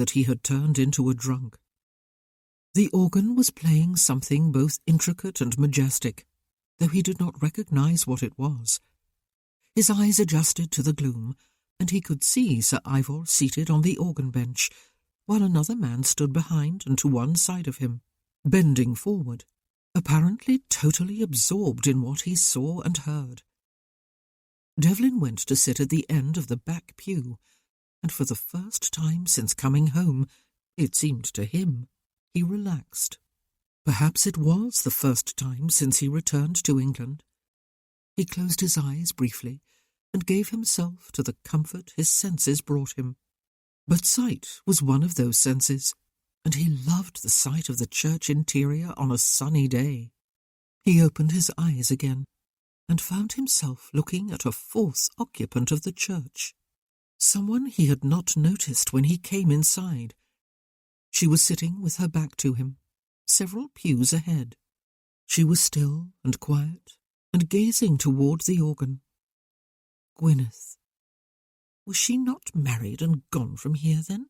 that he had turned into a drunk. The organ was playing something both intricate and majestic, though he did not recognize what it was. His eyes adjusted to the gloom, and he could see Sir Ivor seated on the organ bench, while another man stood behind and to one side of him, bending forward, apparently totally absorbed in what he saw and heard. Devlin went to sit at the end of the back pew, and for the first time since coming home, it seemed to him, he relaxed. Perhaps it was the first time since he returned to England. He closed his eyes briefly and gave himself to the comfort his senses brought him. But sight was one of those senses, and he loved the sight of the church interior on a sunny day. He opened his eyes again and found himself looking at a fourth occupant of the church, someone he had not noticed when he came inside. She was sitting with her back to him, several pews ahead. She was still and quiet and gazing toward the organ. Gwyneth. Was she not married and gone from here, then?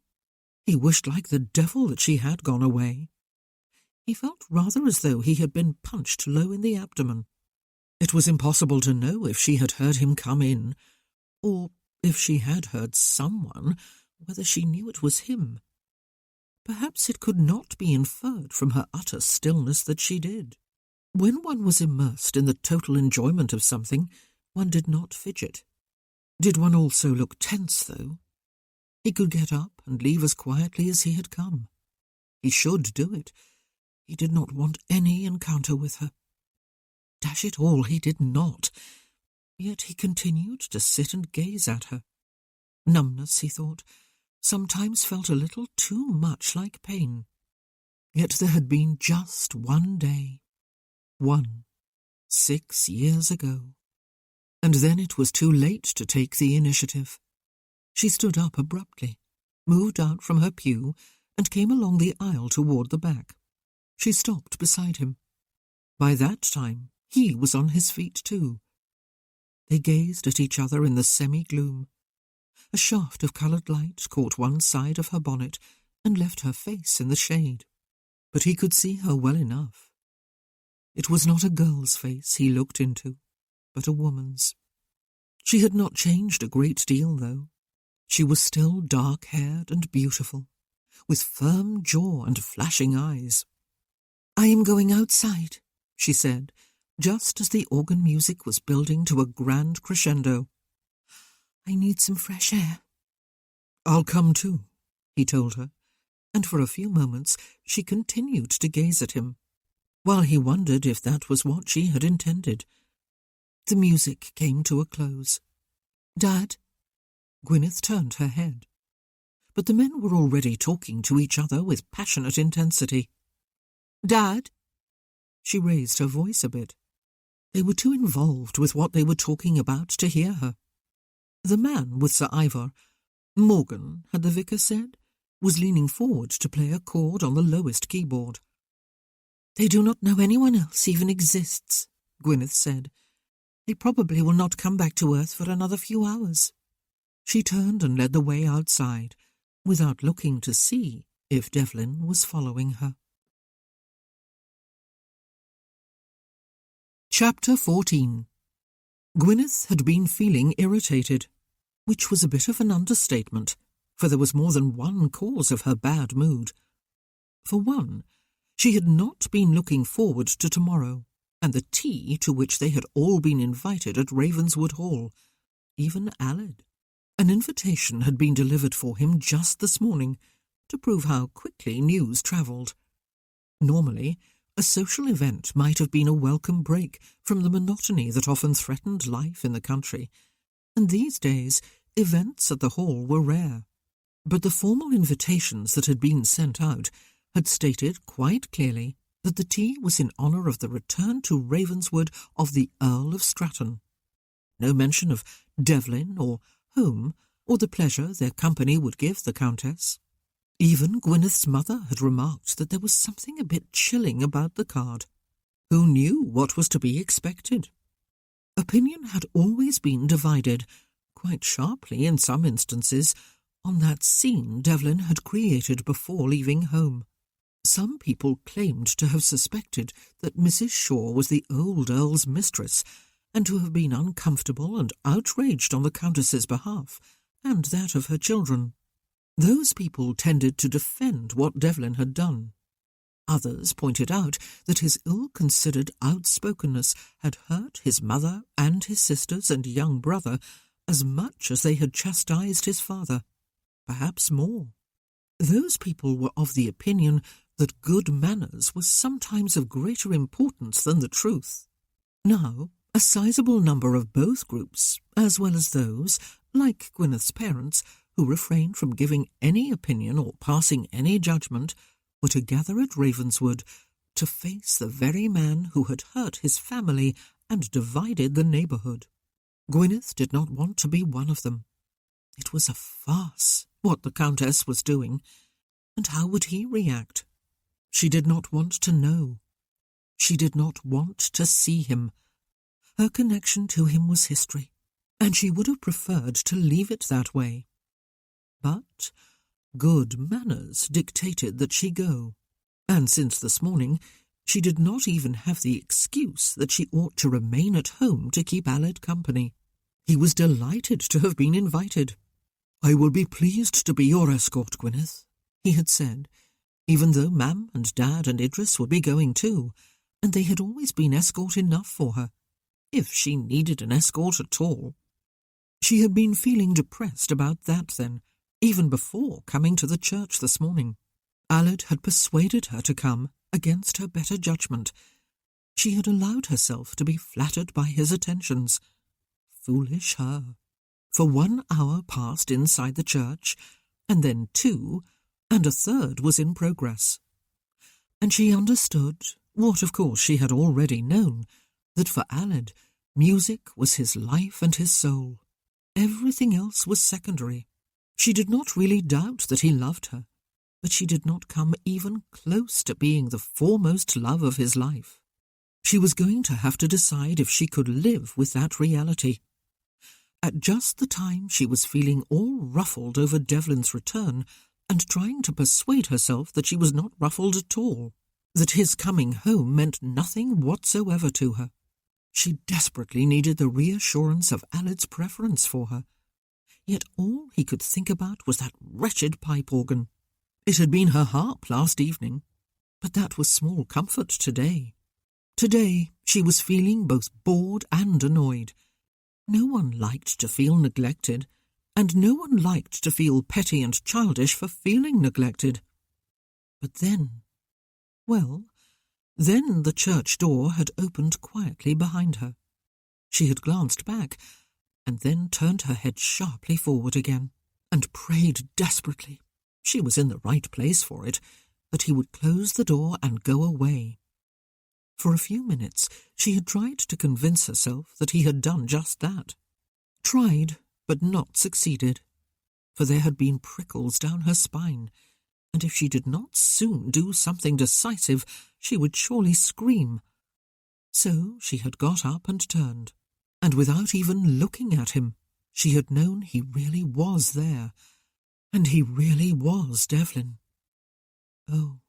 He wished like the devil that she had gone away. He felt rather as though he had been punched low in the abdomen. It was impossible to know if she had heard him come in, or if she had heard someone, whether she knew it was him. Perhaps it could not be inferred from her utter stillness that she did. When one was immersed in the total enjoyment of something, one did not fidget. Did one also look tense, though? He could get up and leave as quietly as he had come. He should do it. He did not want any encounter with her. Dash it all, he did not. Yet he continued to sit and gaze at her. Numbness, he thought, sometimes felt a little too much like pain. Yet there had been just one day. 6 years ago. And then it was too late to take the initiative. She stood up abruptly, moved out from her pew, and came along the aisle toward the back. She stopped beside him. By that time, he was on his feet too. They gazed at each other in the semi-gloom. A shaft of coloured light caught one side of her bonnet and left her face in the shade. But he could see her well enough. It was not a girl's face he looked into, but a woman's. She had not changed a great deal, though. She was still dark-haired and beautiful, with firm jaw and flashing eyes. "I am going outside," she said, just as the organ music was building to a grand crescendo. "I need some fresh air." "I'll come too," he told her, and for a few moments she continued to gaze at him, while he wondered if that was what she had intended. The music came to a close. "Dad?" Gwyneth turned her head. But the men were already talking to each other with passionate intensity. "Dad?" She raised her voice a bit. They were too involved with what they were talking about to hear her. The man with Sir Ivor, Morgan, had the vicar said, was leaning forward to play a chord on the lowest keyboard. "They do not know anyone else even exists," Gwyneth said. "They probably will not come back to Earth for another few hours." She turned and led the way outside, without looking to see if Devlin was following her. Chapter 14. Gwyneth had been feeling irritated, which was a bit of an understatement, for there was more than one cause of her bad mood. For one, she had not been looking forward to tomorrow, and the tea to which they had all been invited at Ravenswood Hall, even Aled. An invitation had been delivered for him just this morning, to prove how quickly news travelled. Normally, a social event might have been a welcome break from the monotony that often threatened life in the country, and these days events at the hall were rare. But the formal invitations that had been sent out had stated quite clearly that the tea was in honour of the return to Ravenswood of the Earl of Stratton. No mention of Devlin or home or the pleasure their company would give the Countess. Even Gwyneth's mother had remarked that there was something a bit chilling about the card. Who knew what was to be expected? Opinion had always been divided, quite sharply in some instances, on that scene Devlin had created before leaving home. Some people claimed to have suspected that Mrs. Shaw was the old Earl's mistress, and to have been uncomfortable and outraged on the Countess's behalf, and that of her children. Those people tended to defend what Devlin had done. Others pointed out that his ill-considered outspokenness had hurt his mother and his sisters and young brother as much as they had chastised his father, perhaps more. Those people were of the opinion that good manners was sometimes of greater importance than the truth. Now, a sizable number of both groups, as well as those, like Gwyneth's parents, who refrained from giving any opinion or passing any judgment, were to gather at Ravenswood to face the very man who had hurt his family and divided the neighbourhood. Gwyneth did not want to be one of them. It was a farce, what the Countess was doing, and how would he react? She did not want to know. She did not want to see him. Her connection to him was history, and she would have preferred to leave it that way. But good manners dictated that she go, and since this morning she did not even have the excuse that she ought to remain at home to keep Aled company. He was delighted to have been invited. "I will be pleased to be your escort, Gwyneth," he had said, even though Mam and Dad and Idris would be going too, and they had always been escort enough for her, if she needed an escort at all. She had been feeling depressed about that then, even before coming to the church this morning. Aled had persuaded her to come, against her better judgment. She had allowed herself to be flattered by his attentions. Foolish her. For 1 hour passed inside the church, and then 2, and a third was in progress. And she understood, what of course she had already known, that for Aled, music was his life and his soul. Everything else was secondary. She did not really doubt that he loved her, but she did not come even close to being the foremost love of his life. She was going to have to decide if she could live with that reality. At just the time she was feeling all ruffled over Devlin's return and trying to persuade herself that she was not ruffled at all, that his coming home meant nothing whatsoever to her. She desperately needed the reassurance of Aled's preference for her. Yet all he could think about was that wretched pipe organ. It had been her harp last evening, but that was small comfort today. Today she was feeling both bored and annoyed. No one liked to feel neglected, and no one liked to feel petty and childish for feeling neglected. But then, then the church door had opened quietly behind her. She had glanced back, and then turned her head sharply forward again, and prayed desperately, she was in the right place for it, that he would close the door and go away. For a few minutes she had tried to convince herself that he had done just that. Tried, but not succeeded, for there had been prickles down her spine, and if she did not soon do something decisive, she would surely scream. So she had got up and turned, and without even looking at him, she had known he really was there, and he really was Devlin. Oh,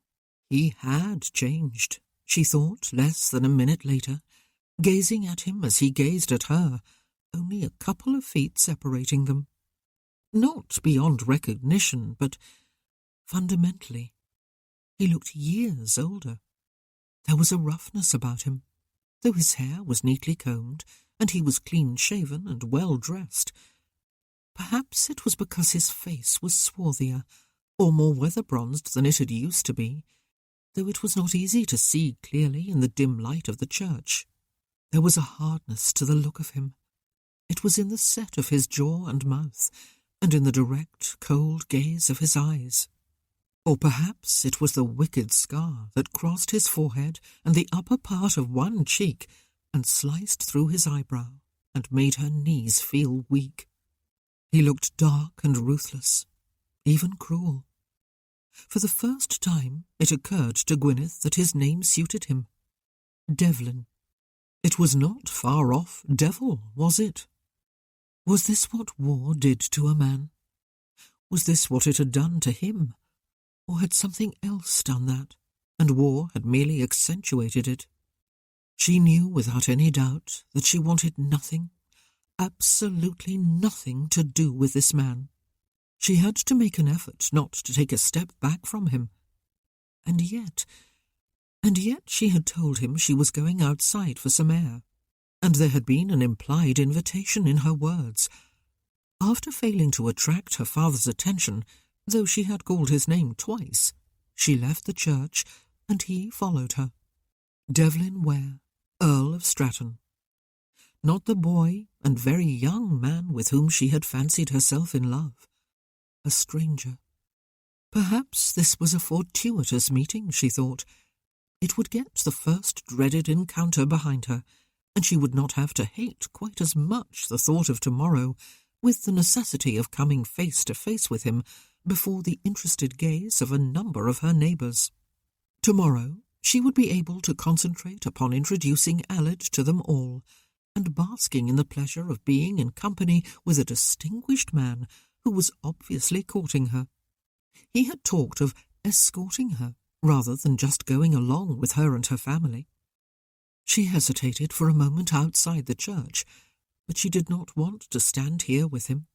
he had changed, she thought less than a minute later, gazing at him as he gazed at her, only a couple of feet separating them. Not beyond recognition, but fundamentally. He looked years older. There was a roughness about him, though his hair was neatly combed, and he was clean-shaven and well-dressed. Perhaps it was because his face was swarthier, or more weather-bronzed than it had used to be, though it was not easy to see clearly in the dim light of the church. There was a hardness to the look of him. It was in the set of his jaw and mouth, and in the direct, cold gaze of his eyes. Or perhaps it was the wicked scar that crossed his forehead and the upper part of one cheek and sliced through his eyebrow and made her knees feel weak. He looked dark and ruthless, even cruel. For the first time it occurred to Gwyneth that his name suited him. Devlin. It was not far off devil, was it? Was this what war did to a man? Was this what it had done to him? Or had something else done that, and war had merely accentuated it? She knew without any doubt that she wanted nothing, absolutely nothing to do with this man. She had to make an effort not to take a step back from him. And yet she had told him she was going outside for some air, and there had been an implied invitation in her words. After failing to attract her father's attention, though she had called his name twice, she left the church, and he followed her. Devlin Ware, Earl of Stratton. Not the boy and very young man with whom she had fancied herself in love. A stranger. Perhaps this was a fortuitous meeting, she thought. It would get the first dreaded encounter behind her, and she would not have to hate quite as much the thought of tomorrow, with the necessity of coming face to face with him before the interested gaze of a number of her neighbours. Tomorrow she would be able to concentrate upon introducing Aled to them all, and basking in the pleasure of being in company with a distinguished man who was obviously courting her. He had talked of escorting her, rather than just going along with her and her family. She hesitated for a moment outside the church, but she did not want to stand here with him,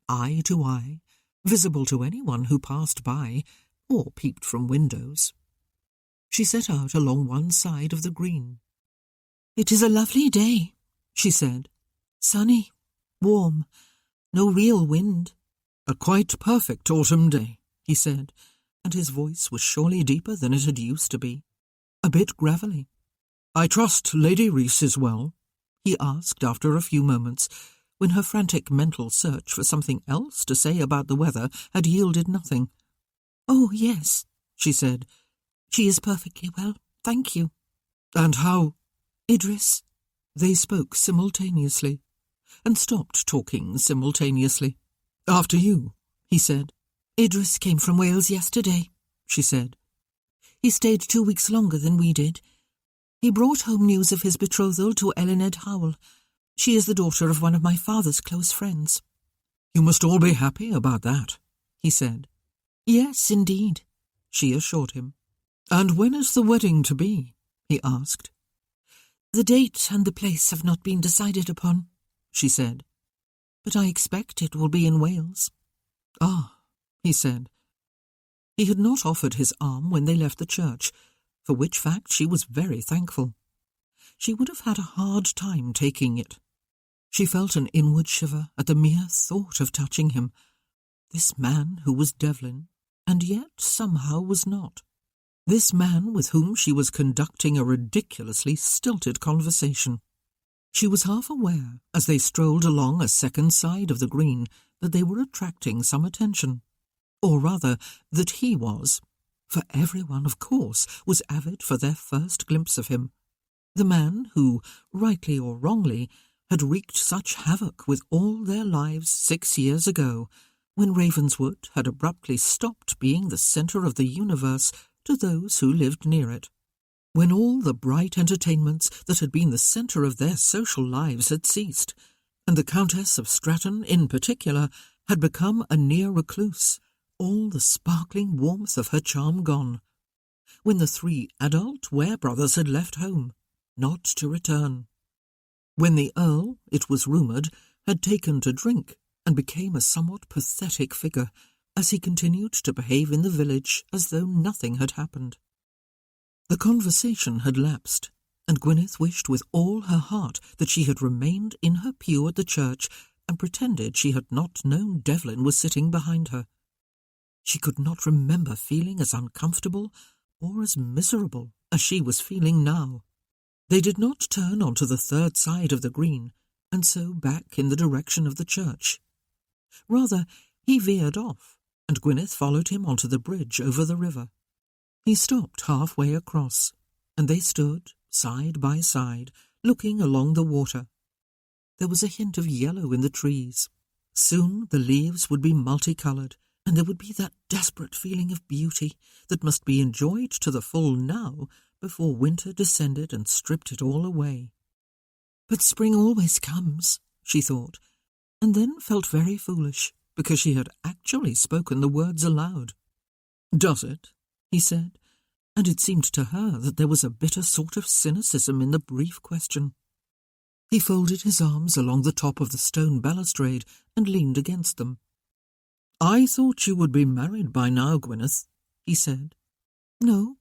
eye to eye, visible to anyone who passed by or peeped from windows. She set out along one side of the green. "It is a lovely day," she said. "Sunny, warm, no real wind." "A quite perfect autumn day," he said, and his voice was surely deeper than it had used to be, a bit gravelly. "I trust Lady Reese is well?" he asked after a few moments, when her frantic mental search for something else to say about the weather had yielded nothing. "Oh, yes," she said. "She is perfectly well, thank you." "And how—" "Idris." They spoke simultaneously, and stopped talking simultaneously. "After you," he said. "Idris came from Wales yesterday," she said. "He stayed 2 weeks longer than we did. He brought home news of his betrothal to Elined Howell. She is the daughter of one of my father's close friends." "You must all be happy about that," he said. "Yes, indeed," she assured him. "And when is the wedding to be?" he asked. "The date and the place have not been decided upon," she said. "But I expect it will be in Wales." "Ah," he said. He had not offered his arm when they left the church, for which fact she was very thankful. She would have had a hard time taking it. She felt an inward shiver at the mere thought of touching him, this man who was Devlin, and yet somehow was not. This man with whom she was conducting a ridiculously stilted conversation. She was half aware, as they strolled along a second side of the green, that they were attracting some attention. Or rather, that he was, for everyone, of course, was avid for their first glimpse of him. The man who, rightly or wrongly, had wreaked such havoc with all their lives 6 years ago, when Ravenswood had abruptly stopped being the centre of the universe to those who lived near it, when all the bright entertainments that had been the centre of their social lives had ceased, and the Countess of Stratton, in particular, had become a near recluse, all the sparkling warmth of her charm gone, when the 3 adult Ware brothers had left home, not to return, when the Earl, it was rumoured, had taken to drink and became a somewhat pathetic figure, as he continued to behave in the village as though nothing had happened. The conversation had lapsed, and Gwyneth wished with all her heart that she had remained in her pew at the church and pretended she had not known Devlin was sitting behind her. She could not remember feeling as uncomfortable or as miserable as she was feeling now. They did not turn onto the third side of the green, and so back in the direction of the church. Rather, he veered off, and Gwyneth followed him onto the bridge over the river. He stopped halfway across, and they stood, side by side, looking along the water. There was a hint of yellow in the trees. Soon the leaves would be multicoloured, and there would be that desperate feeling of beauty that must be enjoyed to the full now before winter descended and stripped it all away. But spring always comes, she thought, and then felt very foolish, because she had actually spoken the words aloud. "Does it?" he said, and it seemed to her that there was a bitter sort of cynicism in the brief question. He folded his arms along the top of the stone balustrade and leaned against them. "I thought you would be married by now, Gwyneth," he said. "No,"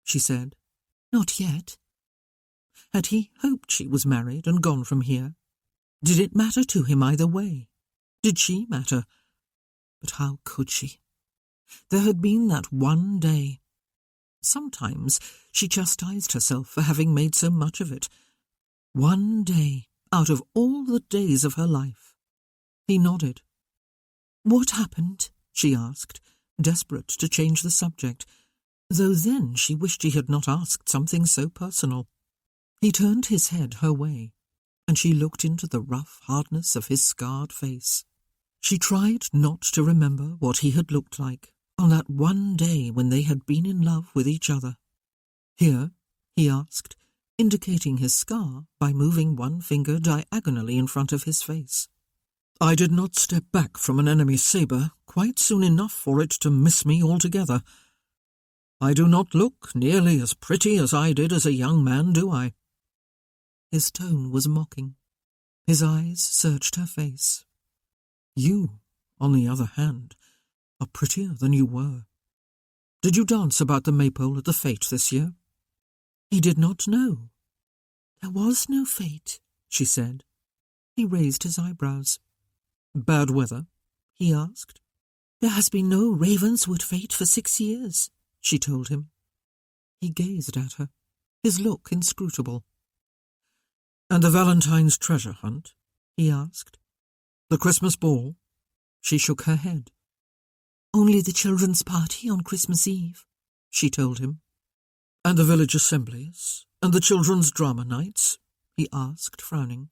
she said, "not yet." Had he hoped she was married and gone from here? Did it matter to him either way? Did she matter? But how could she? There had been that one day. Sometimes she chastised herself for having made so much of it. One day out of all the days of her life. He nodded. "What happened?" she asked, desperate to change the subject, though then she wished she had not asked something so personal. He turned his head her way, and she looked into the rough hardness of his scarred face. She tried not to remember what he had looked like on that one day when they had been in love with each other. "Here?" he asked, indicating his scar by moving one finger diagonally in front of his face. "I did not step back from an enemy's sabre quite soon enough for it to miss me altogether. I do not look nearly as pretty as I did as a young man, do I?" His tone was mocking. His eyes searched her face. "You, on the other hand, are prettier than you were. Did you dance about the maypole at the fete this year?" He did not know. "There was no fete," she said. He raised his eyebrows. "Bad weather?" he asked. "There has been no Ravenswood fete for 6 years," she told him. He gazed at her, his look inscrutable. "And the Valentine's treasure hunt?" he asked. "The Christmas ball?" She shook her head. "Only the children's party on Christmas Eve," she told him. "And the village assemblies, and the children's drama nights?" he asked, frowning.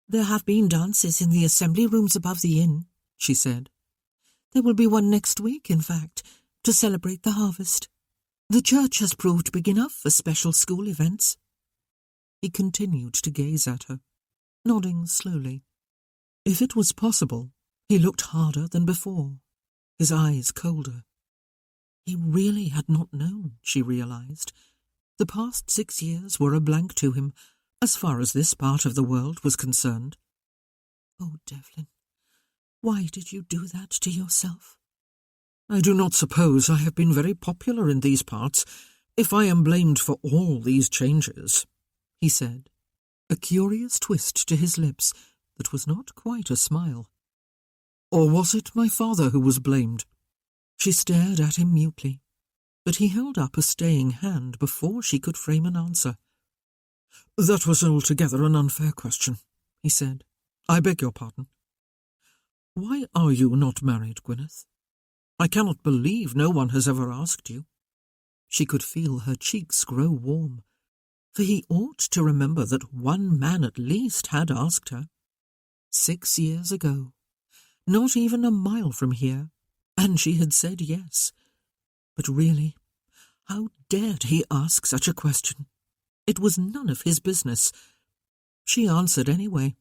"There have been dances in the assembly rooms above the inn," she said. "There will be one next week, in fact, to celebrate the harvest. The church has proved big enough for special school events." He continued to gaze at her, nodding slowly. If it was possible, he looked harder than before, his eyes colder. He really had not known, she realized. The past 6 years were a blank to him, as far as this part of the world was concerned. "Oh, Devlin, why did you do that to yourself?" "I do not suppose I have been very popular in these parts, if I am blamed for all these changes," he said, a curious twist to his lips that was not quite a smile. "Or was it my father who was blamed?" She stared at him mutely, but he held up a staying hand before she could frame an answer. "That was altogether an unfair question," he said. "I beg your pardon. Why are you not married, Gwyneth? I cannot believe no one has ever asked you." She could feel her cheeks grow warm, for he ought to remember that one man at least had asked her. 6 years ago, not even a mile from here, and she had said yes. But really, how dared he ask such a question? It was none of his business. She answered anyway.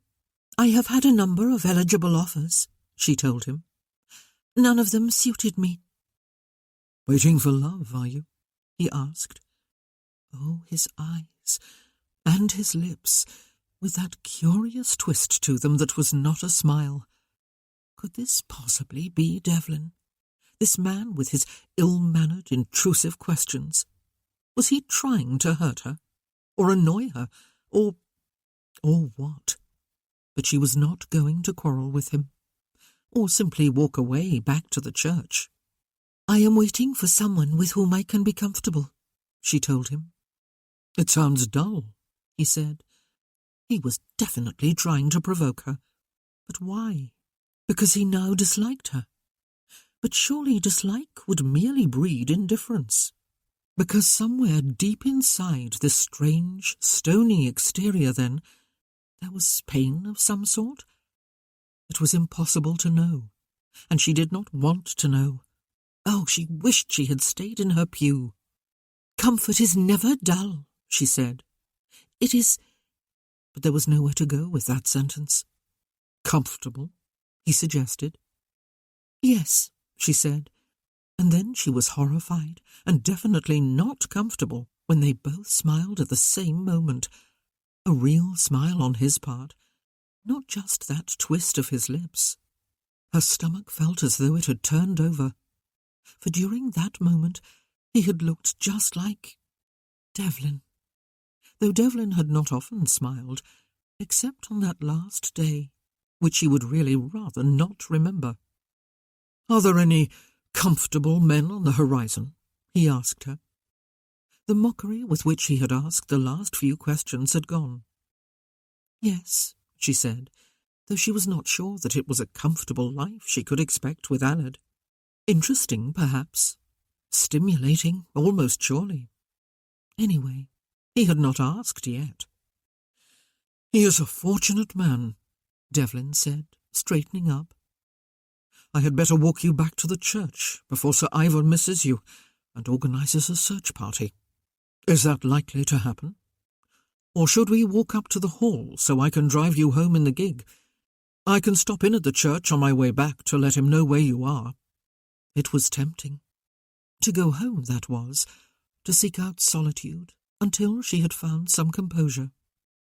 "I have had a number of eligible offers," she told him. "None of them suited me." "Waiting for love, are you?" he asked. Oh, his eyes, and his lips, with that curious twist to them that was not a smile. Could this possibly be Devlin? This man with his ill-mannered, intrusive questions? Was he trying to hurt her? Or annoy her? Or what? But she was not going to quarrel with him, or simply walk away back to the church. "I am waiting for someone with whom I can be comfortable," she told him. "It sounds dull," he said. He was definitely trying to provoke her. But why? Because he now disliked her. But surely dislike would merely breed indifference. Because somewhere deep inside this strange, stony exterior, then, there was pain of some sort? It was impossible to know, and she did not want to know. Oh, she wished she had stayed in her pew. "Comfort is never dull," she said. "It is—" But there was nowhere to go with that sentence. "Comfortable," he suggested, Yes, she said, and then she was horrified and definitely not comfortable when they both smiled at the same moment. A real smile on his part, not just that twist of his lips. Her stomach felt as though it had turned over, for during that moment he had looked just like Devlin. Though Devlin had not often smiled, except on that last day, which she would really rather not remember. "Are there any comfortable men on the horizon?" he asked her. The mockery with which he had asked the last few questions had gone. "Yes," she said, though she was not sure that it was a comfortable life she could expect with Aled. Interesting, perhaps. Stimulating, almost surely. Anyway, he had not asked yet. "He is a fortunate man," Devlin said, straightening up. "I had better walk you back to the church before Sir Ivor misses you and organises a search party. Is that likely to happen? Or should we walk up to the hall so I can drive you home in the gig? I can stop in at the church on my way back to let him know where you are." It was tempting. To go home, that was, to seek out solitude until she had found some composure.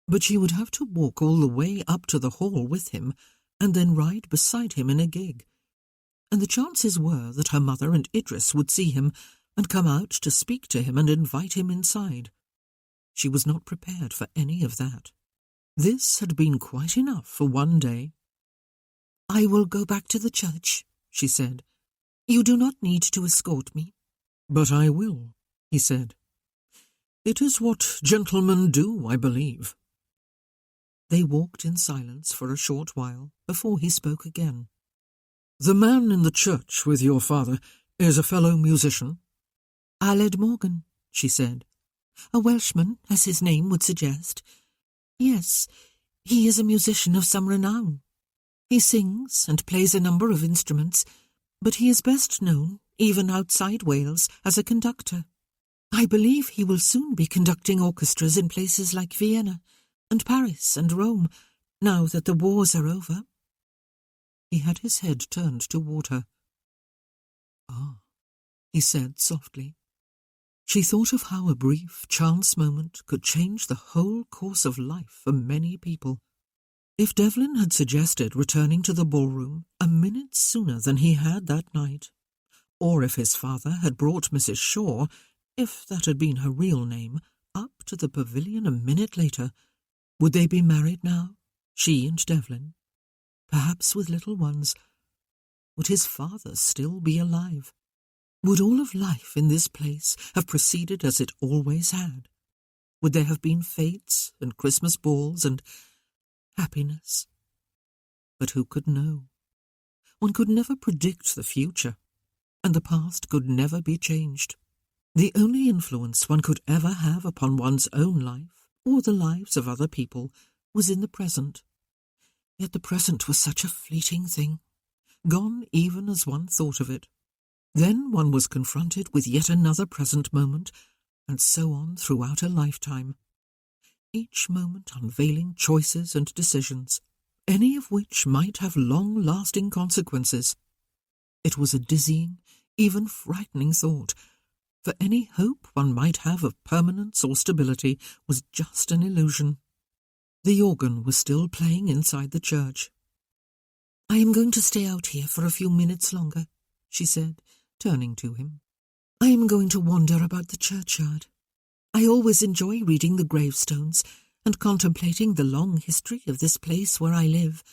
But she would have to walk all the way up to the hall with him and then ride beside him in a gig. And the chances were that her mother and Idris would see him and come out to speak to him and invite him inside. She was not prepared for any of that. This had been quite enough for one day. "I will go back to the church," she said. "You do not need to escort me." "But I will," he said. "It is what gentlemen do, I believe." They walked in silence for a short while before he spoke again. "The man in the church with your father is a fellow musician?" "Aled Morgan," she said. "A Welshman, as his name would suggest. Yes, he is a musician of some renown. He sings and plays a number of instruments, but he is best known, even outside Wales, as a conductor. I believe he will soon be conducting orchestras in places like Vienna and Paris and Rome, now that the wars are over." He had his head turned toward her. "Ah," he said softly. She thought of how a brief chance moment could change the whole course of life for many people. If Devlin had suggested returning to the ballroom a minute sooner than he had that night, or if his father had brought Mrs. Shaw, if that had been her real name, up to the pavilion a minute later, would they be married now, she and Devlin? Perhaps with little ones. Would his father still be alive? Would all of life in this place have proceeded as it always had? Would there have been fêtes and Christmas balls and happiness? But who could know? One could never predict the future, and the past could never be changed. The only influence one could ever have upon one's own life, or the lives of other people, was in the present. Yet the present was such a fleeting thing, gone even as one thought of it. Then one was confronted with yet another present moment, and so on throughout a lifetime. Each moment unveiling choices and decisions, any of which might have long-lasting consequences. It was a dizzying, even frightening thought, for any hope one might have of permanence or stability was just an illusion. The organ was still playing inside the church. "I am going to stay out here for a few minutes longer," she said, turning to him. "I am going to wander about the churchyard. I always enjoy reading the gravestones and contemplating the long history of this place where I live,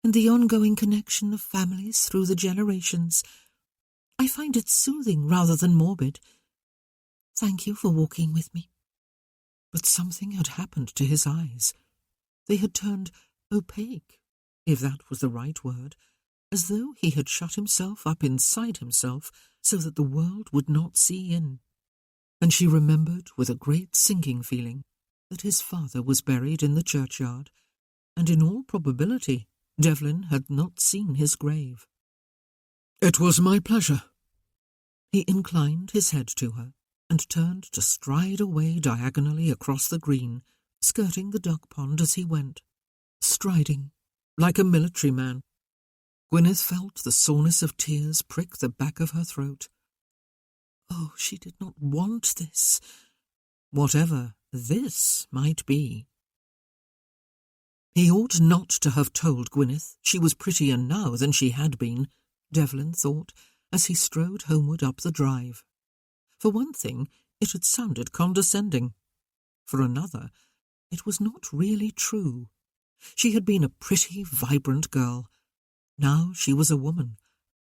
and the ongoing connection of families through the generations. I find it soothing rather than morbid. Thank you for walking with me." But something had happened to his eyes. They had turned opaque, if that was the right word, as though he had shut himself up inside himself so that the world would not see in. And she remembered with a great sinking feeling that his father was buried in the churchyard, and in all probability Devlin had not seen his grave. "It was my pleasure." He inclined his head to her and turned to stride away diagonally across the green, skirting the duck pond as he went, striding like a military man. Gwyneth felt the soreness of tears prick the back of her throat. Oh, she did not want this, whatever this might be. He ought not to have told Gwyneth she was prettier now than she had been, Devlin thought, as he strode homeward up the drive. For one thing, it had sounded condescending. For another, it was not really true. She had been a pretty, vibrant girl. Now she was a woman,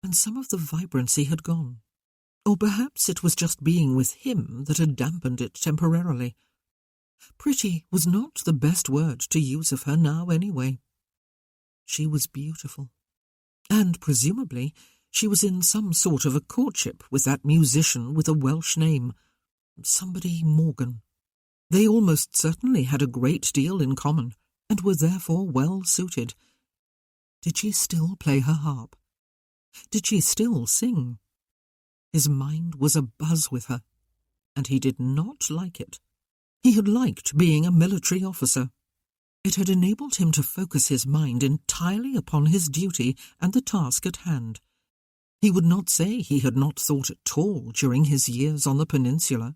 and some of the vibrancy had gone. Or perhaps it was just being with him that had dampened it temporarily. Pretty was not the best word to use of her now anyway. She was beautiful, and presumably she was in some sort of a courtship with that musician with a Welsh name, somebody Morgan. They almost certainly had a great deal in common, and were therefore well suited. Did she still play her harp? Did she still sing? His mind was abuzz with her, and he did not like it. He had liked being a military officer. It had enabled him to focus his mind entirely upon his duty and the task at hand. He would not say he had not thought at all during his years on the peninsula.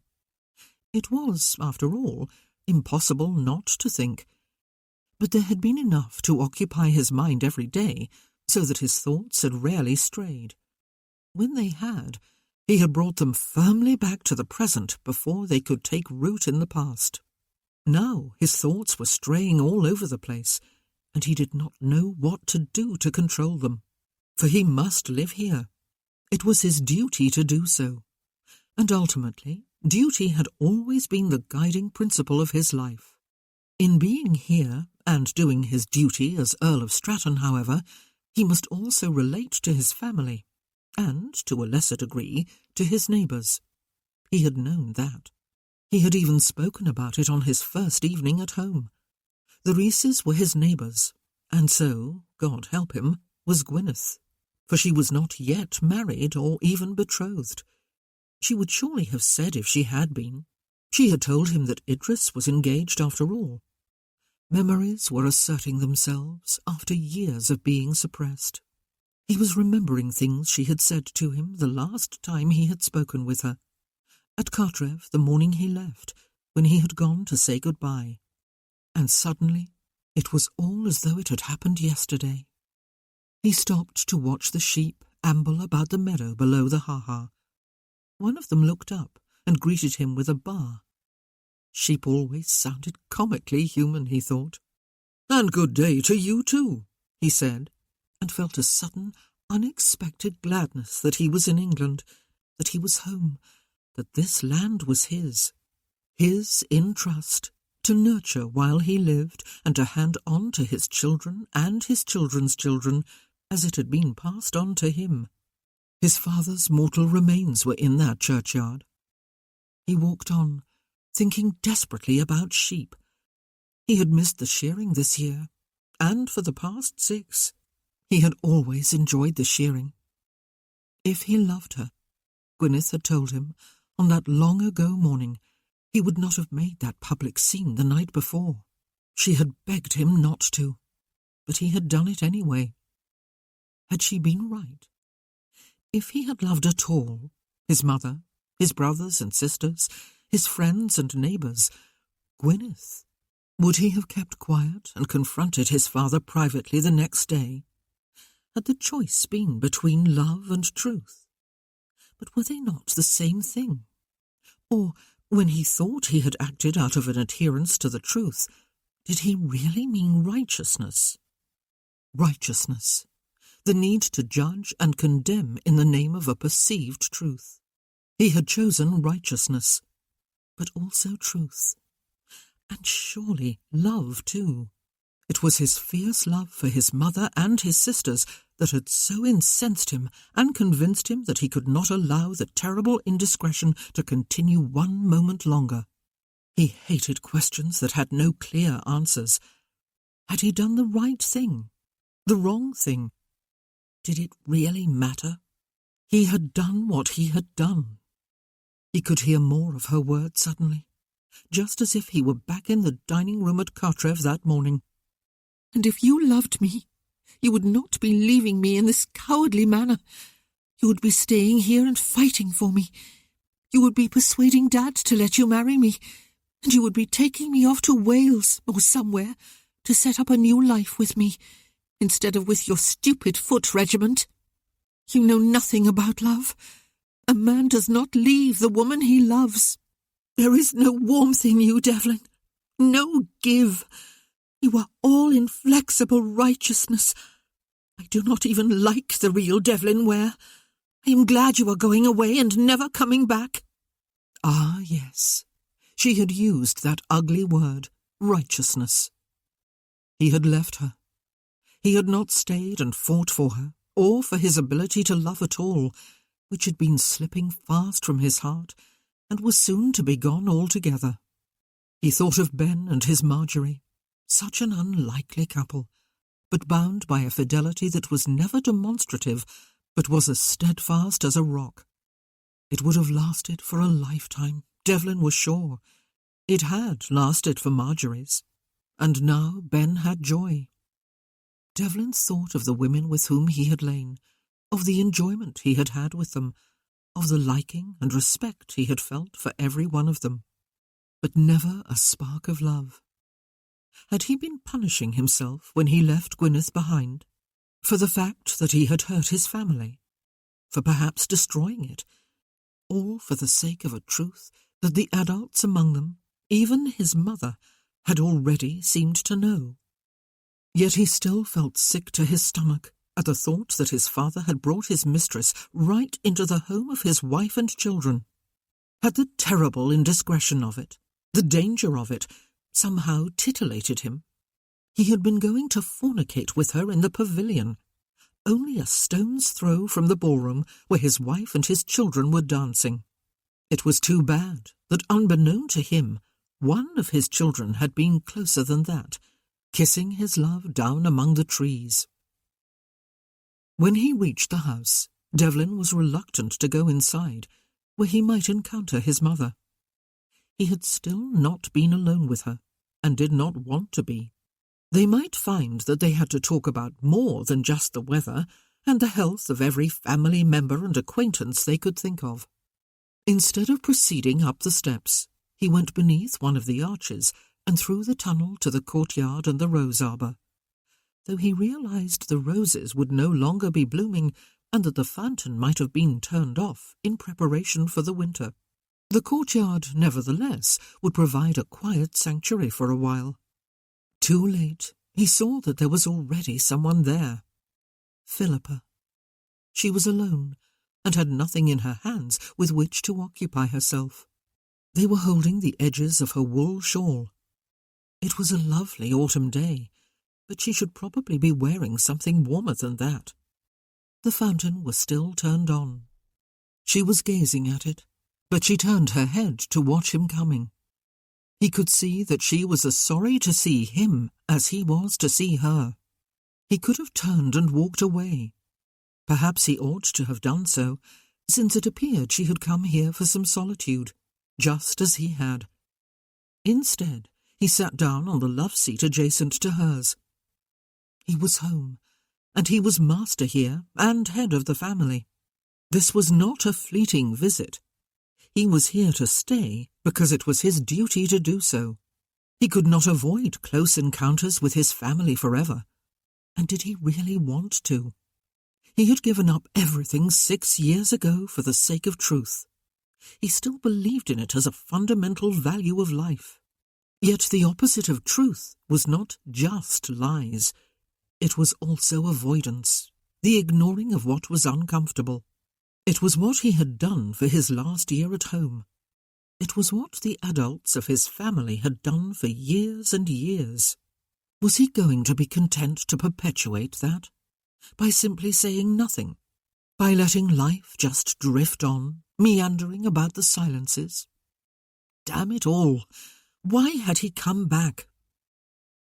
It was, after all, impossible not to think. But there had been enough to occupy his mind every day, so that his thoughts had rarely strayed. When they had, he had brought them firmly back to the present before they could take root in the past. Now his thoughts were straying all over the place, and he did not know what to do to control them. For he must live here. It was his duty to do so. And ultimately, duty had always been the guiding principle of his life. In being here and doing his duty as Earl of Stratton, however, he must also relate to his family, and, to a lesser degree, to his neighbours. He had known that. He had even spoken about it on his first evening at home. The Reeses were his neighbours, and so, God help him, was Gwyneth, for she was not yet married or even betrothed. She would surely have said if she had been. She had told him that Idris was engaged after all. Memories were asserting themselves after years of being suppressed. He was remembering things she had said to him the last time he had spoken with her, at Cartrev the morning he left, when he had gone to say goodbye. And suddenly it was all as though it had happened yesterday. He stopped to watch the sheep amble about the meadow below the ha-ha. One of them looked up and greeted him with a baa. Sheep always sounded comically human, he thought. "And good day to you too," he said, and felt a sudden, unexpected gladness that he was in England, that he was home, that this land was his in trust, to nurture while he lived and to hand on to his children and his children's children as it had been passed on to him. His father's mortal remains were in that churchyard. He walked on, thinking desperately about sheep. He had missed the shearing this year, and for the past 6. He had always enjoyed the shearing. If he loved her, Gwyneth had told him, on that long-ago morning, he would not have made that public scene the night before. She had begged him not to, but he had done it anyway. Had she been right? If he had loved at all, his mother, his brothers and sisters, his friends and neighbours, Gwyneth, would he have kept quiet and confronted his father privately the next day? Had the choice been between love and truth? But were they not the same thing? Or, when he thought he had acted out of an adherence to the truth, did he really mean righteousness? Righteousness, the need to judge and condemn in the name of a perceived truth. He had chosen righteousness, but also truth. And surely love, too. It was his fierce love for his mother and his sisters that had so incensed him and convinced him that he could not allow the terrible indiscretion to continue one moment longer. He hated questions that had no clear answers. Had he done the right thing? The wrong thing? Did it really matter? He had done what he had done. He could hear more of her words suddenly, just as if he were back in the dining room at Cartrev that morning. "And if you loved me, You would not be leaving me in this cowardly manner. You would be staying here and fighting for me. You would be persuading Dad to let you marry me, and you would be taking me off to Wales or somewhere to set up a new life with me, instead of with your stupid foot regiment. You know nothing about love. A man does not leave the woman he loves. There is no warmth in you, Devlin. No give. You are all inflexible righteousness. I do not even like the real Devlin Ware. I am glad you are going away and never coming back. Ah, yes. She had used that ugly word, righteousness. He had left her. He had not stayed and fought for her, or for his ability to love at all, which had been slipping fast from his heart and was soon to be gone altogether. He thought of Ben and his Marjorie, such an unlikely couple, but bound by a fidelity that was never demonstrative, but was as steadfast as a rock. It would have lasted for a lifetime, Devlin was sure. It had lasted for Marjorie's, and now Ben had Joy. Devlin thought of the women with whom he had lain, of the enjoyment he had had with them, of the liking and respect he had felt for every one of them, but never a spark of love. Had he been punishing himself when he left Gwyneth behind, for the fact that he had hurt his family, for perhaps destroying it, all for the sake of a truth that the adults among them, even his mother, had already seemed to know? Yet he still felt sick to his stomach at the thought that his father had brought his mistress right into the home of his wife and children. Had the terrible indiscretion of it, the danger of it, somehow titillated him? He had been going to fornicate with her in the pavilion, only a stone's throw from the ballroom where his wife and his children were dancing. It was too bad that, unbeknown to him, one of his children had been closer than that, kissing his love down among the trees. When he reached the house, Devlin was reluctant to go inside, where he might encounter his mother. He had still not been alone with her, and did not want to be. They might find that they had to talk about more than just the weather and the health of every family member and acquaintance they could think of. Instead of proceeding up the steps, he went beneath one of the arches and through the tunnel to the courtyard and the rose arbour, though he realized the roses would no longer be blooming and that the fountain might have been turned off in preparation for the winter. The courtyard, nevertheless, would provide a quiet sanctuary for a while. Too late, he saw that there was already someone there. Philippa. She was alone, and had nothing in her hands with which to occupy herself. They were holding the edges of her wool shawl. It was a lovely autumn day, but she should probably be wearing something warmer than that. The fountain was still turned on. She was gazing at it, but she turned her head to watch him coming. He could see that she was as sorry to see him as he was to see her. He could have turned and walked away. Perhaps he ought to have done so, since it appeared she had come here for some solitude, just as he had. Instead, he sat down on the love-seat adjacent to hers. He was home, and he was master here and head of the family. This was not a fleeting visit. He was here to stay because it was his duty to do so. He could not avoid close encounters with his family forever. And did he really want to? He had given up everything 6 years ago for the sake of truth. He still believed in it as a fundamental value of life. Yet the opposite of truth was not just lies. It was also avoidance, the ignoring of what was uncomfortable. It was what he had done for his last year at home. It was what the adults of his family had done for years and years. Was he going to be content to perpetuate that? By simply saying nothing? By letting life just drift on, meandering about the silences? Damn it all! Why had he come back?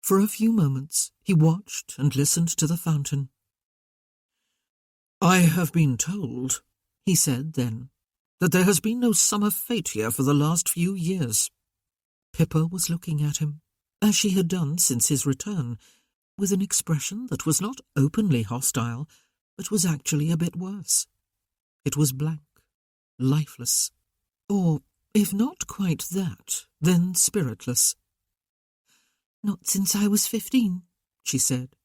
For a few moments he watched and listened to the fountain. "I have been told," he said then, "that there has been no summer fete here for the last few years." Pippa was looking at him, as she had done since his return, with an expression that was not openly hostile, but was actually a bit worse. It was blank, lifeless, or, if not quite that, then spiritless. "Not since I was 15, she said.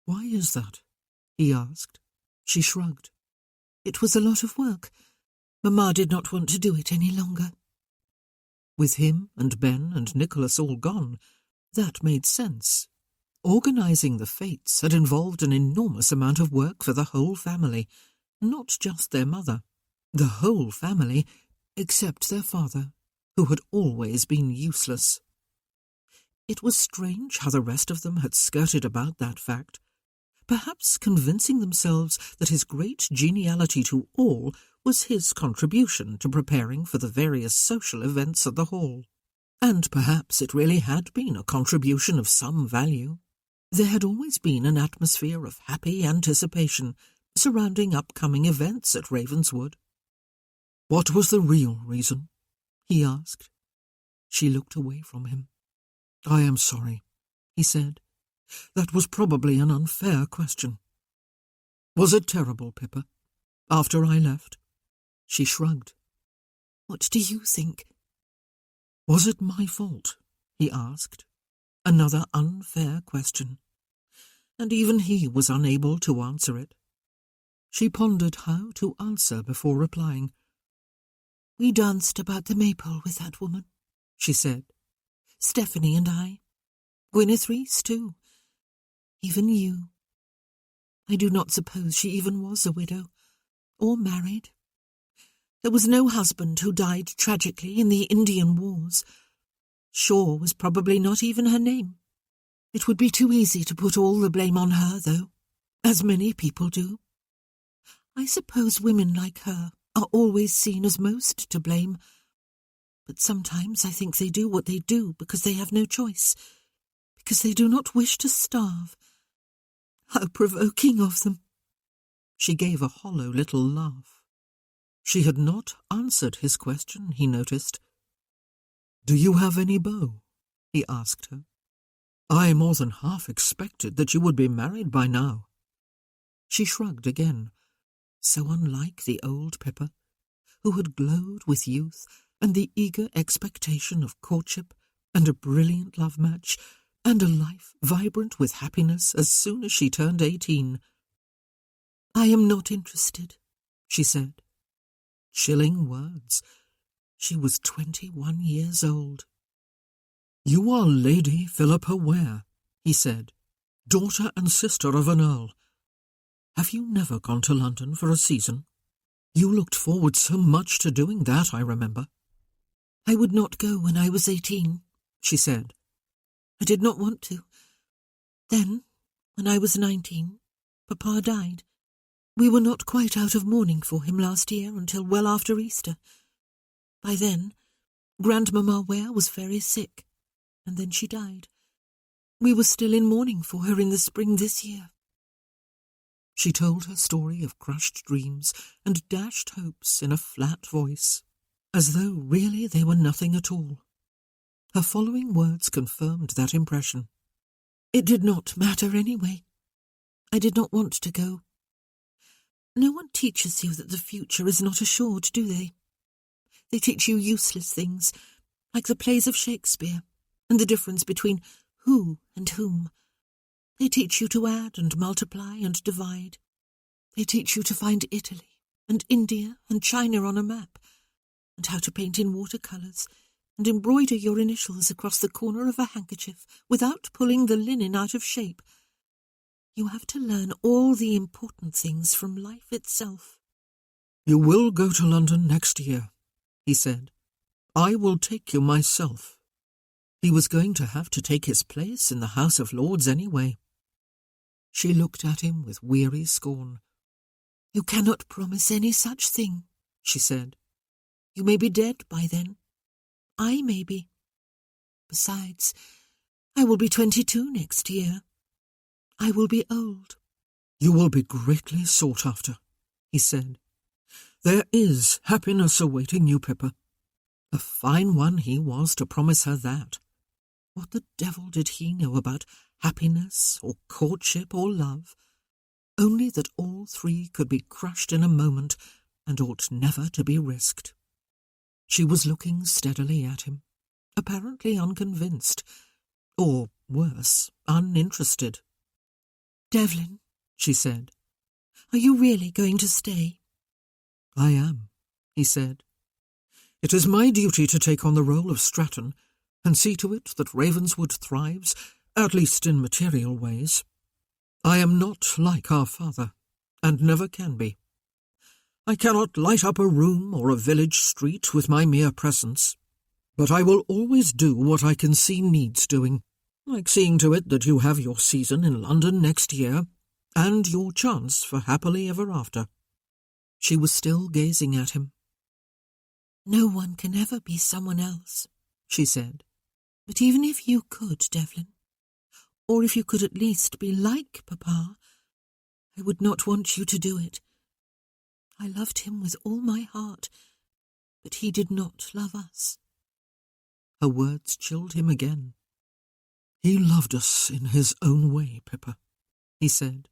"Why is that?" he asked. She shrugged. "It was a lot of work. Mamma did not want to do it any longer." With him and Ben and Nicholas all gone, that made sense. Organising the Fates had involved an enormous amount of work for the whole family, not just their mother. The whole family, except their father, who had always been useless. It was strange how the rest of them had skirted about that fact, perhaps convincing themselves that his great geniality to all was his contribution to preparing for the various social events at the Hall. And perhaps it really had been a contribution of some value. There had always been an atmosphere of happy anticipation surrounding upcoming events at Ravenswood. "What was the real reason?" he asked. She looked away from him. "I am sorry," he said. "That was probably an unfair question." "Was it terrible, Pippa, after I left?" She shrugged. "What do you think?" "Was it my fault?" he asked. Another unfair question. And even he was unable to answer it. She pondered how to answer before replying. "We danced about the Maypole with that woman," she said. "Stephanie and I. Gwyneth Reese, too. Even you. I do not suppose she even was a widow, or married. There was no husband who died tragically in the Indian Wars. Shaw was probably not even her name. It would be too easy to put all the blame on her, though, as many people do. I suppose women like her are always seen as most to blame, but sometimes I think they do what they do because they have no choice, because they do not wish to starve. How provoking of them!" She gave a hollow little laugh. She had not answered his question, he noticed. "Do you have any beau?" he asked her. "I more than half expected that you would be married by now." She shrugged again, so unlike the old Pippa, who had glowed with youth and the eager expectation of courtship and a brilliant love match and a life vibrant with happiness as soon as she turned 18. "I am not interested," she said. Chilling words. She was 21 years old. "You are Lady Philippa Ware," he said, "daughter and sister of an earl. Have you never gone to London for a season? You looked forward so much to doing that, I remember." "I would not go when I was 18, she said. "I did not want to. Then, when I was 19, Papa died. We were not quite out of mourning for him last year until well after Easter. By then, Grandmamma Ware was very sick, and then she died. We were still in mourning for her in the spring this year." She told her story of crushed dreams and dashed hopes in a flat voice, as though really they were nothing at all. Her following words confirmed that impression. "It did not matter anyway. I did not want to go. No one teaches you that the future is not assured, do they? They teach you useless things, like the plays of Shakespeare, and the difference between who and whom. They teach you to add and multiply and divide. They teach you to find Italy and India and China on a map, and how to paint in watercolours, and embroider your initials across the corner of a handkerchief without pulling the linen out of shape. You have to learn all the important things from life itself." "You will go to London next year," he said. "I will take you myself." He was going to have to take his place in the House of Lords anyway. She looked at him with weary scorn. "You cannot promise any such thing," she said. "You may be dead by then. I may be. Besides, I will be 22 next year. I will be old." "You will be greatly sought after," he said. "There is happiness awaiting you, Pippa." A fine one he was to promise her that. What the devil did he know about happiness or courtship or love, only that all three could be crushed in a moment and ought never to be risked. She was looking steadily at him, apparently unconvinced, or worse, uninterested. "Devlin," she said, "are you really going to stay?" "I am," he said. "It is my duty to take on the role of Stratton and see to it that Ravenswood thrives, at least in material ways. I am not like our father, and never can be. I cannot light up a room or a village street with my mere presence, but I will always do what I can see needs doing, like seeing to it that you have your season in London next year, and your chance for happily ever after." She was still gazing at him. "No one can ever be someone else," she said. "But even if you could, Devlin, or if you could at least be like Papa, I would not want you to do it. I loved him with all my heart, but he did not love us." Her words chilled him again. "He loved us in his own way, Pippa," he said,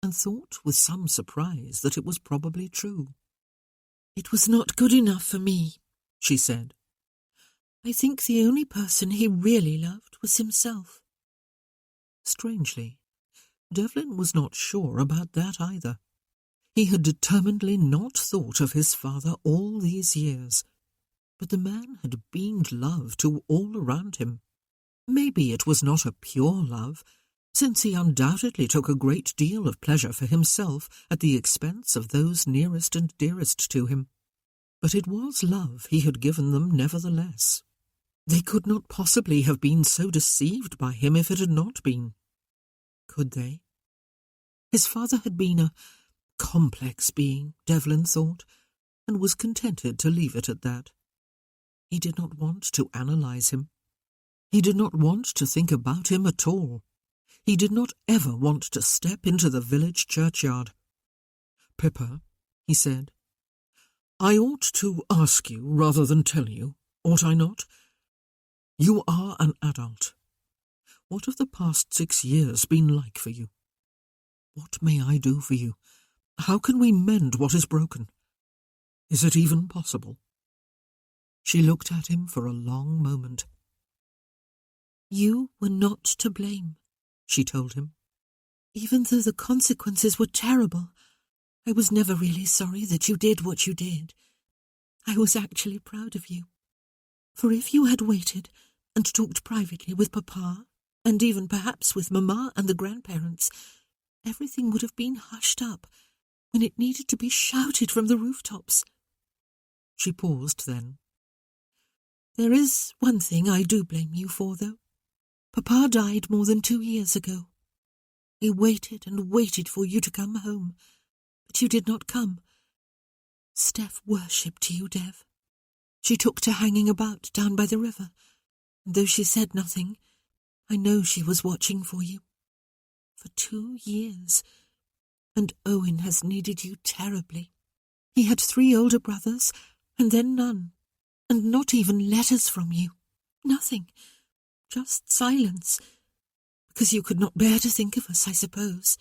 and thought with some surprise that it was probably true. "It was not good enough for me," she said. "I think the only person he really loved was himself." Strangely, Devlin was not sure about that either. He had determinedly not thought of his father all these years, but the man had beamed love to all around him. Maybe it was not a pure love, since he undoubtedly took a great deal of pleasure for himself at the expense of those nearest and dearest to him. But it was love he had given them nevertheless. They could not possibly have been so deceived by him if it had not been. Could they? His father had been a complex being, Devlin thought, and was contented to leave it at that. He did not want to analyse him. He did not want to think about him at all. He did not ever want to step into the village churchyard. "Pippa," he said, "I ought to ask you rather than tell you, ought I not? You are an adult. What have the past 6 years been like for you? What may I do for you? How can we mend what is broken? Is it even possible?" She looked at him for a long moment. "You were not to blame," she told him. "Even though the consequences were terrible, I was never really sorry that you did what you did. I was actually proud of you. For if you had waited and talked privately with Papa, and even perhaps with Mamma and the grandparents, everything would have been hushed up when it needed to be shouted from the rooftops." She paused then. "There is one thing I do blame you for, though. Papa died more than 2 years ago. He waited and waited for you to come home, but you did not come. Steph worshipped you, Dev. She took to hanging about down by the river, and though she said nothing, I know she was watching for you. For 2 years, and Owen has needed you terribly. He had 3 older brothers, and then none, and not even letters from you. Nothing. Just silence, because you could not bear to think of us, I suppose.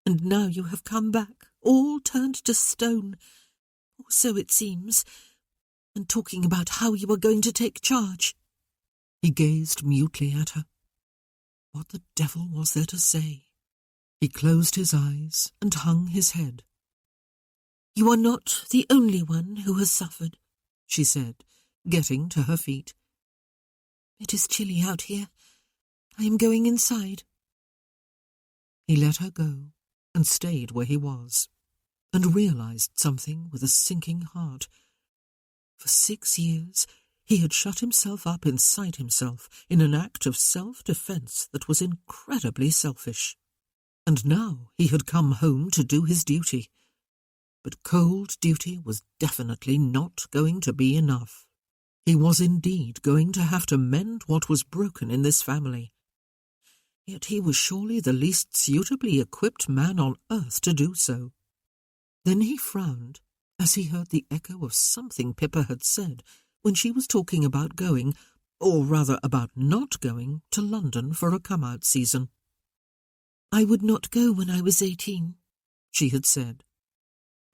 And now you have come back, all turned to stone, or so it seems, and talking about how you were going to take charge." He gazed mutely at her. What the devil was there to say? He closed his eyes and hung his head. "You are not the only one who has suffered," she said, getting to her feet. "It is chilly out here. I am going inside." He let her go and stayed where he was, and realized something with a sinking heart. For 6 years he had shut himself up inside himself in an act of self-defence that was incredibly selfish. And now he had come home to do his duty. But cold duty was definitely not going to be enough. He was indeed going to have to mend what was broken in this family. Yet he was surely the least suitably equipped man on earth to do so. Then he frowned as he heard the echo of something Pippa had said when she was talking about going, or rather about not going, to London for a come-out season. "I would not go when I was 18, she had said.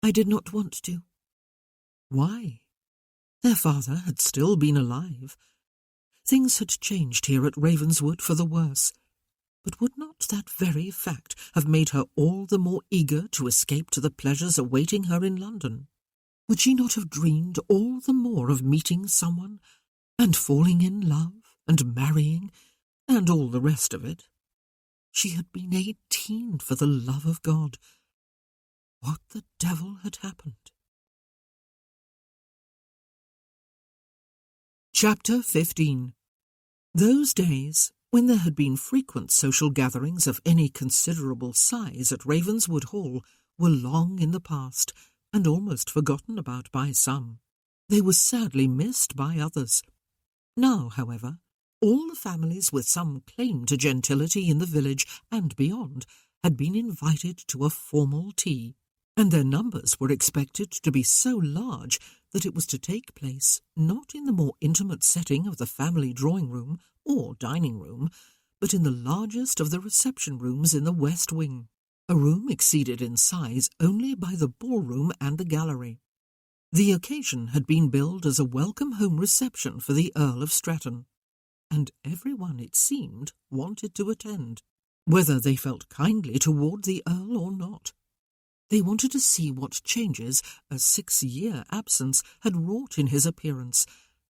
"I did not want to." Why? Their father had still been alive. Things had changed here at Ravenswood for the worse, but would not that very fact have made her all the more eager to escape to the pleasures awaiting her in London? Would she not have dreamed all the more of meeting someone, and falling in love, and marrying, and all the rest of it? She had been 18, for the love of God. What the devil had happened? Chapter 15. Those days, when there had been frequent social gatherings of any considerable size at Ravenswood Hall, were long in the past, and almost forgotten about by some. They were sadly missed by others. Now, however, all the families with some claim to gentility in the village and beyond had been invited to a formal tea, and their numbers were expected to be so large that it was to take place not in the more intimate setting of the family drawing-room or dining-room, but in the largest of the reception-rooms in the west wing, a room exceeded in size only by the ballroom and the gallery. The occasion had been billed as a welcome-home reception for the Earl of Stratton, and everyone, it seemed, wanted to attend, whether they felt kindly toward the Earl or not. They wanted to see what changes a 6-year absence had wrought in his appearance,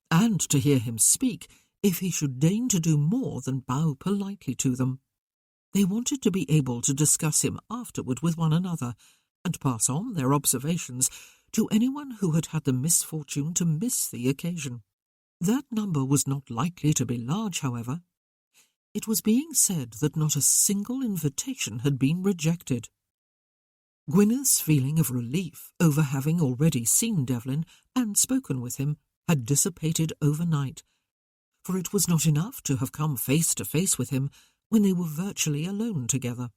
and to hear him speak if he should deign to do more than bow politely to them. They wanted to be able to discuss him afterward with one another, and pass on their observations to anyone who had had the misfortune to miss the occasion. That number was not likely to be large, however. It was being said that not a single invitation had been rejected. Gwyneth's feeling of relief over having already seen Devlin and spoken with him had dissipated overnight, for it was not enough to have come face to face with him when they were virtually alone together.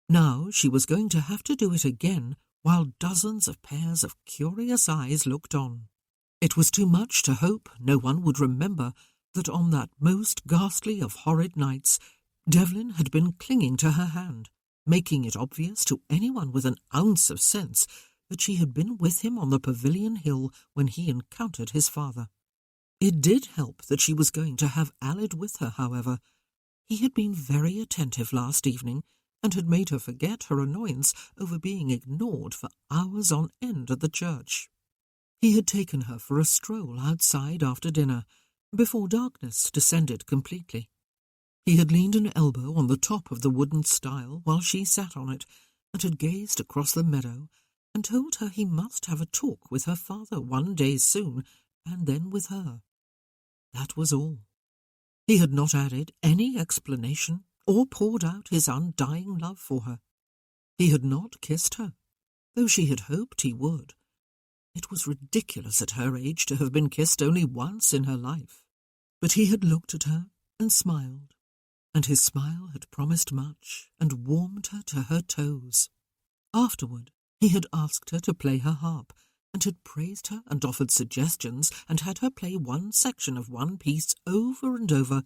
Now she was going to have to do it again while dozens of pairs of curious eyes looked on. It was too much to hope no one would remember that on that most ghastly of horrid nights Devlin had been clinging to her hand, making it obvious to anyone with an ounce of sense that she had been with him on the Pavilion Hill when he encountered his father. It did help that she was going to have Aled with her, however. He had been very attentive last evening, and had made her forget her annoyance over being ignored for hours on end at the church. He had taken her for a stroll outside after dinner, before darkness descended completely. He had leaned an elbow on the top of the wooden stile while she sat on it, and had gazed across the meadow, and told her he must have a talk with her father one day soon, and then with her. That was all. He had not added any explanation or poured out his undying love for her. He had not kissed her, though she had hoped he would. It was ridiculous at her age to have been kissed only once in her life. But he had looked at her and smiled, and his smile had promised much and warmed her to her toes. Afterward, he had asked her to play her harp, and had praised her and offered suggestions and had her play one section of one piece over and over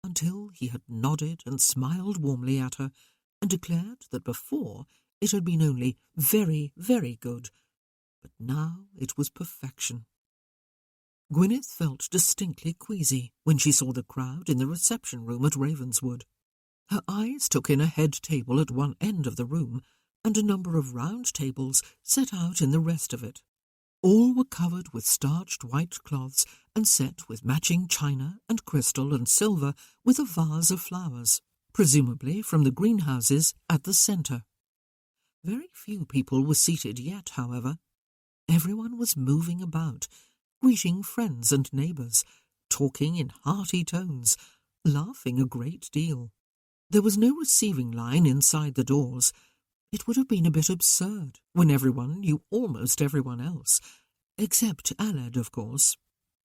until he had nodded and smiled warmly at her and declared that before it had been only very, very good, but now it was perfection. Gwyneth felt distinctly queasy when she saw the crowd in the reception-room at Ravenswood. Her eyes took in a head table at one end of the room, and a number of round tables set out in the rest of it. All were covered with starched white cloths and set with matching china and crystal and silver with a vase of flowers, presumably from the greenhouses at the centre. Very few people were seated yet, however. Everyone was moving about, greeting friends and neighbours, talking in hearty tones, laughing a great deal. There was no receiving line inside the doors. It would have been a bit absurd when everyone knew almost everyone else, except Aled, of course.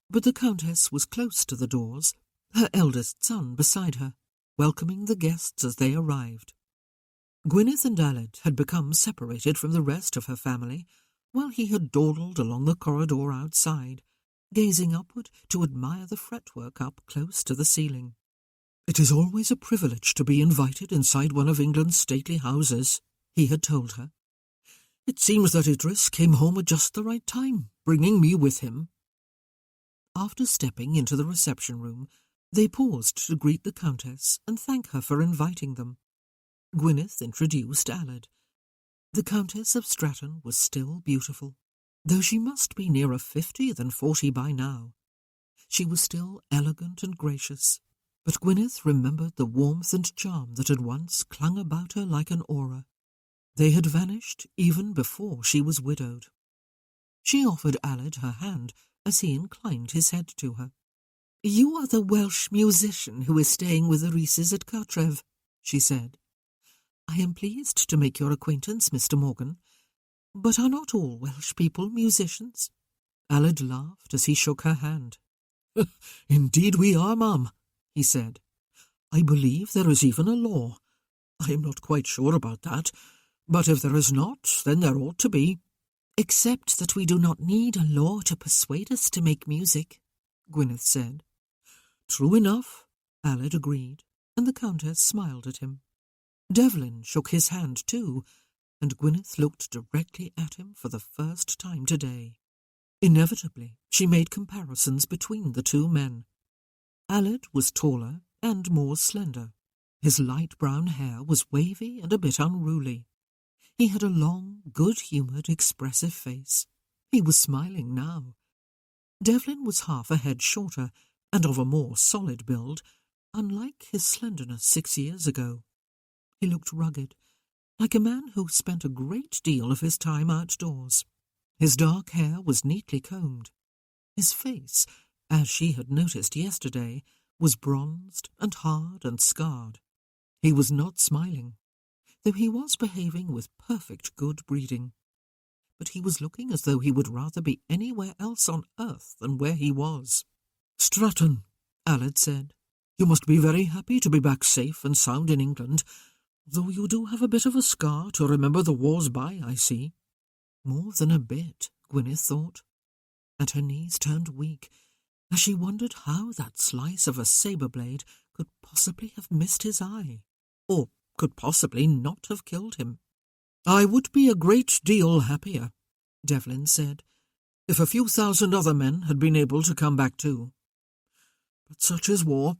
But the Countess was close to the doors, her eldest son beside her, welcoming the guests as they arrived. Gwyneth and Aled had become separated from the rest of her family, while he had dawdled along the corridor outside, gazing upward to admire the fretwork up close to the ceiling. "It is always a privilege to be invited inside one of England's stately houses," he had told her. "It seems that Idris came home at just the right time, bringing me with him." After stepping into the reception room, they paused to greet the Countess and thank her for inviting them. Gwyneth introduced Aled. The Countess of Stratton was still beautiful, though she must be nearer 50 than 40 by now. She was still elegant and gracious, but Gwyneth remembered the warmth and charm that had once clung about her like an aura. They had vanished even before she was widowed. She offered Aled her hand as he inclined his head to her. "You are the Welsh musician who is staying with the Rhys's at Cartref," she said. "I am pleased to make your acquaintance, Mr. Morgan. But are not all Welsh people musicians?" Aled laughed as he shook her hand. "Indeed we are, ma'am," he said. "I believe there is even a law. I am not quite sure about that, but if there is not, then there ought to be." "Except that we do not need a law to persuade us to make music," Gwyneth said. "True enough," Aled agreed, and the Countess smiled at him. Devlin shook his hand too, and Gwyneth looked directly at him for the first time today. Inevitably, she made comparisons between the two men. Aled was taller and more slender. His light brown hair was wavy and a bit unruly. He had a long, good-humoured, expressive face. He was smiling now. Devlin was half a head shorter and of a more solid build, unlike his slenderness 6 years ago. He looked rugged, like a man who spent a great deal of his time outdoors. His dark hair was neatly combed. His face, as she had noticed yesterday, was bronzed and hard and scarred. He was not smiling, though he was behaving with perfect good breeding. But he was looking as though he would rather be anywhere else on earth than where he was. "Stratton," Aled said, "you must be very happy to be back safe and sound in England, though you do have a bit of a scar to remember the wars by, I see." More than a bit, Gwyneth thought, and her knees turned weak as she wondered how that slice of a sabre blade could possibly have missed his eye, or could possibly not have killed him. "I would be a great deal happier," Devlin said, "if a few thousand other men had been able to come back too. But such is war.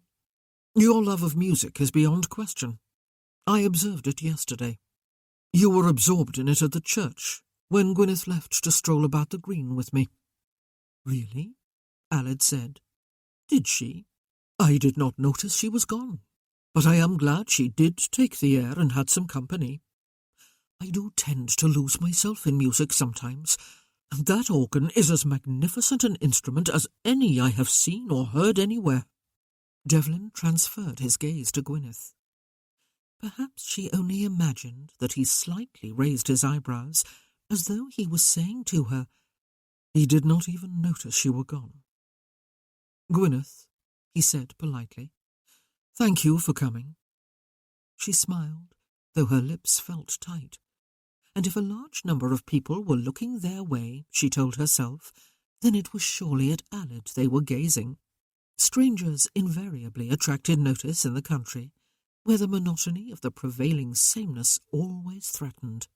Your love of music is beyond question. I observed it yesterday. You were absorbed in it at the church, when Gwyneth left to stroll about the green with me." "Really?" Aled said. "Did she? I did not notice she was gone, but I am glad she did take the air and had some company. I do tend to lose myself in music sometimes, and that organ is as magnificent an instrument as any I have seen or heard anywhere." Devlin transferred his gaze to Gwyneth. Perhaps she only imagined that he slightly raised his eyebrows, as though he was saying to her, "He did not even notice you were gone." "Gwyneth," he said politely, "thank you for coming." She smiled, though her lips felt tight. And if a large number of people were looking their way, she told herself, then it was surely at Aled they were gazing. Strangers invariably attracted notice in the country, where the monotony of the prevailing sameness always threatened.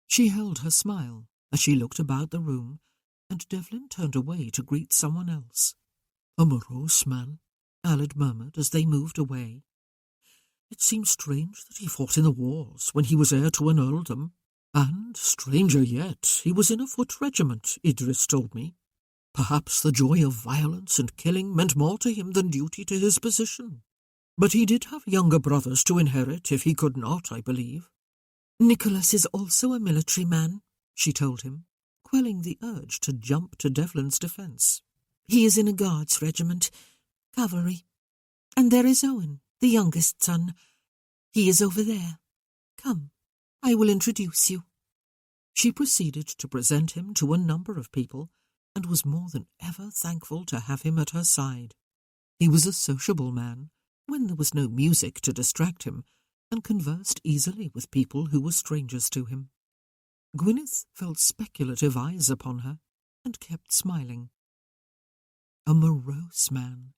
She held her smile as she looked about the room, and Devlin turned away to greet someone else. "A morose man," Aled murmured as they moved away. "It seems strange that he fought in the wars when he was heir to an earldom, and, stranger yet, he was in a foot regiment, Idris told me. Perhaps the joy of violence and killing meant more to him than duty to his position. But he did have younger brothers to inherit if he could not, I believe." "Nicholas is also a military man," she told him, quelling the urge to jump to Devlin's defence. "He is in a guards regiment, cavalry. And there is Owen, the youngest son. He is over there. Come, I will introduce you." She proceeded to present him to a number of people, and was more than ever thankful to have him at her side. He was a sociable man, when there was no music to distract him, and conversed easily with people who were strangers to him. Gwyneth felt speculative eyes upon her, and kept smiling. a morose man.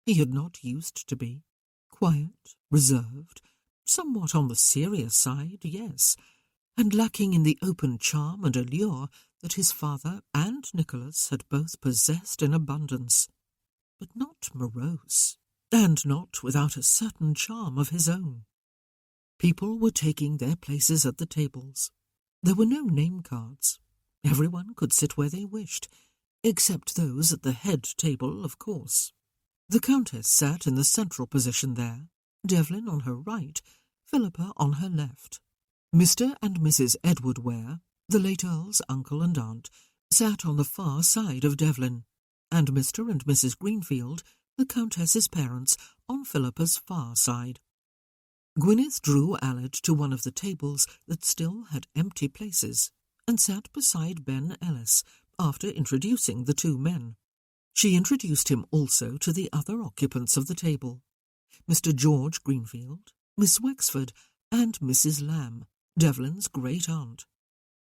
He had not used to be. Quiet, reserved, somewhat on the serious side, yes, and lacking in the open charm and allure that his father and Nicholas had both possessed in abundance, but not morose, and not without a certain charm of his own. People were taking their places at the tables. There were no name cards. Everyone could sit where they wished, except those at the head table, of course. The Countess sat in the central position there, Devlin on her right, Philippa on her left. Mr. and Mrs. Edward Ware, the late Earl's uncle and aunt, sat on the far side of Devlin, and Mr. and Mrs. Greenfield, the Countess's parents, on Philippa's far side. Gwyneth drew Aled to one of the tables that still had empty places, and sat beside Ben Ellis, after introducing the two men. She introduced him also to the other occupants of the table, Mr. George Greenfield, Miss Wexford, and Mrs. Lamb, Devlin's great-aunt.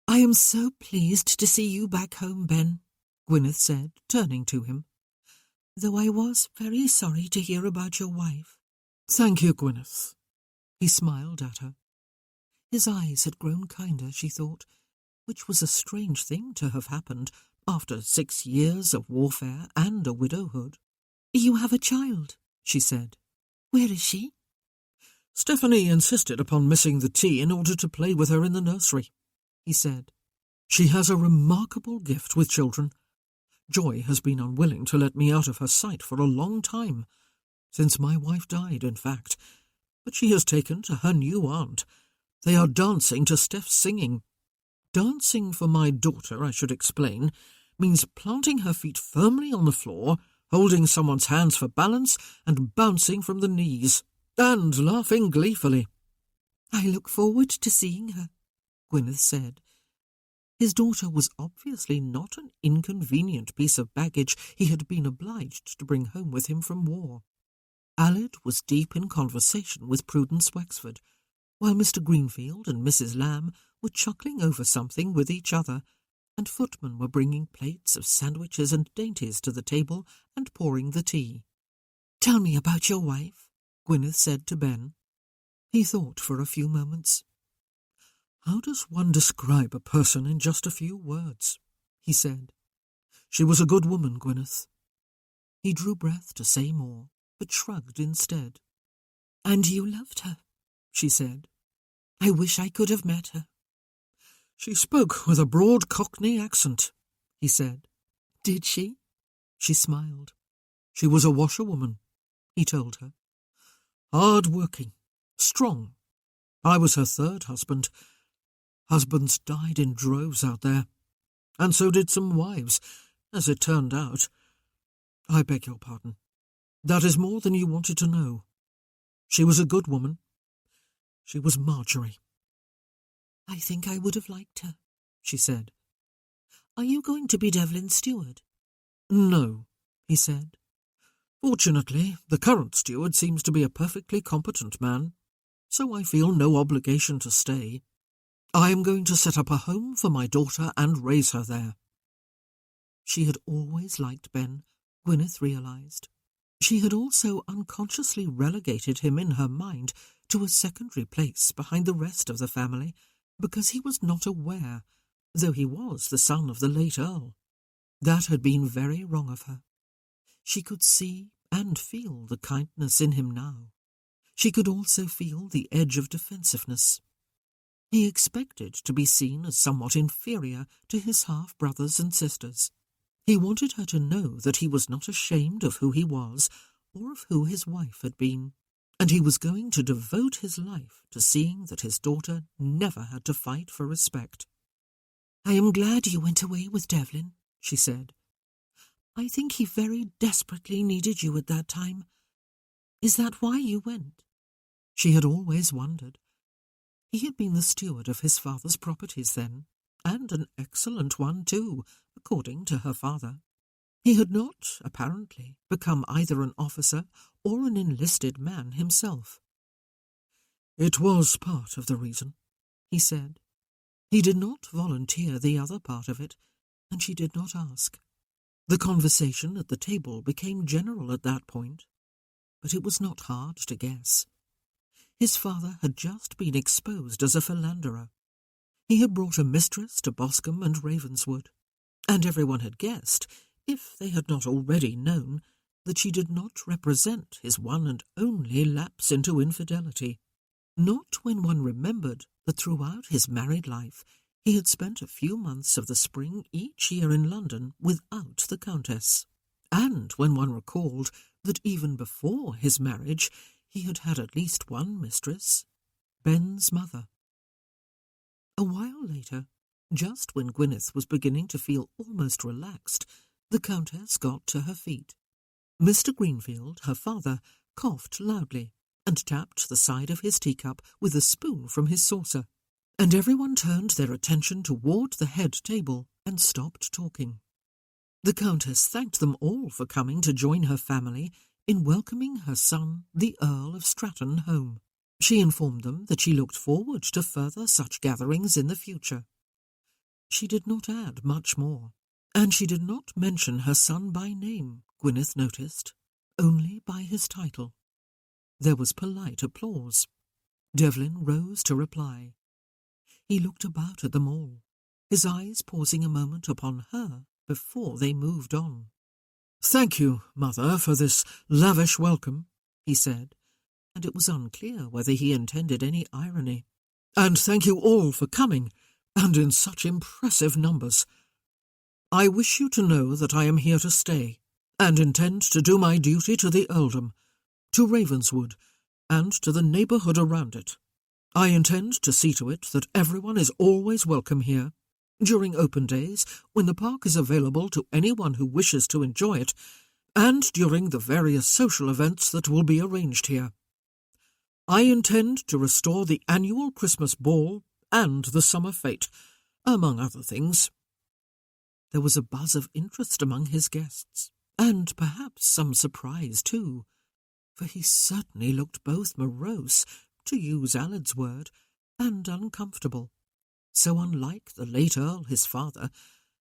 "I am so pleased to see you back home, Ben," Gwyneth said, turning to him, "though I was very sorry to hear about your wife." "Thank you, Gwyneth." He smiled at her. His eyes had grown kinder, she thought, which was a strange thing to have happened after 6 years of warfare and a widowhood. "You have a child," she said. "Where is she?" "Stephanie insisted upon missing the tea in order to play with her in the nursery," he said. "She has a remarkable gift with children. Joy has been unwilling to let me out of her sight for a long time, since my wife died, in fact, but she has taken to her new aunt. They are dancing to Steph's singing. Dancing for my daughter, I should explain, means planting her feet firmly on the floor, holding someone's hands for balance, and bouncing from the knees, and laughing gleefully." "I look forward to seeing her," Gwyneth said. His daughter was obviously not an inconvenient piece of baggage he had been obliged to bring home with him from war. Aled was deep in conversation with Prudence Wexford, while Mr. Greenfield and Mrs. Lamb were chuckling over something with each other, and footmen were bringing plates of sandwiches and dainties to the table and pouring the tea. "Tell me about your wife," Gwyneth said to Ben. He thought for a few moments. "How does one describe a person in just a few words?" he said. "She was a good woman, Gwyneth." He drew breath to say more, but shrugged instead. "And you loved her," she said. "I wish I could have met her." "She spoke with a broad Cockney accent," he said. "Did she?" She smiled. "She was a washerwoman," he told her. "Hard-working, strong. I was her third husband. Husbands died in droves out there, and so did some wives, as it turned out. I beg your pardon. That is more than you wanted to know. She was a good woman. She was Marjorie." "I think I would have liked her," she said. "Are you going to be Devlin's steward?" "No," he said. "Fortunately, the current steward seems to be a perfectly competent man, so I feel no obligation to stay. I am going to set up a home for my daughter and raise her there." She had always liked Ben, Gwyneth realized. She had also unconsciously relegated him in her mind to a secondary place behind the rest of the family, because he was not aware, though he was the son of the late Earl. That had been very wrong of her. She could see and feel the kindness in him now. She could also feel the edge of defensiveness. He expected to be seen as somewhat inferior to his half-brothers and sisters. He wanted her to know that he was not ashamed of who he was or of who his wife had been, and he was going to devote his life to seeing that his daughter never had to fight for respect. "I am glad you went away with Devlin," she said. "I think he very desperately needed you at that time. Is that why you went?" She had always wondered. He had been the steward of his father's properties then, and an excellent one too, according to her father. He had not, apparently, become either an officer or an enlisted man himself. "It was part of the reason," he said. He did not volunteer the other part of it, and she did not ask. The conversation at the table became general at that point, but it was not hard to guess. His father had just been exposed as a philanderer. He had brought a mistress to Boscombe and Ravenswood, and everyone had guessed, if they had not already known, that she did not represent his one and only lapse into infidelity. Not when one remembered that throughout his married life he had spent a few months of the spring each year in London without the Countess, and when one recalled that even before his marriage he had had at least one mistress, Ben's mother. A while later, just when Gwyneth was beginning to feel almost relaxed, the Countess got to her feet. Mr. Greenfield, her father, coughed loudly and tapped the side of his teacup with a spoon from his saucer, and everyone turned their attention toward the head table and stopped talking. The Countess thanked them all for coming to join her family in welcoming her son, the Earl of Stratton, home. She informed them that she looked forward to further such gatherings in the future. She did not add much more, and she did not mention her son by name, Gwyneth noticed, only by his title. There was polite applause. Devlin rose to reply. He looked about at them all, his eyes pausing a moment upon her before they moved on. "Thank you, Mother, for this lavish welcome," he said, and it was unclear whether he intended any irony. "And thank you all for coming, and in such impressive numbers. I wish you to know that I am here to stay, and intend to do my duty to the earldom, to Ravenswood, and to the neighbourhood around it. I intend to see to it that everyone is always welcome here, during open days, when the park is available to anyone who wishes to enjoy it, and during the various social events that will be arranged here. I intend to restore the annual Christmas ball and the summer fete, among other things." There was a buzz of interest among his guests, and perhaps some surprise too, for he certainly looked both morose, to use Allard's word, and uncomfortable, so unlike the late Earl, his father,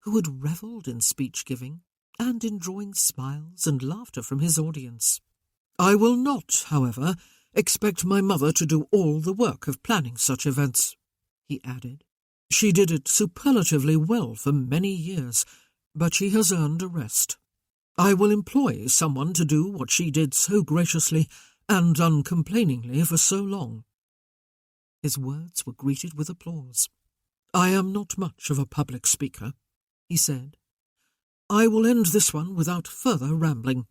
who had revelled in speech-giving and in drawing smiles and laughter from his audience. "I will not, however, expect my mother to do all the work of planning such events," he added. "She did it superlatively well for many years, but she has earned a rest. I will employ someone to do what she did so graciously and uncomplainingly for so long." His words were greeted with applause. "I am not much of a public speaker," he said. "I will end this one without further rambling.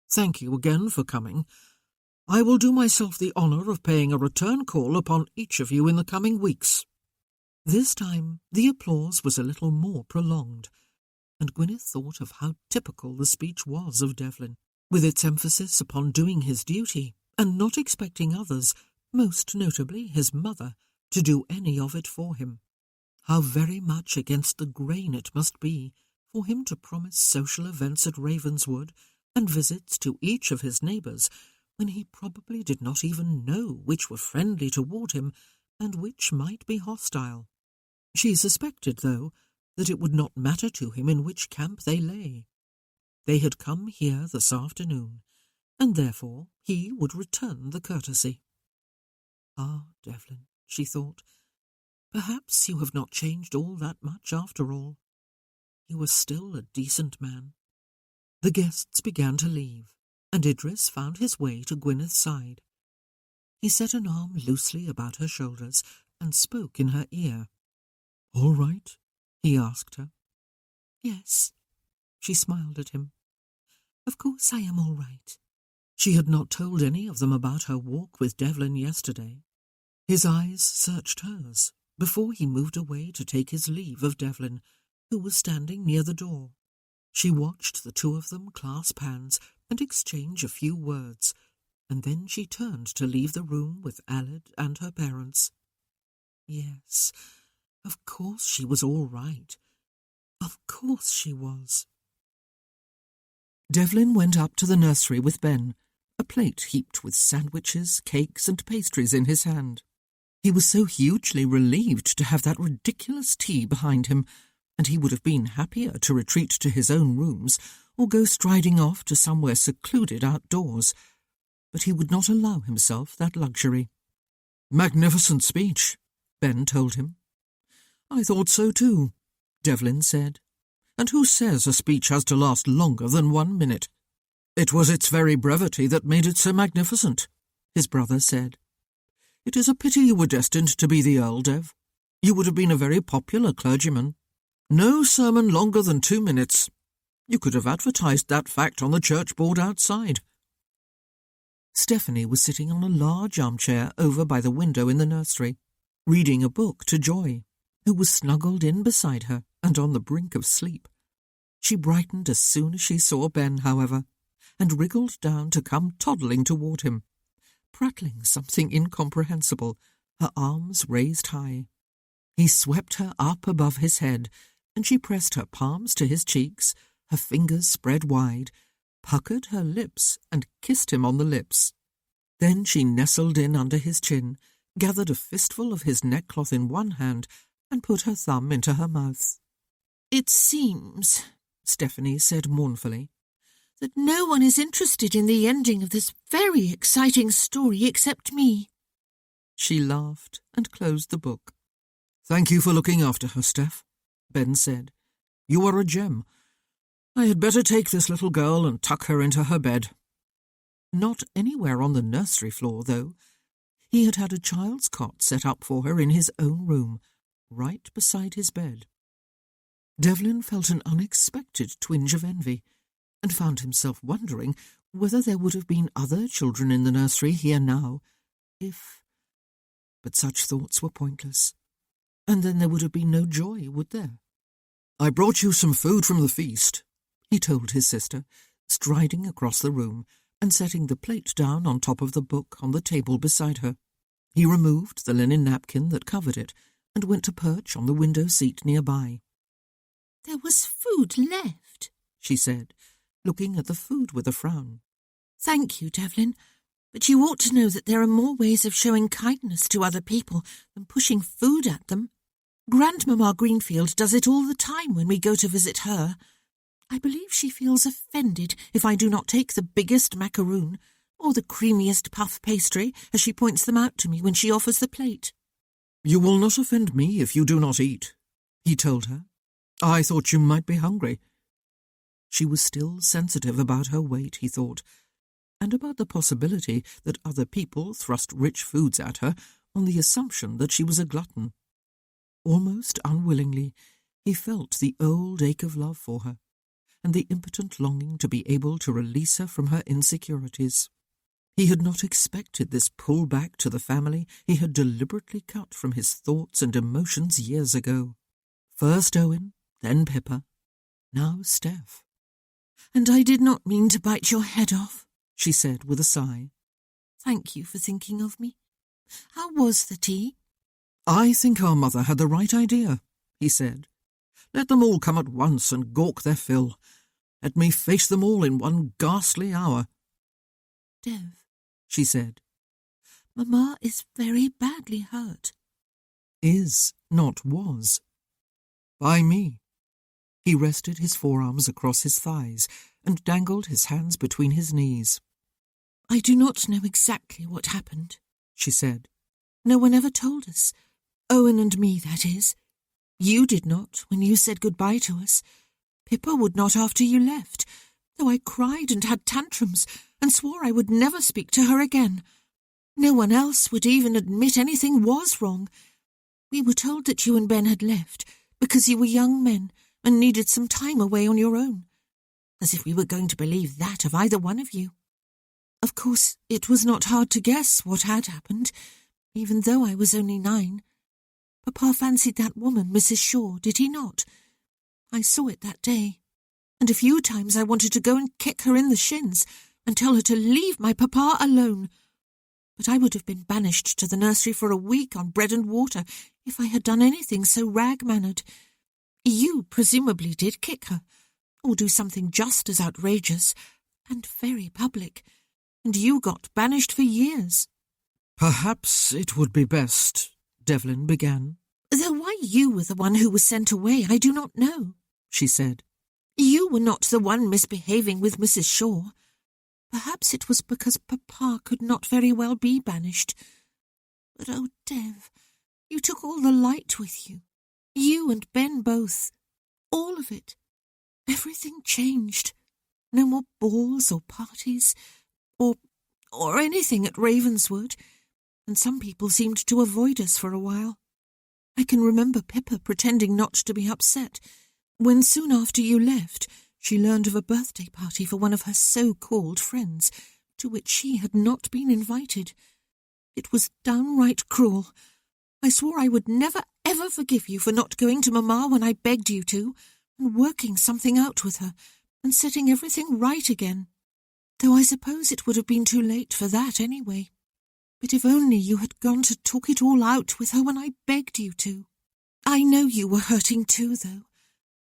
Thank you again for coming. I will do myself the honour of paying a return call upon each of you in the coming weeks." This time the applause was a little more prolonged, and Gwyneth thought of how typical the speech was of Devlin, with its emphasis upon doing his duty and not expecting others, most notably his mother, to do any of it for him. How very much against the grain it must be for him to promise social events at Ravenswood and visits to each of his neighbours, when he probably did not even know which were friendly toward him and which might be hostile. She suspected, though, that it would not matter to him in which camp they lay. They had come here this afternoon, and therefore he would return the courtesy. "Ah, Devlin," she thought, "perhaps you have not changed all that much after all. You are still a decent man." The guests began to leave, and Idris found his way to Gwyneth's side. He set an arm loosely about her shoulders and spoke in her ear. "All right?" he asked her. "Yes." She smiled at him. "Of course I am all right." She had not told any of them about her walk with Devlin yesterday. His eyes searched hers before he moved away to take his leave of Devlin, who was standing near the door. She watched the two of them clasp hands and exchange a few words, and then she turned to leave the room with Allard and her parents. Yes, of course she was all right. Of course she was. Devlin went up to the nursery with Ben, a plate heaped with sandwiches, cakes, and pastries in his hand. He was so hugely relieved to have that ridiculous tea behind him, and he would have been happier to retreat to his own rooms or go striding off to somewhere secluded outdoors, but he would not allow himself that luxury. "Magnificent speech," Ben told him. "I thought so too," Devlin said. "And who says a speech has to last longer than 1 minute? It was its very brevity that made it so magnificent," his brother said. "It is a pity you were destined to be the Earl, Dev. You would have been a very popular clergyman. No sermon longer than 2 minutes. You could have advertised that fact on the church board outside." Stephanie was sitting on a large armchair over by the window in the nursery, reading a book to Joy, who was snuggled in beside her and on the brink of sleep. She brightened as soon as she saw Ben, however, and wriggled down to come toddling toward him, prattling something incomprehensible, her arms raised high. He swept her up above his head, and she pressed her palms to his cheeks, her fingers spread wide, puckered her lips and kissed him on the lips. Then she nestled in under his chin, gathered a fistful of his neckcloth in one hand, and put her thumb into her mouth. "It seems," Stephanie said mournfully, "that no one is interested in the ending of this very exciting story except me." She laughed and closed the book. "Thank you for looking after her, Steph," Ben said. "You are a gem. I had better take this little girl and tuck her into her bed." Not anywhere on the nursery floor, though. He had had a child's cot set up for her in his own room, right beside his bed. Devlin felt an unexpected twinge of envy, and found himself wondering whether there would have been other children in the nursery here now, if... But such thoughts were pointless. And then there would have been no Joy, would there? "I brought you some food from the feast," he told his sister, striding across the room and setting the plate down on top of the book on the table beside her. He removed the linen napkin that covered it and went to perch on the window seat nearby. "There was food left," she said, looking at the food with a frown. "Thank you, Devlin, but you ought to know that there are more ways of showing kindness to other people than pushing food at them. Grandmamma Greenfield does it all the time when we go to visit her. I believe she feels offended if I do not take the biggest macaroon or the creamiest puff pastry as she points them out to me when she offers the plate." "You will not offend me if you do not eat," he told her. "I thought you might be hungry." She was still sensitive about her weight, he thought, and about the possibility that other people thrust rich foods at her on the assumption that she was a glutton. Almost unwillingly, he felt the old ache of love for her, and the impotent longing to be able to release her from her insecurities. He had not expected this pull back to the family he had deliberately cut from his thoughts and emotions years ago. First Owen, then Pippa, now Steph. "And I did not mean to bite your head off," she said with a sigh. "Thank you for thinking of me. How was the tea?" "I think our mother had the right idea," he said. "Let them all come at once and gawk their fill. Let me face them all in one ghastly hour." "Dev," she said, "Mamma is very badly hurt." Is, not was. By me. He rested his forearms across his thighs and dangled his hands between his knees. "I do not know exactly what happened," she said. "No one ever told us. Owen and me, that is. You did not when you said goodbye to us. Pippa would not after you left, though I cried and had tantrums and swore I would never speak to her again. No one else would even admit anything was wrong. We were told that you and Ben had left because you were young men and needed some time away on your own. As if we were going to believe that of either one of you. Of course, it was not hard to guess what had happened, even though I was only 9. Papa fancied that woman, Mrs. Shaw, did he not? I saw it that day, and a few times I wanted to go and kick her in the shins and tell her to leave my papa alone. But I would have been banished to the nursery for a week on bread and water if I had done anything so rag-mannered. You presumably did kick her, or do something just as outrageous, and very public, and you got banished for years." "Perhaps it would be best," Devlin began. "Though why you were the one who was sent away, I do not know," she said. "You were not the one misbehaving with Mrs. Shaw. Perhaps it was because Papa could not very well be banished. But, oh, Dev, you took all the light with you. You and Ben both. All of it. Everything changed. No more balls or parties, or anything at Ravenswood, and some people seemed to avoid us for a while. I can remember Pippa pretending not to be upset, when soon after you left, she learned of a birthday party for one of her so-called friends, to which she had not been invited. It was downright cruel. I swore I would never, ever forgive you for not going to Mamma when I begged you to, and working something out with her, and setting everything right again. Though I suppose it would have been too late for that anyway. But if only you had gone to talk it all out with her when I begged you to. I know you were hurting too, though,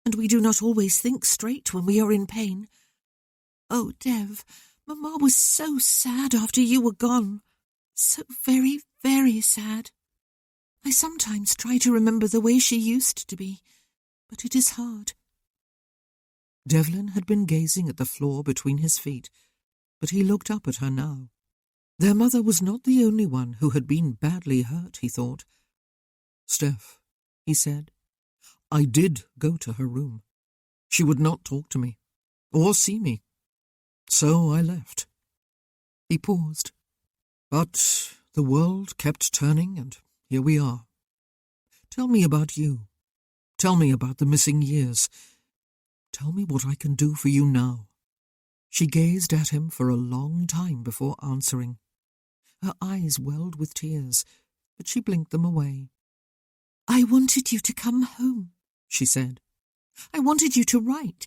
and we do not always think straight when we are in pain. Oh, Dev, Mamma was so sad after you were gone. So very, very sad. I sometimes try to remember the way she used to be, but it is hard." Devlin had been gazing at the floor between his feet, but he looked up at her now. Their mother was not the only one who had been badly hurt, he thought. "Steph," he said, "I did go to her room. She would not talk to me, or see me. So I left." He paused. "But the world kept turning, and here we are. Tell me about you. Tell me about the missing years. Tell me what I can do for you now." She gazed at him for a long time before answering. Her eyes welled with tears, but she blinked them away. "I wanted you to come home," she said. "I wanted you to write,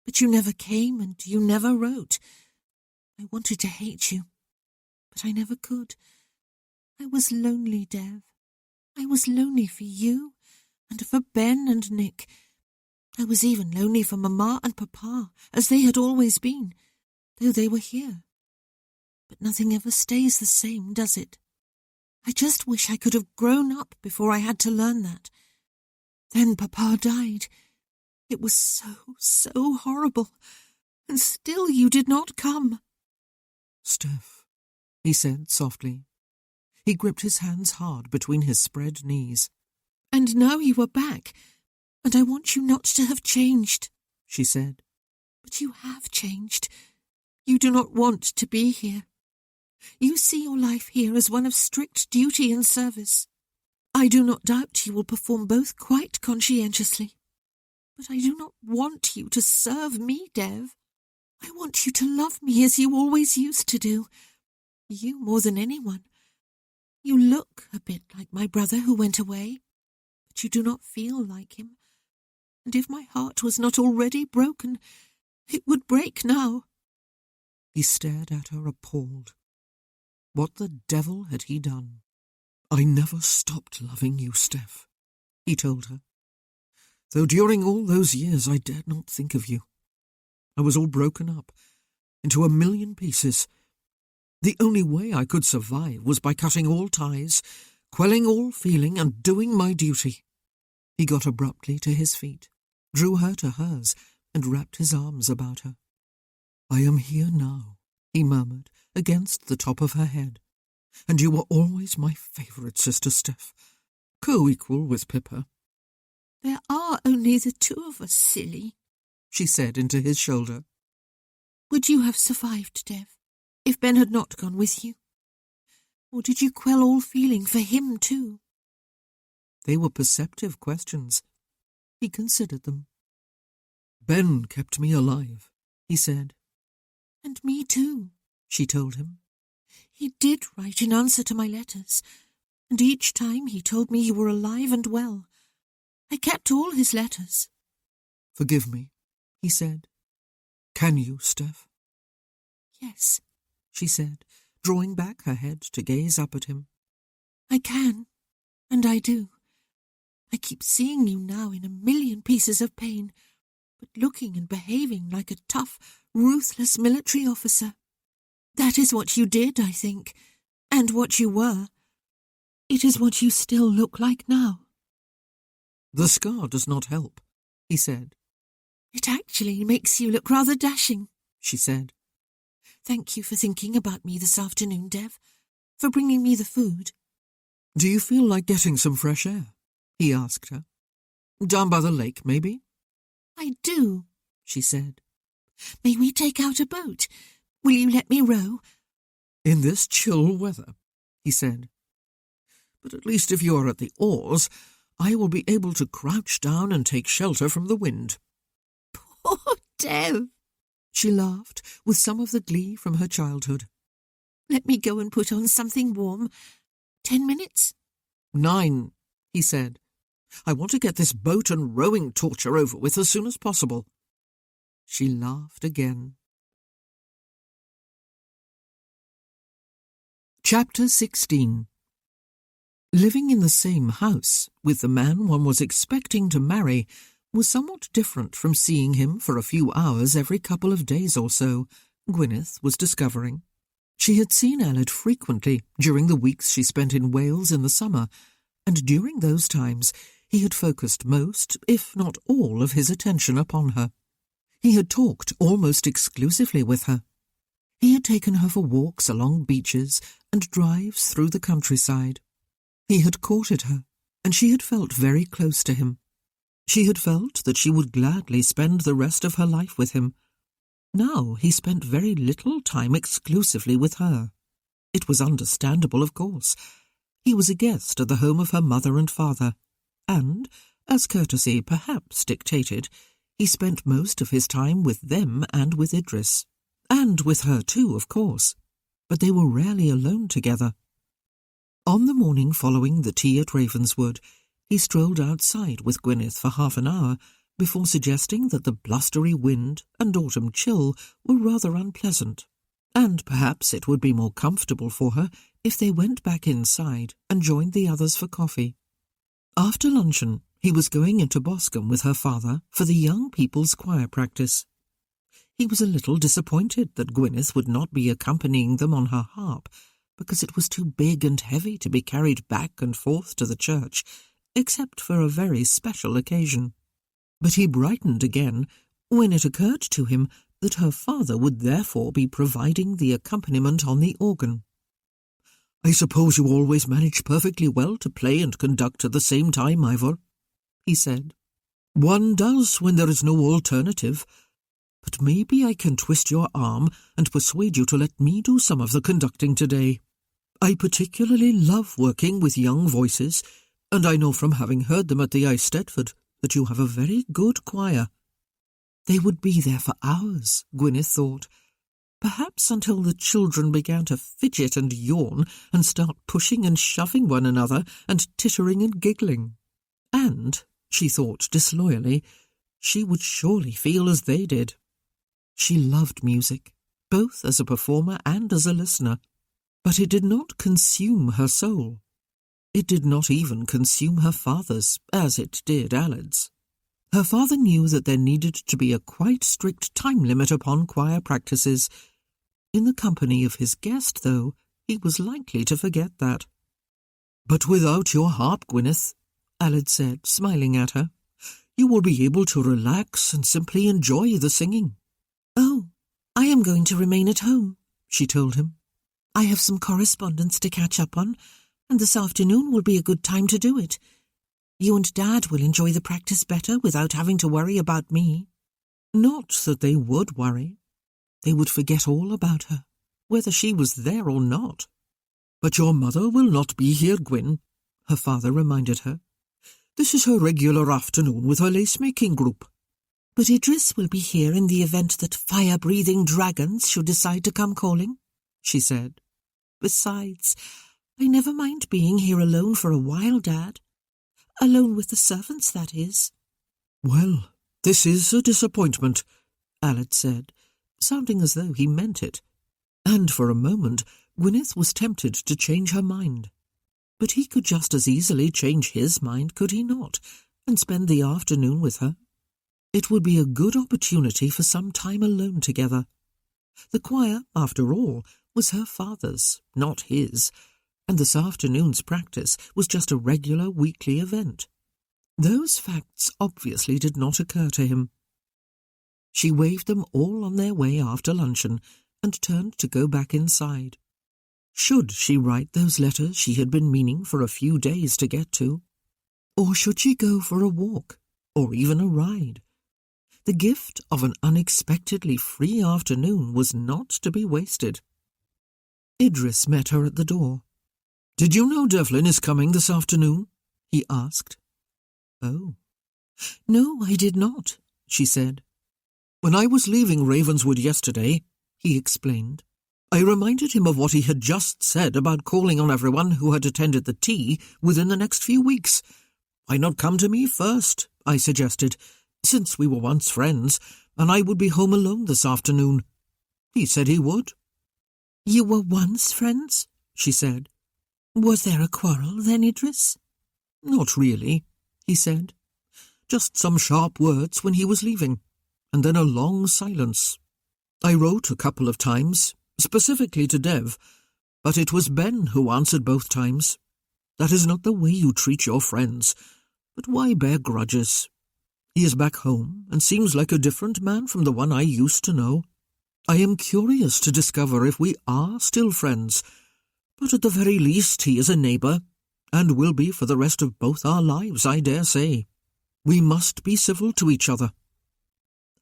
but you never came and you never wrote. I wanted to hate you, but I never could. I was lonely, Dev. I was lonely for you, and for Ben and Nick. I was even lonely for Mamma and Papa, as they had always been, though they were here. But nothing ever stays the same, does it? I just wish I could have grown up before I had to learn that. Then Papa died. It was so horrible, and still you did not come." "Steph," he said softly. He gripped his hands hard between his spread knees. "And now you are back, and I want you not to have changed," she said. "But you have changed. You do not want to be here. You see your life here as one of strict duty and service. I do not doubt you will perform both quite conscientiously. But I do not want you to serve me, Dev. I want you to love me as you always used to do. You more than anyone. You look a bit like my brother who went away, but you do not feel like him. And if my heart was not already broken, it would break now." He stared at her appalled. What the devil had he done? "I never stopped loving you, Steph," he told her. "Though during all those years I dared not think of you. I was all broken up, into a million pieces. The only way I could survive was by cutting all ties, quelling all feeling, and doing my duty." He got abruptly to his feet, drew her to hers, and wrapped his arms about her. "I am here now," he murmured, against the top of her head. "And you were always my favourite sister, Steph, co-equal with Pippa." "There are only the two of us, silly," she said into his shoulder. "Would you have survived, Dev, if Ben had not gone with you? Or did you quell all feeling for him too?" They were perceptive questions. He considered them. "Ben kept me alive," he said. "And me too," she told him. "He did write in answer to my letters, and each time he told me you were alive and well. I kept all his letters." "Forgive me," he said. "Can you, Steph?" "Yes," she said, drawing back her head to gaze up at him. "I can, and I do. I keep seeing you now in a million pieces of pain, but looking and behaving like a tough, ruthless military officer. That is what you did, I think, and what you were. It is what you still look like now." "The scar does not help," he said. "It actually makes you look rather dashing," she said. "Thank you for thinking about me this afternoon, Dev, for bringing me the food." "Do you feel like getting some fresh air?" he asked her. "Down by the lake, maybe?" "I do," she said. "May we take out a boat? Will you let me row?" "In this chill weather," he said. "But at least if you are at the oars, I will be able to crouch down and take shelter from the wind." "Poor Dev!" She laughed with some of the glee from her childhood. "Let me go and put on something warm. 10 minutes?" 9, he said. "I want to get this boat and rowing torture over with as soon as possible." She laughed again. Chapter 16. Living in the same house with the man one was expecting to marry was somewhat different from seeing him for a few hours every couple of days or so, Gwyneth was discovering. She had seen Aled frequently during the weeks she spent in Wales in the summer, and during those times he had focused most, if not all, of his attention upon her. He had talked almost exclusively with her. He had taken her for walks along beaches and drives through the countryside. He had courted her, and she had felt very close to him. She had felt that she would gladly spend the rest of her life with him. Now he spent very little time exclusively with her. It was understandable, of course. He was a guest at the home of her mother and father, and, as courtesy perhaps dictated, he spent most of his time with them and with Idris. And with her too, of course, but they were rarely alone together. On the morning following the tea at Ravenswood, he strolled outside with Gwyneth for half an hour before suggesting that the blustery wind and autumn chill were rather unpleasant, and perhaps it would be more comfortable for her if they went back inside and joined the others for coffee. After luncheon, he was going into Boscombe with her father for the young people's choir practice. He was a little disappointed that Gwyneth would not be accompanying them on her harp, because it was too big and heavy to be carried back and forth to the church, except for a very special occasion. But he brightened again when it occurred to him that her father would therefore be providing the accompaniment on the organ. "I suppose you always manage perfectly well to play and conduct at the same time, Ivor," he said. "One does when there is no alternative. But maybe I can twist your arm and persuade you to let me do some of the conducting today. I particularly love working with young voices, and I know from having heard them at the Eisteddfod that you have a very good choir." They would be there for hours, Gwyneth thought, perhaps until the children began to fidget and yawn and start pushing and shoving one another and tittering and giggling. And, she thought disloyally, she would surely feel as they did. She loved music, both as a performer and as a listener, but it did not consume her soul. It did not even consume her father's, as it did Aled's. Her father knew that there needed to be a quite strict time limit upon choir practices. In the company of his guest, though, he was likely to forget that. "But without your harp, Gwyneth," Aled said, smiling at her, "you will be able to relax and simply enjoy the singing." "Oh, I am going to remain at home," she told him. "I have some correspondence to catch up on, and this afternoon will be a good time to do it. You and Dad will enjoy the practice better without having to worry about me." Not that they would worry. They would forget all about her, whether she was there or not. "But your mother will not be here, Gwyn," her father reminded her. "This is her regular afternoon with her lace-making group." "But Idris will be here in the event that fire-breathing dragons should decide to come calling," she said. "Besides, I never mind being here alone for a while, Dad. Alone with the servants, that is." "Well, this is a disappointment," Aled said, sounding as though he meant it. And for a moment Gwyneth was tempted to change her mind. But he could just as easily change his mind, could he not, and spend the afternoon with her? It would be a good opportunity for some time alone together. The choir, after all, was her father's, not his, and this afternoon's practice was just a regular weekly event. Those facts obviously did not occur to him. She waved them all on their way after luncheon and turned to go back inside. Should she write those letters she had been meaning for a few days to get to? Or should she go for a walk, or even a ride? The gift of an unexpectedly free afternoon was not to be wasted. Idris met her at the door. "Did you know Devlin is coming this afternoon?" he asked. "Oh." "No, I did not," she said. "When I was leaving Ravenswood yesterday," he explained, "I reminded him of what he had just said about calling on everyone who had attended the tea within the next few weeks. Why not come to me first, I suggested, since we were once friends, and I would be home alone this afternoon. He said he would." "You were once friends?" she said. "Was there a quarrel then, Idris?" "Not really," he said. "Just some sharp words when he was leaving, and then a long silence. I wrote a couple of times, specifically to Dev, but it was Ben who answered both times. That is not the way you treat your friends, but why bear grudges? He is back home and seems like a different man from the one I used to know. I am curious to discover if we are still friends, but at the very least he is a neighbour, and will be for the rest of both our lives, I dare say. We must be civil to each other."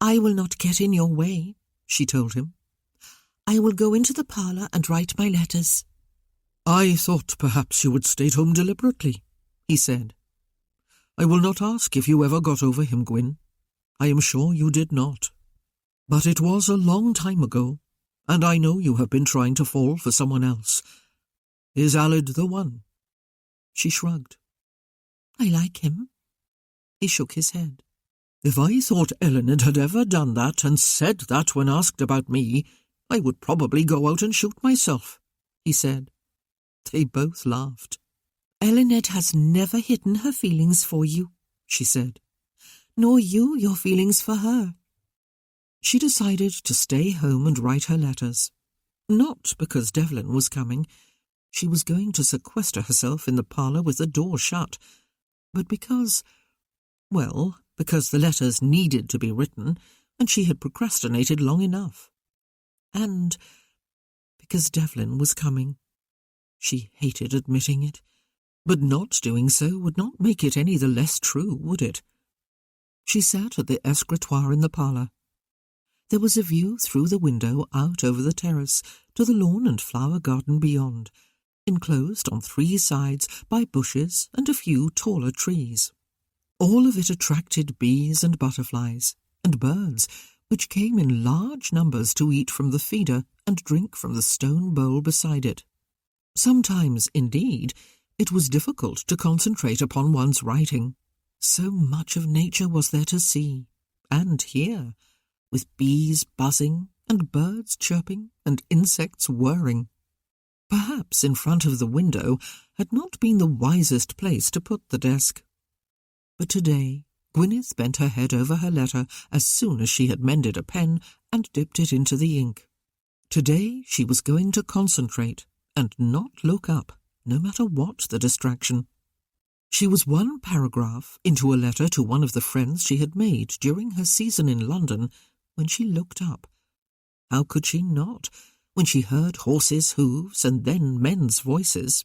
"I will not get in your way," she told him. "I will go into the parlour and write my letters." "I thought perhaps you would stay at home deliberately," he said. "I will not ask if you ever got over him, Gwyn. I am sure you did not. But it was a long time ago, and I know you have been trying to fall for someone else. Is Aled the one?" She shrugged. "I like him." He shook his head. "If I thought Elined had ever done that and said that when asked about me, I would probably go out and shoot myself," he said. They both laughed. "Elined has never hidden her feelings for you," she said, "nor you your feelings for her." She decided to stay home and write her letters. Not because Devlin was coming. She was going to sequester herself in the parlour with the door shut, but because the letters needed to be written, and she had procrastinated long enough. And because Devlin was coming. She hated admitting it, but not doing so would not make it any the less true, would it? She sat at the escritoire in the parlour. There was a view through the window out over the terrace to the lawn and flower garden beyond, enclosed on 3 sides by bushes and a few taller trees. All of it attracted bees and butterflies, and birds, which came in large numbers to eat from the feeder and drink from the stone bowl beside it. Sometimes, indeed, it was difficult to concentrate upon one's writing. So much of nature was there to see, and hear, with bees buzzing and birds chirping and insects whirring. Perhaps in front of the window had not been the wisest place to put the desk. But today Gwyneth bent her head over her letter as soon as she had mended a pen and dipped it into the ink. Today she was going to concentrate and not look up, no matter what the distraction. She was 1 paragraph into a letter to one of the friends she had made during her season in London when she looked up. How could she not, when she heard horses' hooves and then men's voices?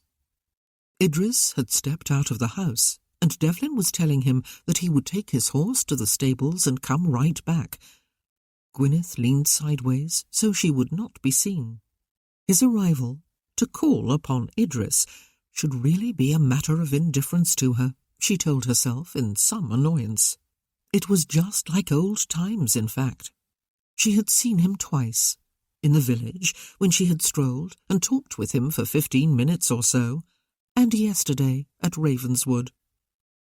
Idris had stepped out of the house, and Devlin was telling him that he would take his horse to the stables and come right back. Gwyneth leaned sideways so she would not be seen. His arrival, to call upon Idris, should really be a matter of indifference to her, she told herself in some annoyance. It was just like old times, in fact. She had seen him twice, in the village when she had strolled and talked with him for 15 minutes or so, and yesterday at Ravenswood.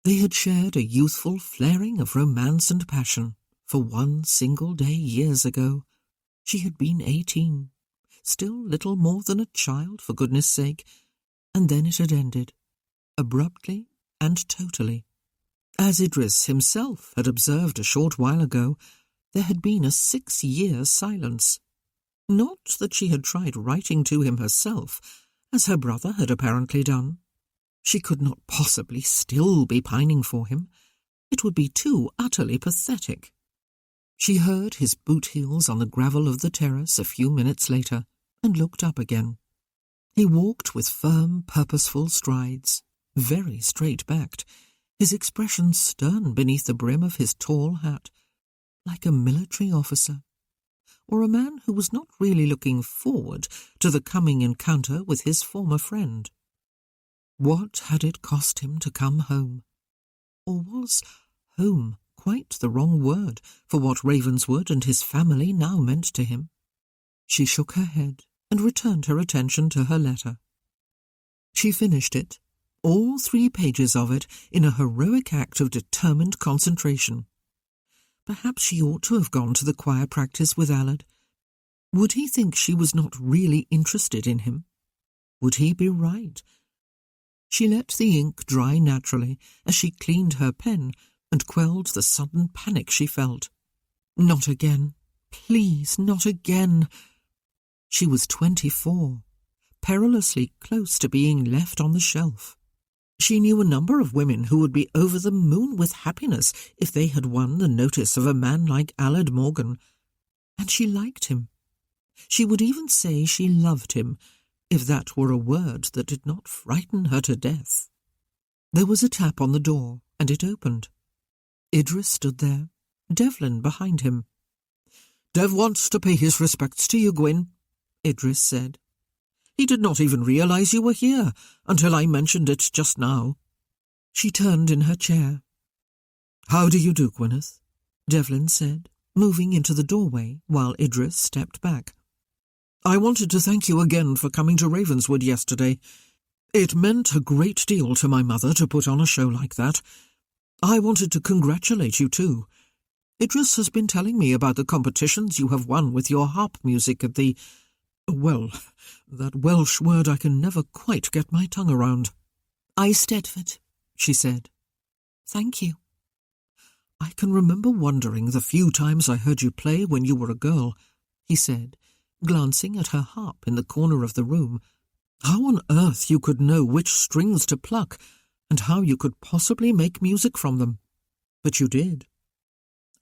They had shared a youthful flaring of romance and passion for 1 single day years ago. She had been 18, still little more than a child, for goodness sake, and then it had ended, abruptly and totally. As Idris himself had observed a short while ago, there had been a 6-year silence. Not that she had tried writing to him herself, as her brother had apparently done. She could not possibly still be pining for him, It would be too utterly pathetic. She heard his boot heels on the gravel of the terrace a few minutes later and looked up again. He walked with firm, purposeful strides, very straight-backed, his expression stern beneath the brim of his tall hat, like a military officer, or a man who was not really looking forward to the coming encounter with his former friend. What had it cost him to come home? Or was home quite the wrong word for what Ravenswood and his family now meant to him? She shook her head and returned her attention to her letter. She finished it, all 3 pages of it, in a heroic act of determined concentration. Perhaps she ought to have gone to the choir practice with Allard. Would he think she was not really interested in him? Would he be right? She let the ink dry naturally as she cleaned her pen and quelled the sudden panic she felt. Not again. Please, not again. She was 24, perilously close to being left on the shelf. She knew a number of women who would be over the moon with happiness if they had won the notice of a man like Allard Morgan, and she liked him. She would even say she loved him, if that were a word that did not frighten her to death. There was a tap on the door, and it opened. Idris stood there, Devlin behind him. "Dev wants to pay his respects to you, Gwyn," Idris said. "He did not even realize you were here until I mentioned it just now." She turned in her chair. "How do you do, Gwyneth?" Devlin said, moving into the doorway while Idris stepped back. "I wanted to thank you again for coming to Ravenswood yesterday. It meant a great deal to my mother to put on a show like that. I wanted to congratulate you too. Idris has been telling me about the competitions you have won with your harp music at the... well, that Welsh word I can never quite get my tongue around." "Eisteddfod," she said. "Thank you." "I can remember wondering the few times I heard you play when you were a girl," he said, glancing at her harp in the corner of the room, "how on earth you could know which strings to pluck and how you could possibly make music from them. But you did."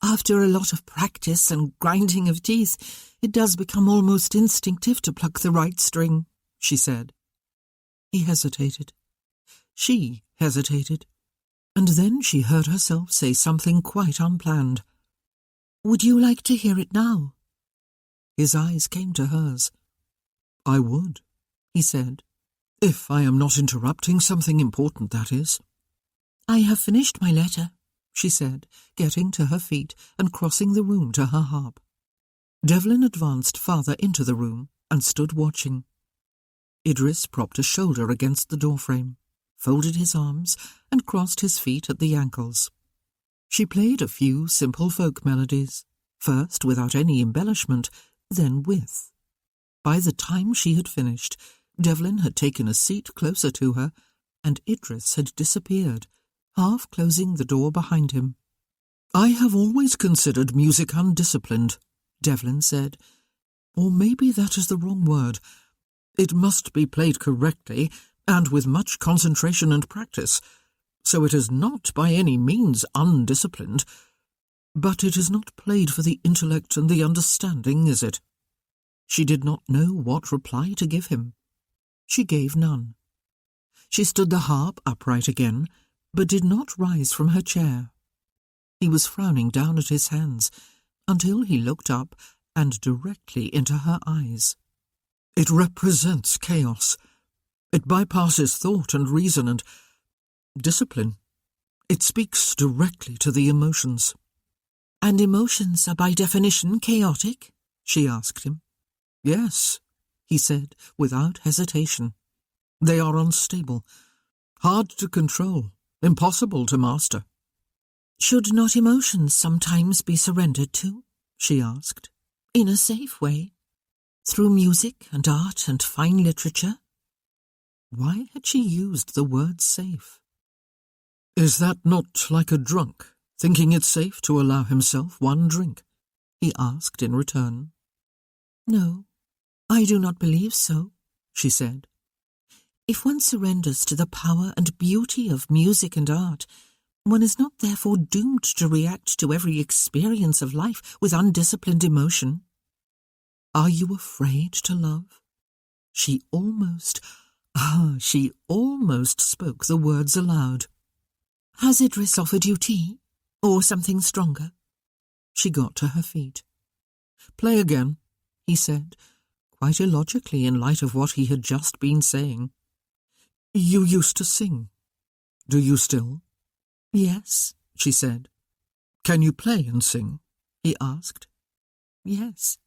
"After a lot of practice and grinding of teeth, it does become almost instinctive to pluck the right string," she said. He hesitated. She hesitated. And then she heard herself say something quite unplanned. "Would you like to hear it now?" His eyes came to hers. "I would," he said. "If I am not interrupting something important, that is." "I have finished my letter," she said, getting to her feet and crossing the room to her harp. Devlin advanced farther into the room and stood watching. Idris propped a shoulder against the doorframe, folded his arms, and crossed his feet at the ankles. She played a few simple folk melodies, first without any embellishment, then with. By the time she had finished, Devlin had taken a seat closer to her, and Idris had disappeared, half closing the door behind him. "I have always considered music undisciplined," Devlin said. "Or maybe that is the wrong word. It must be played correctly, and with much concentration and practice, so it is not by any means undisciplined. But it is not played for the intellect and the understanding, is it?" She did not know what reply to give him. She gave none. She stood the harp upright again, but did not rise from her chair. He was frowning down at his hands, until he looked up and directly into her eyes. "It represents chaos. It bypasses thought and reason and discipline. It speaks directly to the emotions." "And emotions are by definition chaotic?" she asked him. "Yes," he said without hesitation. "They are unstable, hard to control, impossible to master." "Should not emotions sometimes be surrendered to?" she asked, "in a safe way, through music and art and fine literature?" Why had she used the word safe? "Is that not like a drunk, thinking it safe to allow himself one drink?" he asked in return. "No, I do not believe so," she said. "If one surrenders to the power and beauty of music and art, One is not therefore doomed to react to every experience of life with undisciplined emotion. Are you afraid to love? She almost spoke the words aloud. Has Idris offered you tea, or something stronger? She got to her feet. Play again, he said, quite illogically in light of what he had just been saying. You used to sing. Do you still? Yes, she said. Can you play and sing? He asked. Yes.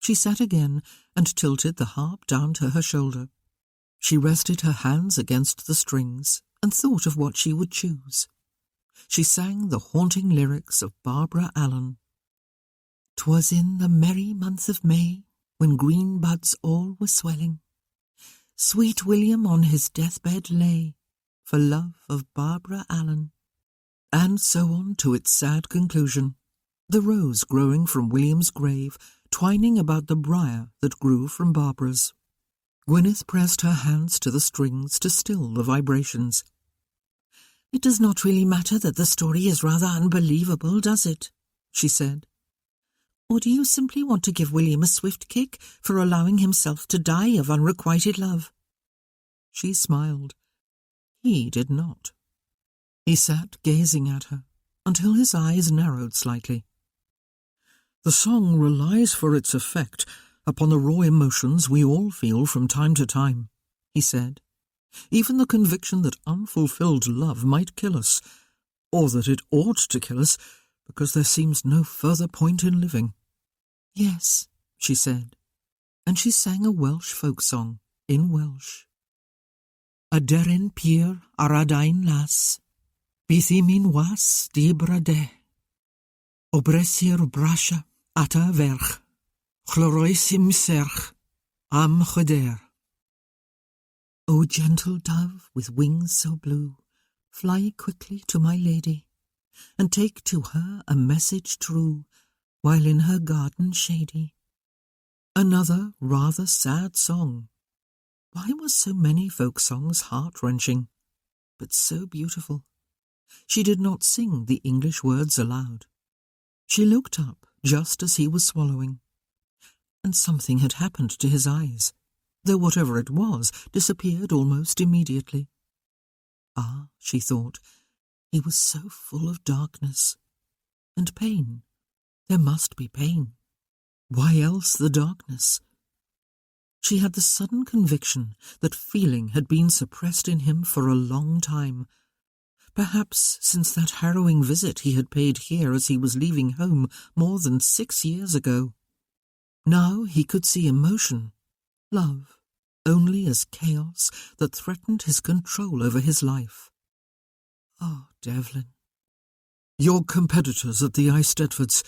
She sat again and tilted the harp down to her shoulder. She rested her hands against the strings and thought of what she would choose. She sang the haunting lyrics of Barbara Allen. "'Twas in the merry month of May, when green buds all were swelling, sweet William on his deathbed lay, for love of Barbara Allen." And so on to its sad conclusion, the rose growing from William's grave, twining about the briar that grew from Barbara's. Gwyneth pressed her hands to the strings to still the vibrations. "It does not really matter that the story is rather unbelievable, does it?" she said. "Or do you simply want to give William a swift kick for allowing himself to die of unrequited love?" She smiled. He did not. He sat gazing at her until his eyes narrowed slightly. "The song relies for its effect upon the raw emotions we all feel from time to time," he said. "Even the conviction that unfulfilled love might kill us, or that it ought to kill us, because there seems no further point in living." "Yes," she said, and she sang a Welsh folk song in Welsh. "Aderyn pyr ar adain las, byth I mi'n was di brade, o bresir brasha ata ferch, chloroes im serch am choder." "O gentle dove with wings so blue, fly quickly to my lady, and take to her a message true, while in her garden shady." Another rather sad song. Why were so many folk songs heart-wrenching, but so beautiful? She did not sing the English words aloud. She looked up just as he was swallowing, and something had happened to his eyes, though whatever it was disappeared almost immediately. Ah, she thought, he was so full of darkness. And pain. There must be pain. Why else the darkness? She had the sudden conviction that feeling had been suppressed in him for a long time, perhaps since that harrowing visit he had paid here as he was leaving home more than 6 years ago. Now he could see emotion, love, only as chaos that threatened his control over his life. Oh, Devlin. "Your competitors at the Eisteddfods,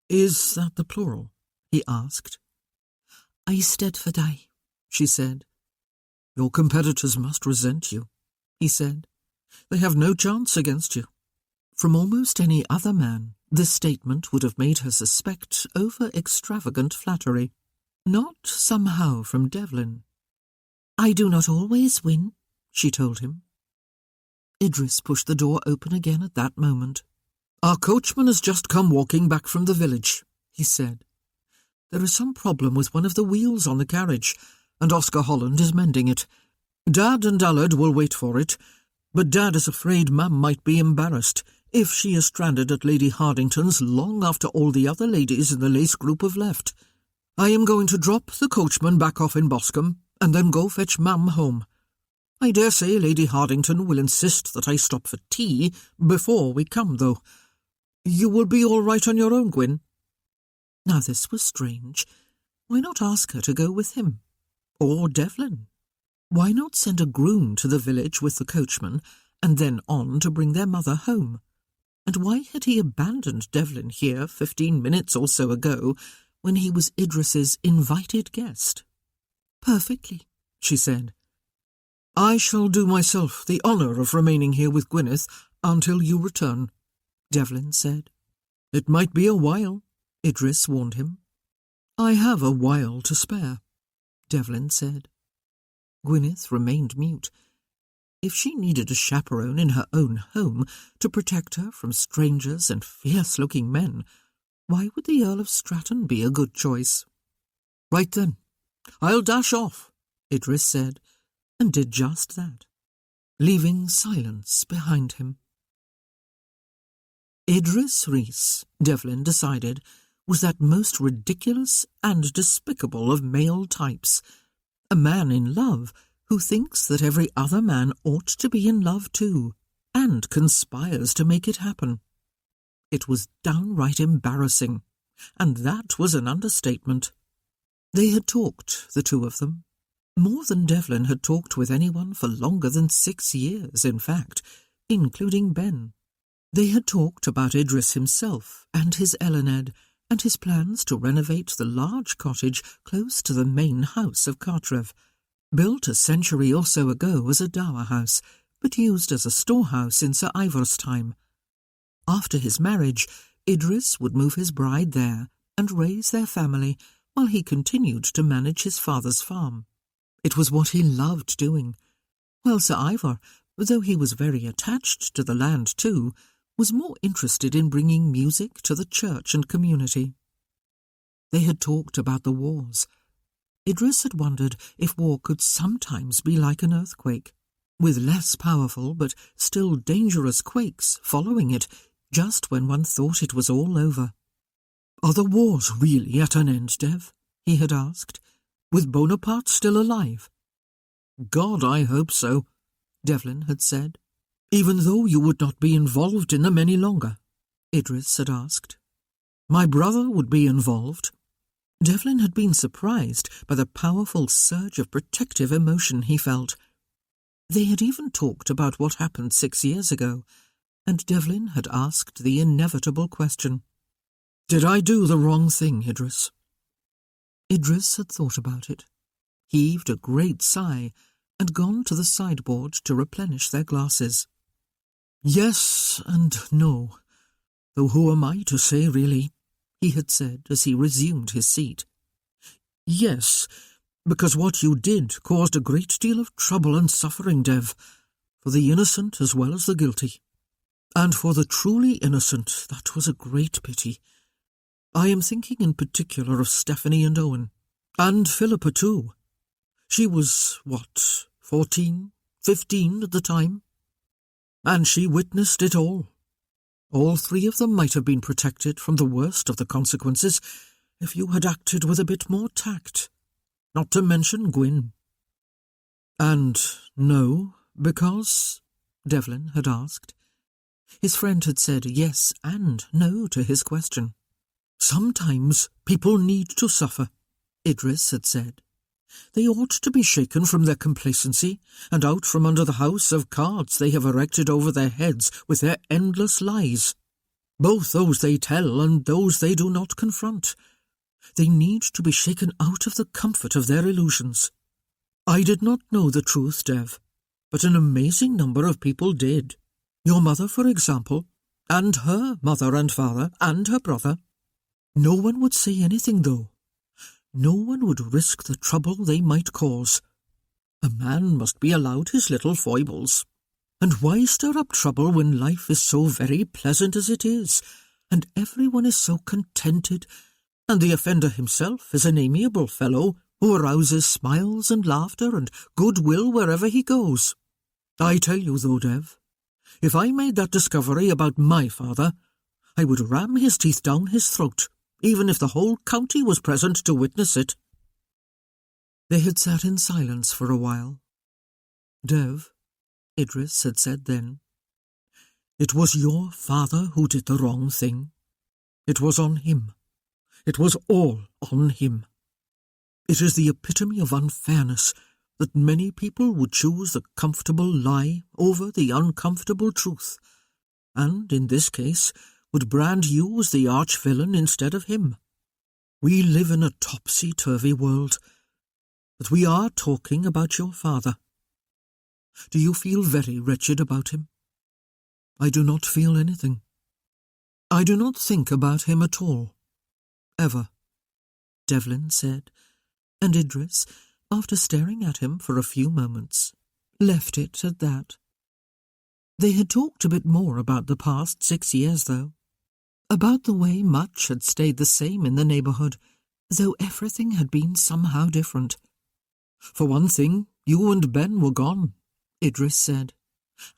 is that the plural?" he asked. "Eisteddfodau," she said. "Your competitors must resent you," he said. "They have no chance against you." From almost any other man, this statement would have made her suspect over-extravagant flattery. Not somehow from Devlin. "I do not always win," she told him. Idris pushed the door open again at that moment. "Our coachman has just come walking back from the village," he said. "There is some problem with one of the wheels on the carriage, and Oscar Holland is mending it. Dad and Allard will wait for it, but Dad is afraid Mum might be embarrassed if she is stranded at Lady Hardington's long after all the other ladies in the lace group have left. I am going to drop the coachman back off in Boscombe, and then go fetch Mum home. I dare say Lady Hardington will insist that I stop for tea before we come, though. You will be all right on your own, Gwyn?" Now this was strange. Why not ask her to go with him? Or Devlin? Why not send a groom to the village with the coachman, and then on to bring their mother home? And why had he abandoned Devlin here 15 minutes or so ago, when he was Idris's invited guest? "Perfectly," she said. "I shall do myself the honour of remaining here with Gwyneth until you return," Devlin said. "It might be a while," Idris warned him. "I have a while to spare," Devlin said. Gwyneth remained mute. If she needed a chaperone in her own home to protect her from strangers and fierce-looking men, why would the Earl of Stratton be a good choice? "Right then, I'll dash off," Idris said, and did just that, leaving silence behind him. Idris Rees, Devlin decided, was that most ridiculous and despicable of male types, a man in love who thinks that every other man ought to be in love too, and conspires to make it happen. It was downright embarrassing, and that was an understatement. They had talked, the two of them, more than Devlin had talked with anyone for longer than 6 years, in fact, including Ben. They had talked about Idris himself and his Elined, and his plans to renovate the large cottage close to the main house of Cartrev, built a century or so ago as a dower house, but used as a storehouse in Sir Ivor's time. After his marriage, Idris would move his bride there and raise their family while he continued to manage his father's farm. It was what he loved doing, while Sir Ivor, though he was very attached to the land too, was more interested in bringing music to the church and community. They had talked about the wars. Idris had wondered if war could sometimes be like an earthquake, with less powerful but still dangerous quakes following it just when one thought it was all over. "Are the wars really at an end, Dev?" he had asked, "with Bonaparte still alive?" "God, I hope so," Devlin had said. "Even though you would not be involved in them any longer?" Idris had asked. "My brother would be involved." Devlin had been surprised by the powerful surge of protective emotion he felt. They had even talked about what happened 6 years ago, and Devlin had asked the inevitable question, "Did I do the wrong thing, Idris?" Idris had thought about it, heaved a great sigh, and gone to the sideboard to replenish their glasses. "Yes and no, though who am I to say, really?" he had said as he resumed his seat. "Yes, because what you did caused a great deal of trouble and suffering, Dev, for the innocent as well as the guilty. And for the truly innocent, that was a great pity. I am thinking in particular of Stephanie and Owen, and Philippa too. She was, 14, 15 at the time? And she witnessed it all. All 3 of them might have been protected from the worst of the consequences if you had acted with a bit more tact, not to mention Gwyn." "And no, because?" Devlin had asked. His friend had said yes and no to his question. "Sometimes people need to suffer," Idris had said. "They ought to be shaken from their complacency and out from under the house of cards they have erected over their heads with their endless lies, both those they tell and those they do not confront. They need to be shaken out of the comfort of their illusions. I did not know the truth, Dev, but an amazing number of people did. Your mother, for example, and her mother and father, and her brother. No one would say anything, though. No one would risk the trouble they might cause. A man must be allowed his little foibles. And why stir up trouble when life is so very pleasant as it is, and everyone is so contented, and the offender himself is an amiable fellow who arouses smiles and laughter and goodwill wherever he goes? I tell you, though, Dev, if I made that discovery about my father, I would ram his teeth down his throat, even if the whole county was present to witness it." They had sat in silence for a while. "Dev," Idris had said then, "it was your father who did the wrong thing. It was on him. It was all on him. It is the epitome of unfairness that many people would choose the comfortable lie over the uncomfortable truth, and, in this case, would brand you as the arch-villain instead of him. We live in a topsy-turvy world, but we are talking about your father. Do you feel very wretched about him?" "I do not feel anything. I do not think about him at all. Ever," Devlin said, and Idris, after staring at him for a few moments, left it at that. They had talked a bit more about the past 6 years, though, about the way much had stayed the same in the neighbourhood, though everything had been somehow different. For one thing, you and Ben were gone, Idris said.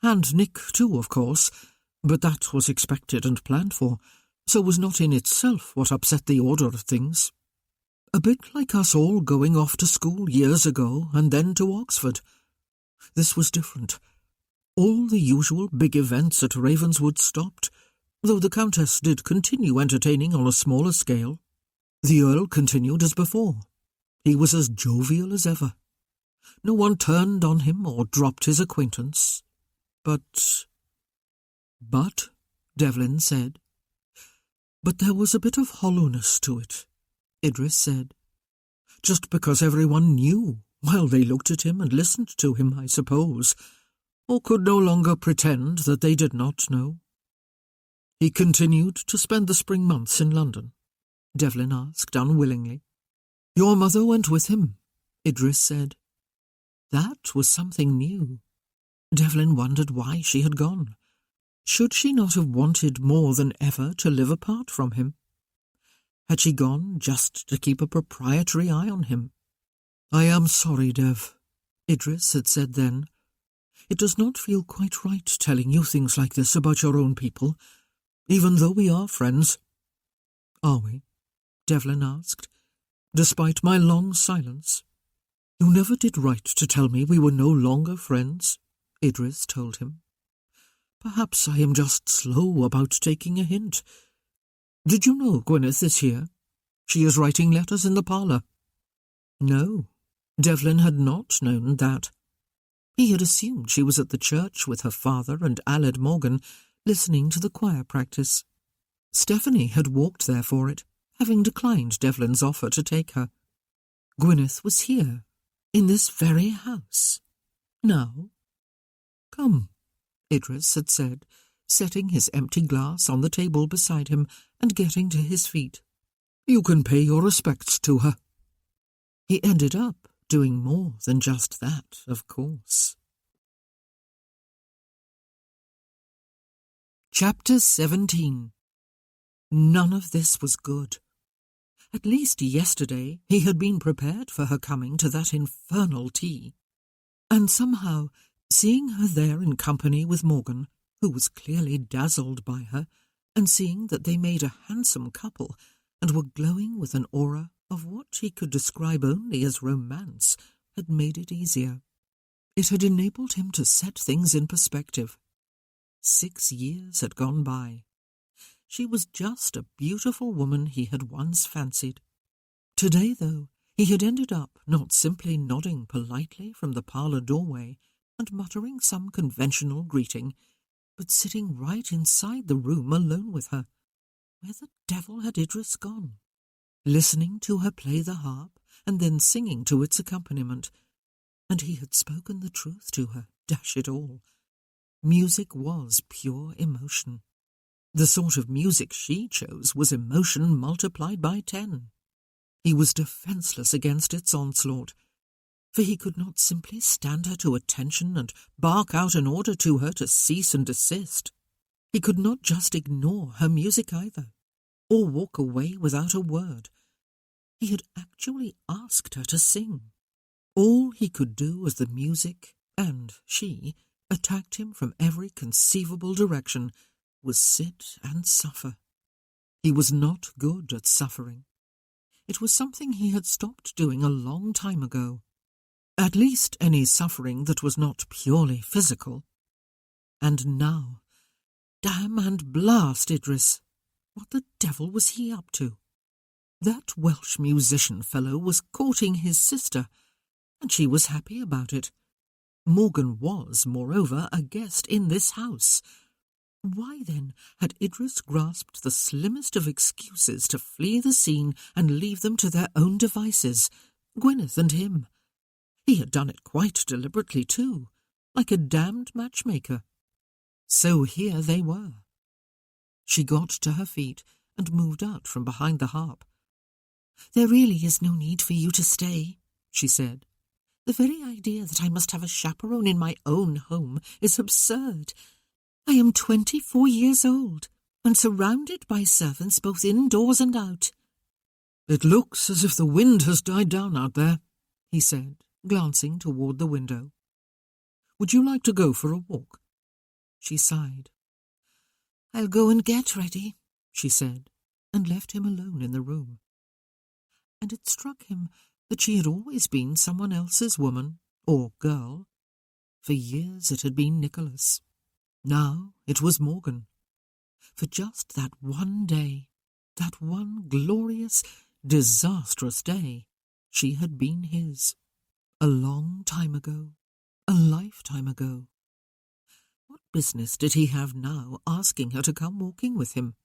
And Nick too, of course, but that was expected and planned for, so was not in itself what upset the order of things. A bit like us all going off to school years ago and then to Oxford. This was different. All the usual big events at Ravenswood stopped, though the Countess did continue entertaining on a smaller scale. The Earl continued as before. He was as jovial as ever. No one turned on him or dropped his acquaintance. But, Devlin said. But there was a bit of hollowness to it, Idris said. Just because everyone knew, while they looked at him and listened to him, I suppose, or could no longer pretend that they did not know. He continued to spend the spring months in London, Devlin asked unwillingly. Your mother went with him, Idris said. That was something new. Devlin wondered why she had gone. Should she not have wanted more than ever to live apart from him? Had she gone just to keep a proprietary eye on him? I am sorry, Dev, Idris had said then. It does not feel quite right telling you things like this about your own people, even though we are friends. Are we? Devlin asked, despite my long silence. You never did right to tell me we were no longer friends, Idris told him. Perhaps I am just slow about taking a hint. Did you know Gwyneth is here? She is writing letters in the parlour. No, Devlin had not known that. He had assumed she was at the church with her father and Aled Morgan, listening to the choir practice. Stephanie had walked there for it, having declined Devlin's offer to take her. Gwyneth was here, in this very house. Now? Come, Idris had said, setting his empty glass on the table beside him and getting to his feet. You can pay your respects to her. He ended up doing more than just that, of course. Chapter 17. None of this was good. At least yesterday he had been prepared for her coming to that infernal tea. And somehow, seeing her there in company with Morgan, who was clearly dazzled by her, and seeing that they made a handsome couple and were glowing with an aura of what he could describe only as romance, had made it easier. It had enabled him to set things in perspective. 6 years had gone by. She was just a beautiful woman he had once fancied. Today, though, he had ended up not simply nodding politely from the parlour doorway and muttering some conventional greeting, but sitting right inside the room alone with her. Where the devil had Idris gone? Listening to her play the harp and then singing to its accompaniment. And he had spoken the truth to her, dash it all. Music was pure emotion. The sort of music she chose was emotion multiplied by 10. He was defenceless against its onslaught, for he could not simply stand her to attention and bark out an order to her to cease and desist. He could not just ignore her music either, or walk away without a word. He had actually asked her to sing. All he could do as the music, and she, attacked him from every conceivable direction, was sit and suffer. He was not good at suffering. It was something he had stopped doing a long time ago. At least any suffering that was not purely physical. And now, damn and blast Idris! What the devil was he up to? That Welsh musician fellow was courting his sister, and she was happy about it. Morgan was, moreover, a guest in this house. Why, then, had Idris grasped the slimmest of excuses to flee the scene and leave them to their own devices, Gwyneth and him? He had done it quite deliberately, too, like a damned matchmaker. So here they were. She got to her feet and moved out from behind the harp. "There really is no need for you to stay," she said. The very idea that I must have a chaperone in my own home is absurd. I am 24 years old, and surrounded by servants both indoors and out. It looks as if the wind has died down out there, he said, glancing toward the window. Would you like to go for a walk? She sighed. I'll go and get ready, she said, and left him alone in the room. And it struck him that she had always been someone else's woman, or girl. For years it had been Nicholas. Now it was Morgan. For just that one day, that one glorious, disastrous day, she had been his. A long time ago, a lifetime ago. What business did he have now asking her to come walking with him?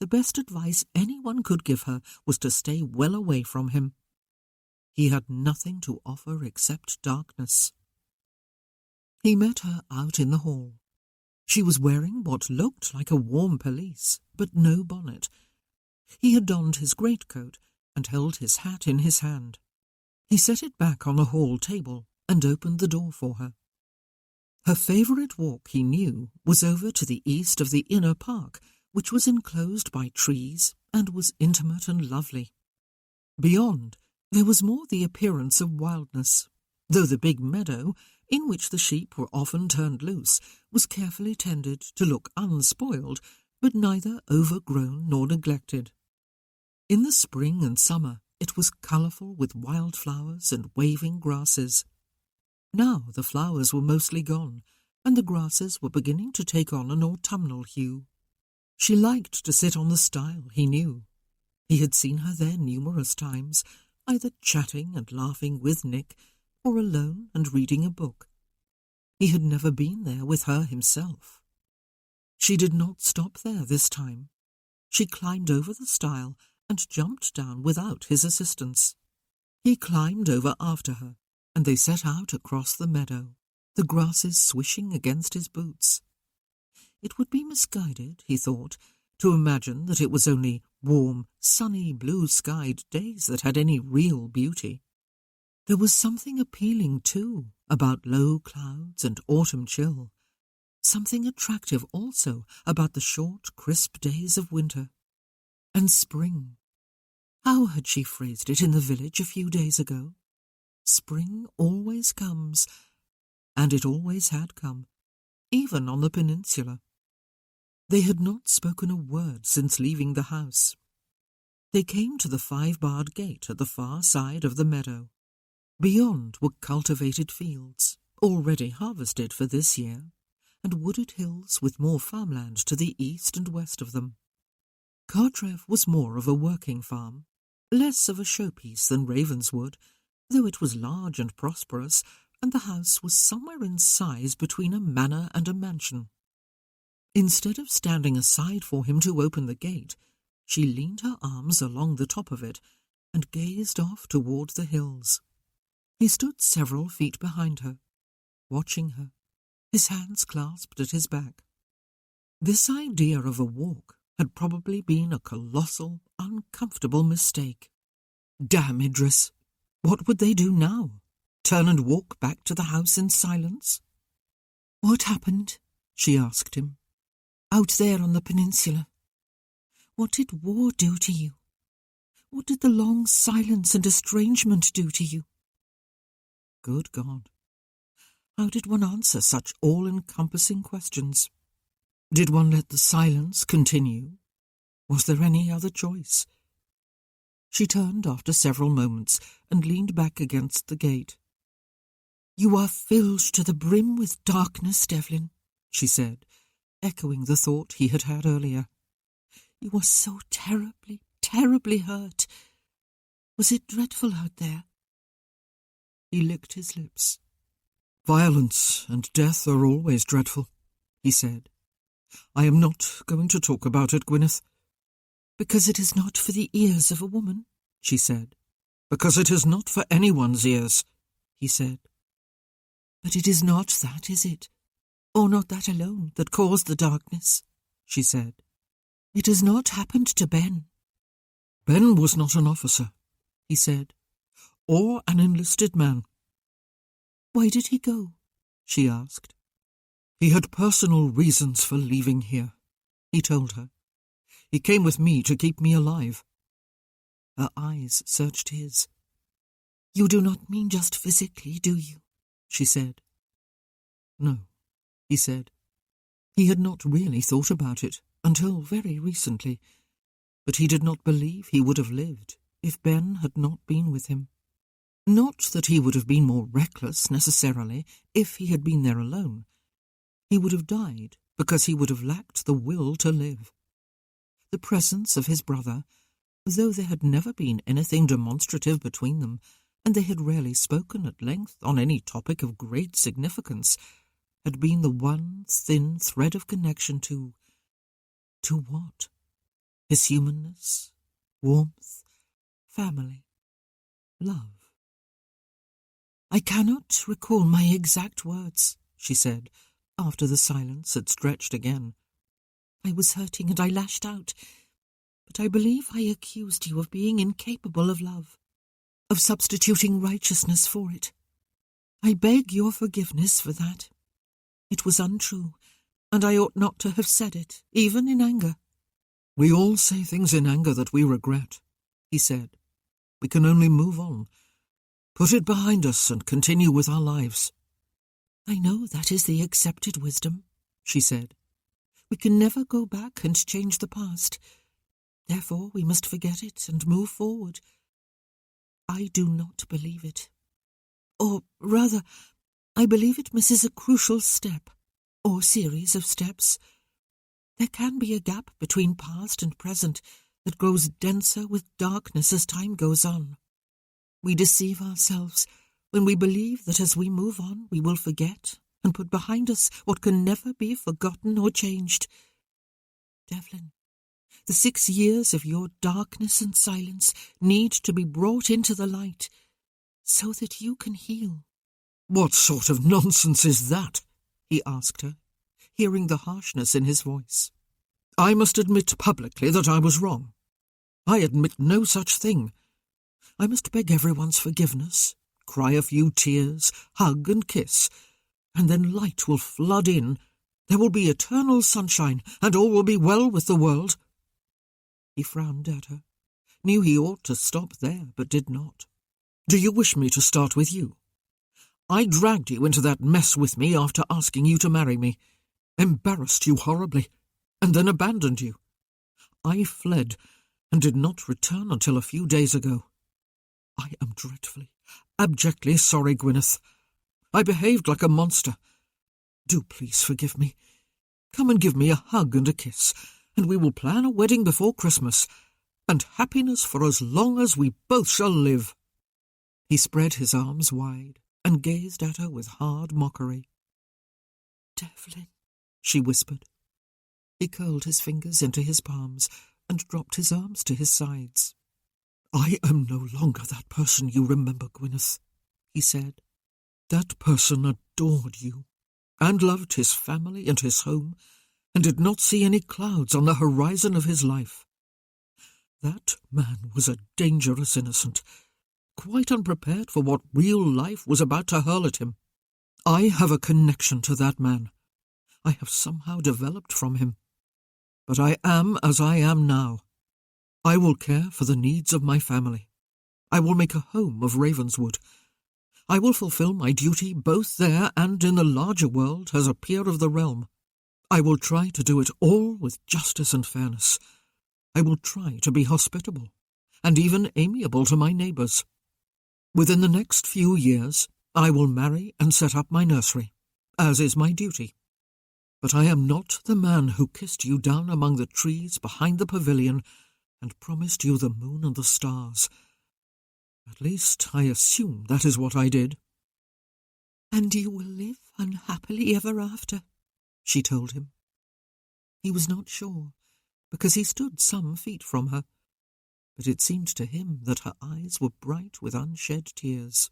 The best advice anyone could give her was to stay well away from him. He had nothing to offer except darkness. He met her out in the hall. She was wearing what looked like a warm pelisse, but no bonnet. He had donned his greatcoat and held his hat in his hand. He set it back on the hall table and opened the door for her. Her favourite walk, he knew, was over to the east of the inner park, which was enclosed by trees and was intimate and lovely. Beyond, there was more the appearance of wildness, though the big meadow, in which the sheep were often turned loose, was carefully tended to look unspoiled, but neither overgrown nor neglected. In the spring and summer it was colourful with wildflowers and waving grasses. Now the flowers were mostly gone, and the grasses were beginning to take on an autumnal hue. She liked to sit on the stile, he knew. He had seen her there numerous times, either chatting and laughing with Nick, or alone and reading a book. He had never been there with her himself. She did not stop there this time. She climbed over the stile and jumped down without his assistance. He climbed over after her, and they set out across the meadow, the grasses swishing against his boots. It would be misguided, he thought, to imagine that it was only warm, sunny, blue-skied days that had any real beauty. There was something appealing, too, about low clouds and autumn chill, something attractive also about the short, crisp days of winter. And spring. How had she phrased it in the village a few days ago? Spring always comes, and it always had come, even on the peninsula. They had not spoken a word since leaving the house. They came to the 5-barred gate at the far side of the meadow. Beyond were cultivated fields, already harvested for this year, and wooded hills with more farmland to the east and west of them. Cartrev was more of a working farm, less of a showpiece than Ravenswood, though it was large and prosperous, and the house was somewhere in size between a manor and a mansion. Instead of standing aside for him to open the gate, she leaned her arms along the top of it and gazed off toward the hills. He stood several feet behind her, watching her, his hands clasped at his back. This idea of a walk had probably been a colossal, uncomfortable mistake. Damn Idris! What would they do now? Turn and walk back to the house in silence? What happened? She asked him. Out there on the peninsula. What did war do to you? What did the long silence and estrangement do to you? Good God! How did one answer such all-encompassing questions? Did one let the silence continue? Was there any other choice? She turned after several moments and leaned back against the gate. You are filled to the brim with darkness, Devlin, she said, echoing the thought he had had earlier. You are so terribly, terribly hurt. Was it dreadful out there? He licked his lips. Violence and death are always dreadful, he said. I am not going to talk about it, Gwyneth. Because it is not for the ears of a woman, she said. Because it is not for anyone's ears, he said. But it is not that, is it? Or not that alone that caused the darkness, she said. It has not happened to Ben. Ben was not an officer, he said, or an enlisted man. Why did he go? She asked. He had personal reasons for leaving here, he told her. He came with me to keep me alive. Her eyes searched his. You do not mean just physically, do you? She said. No, he said. He had not really thought about it until very recently, but he did not believe he would have lived if Ben had not been with him. Not that he would have been more reckless, necessarily, if he had been there alone. He would have died because he would have lacked the will to live. The presence of his brother, though there had never been anything demonstrative between them, and they had rarely spoken at length on any topic of great significance, had been the one thin thread of connection to what? His humanness, warmth, family, love. I cannot recall my exact words, she said, after the silence had stretched again. I was hurting and I lashed out, but I believe I accused you of being incapable of love, of substituting righteousness for it. I beg your forgiveness for that. It was untrue, and I ought not to have said it, even in anger. We all say things in anger that we regret, he said. We can only move on, put it behind us and continue with our lives. I know that is the accepted wisdom, she said. We can never go back and change the past. Therefore we must forget it and move forward. I do not believe it. Or rather, I believe it misses a crucial step, or series of steps. There can be a gap between past and present that grows denser with darkness as time goes on. We deceive ourselves when we believe that as we move on we will forget and put behind us what can never be forgotten or changed. Devlin, the 6 years of your darkness and silence need to be brought into the light so that you can heal. What sort of nonsense is that? He asked her, hearing the harshness in his voice. I must admit publicly that I was wrong. I admit no such thing. I must beg everyone's forgiveness, cry a few tears, hug and kiss, and then light will flood in. There will be eternal sunshine, and all will be well with the world. He frowned at her, knew he ought to stop there, but did not. Do you wish me to start with you? I dragged you into that mess with me after asking you to marry me, embarrassed you horribly, and then abandoned you. I fled and did not return until a few days ago. I am dreadfully, abjectly sorry, Gwyneth. I behaved like a monster. Do please forgive me. Come and give me a hug and a kiss, and we will plan a wedding before Christmas, and happiness for as long as we both shall live. He spread his arms wide and gazed at her with hard mockery. Devlin, she whispered. He curled his fingers into his palms and dropped his arms to his sides. I am no longer that person you remember, Gwyneth, he said. That person adored you, and loved his family and his home, and did not see any clouds on the horizon of his life. That man was a dangerous innocent, quite unprepared for what real life was about to hurl at him. I have a connection to that man. I have somehow developed from him. But I am as I am now. I will care for the needs of my family. I will make a home of Ravenswood. I will fulfill my duty both there and in the larger world as a peer of the realm. I will try to do it all with justice and fairness. I will try to be hospitable, and even amiable to my neighbours. Within the next few years, I will marry and set up my nursery, as is my duty. But I am not the man who kissed you down among the trees behind the pavilion and promised you the moon and the stars. At least, I assume that is what I did. And you will live unhappily ever after, she told him. He was not sure, because he stood some feet from her, but it seemed to him that her eyes were bright with unshed tears.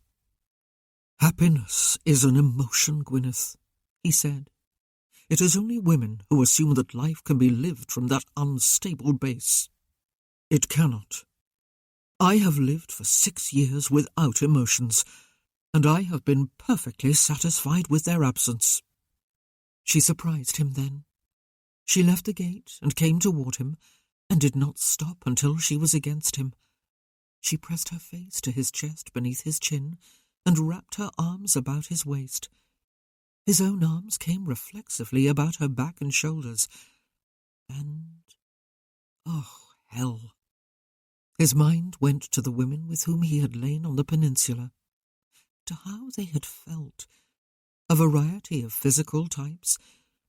Happiness is an emotion, Gwyneth, he said. It is only women who assume that life can be lived from that unstable base. It cannot. I have lived for 6 years without emotions, and I have been perfectly satisfied with their absence." She surprised him then. She left the gate and came toward him, and did not stop until she was against him. She pressed her face to his chest beneath his chin, and wrapped her arms about his waist. His own arms came reflexively about her back and shoulders, and oh, hell! His mind went to the women with whom he had lain on the peninsula, to how they had felt, a variety of physical types,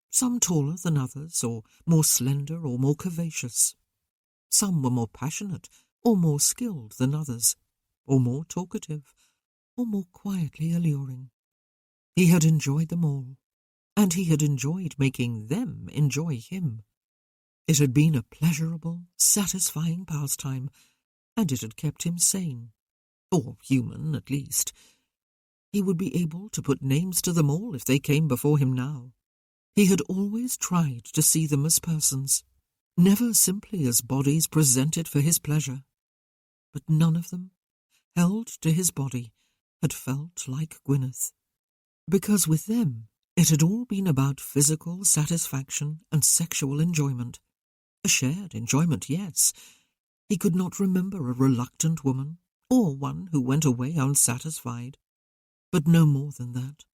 some taller than others, or more slender or more curvaceous. Some were more passionate or more skilled than others, or more talkative, or more quietly alluring. He had enjoyed them all, and he had enjoyed making them enjoy him. It had been a pleasurable, satisfying pastime, and it had kept him sane, or human at least. He would be able to put names to them all if they came before him now. He had always tried to see them as persons, never simply as bodies presented for his pleasure. But none of them, held to his body, had felt like Gwyneth, because with them it had all been about physical satisfaction and sexual enjoyment. A shared enjoyment, yes. He could not remember a reluctant woman, or one who went away unsatisfied, but no more than that.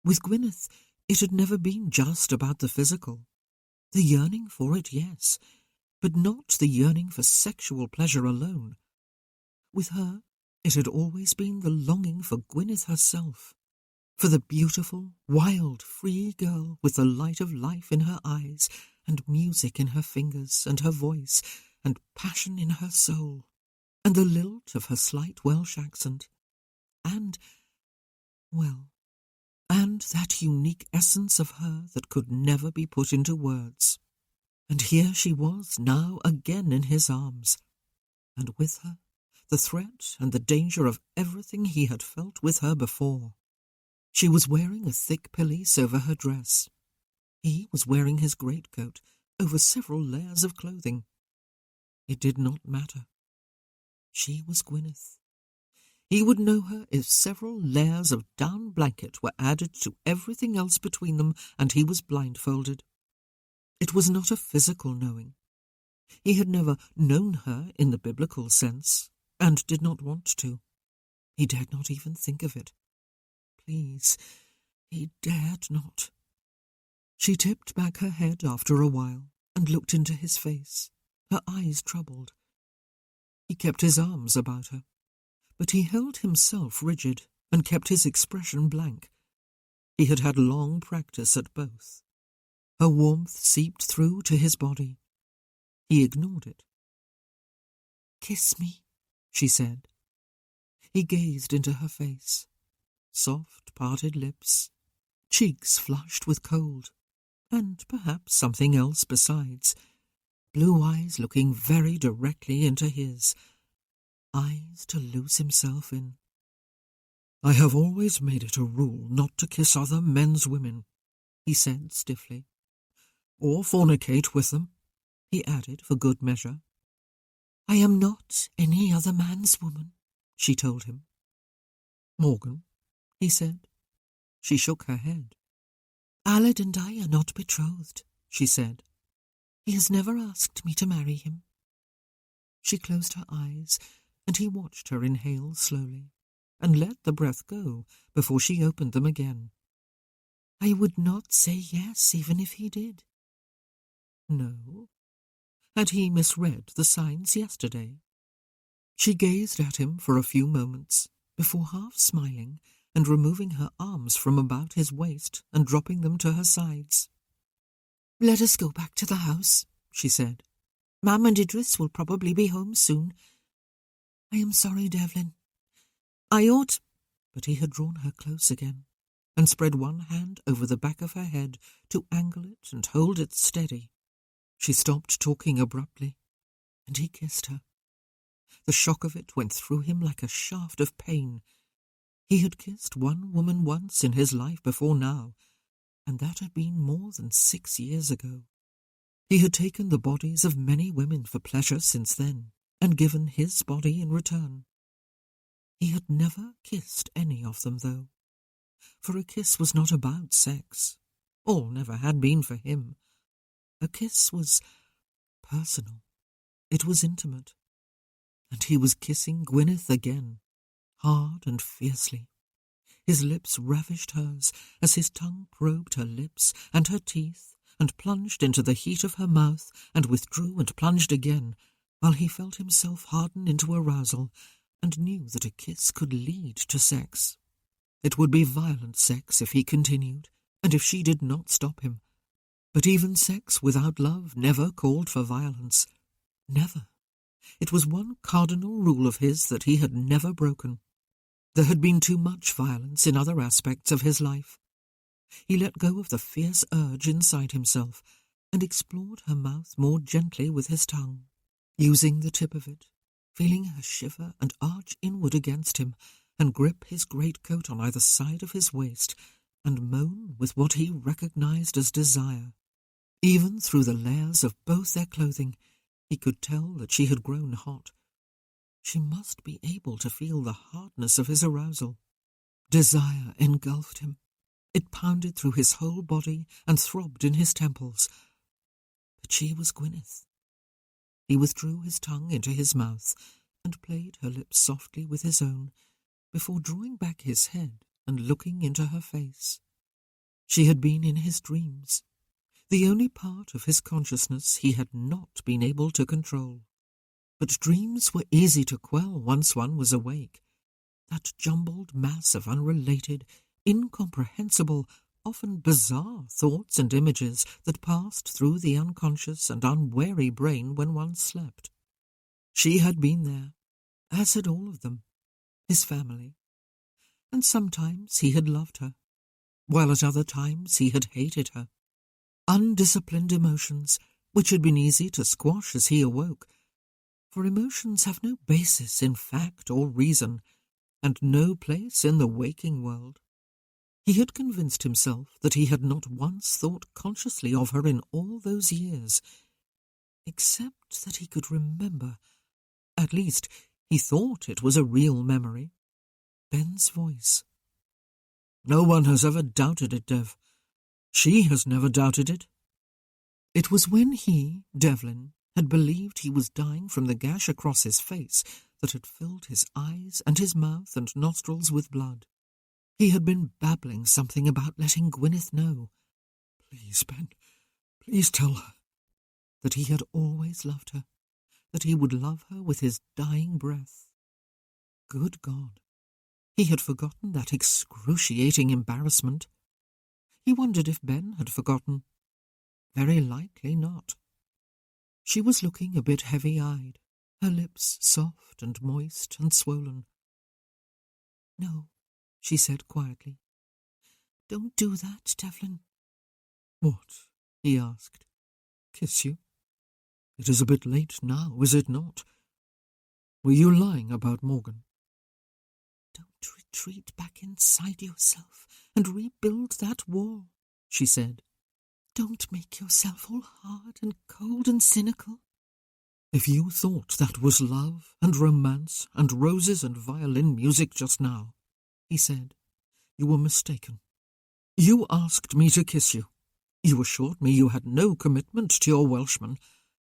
With Gwyneth, it had never been just about the physical. The yearning for it, yes, but not the yearning for sexual pleasure alone. With her, it had always been the longing for Gwyneth herself, for the beautiful, wild, free girl with the light of life in her eyes, and music in her fingers, and her voice, and passion in her soul, and the lilt of her slight Welsh accent, and that unique essence of her that could never be put into words. And here she was now again in his arms, and with her the threat and the danger of everything he had felt with her before. She was wearing a thick pelisse over her dress. He was wearing his greatcoat over several layers of clothing. It did not matter. She was Gwyneth. He would know her if several layers of down blanket were added to everything else between them, and he was blindfolded. It was not a physical knowing. He had never known her in the biblical sense, and did not want to. He dared not even think of it. Please, he dared not. She tipped back her head after a while and looked into his face, her eyes troubled. He kept his arms about her, but he held himself rigid and kept his expression blank. He had had long practice at both. Her warmth seeped through to his body. He ignored it. "Kiss me," she said. He gazed into her face. Soft, parted lips, cheeks flushed with cold, and perhaps something else besides, blue eyes looking very directly into his, eyes to lose himself in. "I have always made it a rule not to kiss other men's women," he said stiffly. "Or fornicate with them," he added for good measure. "I am not any other man's woman," she told him. "Morgan," he said. She shook her head. "Aled and I are not betrothed," she said. "He has never asked me to marry him." She closed her eyes, and he watched her inhale slowly, and let the breath go before she opened them again. "I would not say yes even if he did." No? Had he misread the signs yesterday? She gazed at him for a few moments, before half smiling and removing her arms from about his waist and dropping them to her sides. "Let us go back to the house," she said. "Mam and Idris will probably be home soon. I am sorry, Devlin. I ought—" But he had drawn her close again, and spread one hand over the back of her head to angle it and hold it steady. She stopped talking abruptly, and he kissed her. The shock of it went through him like a shaft of pain. He had kissed one woman once in his life before now, and that had been more than 6 years ago. He had taken the bodies of many women for pleasure since then, and given his body in return. He had never kissed any of them, though, for a kiss was not about sex, or never had been for him. A kiss was personal. It was intimate. And he was kissing Gwyneth again, hard and fiercely. His lips ravished hers as his tongue probed her lips and her teeth and plunged into the heat of her mouth and withdrew and plunged again, while he felt himself harden into arousal and knew that a kiss could lead to sex. It would be violent sex if he continued, and if she did not stop him. But even sex without love never called for violence. Never. It was one cardinal rule of his that he had never broken. There had been too much violence in other aspects of his life. He let go of the fierce urge inside himself and explored her mouth more gently with his tongue, using the tip of it, feeling her shiver and arch inward against him and grip his greatcoat on either side of his waist and moan with what he recognized as desire. Even through the layers of both their clothing, he could tell that she had grown hot. She must be able to feel the hardness of his arousal. Desire engulfed him. It pounded through his whole body and throbbed in his temples. But she was Gwyneth. He withdrew his tongue into his mouth and played her lips softly with his own, before drawing back his head and looking into her face. She had been in his dreams, the only part of his consciousness he had not been able to control. But dreams were easy to quell once one was awake. That jumbled mass of unrelated, incomprehensible, often bizarre thoughts and images that passed through the unconscious and unwary brain when one slept. She had been there, as had all of them, his family. And sometimes he had loved her, while at other times he had hated her. Undisciplined emotions, which had been easy to squash as he awoke, for emotions have no basis in fact or reason, and no place in the waking world. He had convinced himself that he had not once thought consciously of her in all those years, except that he could remember, at least he thought it was a real memory, Ben's voice. No one has ever doubted it, Dev. She has never doubted it. It was when he, Devlin, had believed he was dying from the gash across his face that had filled his eyes and his mouth and nostrils with blood. He had been babbling something about letting Gwyneth know. Please, Ben, please tell her. That he had always loved her, that he would love her with his dying breath. Good God! He had forgotten that excruciating embarrassment. He wondered if Ben had forgotten. Very likely not. She was looking a bit heavy-eyed, her lips soft and moist and swollen. No, she said quietly. Don't do that, Devlin. What? He asked. Kiss you? It is a bit late now, is it not? Were you lying about Morgan? Don't retreat back inside yourself and rebuild that wall, she said. Don't make yourself all hard and cold and cynical. If you thought that was love and romance and roses and violin music just now, he said, you were mistaken. You asked me to kiss you. You assured me you had no commitment to your Welshman,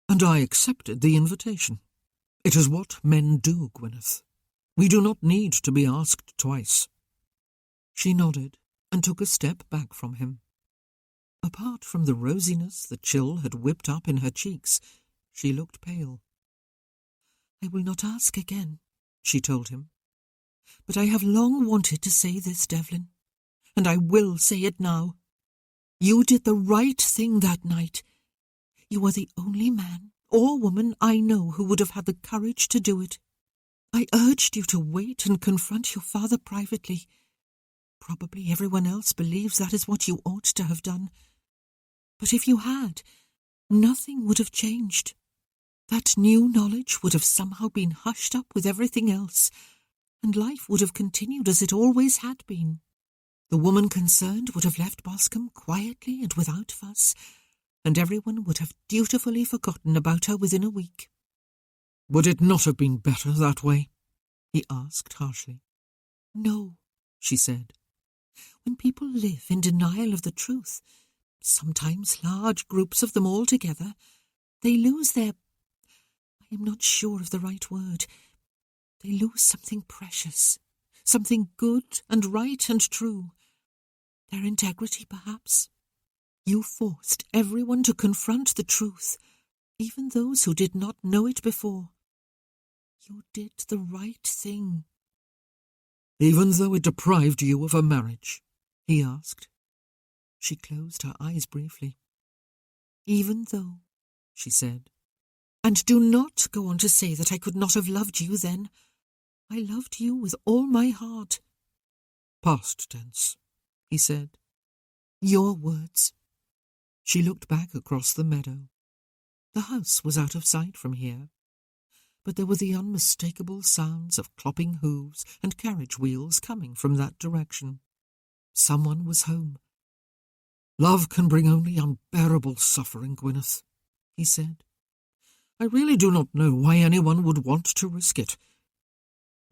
and I accepted the invitation. It is what men do, Gwyneth. We do not need to be asked twice. She nodded and took a step back from him. Apart from the rosiness the chill had whipped up in her cheeks, she looked pale. I will not ask again, she told him. But I have long wanted to say this, Devlin, and I will say it now. You did the right thing that night. You are the only man or woman I know who would have had the courage to do it. I urged you to wait and confront your father privately. Probably everyone else believes that is what you ought to have done. But if you had, nothing would have changed. That new knowledge would have somehow been hushed up with everything else, and life would have continued as it always had been. The woman concerned would have left Boscombe quietly and without fuss, and everyone would have dutifully forgotten about her within a week. Would it not have been better that way? he asked harshly. No, she said. When people live in denial of the truth, sometimes large groups of them all together, they lose their... I am not sure of the right word. They lose something precious, something good and right and true. Their integrity, perhaps. You forced everyone to confront the truth, even those who did not know it before. You did the right thing. Even though it deprived you of a marriage? He asked. She closed her eyes briefly. Even though, she said. And do not go on to say that I could not have loved you then. I loved you with all my heart. Past tense, he said. Your words. She looked back across the meadow. The house was out of sight from here, but there were the unmistakable sounds of clopping hooves and carriage wheels coming from that direction. Someone was home. Love can bring only unbearable suffering, Gwyneth, he said. I really do not know why anyone would want to risk it.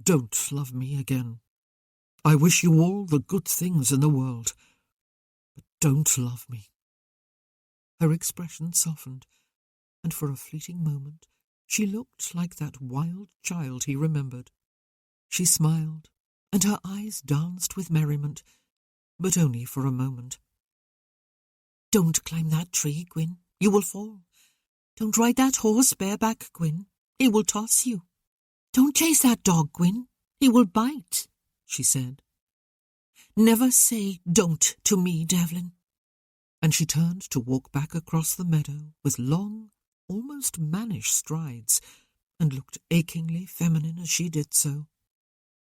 Don't love me again. I wish you all the good things in the world, but don't love me. Her expression softened, and for a fleeting moment she looked like that wild child he remembered. She smiled, and her eyes danced with merriment, but only for a moment. Don't climb that tree, Gwyn. You will fall. Don't ride that horse bareback, Gwyn. He will toss you. Don't chase that dog, Gwyn. He will bite, she said. Never say don't to me, Devlin. And she turned to walk back across the meadow with long, almost mannish strides, and looked achingly feminine as she did so.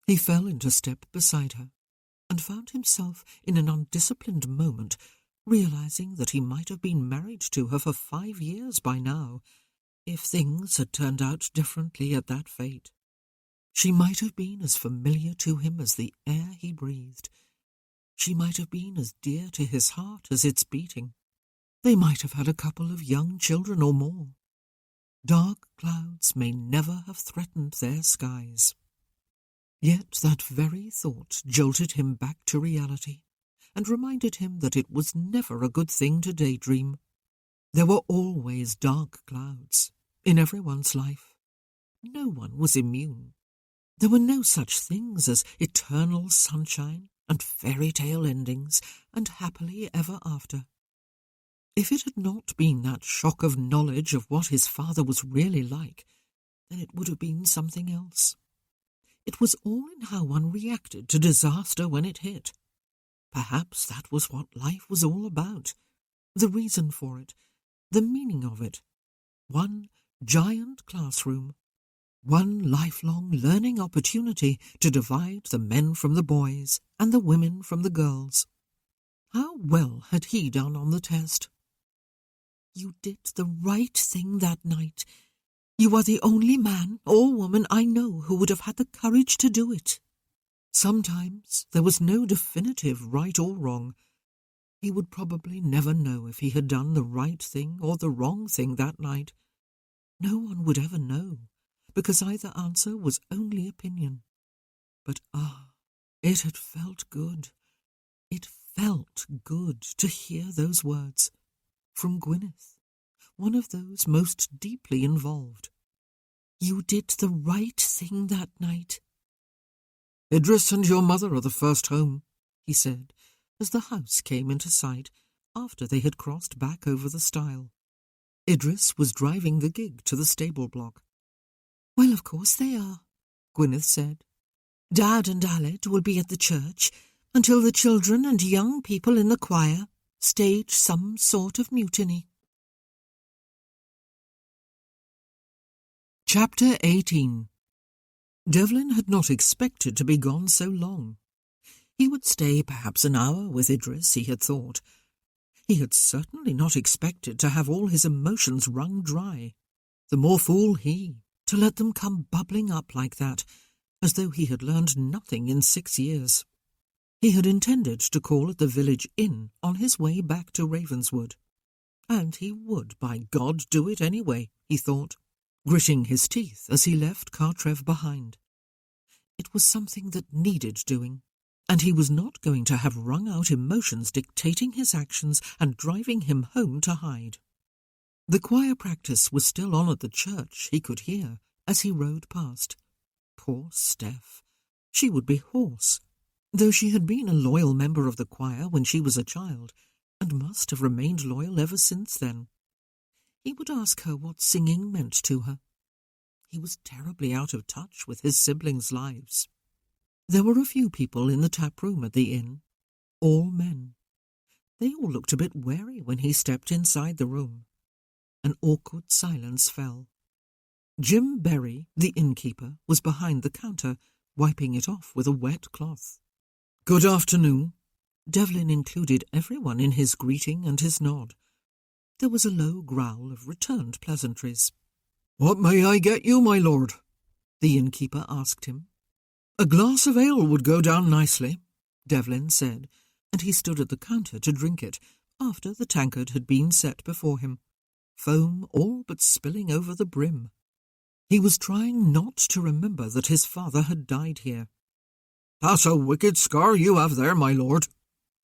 He fell into step beside her, and found himself in an undisciplined moment realizing that he might have been married to her for 5 years by now, if things had turned out differently at that fate. She might have been as familiar to him as the air he breathed. She might have been as dear to his heart as its beating. They might have had a couple of young children or more. Dark clouds may never have threatened their skies. Yet that very thought jolted him back to reality, and reminded him that it was never a good thing to daydream. There were always dark clouds in everyone's life. No one was immune. There were no such things as eternal sunshine and fairy tale endings and happily ever after. If it had not been that shock of knowledge of what his father was really like, then it would have been something else. It was all in how one reacted to disaster when it hit. Perhaps that was what life was all about, the reason for it, the meaning of it. One giant classroom, one lifelong learning opportunity to divide the men from the boys and the women from the girls. How well had he done on the test? You did the right thing that night. You are the only man or woman I know who would have had the courage to do it. Sometimes there was no definitive right or wrong. He would probably never know if he had done the right thing or the wrong thing that night. No one would ever know, because either answer was only opinion. But it had felt good. It felt good to hear those words from Gwyneth, one of those most deeply involved. You did the right thing that night. Idris and your mother are the first home, he said, as the house came into sight after they had crossed back over the stile. Idris was driving the gig to the stable block. Well, of course they are, Gwyneth said. Dad and Aled will be at the church until the children and young people in the choir stage some sort of mutiny. Chapter 18. Devlin had not expected to be gone so long. He would stay perhaps an hour with Idris, he had thought. He had certainly not expected to have all his emotions wrung dry. The more fool he, to let them come bubbling up like that, as though he had learned nothing in 6 years. He had intended to call at the village inn on his way back to Ravenswood. And he would, by God, do it anyway, he thought, gritting his teeth as he left Cartrev behind. It was something that needed doing, and he was not going to have wrung-out emotions dictating his actions and driving him home to hide. The choir practice was still on at the church, he could hear, as he rode past. Poor Steph. She would be hoarse, though she had been a loyal member of the choir when she was a child, and must have remained loyal ever since then. He would ask her what singing meant to her. He was terribly out of touch with his siblings' lives. There were a few people in the tap room at the inn, all men. They all looked a bit wary when he stepped inside the room. An awkward silence fell. Jim Berry, the innkeeper, was behind the counter, wiping it off with a wet cloth. "Good afternoon." Devlin included everyone in his greeting and his nod. There was a low growl of returned pleasantries. "What may I get you, my lord?" the innkeeper asked him. "A glass of ale would go down nicely," Devlin said, and he stood at the counter to drink it after the tankard had been set before him, foam all but spilling over the brim. He was trying not to remember that his father had died here. "That's a wicked scar you have there, my lord,"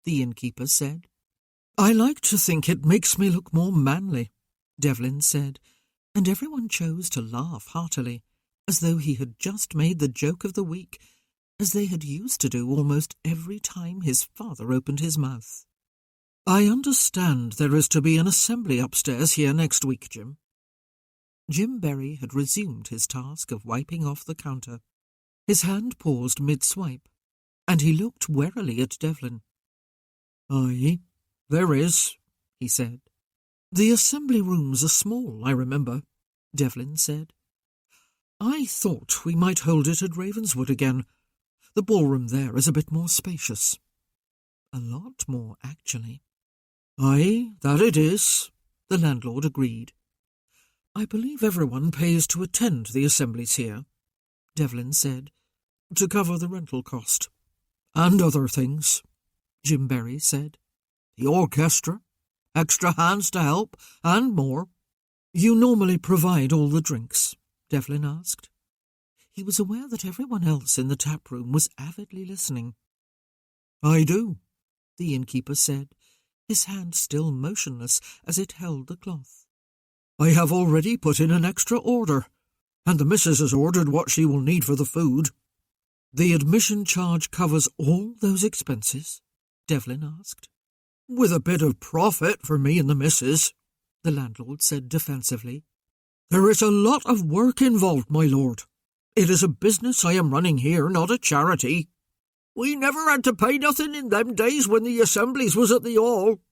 the innkeeper said. "I like to think it makes me look more manly," Devlin said, and everyone chose to laugh heartily, as though he had just made the joke of the week, as they had used to do almost every time his father opened his mouth. "I understand there is to be an assembly upstairs here next week, Jim." Jim Berry had resumed his task of wiping off the counter. His hand paused mid-swipe, and he looked warily at Devlin. "Aye, there is," he said. "The assembly rooms are small, I remember," Devlin said. "I thought we might hold it at Ravenswood again. The ballroom there is a bit more spacious." "A lot more, actually." "Aye, that it is," the landlord agreed. "I believe everyone pays to attend the assemblies here," Devlin said, "to cover the rental cost. And other things," Jim Berry said. "The orchestra, extra hands to help, and more." "You normally provide all the drinks?" Devlin asked. He was aware that everyone else in the tap room was avidly listening. "I do," the innkeeper said, his hand still motionless as it held the cloth. "I have already put in an extra order, and the missus has ordered what she will need for the food." "The admission charge covers all those expenses?" Devlin asked. "With a bit of profit for me and the missus," the landlord said defensively. "There is a lot of work involved, my lord. It is a business I am running here, not a charity." "We never had to pay nothing in them days when the assemblies was at the hall,"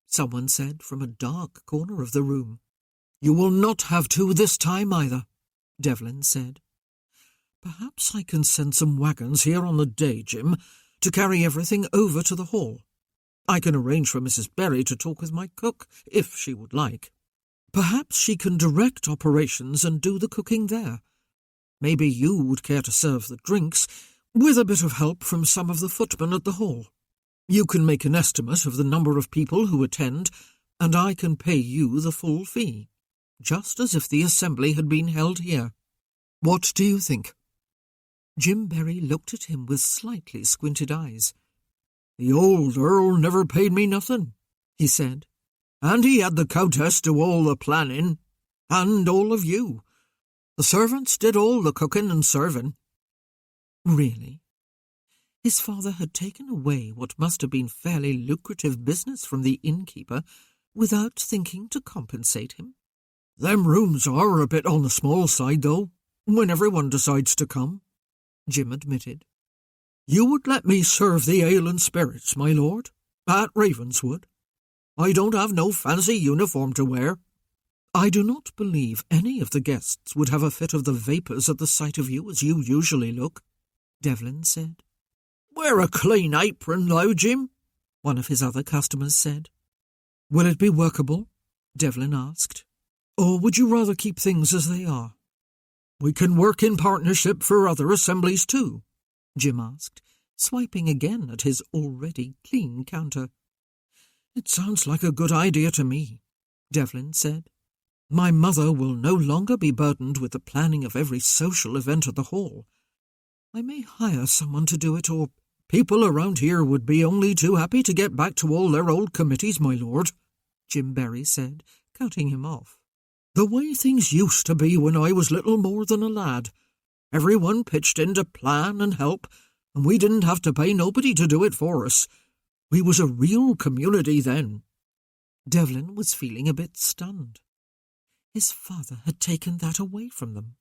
someone said from a dark corner of the room. "You will not have to this time either," Devlin said. "Perhaps I can send some wagons here on the day, Jim, to carry everything over to the hall. I can arrange for Mrs. Berry to talk with my cook, if she would like. Perhaps she can direct operations and do the cooking there. Maybe you would care to serve the drinks, with a bit of help from some of the footmen at the hall. You can make an estimate of the number of people who attend, and I can pay you the full fee, just as if the assembly had been held here. What do you think?" Jim Berry looked at him with slightly squinted eyes. "The old Earl never paid me nothing," he said, "and he had the countess do all the planning, and all of you. The servants did all the cooking and serving." Really? His father had taken away what must have been fairly lucrative business from the innkeeper without thinking to compensate him? "Them rooms are a bit on the small side, though, when everyone decides to come," Jim admitted. "You would let me serve the ale and spirits, my lord, at Ravenswood? I don't have no fancy uniform to wear." "I do not believe any of the guests would have a fit of the vapours at the sight of you as you usually look," Devlin said. "Wear a clean apron, though, Jim," one of his other customers said. "Will it be workable?" Devlin asked. "Or would you rather keep things as they are?" "We can work in partnership for other assemblies too," Jim asked, swiping again at his already clean counter. "It sounds like a good idea to me," Devlin said. "My mother will no longer be burdened with the planning of every social event at the hall. I may hire someone to do it, or people around here would be only too happy to get back to all their old committees, my lord, Jim Berry said, cutting him off. The way things used to be when I was little more than a lad. Everyone pitched in to plan and help, and we didn't have to pay nobody to do it for us. We was a real community then. Devlin was feeling a bit stunned. His father had taken that away from them.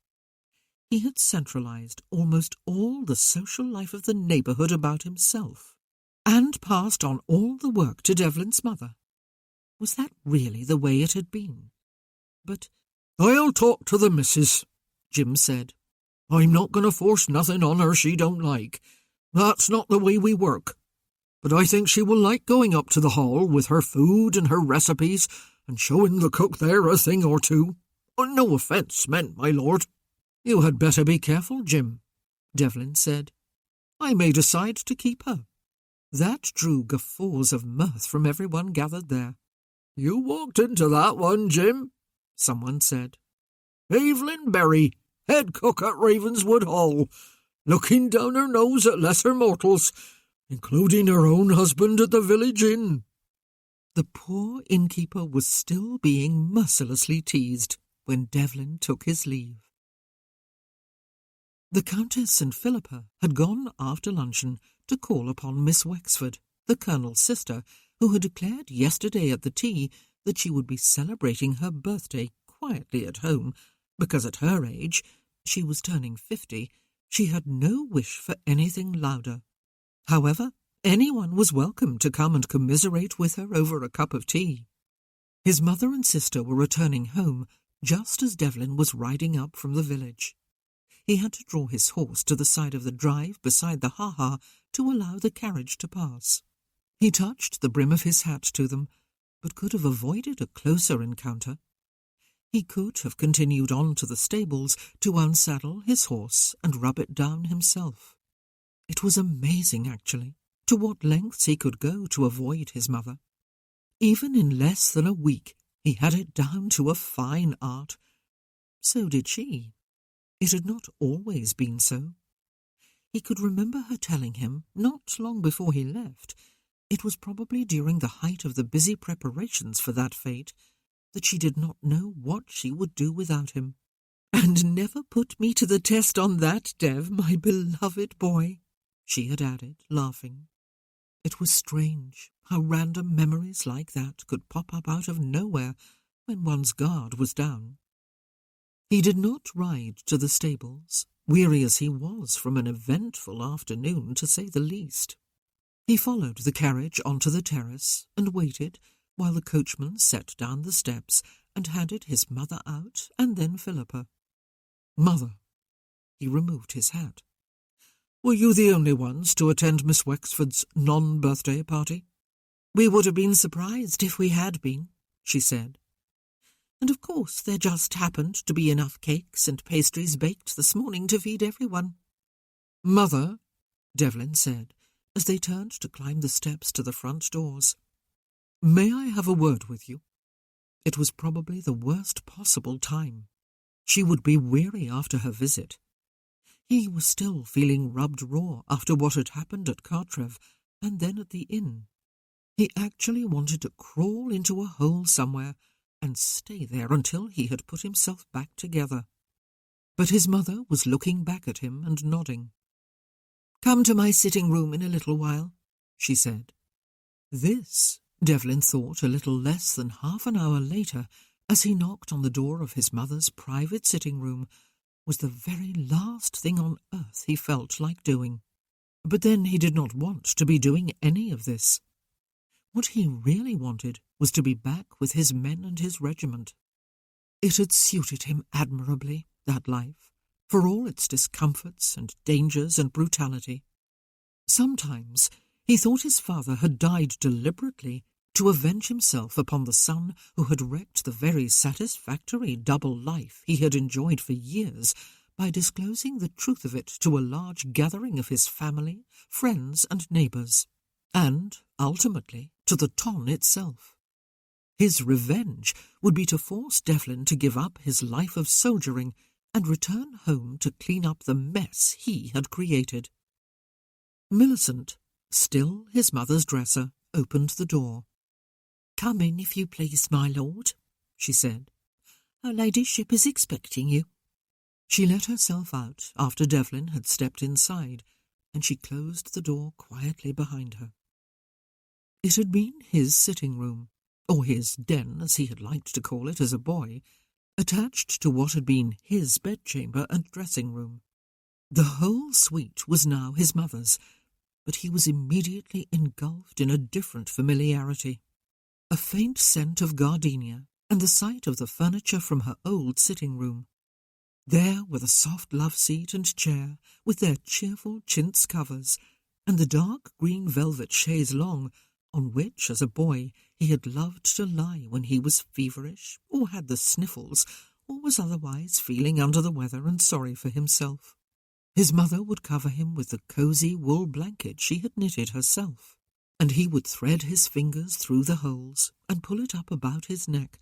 He had centralized almost all the social life of the neighbourhood about himself, and passed on all the work to Devlin's mother. Was that really the way it had been? But I'll talk to the missus, Jim said. I'm not going to force nothing on her she don't like. That's not the way we work. But I think she will like going up to the hall with her food and her recipes and showing the cook there a thing or two. No offence meant, my lord. You had better be careful, Jim, Devlin said. I may decide to keep her. That drew guffaws of mirth from everyone gathered there. You walked into that one, Jim, someone said. Evelyn Berry, head cook at Ravenswood Hall, looking down her nose at lesser mortals, including her own husband at the village inn. The poor innkeeper was still being mercilessly teased when Devlin took his leave. The Countess and Philippa had gone after luncheon to call upon Miss Wexford, the Colonel's sister, who had declared yesterday at the tea that she would be celebrating her birthday quietly at home, because at her age, she was turning 50, she had no wish for anything louder. However, anyone was welcome to come and commiserate with her over a cup of tea. His mother and sister were returning home just as Devlin was riding up from the village. He had to draw his horse to the side of the drive beside the ha-ha to allow the carriage to pass. He touched the brim of his hat to them, but could have avoided a closer encounter. He could have continued on to the stables to unsaddle his horse and rub it down himself. It was amazing, actually, to what lengths he could go to avoid his mother. Even in less than a week, he had it down to a fine art. So did she. It had not always been so. He could remember her telling him, not long before he left, it was probably during the height of the busy preparations for that fete, that she did not know what she would do without him. And never put me to the test on that, Dev, my beloved boy, she had added, laughing. It was strange how random memories like that could pop up out of nowhere when one's guard was down. He did not ride to the stables, weary as he was from an eventful afternoon, to say the least. He followed the carriage onto the terrace and waited while the coachman set down the steps and handed his mother out and then Philippa. Mother. He removed his hat. Were you the only ones to attend Miss Wexford's non-birthday party? We would have been surprised if we had been, she said. And of course there just happened to be enough cakes and pastries baked this morning to feed everyone. Mother, Devlin said, as they turned to climb the steps to the front doors, may I have a word with you? It was probably the worst possible time. She would be weary after her visit. He was still feeling rubbed raw after what had happened at Cartrev and then at the inn. He actually wanted to crawl into a hole somewhere and stay there until he had put himself back together. But his mother was looking back at him and nodding. Come to my sitting room in a little while, she said. This, Devlin thought a little less than half an hour later, as he knocked on the door of his mother's private sitting room, was the very last thing on earth he felt like doing. But then he did not want to be doing any of this. What he really wanted was to be back with his men and his regiment. It had suited him admirably, that life, for all its discomforts and dangers and brutality. Sometimes he thought his father had died deliberately to avenge himself upon the son who had wrecked the very satisfactory double life he had enjoyed for years by disclosing the truth of it to a large gathering of his family, friends and neighbours, and, ultimately, to the ton itself. His revenge would be to force Devlin to give up his life of soldiering and return home to clean up the mess he had created. Millicent, still his mother's dresser, opened the door. "Come in, if you please, my lord," she said. "Her ladyship is expecting you." She let herself out after Devlin had stepped inside, and she closed the door quietly behind her. It had been his sitting room, or his den as he had liked to call it as a boy, attached to what had been his bedchamber and dressing room. The whole suite was now his mother's, but he was immediately engulfed in a different familiarity. A faint scent of gardenia and the sight of the furniture from her old sitting room. There were the soft love-seat and chair with their cheerful chintz covers, and the dark green velvet chaise longue on which, as a boy, he had loved to lie when he was feverish, or had the sniffles, or was otherwise feeling under the weather and sorry for himself. His mother would cover him with the cosy wool blanket she had knitted herself, and he would thread his fingers through the holes and pull it up about his neck,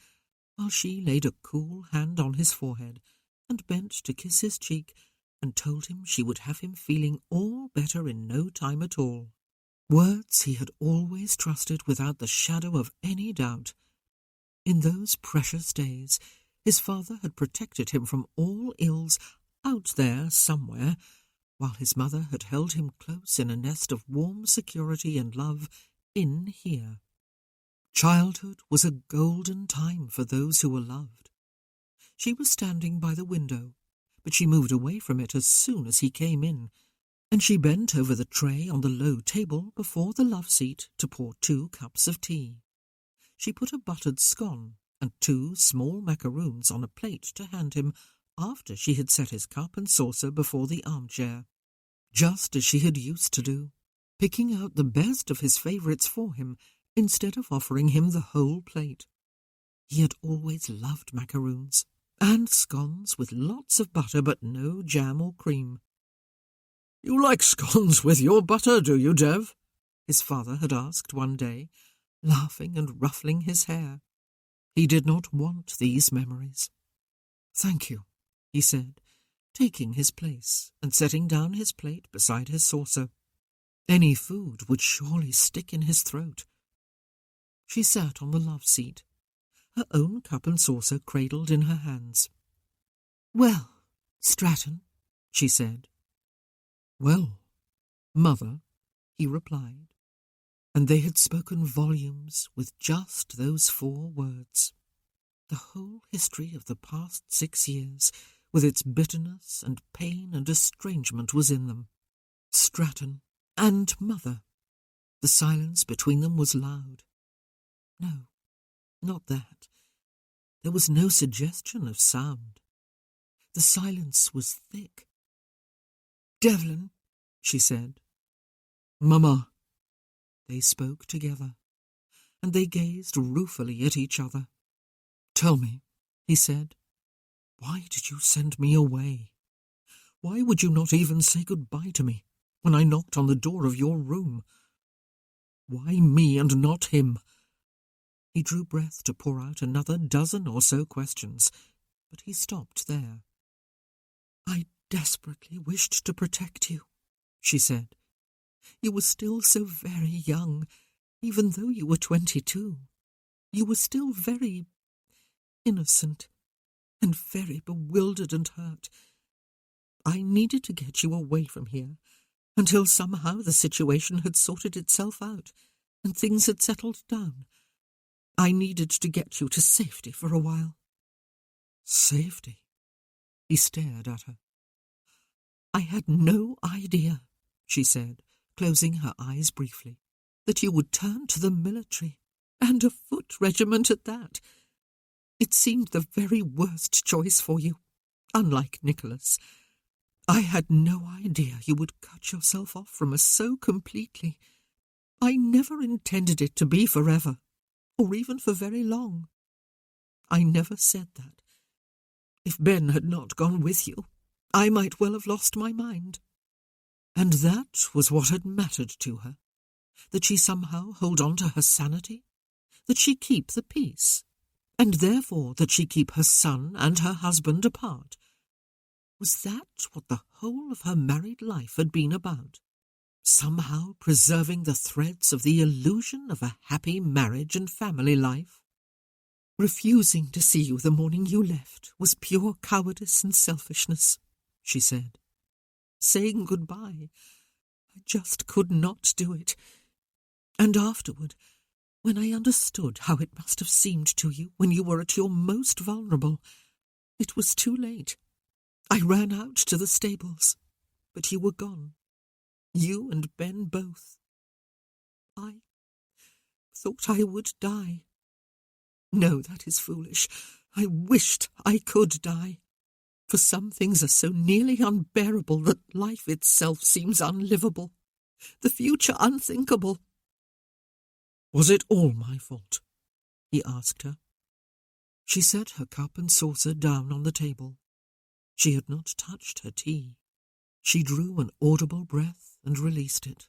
while she laid a cool hand on his forehead and bent to kiss his cheek and told him she would have him feeling all better in no time at all. Words he had always trusted without the shadow of any doubt. In those precious days, his father had protected him from all ills out there somewhere, while his mother had held him close in a nest of warm security and love in here. Childhood was a golden time for those who were loved. She was standing by the window, but she moved away from it as soon as he came in, and she bent over the tray on the low table before the love-seat to pour 2 cups of tea. She put a buttered scone and 2 small macaroons on a plate to hand him after she had set his cup and saucer before the armchair, just as she had used to do, picking out the best of his favourites for him instead of offering him the whole plate. He had always loved macaroons, and scones with lots of butter but no jam or cream. "You like scones with your butter, do you, Dev?" his father had asked one day, laughing and ruffling his hair. He did not want these memories. "Thank you," he said, taking his place and setting down his plate beside his saucer. Any food would surely stick in his throat. She sat on the love-seat, her own cup and saucer cradled in her hands. "Well, Stratton," she said. "Well, Mother," he replied, and they had spoken volumes with just those 4 words. The whole history of the past 6 years, with its bitterness and pain and estrangement, was in them. Stratton and Mother. The silence between them was loud. No, not that. There was no suggestion of sound. The silence was thick. "Devlin," she said. "Mama." They spoke together, and they gazed ruefully at each other. "Tell me," he said, "why did you send me away? Why would you not even say goodbye to me when I knocked on the door of your room? Why me and not him?" He drew breath to pour out another dozen or so questions, but he stopped there. "I desperately wished to protect you," she said. "You were still so very young, even though you were 22. You were still very innocent and very bewildered and hurt. I needed to get you away from here until somehow the situation had sorted itself out and things had settled down. I needed to get you to safety for a while." "Safety?" He stared at her. "I had no idea," she said, closing her eyes briefly, "that you would turn to the military, and a foot regiment at that. It seemed the very worst choice for you, unlike Nicholas. I had no idea you would cut yourself off from us so completely. I never intended it to be forever, or even for very long. I never said that. If Ben had not gone with you, I might well have lost my mind." And that was what had mattered to her, that she somehow hold on to her sanity, that she keep the peace, and therefore that she keep her son and her husband apart. Was that what the whole of her married life had been about? Somehow preserving the threads of the illusion of a happy marriage and family life? Refusing to see you the morning you left was pure cowardice and selfishness, she said. Saying goodbye, I just could not do it. And afterward, when I understood how it must have seemed to you when you were at your most vulnerable, it was too late. I ran out to the stables, but you were gone. You and Ben both. I thought I would die. No, that is foolish. I wished I could die. For some things are so nearly unbearable that life itself seems unlivable, the future unthinkable. Was it all my fault? He asked her. She set her cup and saucer down on the table. She had not touched her tea. She drew an audible breath and released it.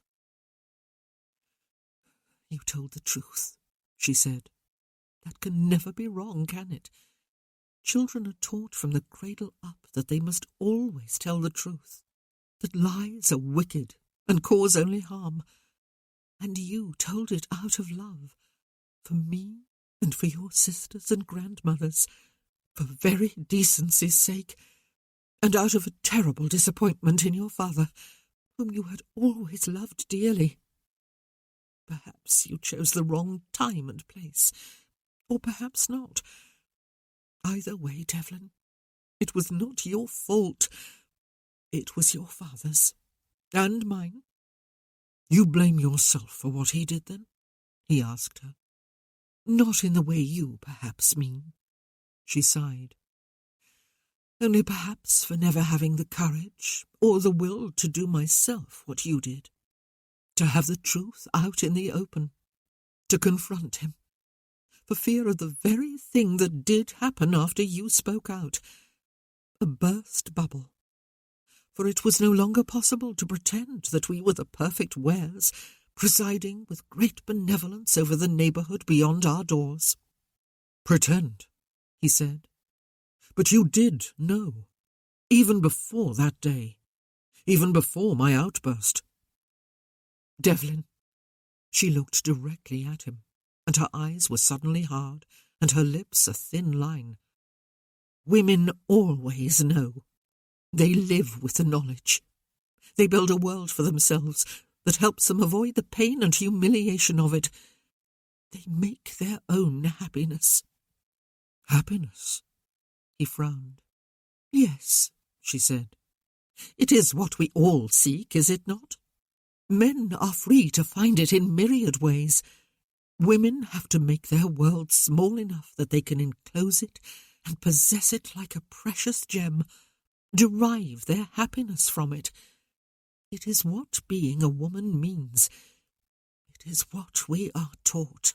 You told the truth, she said. That can never be wrong, can it? Children are taught from the cradle up that they must always tell the truth, that lies are wicked and cause only harm. And you told it out of love, for me and for your sisters and grandmothers, for very decency's sake, and out of a terrible disappointment in your father, whom you had always loved dearly. Perhaps you chose the wrong time and place, or perhaps not. Either way, Devlin, it was not your fault. It was your father's, and mine. You blame yourself for what he did, then? He asked her. Not in the way you perhaps mean. She sighed. Only perhaps for never having the courage or the will to do myself what you did. To have the truth out in the open. To confront him. For fear of the very thing that did happen after you spoke out. A burst bubble. For it was no longer possible to pretend that we were the perfect wares, presiding with great benevolence over the neighbourhood beyond our doors. Pretend, he said. But you did know, even before that day, even before my outburst. Devlin. She looked directly at him, and her eyes were suddenly hard, and her lips a thin line. Women always know. They live with the knowledge. They build a world for themselves that helps them avoid the pain and humiliation of it. They make their own happiness. Happiness? He frowned. Yes, she said. It is what we all seek, is it not? Men are free to find it in myriad ways. Women have to make their world small enough that they can enclose it and possess it like a precious gem, derive their happiness from it. It is what being a woman means. It is what we are taught.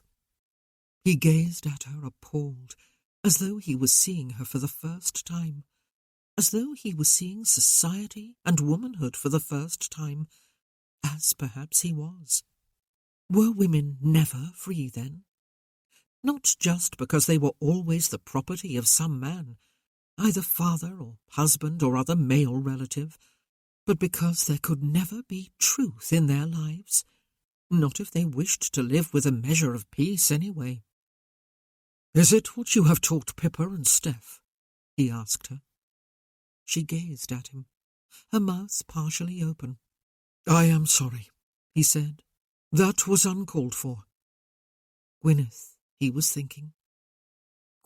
He gazed at her appalled, as though he was seeing her for the first time, as though he was seeing society and womanhood for the first time, as perhaps he was. Were women never free then? Not just because they were always the property of some man, either father or husband or other male relative, but because there could never be truth in their lives, not if they wished to live with a measure of peace anyway. Is it what you have taught Pippa and Steph? He asked her. She gazed at him, her mouth partially open. I am sorry, he said. That was uncalled for. Gwyneth, he was thinking.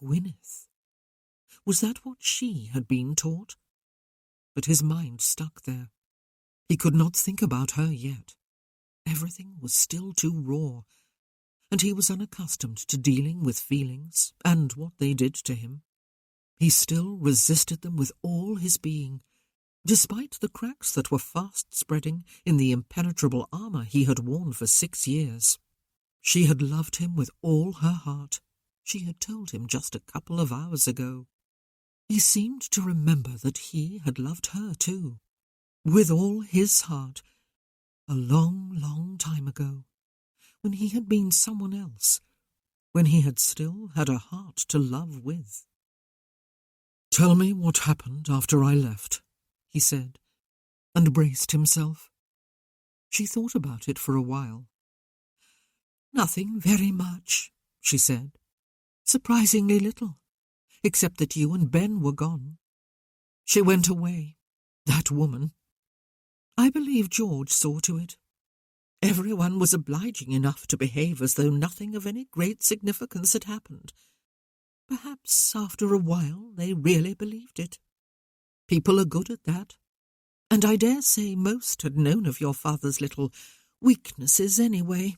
Gwyneth. Was that what she had been taught? But his mind stuck there. He could not think about her yet. Everything was still too raw, and he was unaccustomed to dealing with feelings and what they did to him. He still resisted them with all his being, despite the cracks that were fast spreading in the impenetrable armour he had worn for 6 years. She had loved him with all her heart. She had told him just a couple of hours ago. He seemed to remember that he had loved her too, with all his heart, a long, long time ago, when he had been someone else, when he had still had a heart to love with. Tell me what happened after I left, he said, and braced himself. She thought about it for a while. Nothing very much, she said. Surprisingly little, except that you and Ben were gone. She went away, that woman. I believe George saw to it. Everyone was obliging enough to behave as though nothing of any great significance had happened. Perhaps after a while they really believed it. People are good at that, and I dare say most had known of your father's little weaknesses anyway,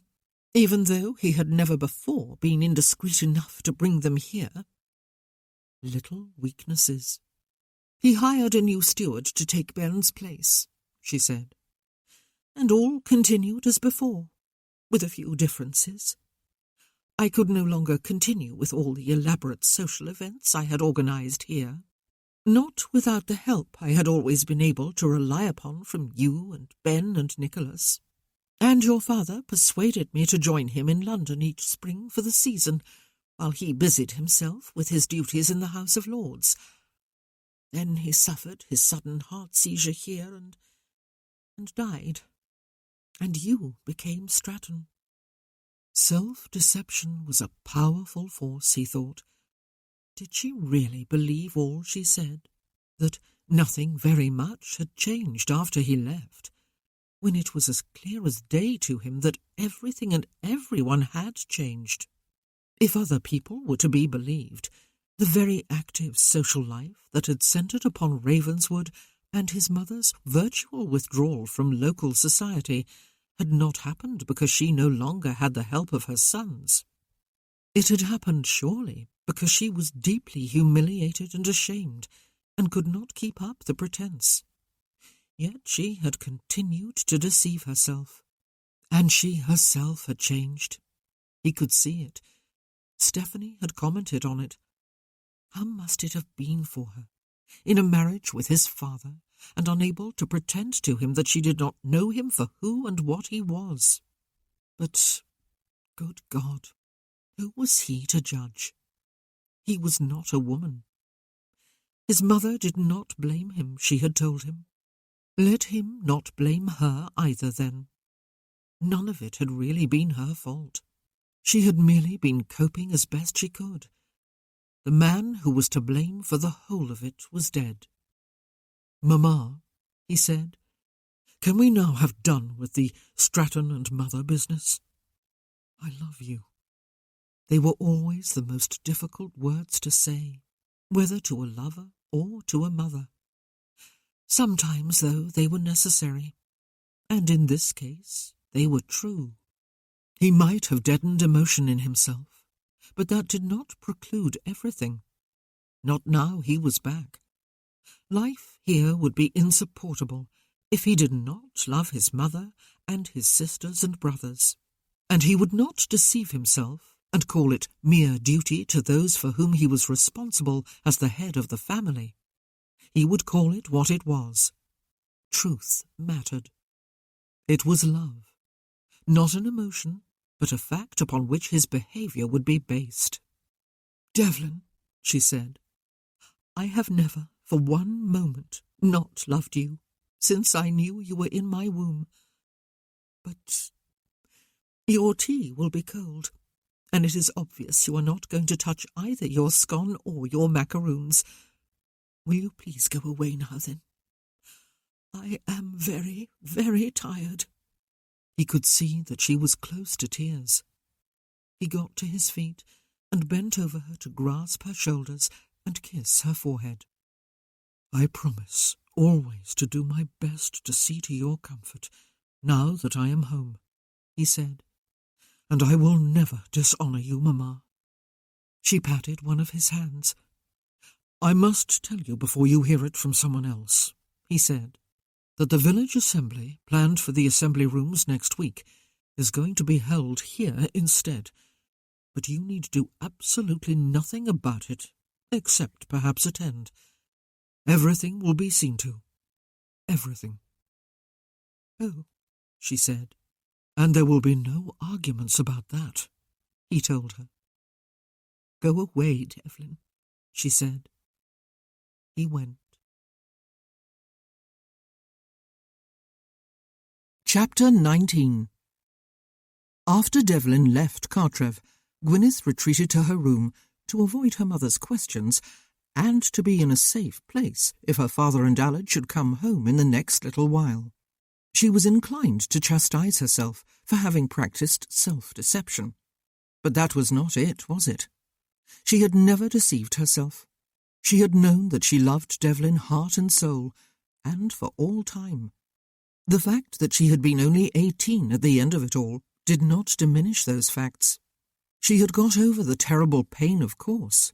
even though he had never before been indiscreet enough to bring them here. Little weaknesses. He hired a new steward to take Ben's place, she said, and all continued as before, with a few differences. I could no longer continue with all the elaborate social events I had organised here, not without the help I had always been able to rely upon from you and Ben and Nicholas. And your father persuaded me to join him in London each spring for the season, while he busied himself with his duties in the House of Lords. Then he suffered his sudden heart seizure here and died. And you became Stratton. Self-deception was a powerful force, he thought. Did she really believe all she said, that nothing very much had changed after he left, when it was as clear as day to him that everything and everyone had changed? If other people were to be believed, the very active social life that had centred upon Ravenswood and his mother's virtual withdrawal from local society had not happened because she no longer had the help of her sons. It had happened, surely, because she was deeply humiliated and ashamed, and could not keep up the pretence. Yet she had continued to deceive herself, and she herself had changed. He could see it. Stephanie had commented on it. How must it have been for her, in a marriage with his father, and unable to pretend to him that she did not know him for who and what he was? But, good God, who was he to judge? He was not a woman. His mother did not blame him, she had told him. Let him not blame her either, then. None of it had really been her fault. She had merely been coping as best she could. The man who was to blame for the whole of it was dead. "Mamma," he said, "can we now have done with the Stratton and mother business? I love you." They were always the most difficult words to say, whether to a lover or to a mother. Sometimes, though, they were necessary, and in this case they were true. He might have deadened emotion in himself, but that did not preclude everything. Not now he was back. Life here would be insupportable if he did not love his mother and his sisters and brothers, and he would not deceive himself and call it mere duty to those for whom he was responsible as the head of the family. He would call it what it was. Truth mattered. It was love, not an emotion, but a fact upon which his behaviour would be based. "Devlin," she said, "I have never, for one moment, not loved you, since I knew you were in my womb. But your tea will be cold, and it is obvious you are not going to touch either your scone or your macaroons. Will you please go away now, then? I am very, very tired." He could see that she was close to tears. He got to his feet and bent over her to grasp her shoulders and kiss her forehead. "I promise always to do my best to see to your comfort, now that I am home," he said, "and I will never dishonour you, Mamma." She patted one of his hands. "I must tell you before you hear it from someone else," he said, "that the village assembly, planned for the assembly rooms next week, is going to be held here instead. But you need do absolutely nothing about it, except perhaps attend. Everything will be seen to. Everything." "Oh," she said. "And there will be no arguments about that," he told her. "Go away, Devlin," she said. He went. Chapter 19. After Devlin left Cartrev, Gwyneth retreated to her room to avoid her mother's questions and to be in a safe place if her father and Aled should come home in the next little while. She was inclined to chastise herself for having practiced self-deception. But that was not it, was it? She had never deceived herself. She had known that she loved Devlin heart and soul, and for all time. The fact that she had been only 18 at the end of it all did not diminish those facts. She had got over the terrible pain, of course.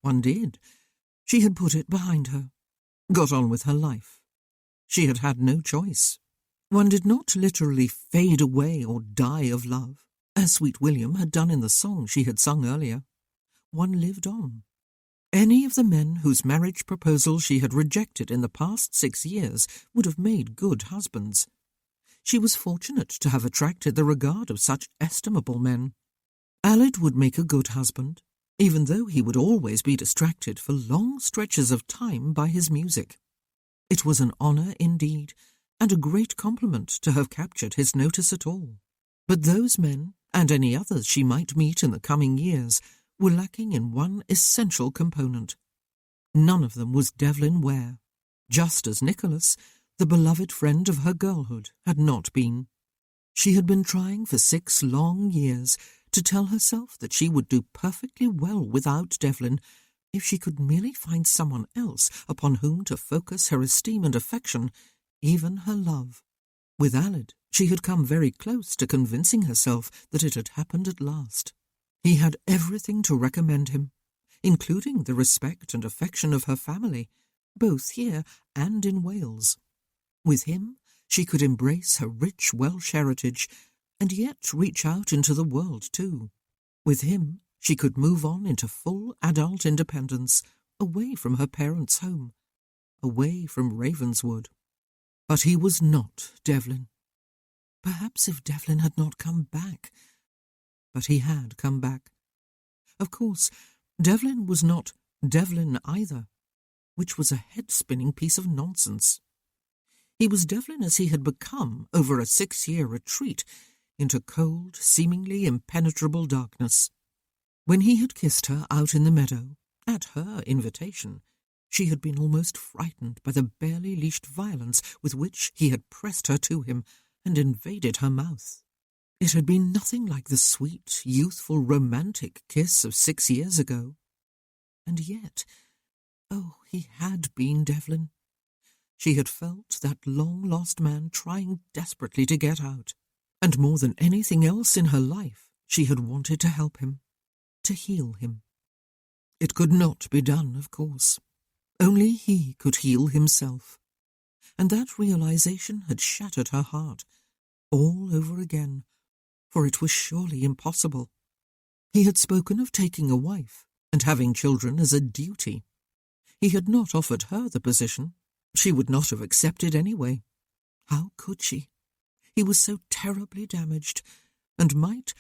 One did. She had put it behind her, got on with her life. She had had no choice. One did not literally fade away or die of love, as Sweet William had done in the song she had sung earlier. One lived on. Any of the men whose marriage proposal she had rejected in the past 6 years would have made good husbands. She was fortunate to have attracted the regard of such estimable men. Aled would make a good husband, even though he would always be distracted for long stretches of time by his music. It was an honour indeed, and a great compliment to have captured his notice at all. But those men, and any others she might meet in the coming years, were lacking in one essential component. None of them was Devlin Ware, just as Nicholas, the beloved friend of her girlhood, had not been. She had been trying for 6 long years to tell herself that she would do perfectly well without Devlin if she could merely find someone else upon whom to focus her esteem and affection, even her love. With Aled, she had come very close to convincing herself that it had happened at last. He had everything to recommend him, including the respect and affection of her family, both here and in Wales. With him, she could embrace her rich Welsh heritage and yet reach out into the world too. With him, she could move on into full adult independence, away from her parents' home, away from Ravenswood. But he was not Devlin. Perhaps if Devlin had not come back. But he had come back. Of course, Devlin was not Devlin either, which was a head-spinning piece of nonsense. He was Devlin as he had become over a 6-year retreat into cold, seemingly impenetrable darkness. When he had kissed her out in the meadow, at her invitation, she had been almost frightened by the barely leashed violence with which he had pressed her to him and invaded her mouth. It had been nothing like the sweet, youthful, romantic kiss of 6 years ago. And yet, oh, he had been Devlin. She had felt that long-lost man trying desperately to get out, and more than anything else in her life, she had wanted to help him, to heal him. It could not be done, of course. Only he could heal himself. And that realization had shattered her heart, all over again, for it was surely impossible. He had spoken of taking a wife and having children as a duty. He had not offered her the position. She would not have accepted anyway. How could she? He was so terribly damaged, and might,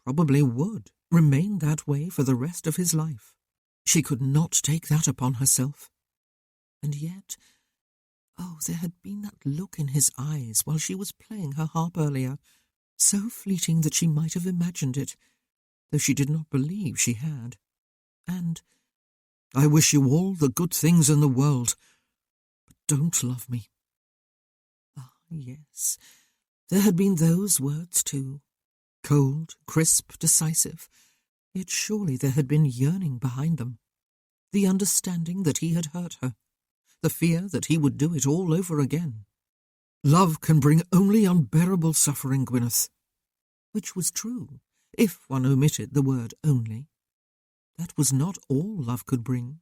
probably would, remain that way for the rest of his life. She could not take that upon herself. And yet, oh, there had been that look in his eyes while she was playing her harp earlier, so fleeting that she might have imagined it, though she did not believe she had. And, "I wish you all the good things in the world, but don't love me." Ah, yes, there had been those words too, cold, crisp, decisive, yet surely there had been yearning behind them, the understanding that he had hurt her, the fear that he would do it all over again. "Love can bring only unbearable suffering, Gwyneth." Which was true, if one omitted the word only. That was not all love could bring.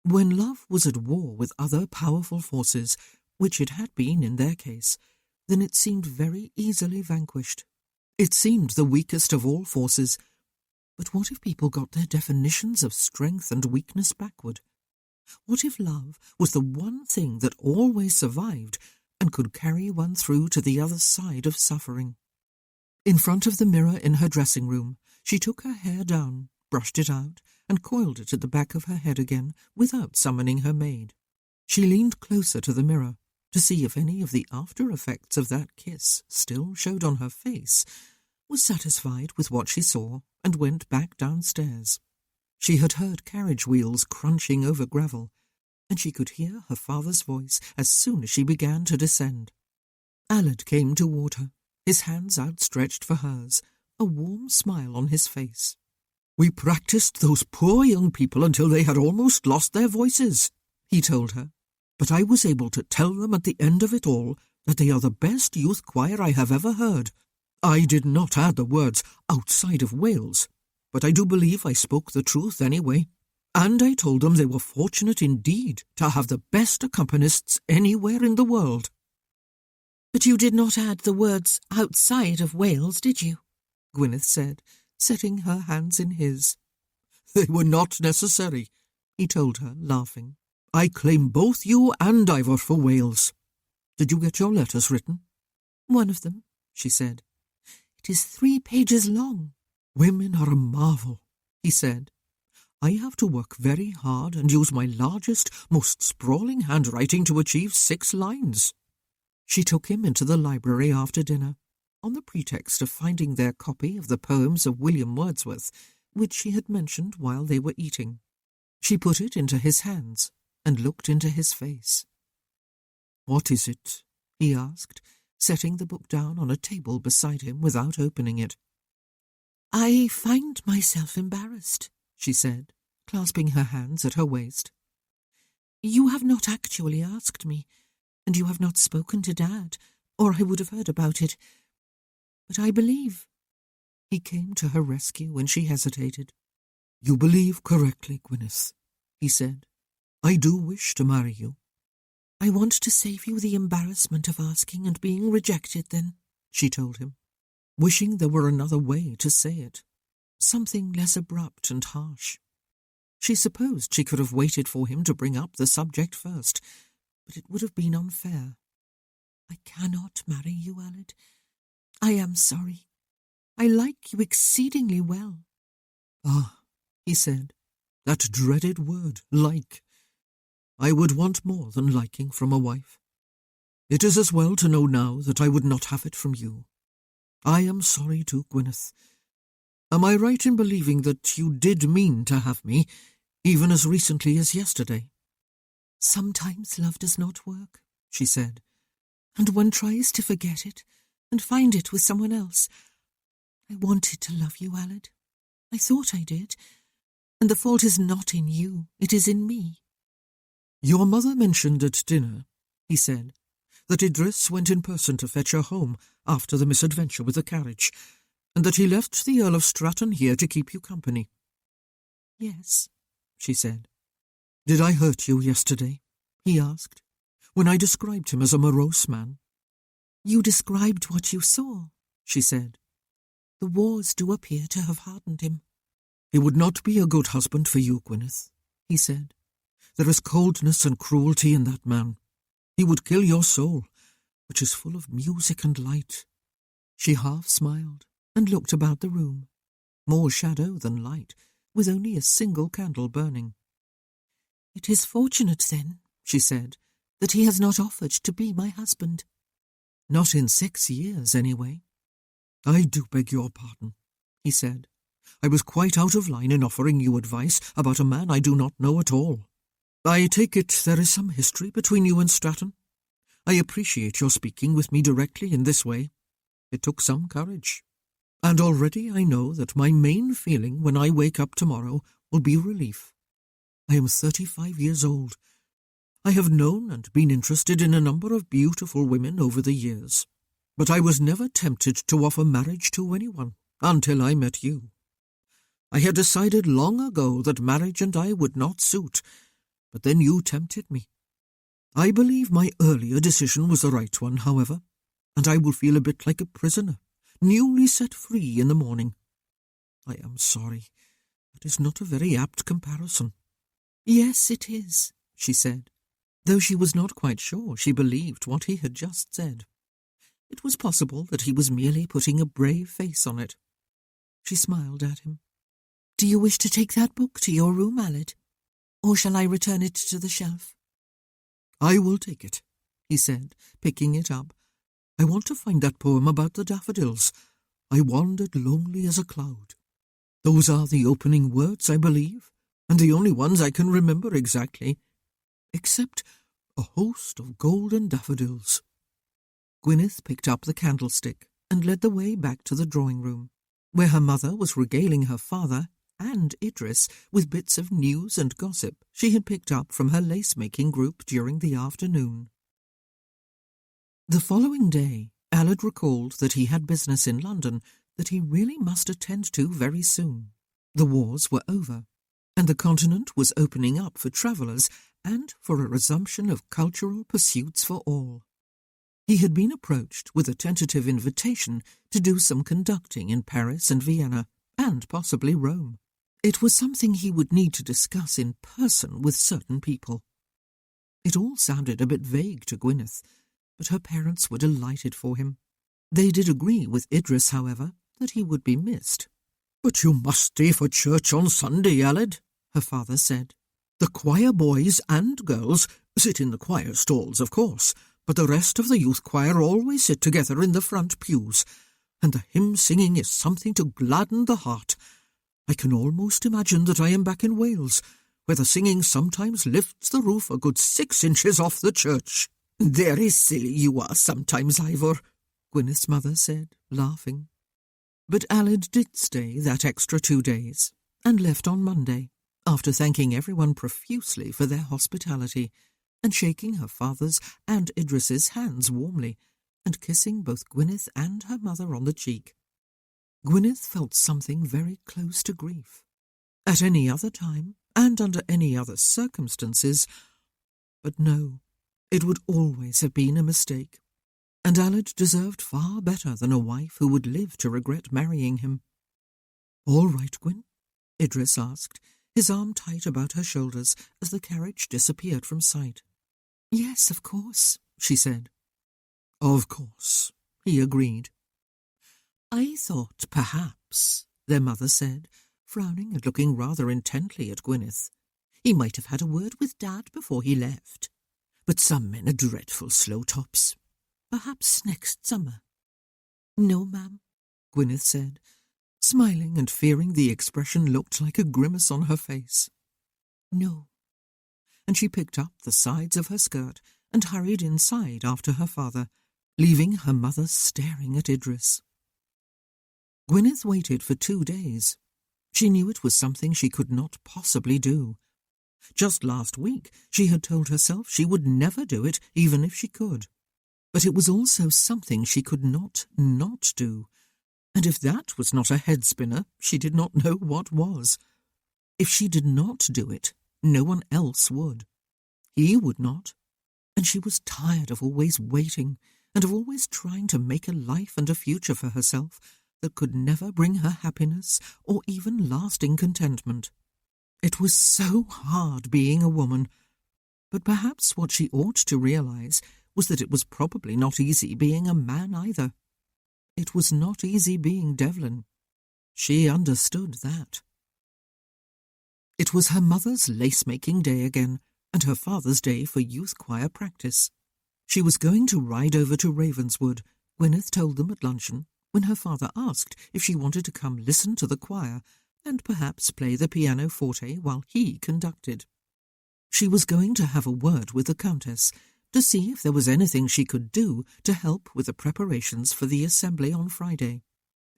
When love was at war with other powerful forces, which it had been in their case, then it seemed very easily vanquished. It seemed the weakest of all forces. But what if people got their definitions of strength and weakness backward? What if love was the one thing that always survived and could carry one through to the other side of suffering? In front of the mirror in her dressing room, she took her hair down, brushed it out, and coiled it at the back of her head again without summoning her maid. She leaned closer to the mirror to see if any of the after-effects of that kiss still showed on her face, was satisfied with what she saw and went back downstairs. She had heard carriage wheels crunching over gravel, and she could hear her father's voice as soon as she began to descend. Aled came toward her, his hands outstretched for hers, a warm smile on his face. "We practiced those poor young people until they had almost lost their voices," he told her. "But I was able to tell them at the end of it all that they are the best youth choir I have ever heard. I did not add the words 'outside of Wales,' but I do believe I spoke the truth anyway. And I told them they were fortunate indeed to have the best accompanists anywhere in the world." "But you did not add the words 'outside of Wales,' did you?" Gwyneth said, setting her hands in his. "They were not necessary," he told her, laughing. "I claim both you and Ivor for Wales. Did you get your letters written?" "One of them," she said. "It is 3 pages long." "Women are a marvel," he said. "I have to work very hard and use my largest, most sprawling handwriting to achieve 6 lines. She took him into the library after dinner, on the pretext of finding their copy of the poems of William Wordsworth, which she had mentioned while they were eating. She put it into his hands and looked into his face. "What is it?" he asked, setting the book down on a table beside him without opening it. "I find myself embarrassed," she said, clasping her hands at her waist. "You have not actually asked me, and you have not spoken to Dad, or I would have heard about it. But I believe—" He came to her rescue when she hesitated. "You believe correctly, Gwyneth," he said. "I do wish to marry you." "I want to save you the embarrassment of asking and being rejected, then," she told him, wishing there were another way to say it, something less abrupt and harsh. She supposed she could have waited for him to bring up the subject first, but it would have been unfair. "I cannot marry you, Aled. I am sorry. I like you exceedingly well." "Ah," he said, "that dreaded word, like. I would want more than liking from a wife. It is as well to know now that I would not have it from you. I am sorry too, Gwyneth. Am I right in believing that you did mean to have me, even as recently as yesterday?" "Sometimes love does not work," she said, "and one tries to forget it and find it with someone else. I wanted to love you, Aled. I thought I did, and the fault is not in you, it is in me." "Your mother mentioned at dinner," he said, "that Idris went in person to fetch her home after the misadventure with the carriage, and that he left the Earl of Stratton here to keep you company." "Yes," she said. "Did I hurt you yesterday?" he asked, "when I described him as a morose man?" "You described what you saw," she said. "The wars do appear to have hardened him." "He would not be a good husband for you, Gwyneth," he said. "There is coldness and cruelty in that man. He would kill your soul, which is full of music and light." She half smiled and looked about the room, more shadow than light, with only a single candle burning. "It is fortunate, then," she said, "that he has not offered to be my husband." "Not in 6 years, anyway." "I do beg your pardon," he said. "I was quite out of line in offering you advice about a man I do not know at all. I take it there is some history between you and Stratton. I appreciate your speaking with me directly in this way. It took some courage. And already I know that my main feeling when I wake up tomorrow will be relief. I am 35 years old. I have known and been interested in a number of beautiful women over the years, but I was never tempted to offer marriage to anyone until I met you. I had decided long ago that marriage and I would not suit, but then you tempted me. I believe my earlier decision was the right one, however, and I will feel a bit like a prisoner, newly set free in the morning. I am sorry. That is not a very apt comparison." "Yes, it is," she said, though she was not quite sure she believed what he had just said. It was possible that he was merely putting a brave face on it. She smiled at him. "Do you wish to take that book to your room, Aled? Or shall I return it to the shelf?" "I will take it," he said, picking it up. "I want to find that poem about the daffodils. I wandered lonely as a cloud. Those are the opening words, I believe, and the only ones I can remember exactly, except a host of golden daffodils." Gwyneth picked up the candlestick and led the way back to the drawing-room, where her mother was regaling her father and Idris with bits of news and gossip she had picked up from her lace-making group during the afternoon. The following day, Aled recalled that he had business in London that he really must attend to very soon. The wars were over, and the continent was opening up for travellers and for a resumption of cultural pursuits for all. He had been approached with a tentative invitation to do some conducting in Paris and Vienna, and possibly Rome. It was something he would need to discuss in person with certain people. It all sounded a bit vague to Gwyneth, but her parents were delighted for him. They did agree with Idris, however, that he would be missed. "But you must stay for church on Sunday, Aled," her father said. "The choir boys and girls sit in the choir stalls, of course, but the rest of the youth choir always sit together in the front pews, and the hymn-singing is something to gladden the heart. I can almost imagine that I am back in Wales, where the singing sometimes lifts the roof a good 6 inches off the church." "Very silly you are sometimes, Ivor," Gwyneth's mother said, laughing. But Aled did stay that extra 2 days, and left on Monday, after thanking everyone profusely for their hospitality, and shaking her father's and Idris's hands warmly, and kissing both Gwyneth and her mother on the cheek. Gwyneth felt something very close to grief. At any other time, and under any other circumstances, but no, it would always have been a mistake, and Aled deserved far better than a wife who would live to regret marrying him. "All right, Gwyn?" Idris asked, his arm tight about her shoulders as the carriage disappeared from sight. "Yes, of course," she said. "Of course," he agreed. "I thought perhaps," their mother said, frowning and looking rather intently at Gwyneth, "he might have had a word with Dad before he left. But some men are dreadful slow-tops. Perhaps next summer." "No, ma'am," Gwyneth said, smiling and fearing the expression looked like a grimace on her face. "No." And she picked up the sides of her skirt and hurried inside after her father, leaving her mother staring at Idris. Gwyneth waited for 2 days. She knew it was something she could not possibly do. Just last week she had told herself she would never do it, even if she could. But it was also something she could not do, and if that was not a head-spinner, she did not know what was. If she did not do it, no one else would. He would not, and she was tired of always waiting, and of always trying to make a life and a future for herself that could never bring her happiness or even lasting contentment. It was so hard being a woman, but perhaps what she ought to realize was that it was probably not easy being a man either. It was not easy being Devlin. She understood that. It was her mother's lace-making day again, and her father's day for youth choir practice. She was going to ride over to Ravenswood, Gwyneth told them at luncheon, when her father asked if she wanted to come listen to the choir and perhaps play the pianoforte while he conducted. She was going to have a word with the Countess to see if there was anything she could do to help with the preparations for the assembly on Friday.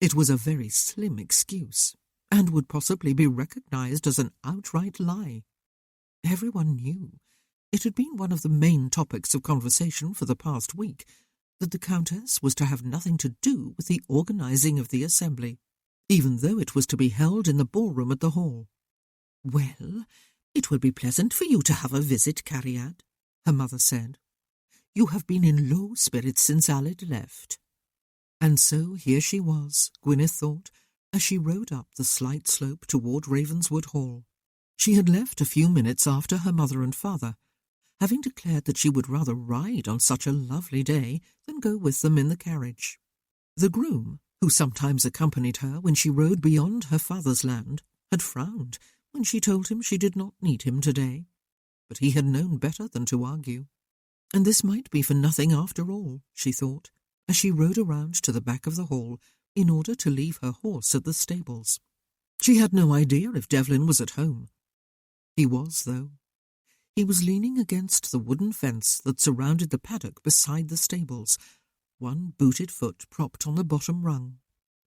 It was a very slim excuse, and would possibly be recognized as an outright lie. Everyone knew. It had been one of the main topics of conversation for the past week that the Countess was to have nothing to do with the organizing of the assembly, even though it was to be held in the ballroom at the hall. "Well, it will be pleasant for you to have a visit, Cariad," her mother said. "You have been in low spirits since Aled left." And so here she was, Gwyneth thought, as she rode up the slight slope toward Ravenswood Hall. She had left a few minutes after her mother and father, having declared that she would rather ride on such a lovely day than go with them in the carriage. The groom, who sometimes accompanied her when she rode beyond her father's land, had frowned when she told him she did not need him today, but he had known better than to argue. And this might be for nothing after all, she thought, as she rode around to the back of the hall in order to leave her horse at the stables. She had no idea if Devlin was at home. He was, though. He was leaning against the wooden fence that surrounded the paddock beside the stables, one booted foot propped on the bottom rung,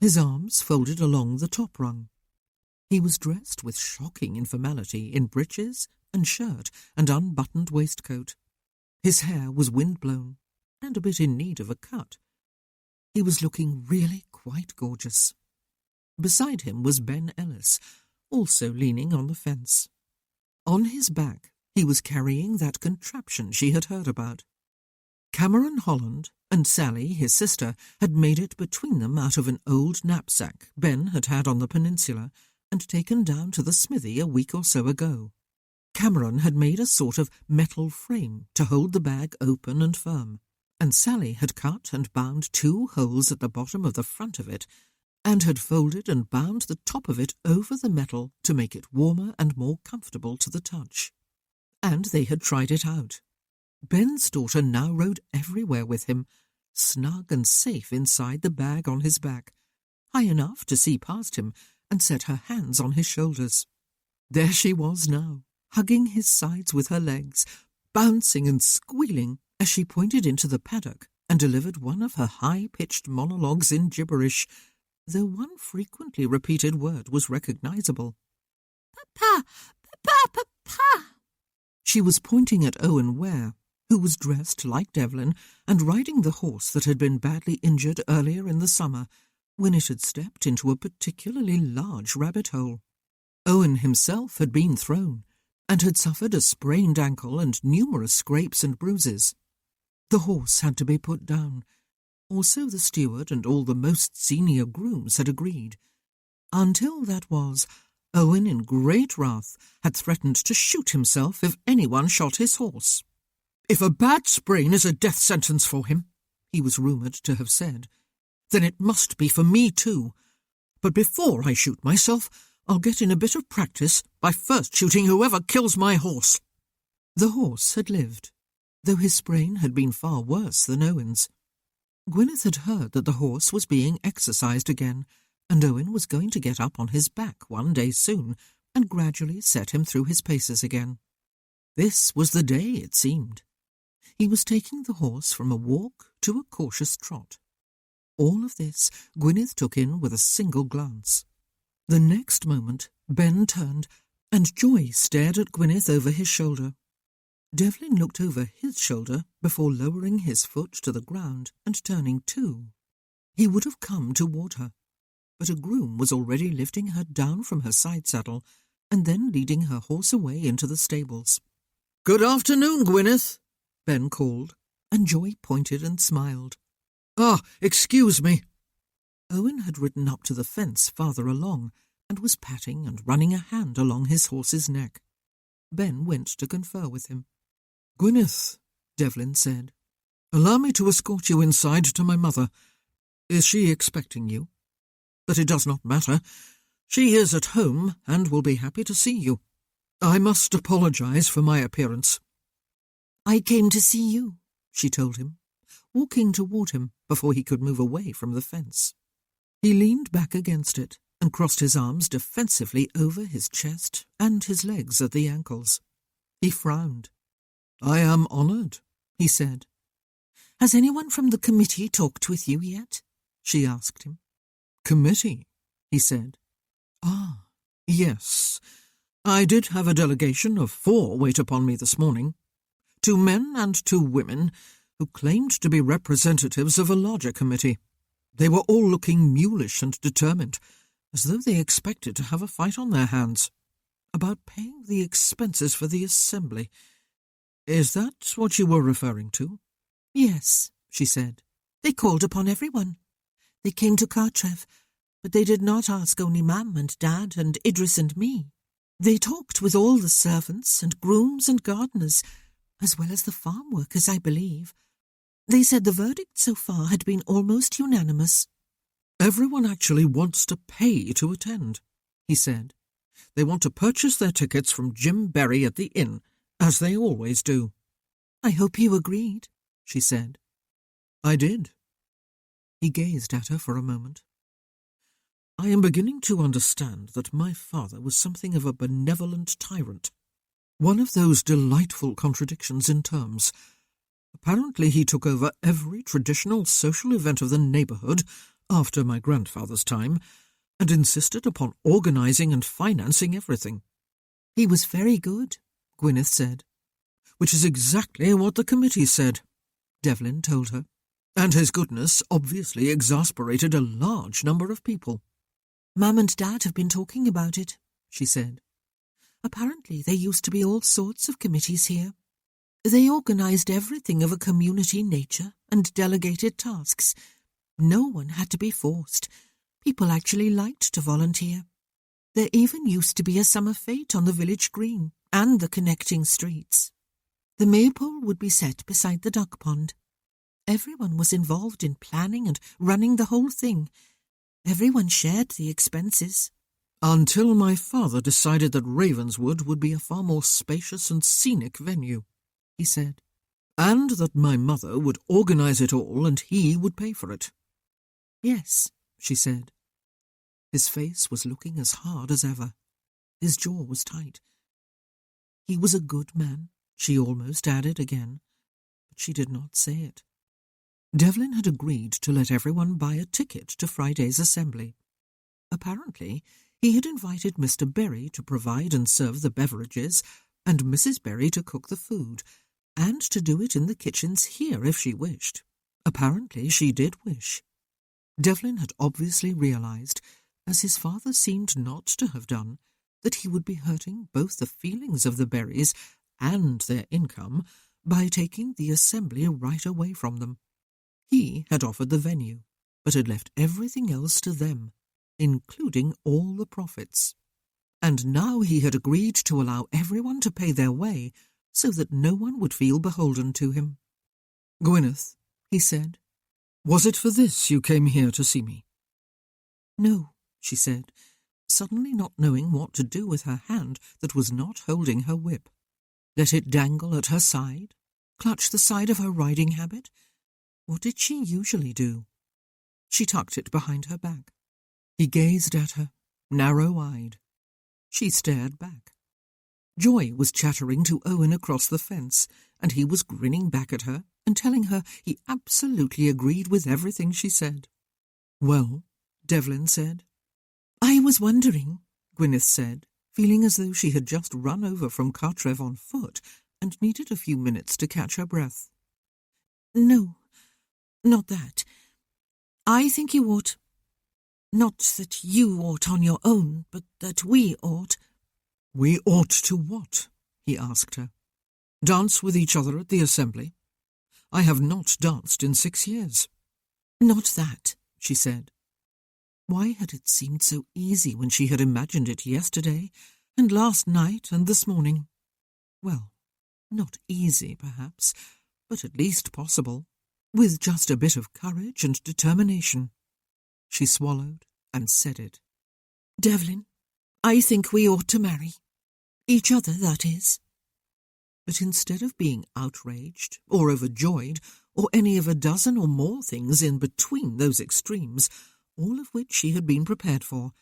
his arms folded along the top rung. He was dressed with shocking informality in breeches and shirt and unbuttoned waistcoat. His hair was wind-blown and a bit in need of a cut. He was looking really quite gorgeous. Beside him was Ben Ellis, also leaning on the fence. On his back he was carrying that contraption she had heard about. Cameron Holland and Sally, his sister, had made it between them out of an old knapsack Ben had had on the peninsula and taken down to the smithy a week or so ago. Cameron had made a sort of metal frame to hold the bag open and firm, and Sally had cut and bound 2 holes at the bottom of the front of it, and had folded and bound the top of it over the metal to make it warmer and more comfortable to the touch. And they had tried it out. Ben's daughter now rode everywhere with him, snug and safe inside the bag on his back, high enough to see past him and set her hands on his shoulders. There she was now, hugging his sides with her legs, bouncing and squealing as she pointed into the paddock and delivered one of her high-pitched monologues in gibberish, though one frequently repeated word was recognizable. "Papa! Papa! Papa!" She was pointing at Owen Ware, who was dressed like Devlin and riding the horse that had been badly injured earlier in the summer, when it had stepped into a particularly large rabbit hole. Owen himself had been thrown, and had suffered a sprained ankle and numerous scrapes and bruises. The horse had to be put down. Also the steward and all the most senior grooms had agreed. Until that was, Owen, in great wrath, had threatened to shoot himself if anyone shot his horse. "If a bad sprain is a death sentence for him," he was rumoured to have said, "then it must be for me too. But before I shoot myself, I'll get in a bit of practice by first shooting whoever kills my horse." The horse had lived, though his sprain had been far worse than Owen's. Gwyneth had heard that the horse was being exercised again, and Owen was going to get up on his back one day soon and gradually set him through his paces again. This was the day, it seemed. He was taking the horse from a walk to a cautious trot. All of this Gwyneth took in with a single glance. The next moment Ben turned, and Joy stared at Gwyneth over his shoulder. Devlin looked over his shoulder before lowering his foot to the ground and turning too. He would have come toward her, but a groom was already lifting her down from her side saddle and then leading her horse away into the stables. "Good afternoon, Gwyneth," Ben called, and Joy pointed and smiled. Excuse me." Owen had ridden up to the fence farther along and was patting and running a hand along his horse's neck. Ben went to confer with him. "Gwyneth," Devlin said, "allow me to escort you inside to my mother. Is she expecting you? But it does not matter. She is at home and will be happy to see you. I must apologize for my appearance." "I came to see you," she told him, walking toward him before he could move away from the fence. He leaned back against it and crossed his arms defensively over his chest and his legs at the ankles. He frowned. "I am honoured," he said. "Has anyone from the committee talked with you yet?" she asked him. "Committee?" he said. Yes. I did have a delegation of 4 wait upon me this morning. 2 men and 2 women who claimed to be representatives of a larger committee. They were all looking mulish and determined, as though they expected to have a fight on their hands, about paying the expenses for the assembly. Is that what you were referring to? "Yes," she said. "They called upon everyone. They came to Cartrev, but they did not ask only Mum and Dad and Idris and me. They talked with all the servants and grooms and gardeners, as well as the farm workers, I believe. They said the verdict so far had been almost unanimous." "Everyone actually wants to pay to attend," he said. "They want to purchase their tickets from Jim Berry at the inn, as they always do." I hope you agreed, she said. I did. He gazed at her for a moment. I am beginning to understand that my father was something of a benevolent tyrant, one of those delightful contradictions in terms. Apparently he took over every traditional social event of the neighbourhood after my grandfather's time, and insisted upon organising and financing everything. He was very good, Gwyneth said. Which is exactly what the committee said, Devlin told her, and his goodness obviously exasperated a large number of people. Mum and Dad have been talking about it, she said. Apparently there used to be all sorts of committees here. They organised everything of a community nature and delegated tasks. No one had to be forced. People actually liked to volunteer. There even used to be a summer fete on the village green and the connecting streets. The maypole would be set beside the duck pond. Everyone was involved in planning and running the whole thing. Everyone shared the expenses. Until my father decided that Ravenswood would be a far more spacious and scenic venue, he said, and that my mother would organise it all and he would pay for it. Yes, she said. His face was looking as hard as ever. His jaw was tight. He was a good man, she almost added again, but she did not say it. Devlin had agreed to let everyone buy a ticket to Friday's assembly. Apparently, he had invited Mr. Berry to provide and serve the beverages, and Mrs. Berry to cook the food, and to do it in the kitchens here if she wished. Apparently, she did wish. Devlin had obviously realised, as his father seemed not to have done, that he would be hurting both the feelings of the Berrys and their income by taking the assembly right away from them. He had offered the venue, but had left everything else to them, including all the profits. And now he had agreed to allow everyone to pay their way so that no one would feel beholden to him. "Gwyneth," he said, "was it for this you came here to see me?" "No," she said, suddenly not knowing what to do with her hand that was not holding her whip. Let it dangle at her side? Clutch the side of her riding habit? What did she usually do? She tucked it behind her back. He gazed at her, narrow-eyed. She stared back. Joy was chattering to Owen across the fence, and he was grinning back at her and telling her he absolutely agreed with everything she said. "Well," Devlin said. "I was wondering," Gwyneth said, feeling as though she had just run over from Cartrev on foot and needed a few minutes to catch her breath. "No, not that. I think you ought. Not that you ought on your own, but that we ought." "We ought to what?" he asked her. "Dance with each other at the assembly? I have not danced in 6 years. "Not that," she said. Why had it seemed so easy when she had imagined it yesterday, and last night, and this morning? Well, not easy, perhaps, but at least possible, with just a bit of courage and determination. She swallowed and said it. "Devlin, I think we ought to marry. Each other, that is." But instead of being outraged or overjoyed, or any of a dozen or more things in between those extremes, all of which she had been prepared for,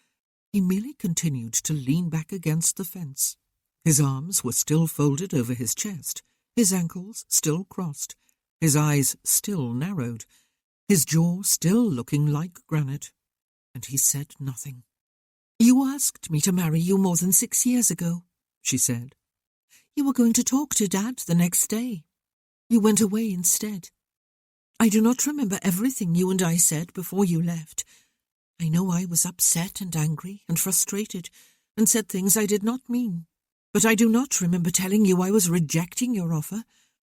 he merely continued to lean back against the fence. His arms were still folded over his chest, his ankles still crossed, his eyes still narrowed, his jaw still looking like granite, and he said nothing. "You asked me to marry you more than 6 years ago," she said. "You were going to talk to Dad the next day. You went away instead. I do not remember everything you and I said before you left. I know I was upset and angry and frustrated and said things I did not mean, but I do not remember telling you I was rejecting your offer,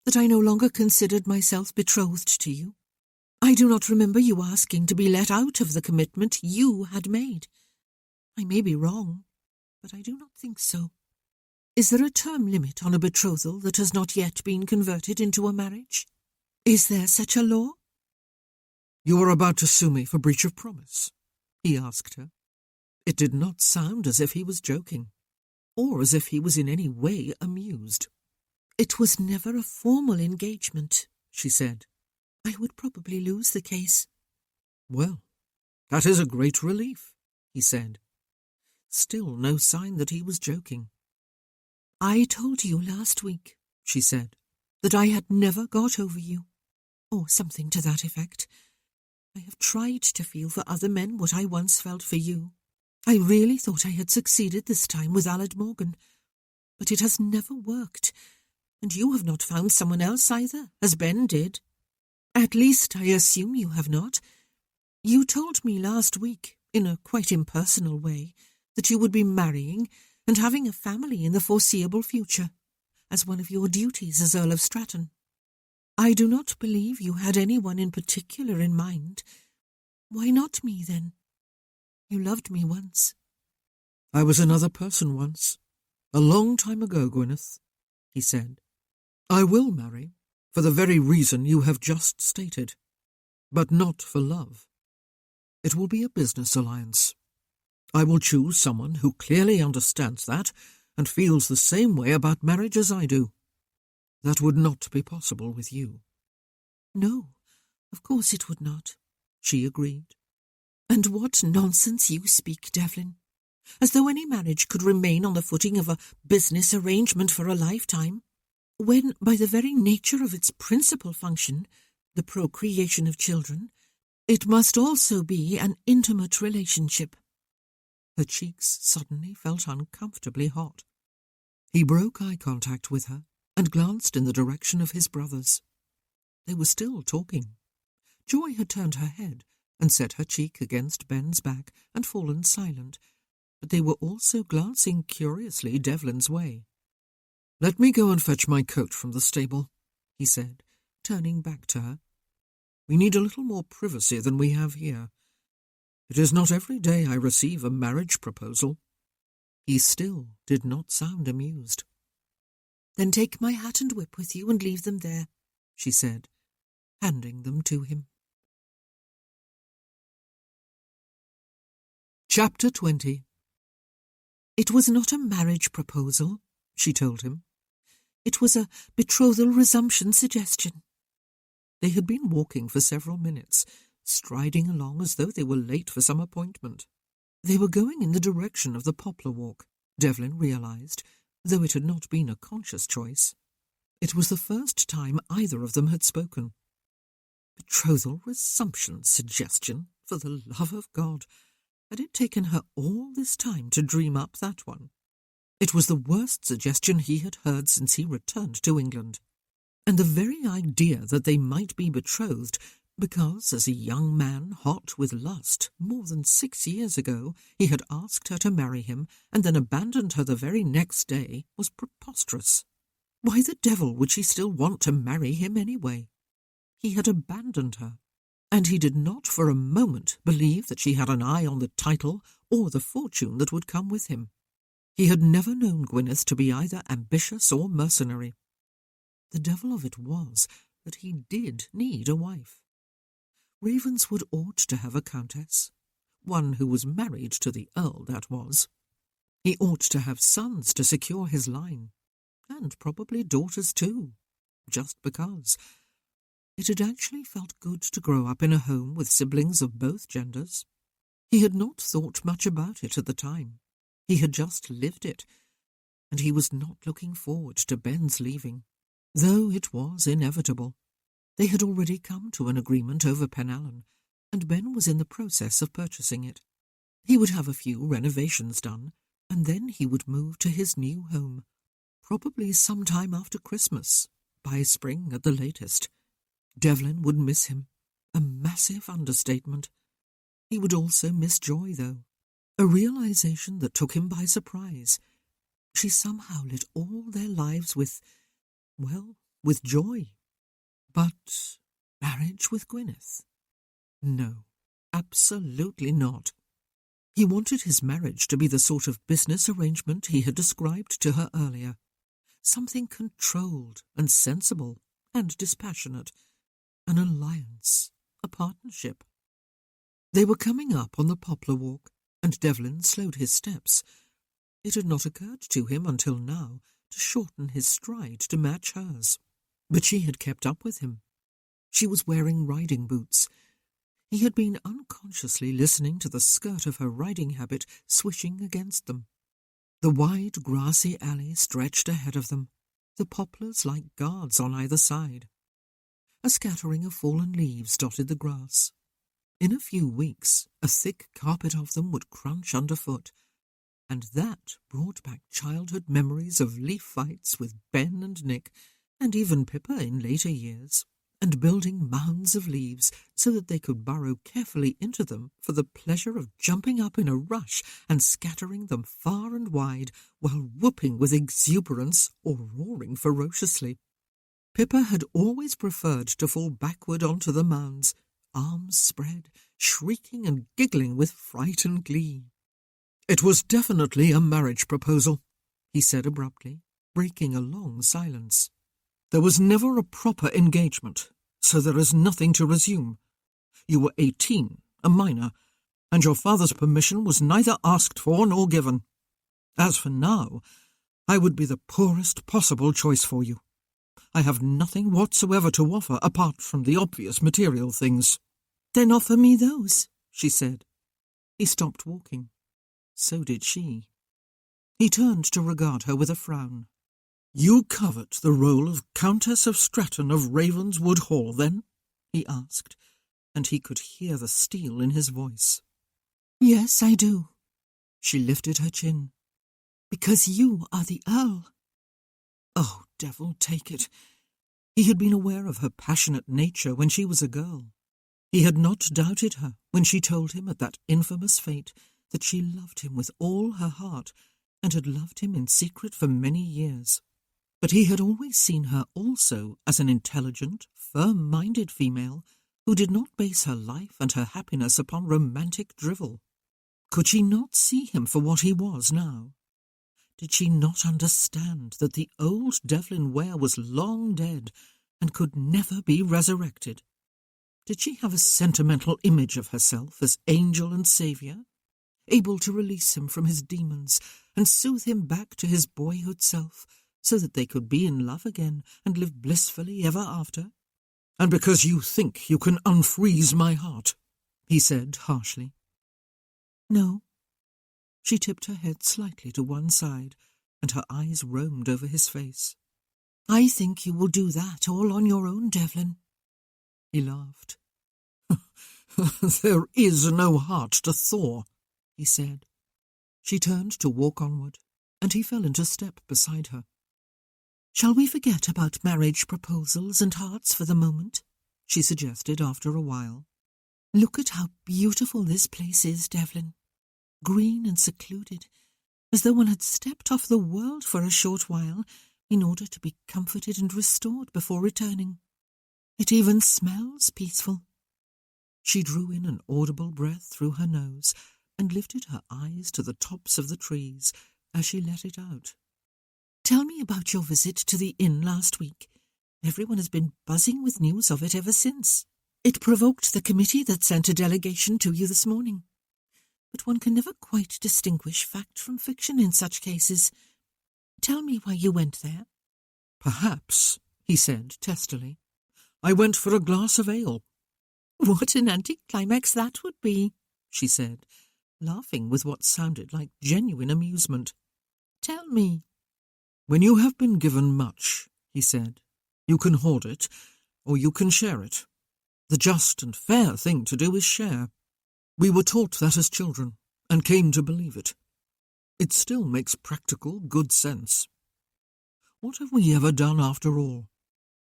that I no longer considered myself betrothed to you. I do not remember you asking to be let out of the commitment you had made. I may be wrong, but I do not think so. Is there a term limit on a betrothal that has not yet been converted into a marriage? Is there such a law?" "You are about to sue me for breach of promise?" he asked her. It did not sound as if he was joking, or as if he was in any way amused. It was never a formal engagement, she said. I would probably lose the case. Well, that is a great relief, he said. Still no sign that he was joking. I told you last week, she said, that I had never got over you, or something to that effect. I have tried to feel for other men what I once felt for you. I really thought I had succeeded this time with Aled Morgan, but it has never worked, and you have not found someone else either, as Ben did. At least I assume you have not. You told me last week, in a quite impersonal way, that you would be marrying and having a family in the foreseeable future, as one of your duties as Earl of Stratton. I do not believe you had anyone in particular in mind. Why not me, then? You loved me once. I was another person once, a long time ago, Gwyneth, he said. I will marry, for the very reason you have just stated, but not for love. It will be a business alliance. I will choose someone who clearly understands that and feels the same way about marriage as I do. That would not be possible with you. No, of course it would not, she agreed. And what nonsense you speak, Devlin. As though any marriage could remain on the footing of a business arrangement for a lifetime, when, by the very nature of its principal function, the procreation of children, it must also be an intimate relationship. Her cheeks suddenly felt uncomfortably hot. He broke eye contact with her and glanced in the direction of his brothers. They were still talking. Joy had turned her head and set her cheek against Ben's back and fallen silent, but they were also glancing curiously Devlin's way. "Let me go and fetch my coat from the stable," he said, turning back to her. "We need a little more privacy than we have here. It is not every day I receive a marriage proposal." He still did not sound amused. "Then take my hat and whip with you and leave them there," she said, handing them to him. Chapter 20. It was not a marriage proposal, she told him. It was a betrothal resumption suggestion. They had been walking for several minutes, striding along as though they were late for some appointment. They were going in the direction of the poplar walk, Devlin realized, though it had not been a conscious choice. It was the first time either of them had spoken. Betrothal resumption suggestion, for the love of God! Had it taken her all this time to dream up that one? It was the worst suggestion he had heard since he returned to England. And the very idea that they might be betrothed, because as a young man hot with lust more than 6 years ago he had asked her to marry him and then abandoned her the very next day, was preposterous. Why the devil would she still want to marry him anyway? He had abandoned her, and he did not for a moment believe that she had an eye on the title or the fortune that would come with him. He had never known Gwyneth to be either ambitious or mercenary. The devil of it was that he did need a wife. Ravenswood ought to have a countess, one who was married to the Earl, that was. He ought to have sons to secure his line, and probably daughters too, just because. It had actually felt good to grow up in a home with siblings of both genders. He had not thought much about it at the time. He had just lived it, and he was not looking forward to Ben's leaving, though it was inevitable. They had already come to an agreement over Penallen, and Ben was in the process of purchasing it. He would have a few renovations done, and then he would move to his new home, probably some time after Christmas, by spring at the latest. Devlin would miss him, a massive understatement. He would also miss Joy, though, a realization that took him by surprise. She somehow lit all their lives with joy. But marriage with Gwyneth? No, absolutely not. He wanted his marriage to be the sort of business arrangement he had described to her earlier, something controlled and sensible and dispassionate, an alliance, a partnership. They were coming up on the poplar walk, and Devlin slowed his steps. It had not occurred to him until now to shorten his stride to match hers. But she had kept up with him. She was wearing riding boots. He had been unconsciously listening to the skirt of her riding habit swishing against them. The wide, grassy alley stretched ahead of them, the poplars like guards on either side. A scattering of fallen leaves dotted the grass. In a few weeks, a thick carpet of them would crunch underfoot, and that brought back childhood memories of leaf fights with Ben and Nick, and even Pippa in later years, and building mounds of leaves so that they could burrow carefully into them for the pleasure of jumping up in a rush and scattering them far and wide while whooping with exuberance or roaring ferociously. Pippa had always preferred to fall backward onto the mounds, arms spread, shrieking and giggling with fright and glee. "It was definitely a marriage proposal," he said abruptly, breaking a long silence. "There was never a proper engagement, so there is nothing to resume. You were 18, a minor, and your father's permission was neither asked for nor given. As for now, I would be the poorest possible choice for you. I have nothing whatsoever to offer apart from the obvious material things." "Then offer me those," she said. He stopped walking. So did she. He turned to regard her with a frown. "You covet the role of Countess of Stratton of Ravenswood Hall, then?" he asked, and he could hear the steel in his voice. "Yes, I do." She lifted her chin. "Because you are the Earl." Oh, devil take it! He had been aware of her passionate nature when she was a girl. He had not doubted her when she told him at that infamous fete that she loved him with all her heart and had loved him in secret for many years. But he had always seen her also as an intelligent, firm-minded female who did not base her life and her happiness upon romantic drivel. Could she not see him for what he was now? Did she not understand that the old Devlin Ware was long dead and could never be resurrected? Did she have a sentimental image of herself as angel and saviour, able to release him from his demons and soothe him back to his boyhood self so that they could be in love again and live blissfully ever after? "And because you think you can unfreeze my heart," he said harshly. "No." She tipped her head slightly to one side, and her eyes roamed over his face. "I think you will do that all on your own, Devlin." He laughed. "There is no heart to thaw," he said. She turned to walk onward, and he fell into step beside her. "Shall we forget about marriage proposals and hearts for the moment?" she suggested after a while. "Look at how beautiful this place is, Devlin. Green and secluded, as though one had stepped off the world for a short while in order to be comforted and restored before returning. It even smells peaceful." She drew in an audible breath through her nose and lifted her eyes to the tops of the trees as she let it out. "Tell me about your visit to the inn last week. Everyone has been buzzing with news of it ever since. It provoked the committee that sent a delegation to you this morning. But one can never quite distinguish fact from fiction in such cases. Tell me why you went there." "Perhaps," he said testily, "I went for a glass of ale." "What an anticlimax that would be," she said, laughing with what sounded like genuine amusement. "Tell me." "When you have been given much," he said, "you can hoard it, or you can share it. The just and fair thing to do is share. We were taught that as children, and came to believe it. It still makes practical good sense. What have we ever done after all?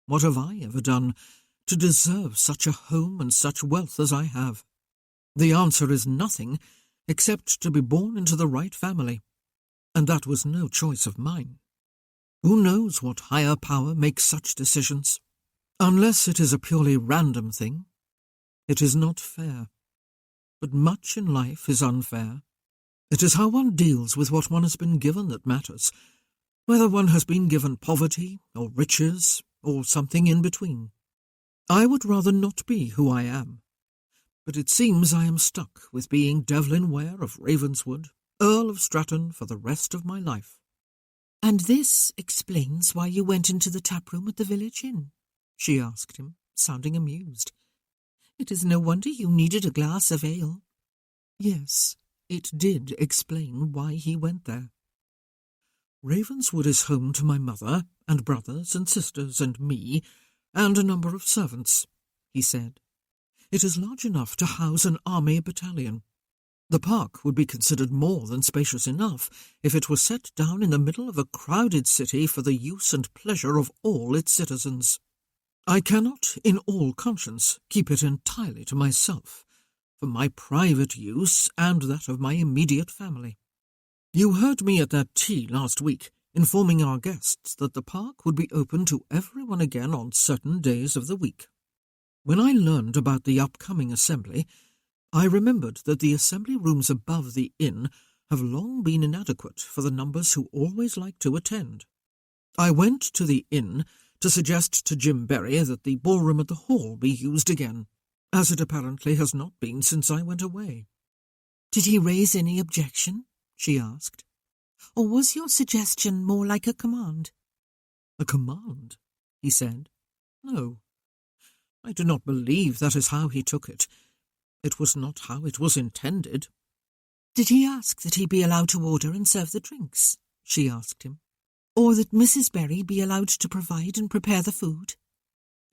What have I ever done to deserve such a home and such wealth as I have? The answer is nothing, except to be born into the right family, and that was no choice of mine. Who knows what higher power makes such decisions? Unless it is a purely random thing, it is not fair. But much in life is unfair. It is how one deals with what one has been given that matters, whether one has been given poverty or riches or something in between. I would rather not be who I am, but it seems I am stuck with being Devlin Ware of Ravenswood, Earl of Stratton for the rest of my life. "And this explains why you went into the tap-room at the village inn?" she asked him, sounding amused. "It is no wonder you needed a glass of ale." Yes, it did explain why he went there. Ravenswood is home to my mother and brothers and sisters and me and a number of servants, he said. It is large enough to house an army battalion. The park would be considered more than spacious enough if it were set down in the middle of a crowded city for the use and pleasure of all its citizens. I cannot, in all conscience, keep it entirely to myself, for my private use and that of my immediate family. You heard me at that tea last week, informing our guests that the park would be open to everyone again on certain days of the week. When I learned about the upcoming assembly, I remembered that the assembly rooms above the inn have long been inadequate for the numbers who always like to attend. I went to the inn to suggest to Jim Berry that the ballroom at the hall be used again, as it apparently has not been since I went away. "Did he raise any objection?" she asked. "Or was your suggestion more like a command?" "A command?" he said. "No. I do not believe that is how he took it. It was not how it was intended." "Did he ask that he be allowed to order and serve the drinks?" she asked him. "Or that Mrs. Berry be allowed to provide and prepare the food?"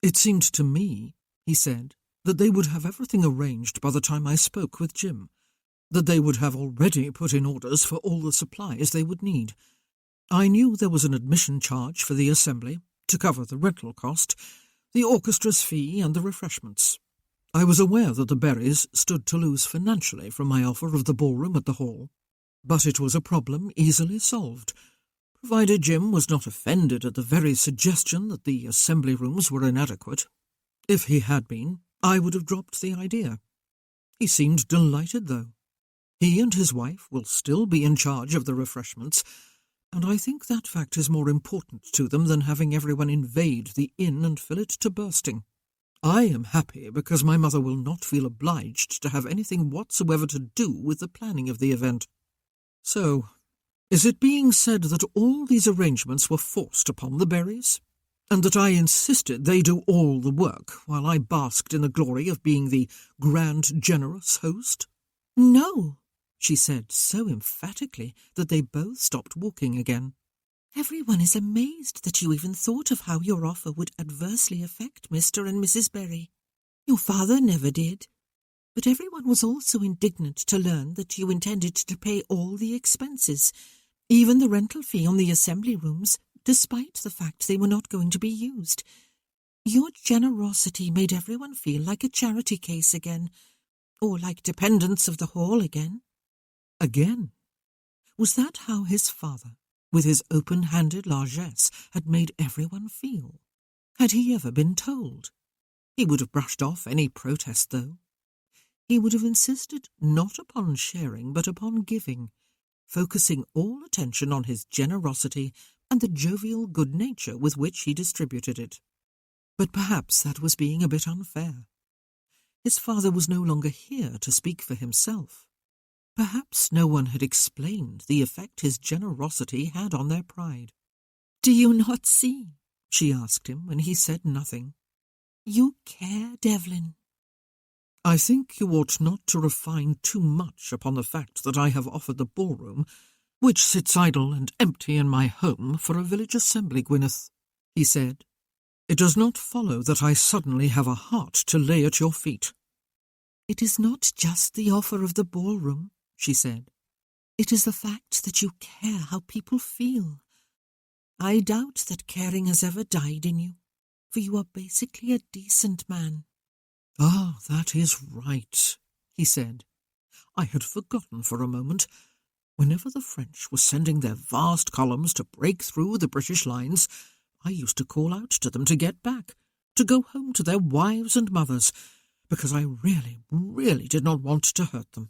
"It seemed to me," he said, "that they would have everything arranged by the time I spoke with Jim, that they would have already put in orders for all the supplies they would need. I knew there was an admission charge for the assembly, to cover the rental cost, the orchestra's fee and the refreshments. I was aware that the Berrys stood to lose financially from my offer of the ballroom at the hall, but it was a problem easily solved, provided Jim was not offended at the very suggestion that the assembly rooms were inadequate. If he had been, I would have dropped the idea. He seemed delighted, though. He and his wife will still be in charge of the refreshments, and I think that fact is more important to them than having everyone invade the inn and fill it to bursting. I am happy because my mother will not feel obliged to have anything whatsoever to do with the planning of the event. So, is it being said that all these arrangements were forced upon the Berrys, and that I insisted they do all the work while I basked in the glory of being the grand, generous host?" "No," she said so emphatically that they both stopped walking again. "Everyone is amazed that you even thought of how your offer would adversely affect Mr. and Mrs. Berry. Your father never did. But everyone was also indignant to learn that you intended to pay all the expenses, even the rental fee on the assembly rooms, despite the fact they were not going to be used. Your generosity made everyone feel like a charity case again, or like dependents of the hall again." Again? Was that how his father, with his open-handed largesse, had made everyone feel? Had he ever been told? He would have brushed off any protest, though. He would have insisted not upon sharing, but upon giving, focusing all attention on his generosity and the jovial good nature with which he distributed it. But perhaps that was being a bit unfair. His father was no longer here to speak for himself. Perhaps no one had explained the effect his generosity had on their pride. "Do you not see?" she asked him when he said nothing. "You care, Devlin." "I think you ought not to refine too much upon the fact that I have offered the ballroom, which sits idle and empty in my home, for a village assembly, Gwyneth," he said. "It does not follow that I suddenly have a heart to lay at your feet." "It is not just the offer of the ballroom," she said. "It is the fact that you care how people feel. I doubt that caring has ever died in you, for you are basically a decent man." "Ah, that is right," he said. "I had forgotten for a moment. Whenever the French were sending their vast columns to break through the British lines, I used to call out to them to get back, to go home to their wives and mothers, because I really, really did not want to hurt them.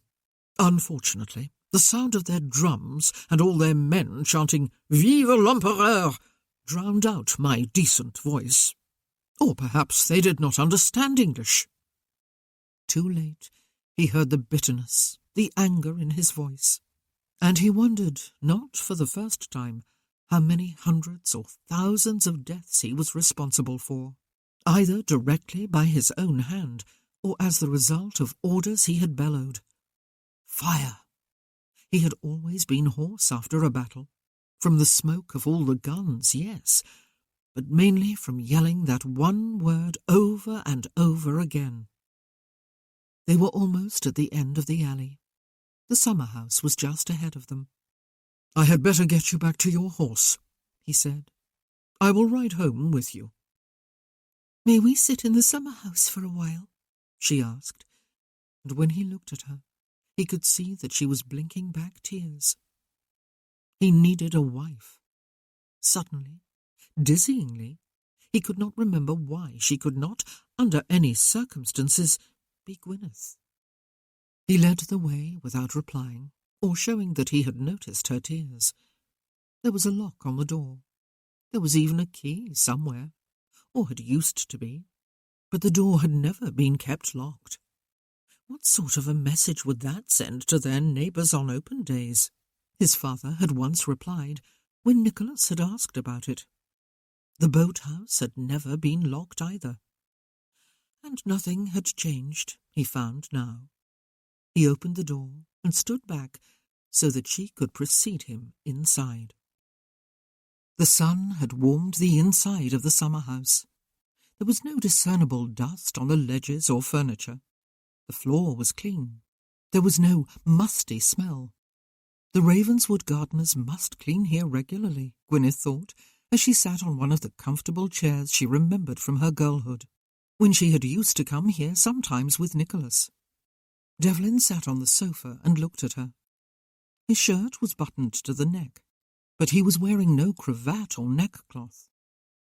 Unfortunately, the sound of their drums and all their men chanting "Vive l'Empereur" drowned out my decent voice. Or perhaps they did not understand English." Too late, he heard the bitterness, the anger in his voice, and he wondered, not for the first time, how many hundreds or thousands of deaths he was responsible for, either directly by his own hand or as the result of orders he had bellowed. Fire! He had always been hoarse after a battle, from the smoke of all the guns, yes, but mainly from yelling that one word over and over again. They were almost at the end of the alley. The summer house was just ahead of them. "I had better get you back to your horse," he said. "I will ride home with you." "May we sit in the summer house for a while?" she asked, and when he looked at her, he could see that she was blinking back tears. He needed a wife. Suddenly, dizzyingly, he could not remember why she could not, under any circumstances, be Gwyneth. He led the way without replying, or showing that he had noticed her tears. There was a lock on the door. There was even a key somewhere, or had used to be, but the door had never been kept locked. What sort of a message would that send to their neighbours on open days? His father had once replied, when Nicholas had asked about it. The boathouse had never been locked either. And nothing had changed, he found now. He opened the door and stood back so that she could precede him inside. The sun had warmed the inside of the summer house. There was no discernible dust on the ledges or furniture. The floor was clean. There was no musty smell. The Ravenswood gardeners must clean here regularly, Gwyneth thought, as she sat on one of the comfortable chairs she remembered from her girlhood, when she had used to come here sometimes with Nicholas. Devlin sat on the sofa and looked at her. His shirt was buttoned to the neck, but he was wearing no cravat or neckcloth.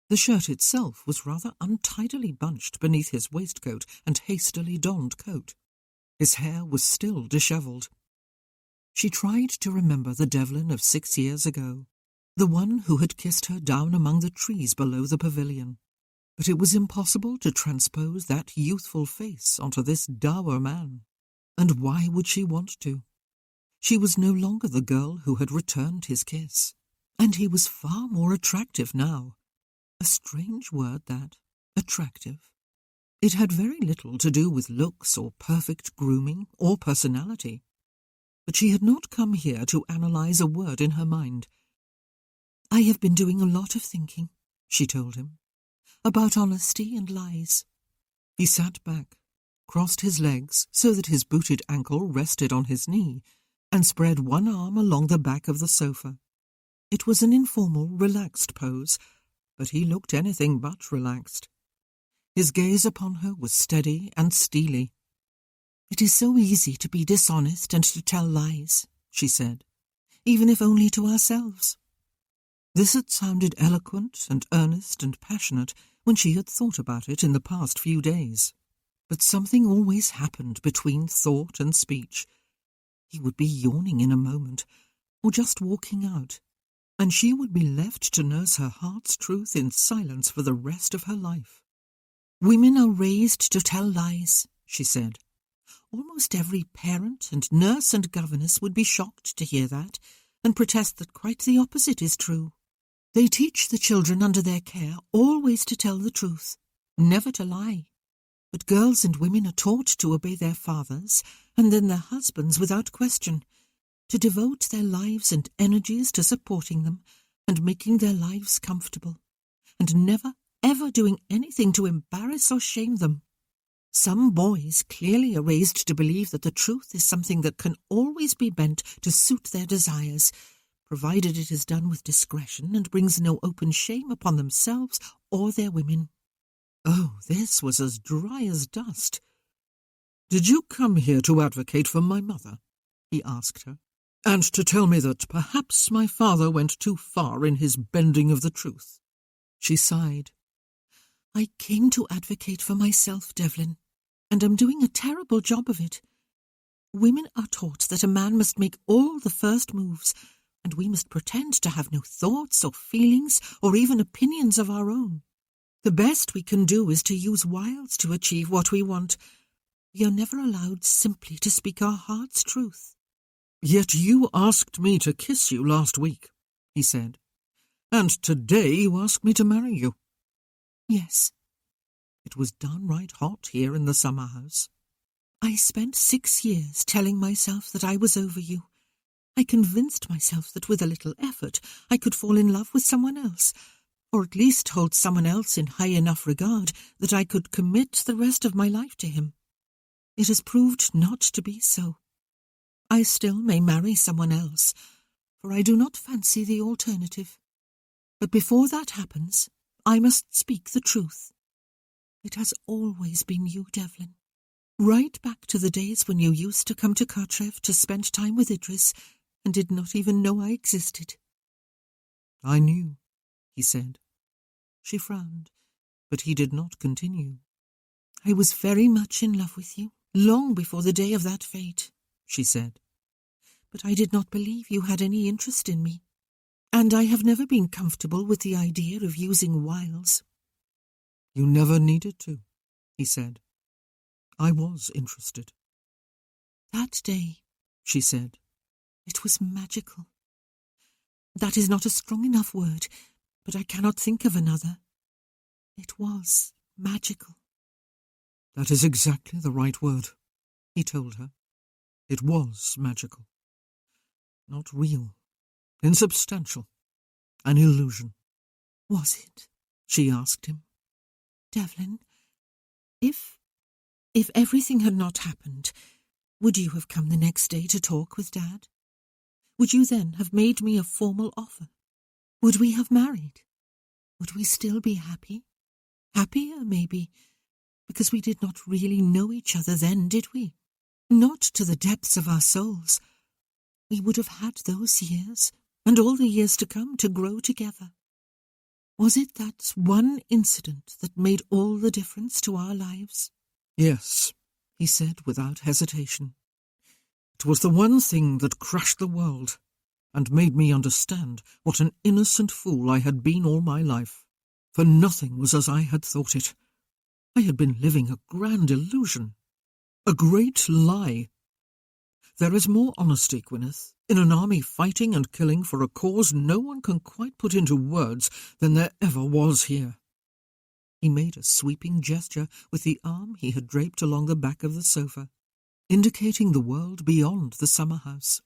The shirt itself was rather untidily bunched beneath his waistcoat and hastily donned coat. His hair was still dishevelled. She tried to remember the Devlin of 6 years ago, the one who had kissed her down among the trees below the pavilion, but it was impossible to transpose that youthful face onto this dour man. And why would she want to? She was no longer the girl who had returned his kiss, and he was far more attractive now. A strange word, that, attractive. It had very little to do with looks or perfect grooming or personality. But she had not come here to analyse a word in her mind. "I have been doing a lot of thinking," she told him, "about honesty and lies." He sat back, crossed his legs so that his booted ankle rested on his knee, and spread one arm along the back of the sofa. It was an informal, relaxed pose, but he looked anything but relaxed. His gaze upon her was steady and steely. "It is so easy to be dishonest and to tell lies," she said, "even if only to ourselves." This had sounded eloquent and earnest and passionate when she had thought about it in the past few days. But something always happened between thought and speech. He would be yawning in a moment, or just walking out, and she would be left to nurse her heart's truth in silence for the rest of her life. "Women are raised to tell lies," she said. Almost every parent and nurse and governess would be shocked to hear that, and protest that quite the opposite is true. They teach the children under their care always to tell the truth, never to lie. But girls and women are taught to obey their fathers, and then their husbands without question, to devote their lives and energies to supporting them and making their lives comfortable, and never, ever doing anything to embarrass or shame them. Some boys clearly are raised to believe that the truth is something that can always be bent to suit their desires, provided it is done with discretion and brings no open shame upon themselves or their women. Oh, this was as dry as dust. "Did you come here to advocate for my mother?" he asked her, "and to tell me that perhaps my father went too far in his bending of the truth?" She sighed. "I came to advocate for myself, Devlin, and I'm doing a terrible job of it. Women are taught that a man must make all the first moves, and we must pretend to have no thoughts or feelings or even opinions of our own. The best we can do is to use wiles to achieve what we want. We are never allowed simply to speak our heart's truth." "Yet you asked me to kiss you last week," he said. And today you ask me to marry you. Yes. It was downright hot here in the summer house. I spent 6 years telling myself that I was over you. I convinced myself that with a little effort I could fall in love with someone else, or at least hold someone else in high enough regard that I could commit the rest of my life to him. It has proved not to be so. I still may marry someone else, for I do not fancy the alternative. But before that happens, I must speak the truth. It has always been you, Devlin. Right back to the days when you used to come to Cartref to spend time with Idris and did not even know I existed. I knew, he said. She frowned, but he did not continue. I was very much in love with you, long before the day of that fate, she said. But I did not believe you had any interest in me, and I have never been comfortable with the idea of using wiles. You never needed to, he said. I was interested. That day, she said, it was magical. That is not a strong enough word, but I cannot think of another. It was magical. That is exactly the right word, he told her. It was magical. Not real, insubstantial, an illusion. Was it? She asked him. Devlin, if everything had not happened, would you have come the next day to talk with Dad? Would you then have made me a formal offer? Would we have married? Would we still be happy? Happier, maybe, because we did not really know each other then, did we? Not to the depths of our souls. We would have had those years, and all the years to come, to grow together. Was it that one incident that made all the difference to our lives? Yes, he said without hesitation. It was the one thing that crushed the world and made me understand what an innocent fool I had been all my life. For nothing was as I had thought it. I had been living a grand illusion, a great lie. There is more honesty, Gwyneth, in an army fighting and killing for a cause no one can quite put into words than there ever was here. He made a sweeping gesture with the arm he had draped along the back of the sofa, indicating the world beyond the summer house.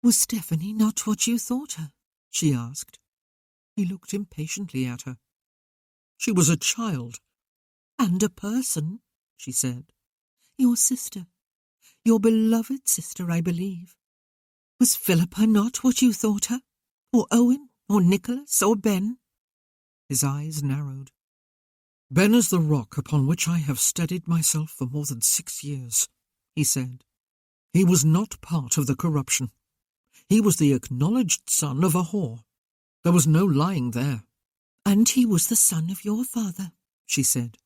Was Stephanie not what you thought her? She asked. He looked impatiently at her. She was a child. And a person, she said. Your sister. Your beloved sister, I believe. Was Philippa not what you thought her? Or Owen? Or Nicholas? Or Ben? His eyes narrowed. Ben is the rock upon which I have steadied myself for more than 6 years, he said. He was not part of the corruption. He was the acknowledged son of a whore. There was no lying there. And he was the son of your father, she said.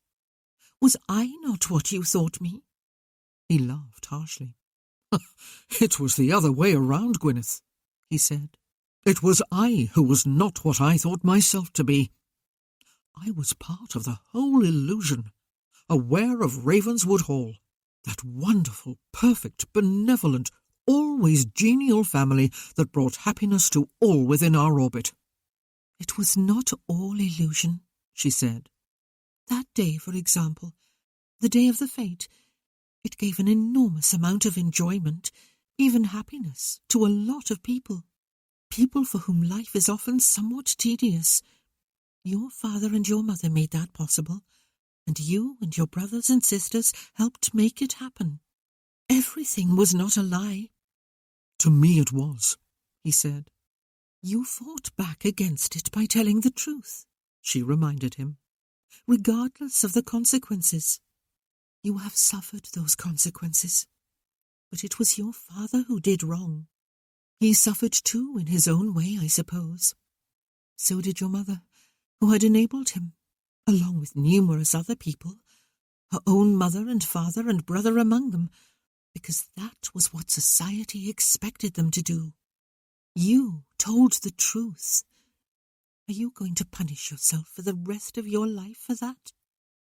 Was I not what you thought me? He laughed harshly. It was the other way around, Gwyneth, he said. It was I who was not what I thought myself to be. I was part of the whole illusion, aware of Ravenswood Hall, that wonderful, perfect, benevolent, always genial family that brought happiness to all within our orbit. It was not all illusion, she said. That day, for example, the day of the fete, it gave an enormous amount of enjoyment, even happiness, to a lot of people. People for whom life is often somewhat tedious. Your father and your mother made that possible, and you and your brothers and sisters helped make it happen. Everything was not a lie. To me it was, he said. You fought back against it by telling the truth, she reminded him, regardless of the consequences. You have suffered those consequences, but it was your father who did wrong. He suffered too in his own way, I suppose. So did your mother, who had enabled him, along with numerous other people, her own mother and father and brother among them, because that was what society expected them to do. You told the truth. Are you going to punish yourself for the rest of your life for that?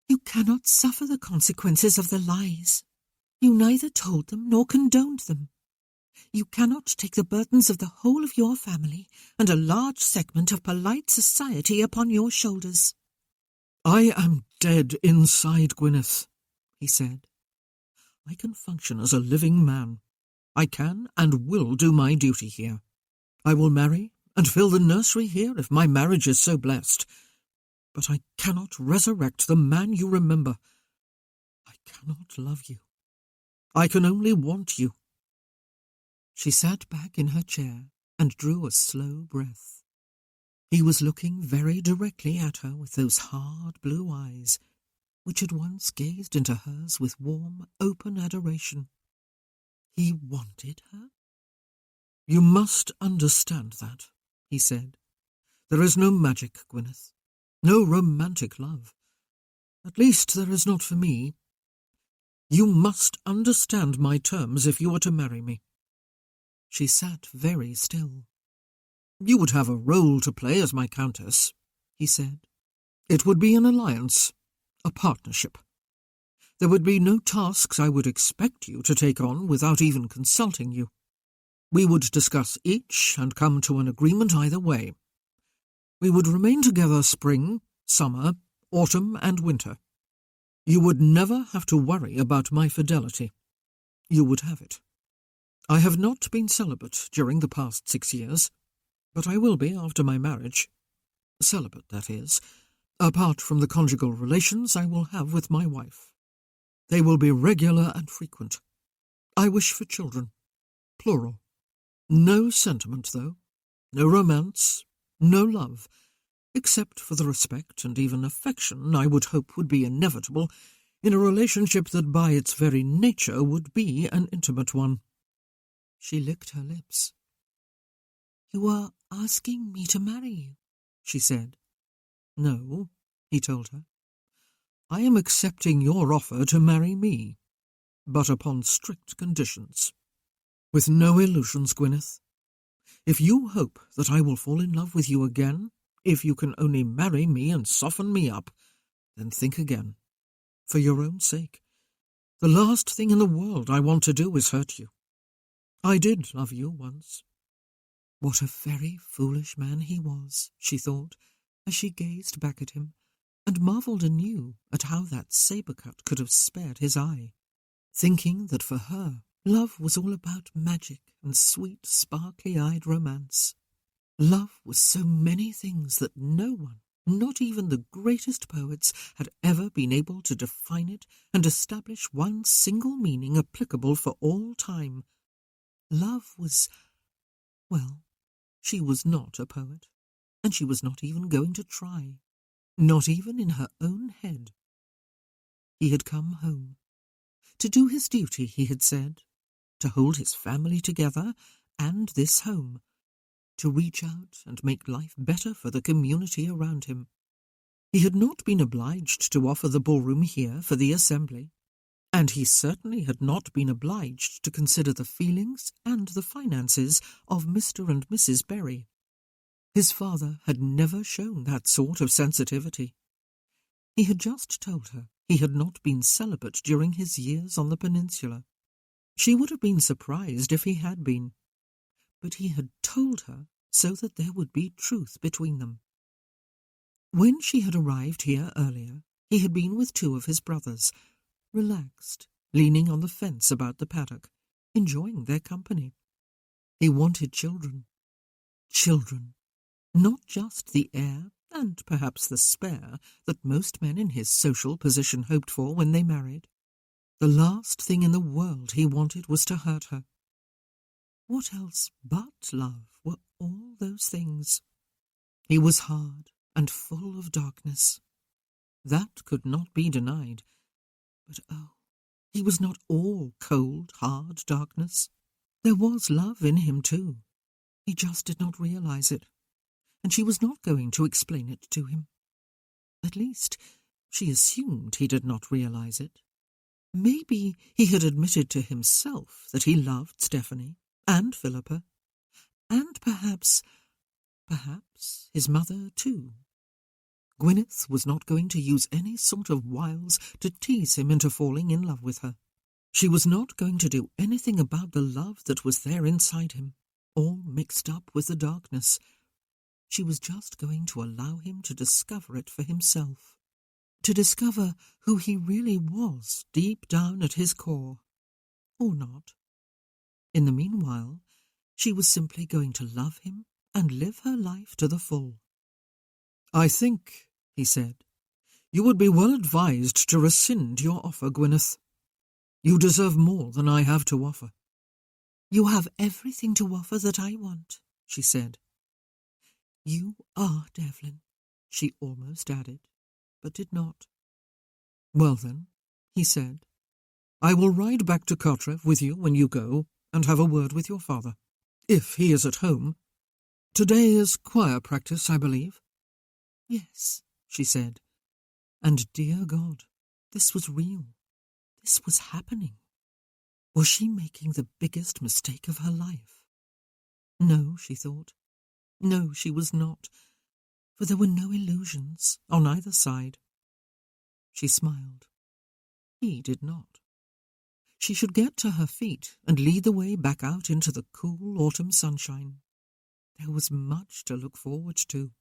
You cannot suffer the consequences of the lies. You neither told them nor condoned them. You cannot take the burdens of the whole of your family and a large segment of polite society upon your shoulders. I am dead inside, Gwyneth, he said. I can function as a living man. I can and will do my duty here. I will marry and fill the nursery here if my marriage is so blessed. But I cannot resurrect the man you remember. I cannot love you. I can only want you. She sat back in her chair and drew a slow breath. He was looking very directly at her with those hard blue eyes, which had once gazed into hers with warm, open adoration. He wanted her? You must understand that, he said. There is no magic, Gwyneth. No romantic love. At least there is not for me. You must understand my terms if you are to marry me. She sat very still. You would have a role to play as my countess, he said. It would be an alliance, a partnership. There would be no tasks I would expect you to take on without even consulting you. We would discuss each and come to an agreement either way. We would remain together spring, summer, autumn, and winter. You would never have to worry about my fidelity. You would have it. I have not been celibate during the past 6 years, but I will be after my marriage. Celibate, that is, apart from the conjugal relations I will have with my wife. They will be regular and frequent. I wish for children, plural. No sentiment, though, no romance, no love, except for the respect and even affection I would hope would be inevitable in a relationship that by its very nature would be an intimate one. She licked her lips. You are asking me to marry you, she said. No, he told her. I am accepting your offer to marry me, but upon strict conditions. With no illusions, Gwyneth. If you hope that I will fall in love with you again, if you can only marry me and soften me up, then think again. For your own sake. The last thing in the world I want to do is hurt you. I did love you once. What a very foolish man he was, she thought, as she gazed back at him, and marvelled anew at how that sabre-cut could have spared his eye, thinking that for her love was all about magic and sweet, sparkly-eyed romance. Love was so many things that no one, not even the greatest poets, had ever been able to define it and establish one single meaning applicable for all time. Love was, well, she was not a poet, and she was not even going to try, not even in her own head. He had come home. To do his duty, he had said, to hold his family together and this home, to reach out and make life better for the community around him. He had not been obliged to offer the ballroom here for the assembly, and he certainly had not been obliged to consider the feelings and the finances of Mr. and Mrs. Berry. His father had never shown that sort of sensitivity. He had just told her he had not been celibate during his years on the peninsula. She would have been surprised if he had been, but he had told her so that there would be truth between them. When she had arrived here earlier, he had been with 2 of his brothers, relaxed, leaning on the fence about the paddock, enjoying their company. He wanted children. Children. Not just the heir, and perhaps the spare, that most men in his social position hoped for when they married. The last thing in the world he wanted was to hurt her. What else but love were all those things? He was hard and full of darkness. That could not be denied. But oh, he was not all cold, hard darkness. There was love in him too. He just did not realize it, and she was not going to explain it to him. At least, she assumed he did not realize it. Maybe he had admitted to himself that he loved Stephanie and Philippa, and perhaps his mother too. Gwyneth was not going to use any sort of wiles to tease him into falling in love with her. She was not going to do anything about the love that was there inside him, all mixed up with the darkness. She was just going to allow him to discover it for himself, to discover who he really was deep down at his core, or not. In the meanwhile, she was simply going to love him and live her life to the full. "I think," he said, "you would be well advised to rescind your offer, Gwyneth. You deserve more than I have to offer." "You have everything to offer that I want," she said. "You are Devlin," she almost added, but did not. "Well then," he said, "I will ride back to Cartrev with you when you go and have a word with your father, if he is at home. Today is choir practice, I believe." "Yes," she said, and dear God, this was real. This was happening. Was she making the biggest mistake of her life? No, she thought. No, she was not, for there were no illusions on either side. She smiled. He did not. She should get to her feet and lead the way back out into the cool autumn sunshine. There was much to look forward to,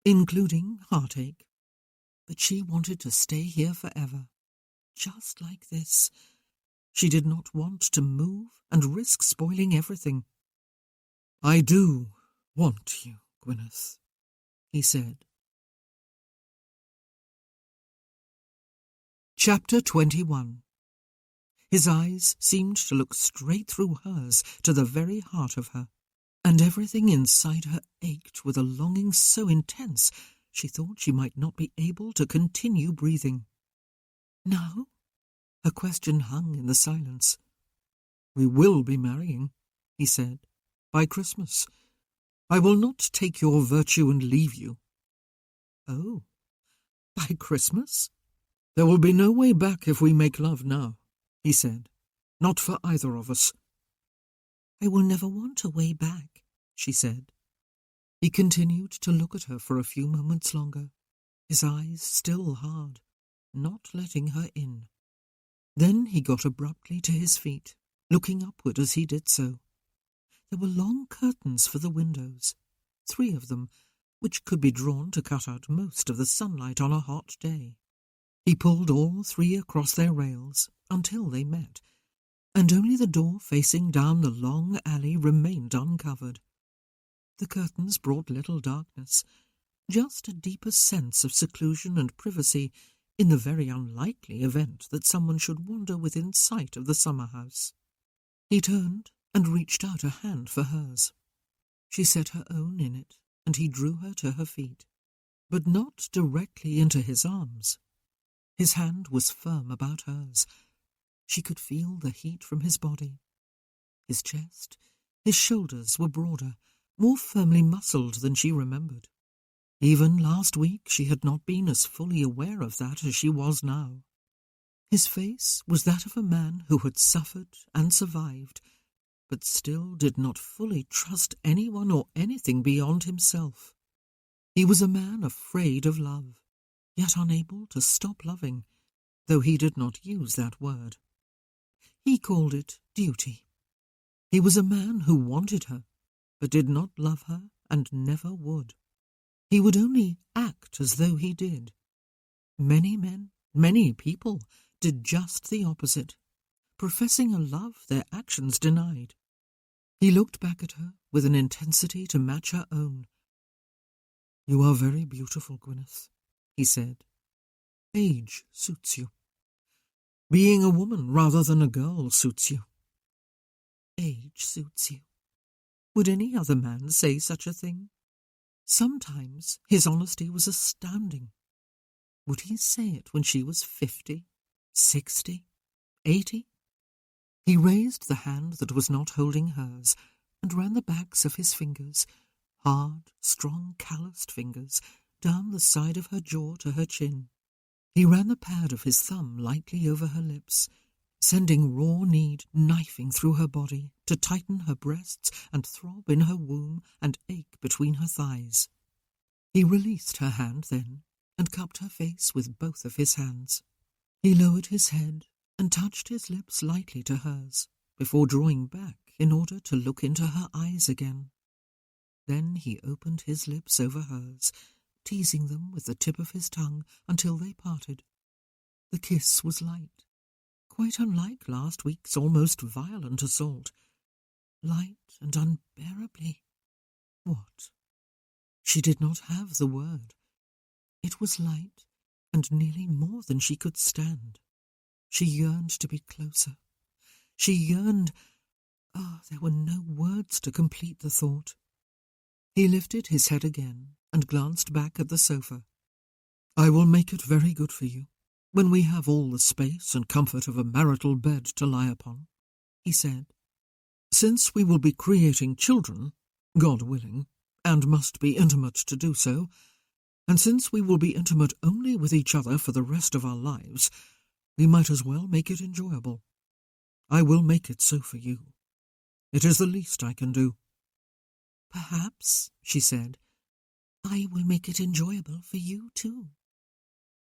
including heartache. But she wanted to stay here forever, just like this. She did not want to move and risk spoiling everything. "I do want you, Gwyneth," he said. Chapter 21. His eyes seemed to look straight through hers to the very heart of her, and everything inside her ached with a longing so intense she thought she might not be able to continue breathing. "Now?" Her question hung in the silence. "We will be marrying," he said, "by Christmas. I will not take your virtue and leave you." "Oh, by Christmas?" "There will be no way back if we make love now," he said. "Not for either of us." "I will never want a way back," she said. He continued to look at her for a few moments longer, his eyes still hard, not letting her in. Then he got abruptly to his feet, looking upward as he did so. There were long curtains for the windows, 3 of them, which could be drawn to cut out most of the sunlight on a hot day. He pulled all 3 across their rails until they met, and only the door facing down the long alley remained uncovered. The curtains brought little darkness, just a deeper sense of seclusion and privacy in the very unlikely event that someone should wander within sight of the summer house. He turned and reached out a hand for hers. She set her own in it, and he drew her to her feet, but not directly into his arms. His hand was firm about hers. She could feel the heat from his body. His chest, his shoulders were broader, more firmly muscled than she remembered. Even last week she had not been as fully aware of that as she was now. His face was that of a man who had suffered and survived, but still did not fully trust anyone or anything beyond himself. He was a man afraid of love, yet unable to stop loving, though he did not use that word. He called it duty. He was a man who wanted her, but did not love her and never would. He would only act as though he did. Many men, many people, did just the opposite, professing a love their actions denied. He looked back at her with an intensity to match her own. "You are very beautiful, Gwyneth," he said. "Age suits you. Being a woman rather than a girl suits you." "Age suits you." Would any other man say such a thing? Sometimes his honesty was astounding. Would he say it when she was 50, 60, 80? He raised the hand that was not holding hers and ran the backs of his fingers, hard, strong, calloused fingers, down the side of her jaw to her chin. He ran the pad of his thumb lightly over her lips, sending raw need knifing through her body to tighten her breasts and throb in her womb and ache between her thighs. He released her hand then and cupped her face with both of his hands. He lowered his head and touched his lips lightly to hers before drawing back in order to look into her eyes again. Then he opened his lips over hers, teasing them with the tip of his tongue until they parted. The kiss was light, quite unlike last week's almost violent assault. Light and unbearably. What? She did not have the word. It was light and nearly more than she could stand. She yearned to be closer. She yearned... there were no words to complete the thought. He lifted his head again and glanced back at the sofa. "I will make it very good for you, when we have all the space and comfort of a marital bed to lie upon," he said. "Since we will be creating children, God willing, and must be intimate to do so, and since we will be intimate only with each other for the rest of our lives, we might as well make it enjoyable. I will make it so for you. It is the least I can do." "Perhaps," she said, "I will make it enjoyable for you too."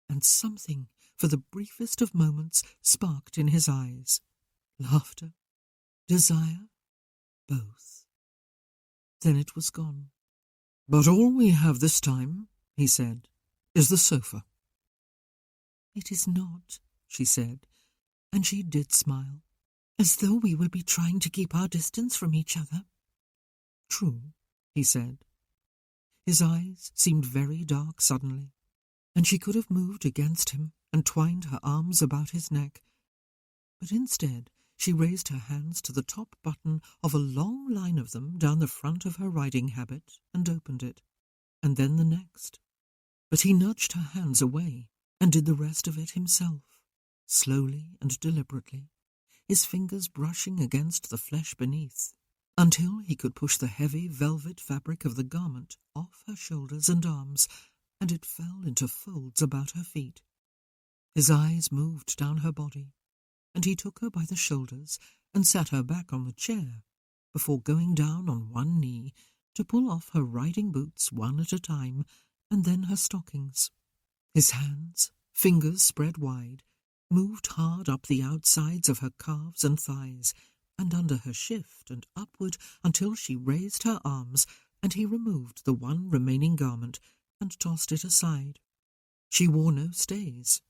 And something, for the briefest of moments, sparked in his eyes. Laughter, desire, both. Then it was gone. "But all we have this time," he said, "is the sofa." "It is not," she said, and she did smile, as though we would be trying to keep our distance from each other. "True," he said. His eyes seemed very dark suddenly, and she could have moved against him and twined her arms about his neck. But instead she raised her hands to the top button of a long line of them down the front of her riding habit and opened it, and then the next. But he nudged her hands away and did the rest of it himself, slowly and deliberately, his fingers brushing against the flesh beneath, until he could push the heavy velvet fabric of the garment off her shoulders and arms, and it fell into folds about her feet. His eyes moved down her body, and he took her by the shoulders and sat her back on the chair, before going down on one knee to pull off her riding boots one at a time, and then her stockings. His hands, fingers spread wide, moved hard up the outsides of her calves and thighs, and under her shift and upward until she raised her arms, and he removed the one remaining garment and tossed it aside. She wore no stays.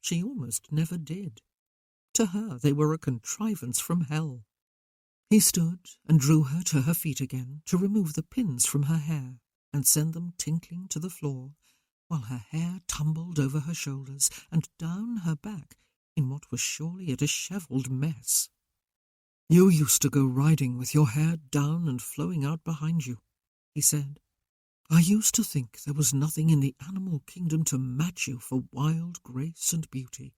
She almost never did. To her they were a contrivance from hell. He stood and drew her to her feet again to remove the pins from her hair and send them tinkling to the floor, while her hair tumbled over her shoulders and down her back in what was surely a dishevelled mess. "You used to go riding with your hair down and flowing out behind you," he said. "I used to think there was nothing in the animal kingdom to match you for wild grace and beauty."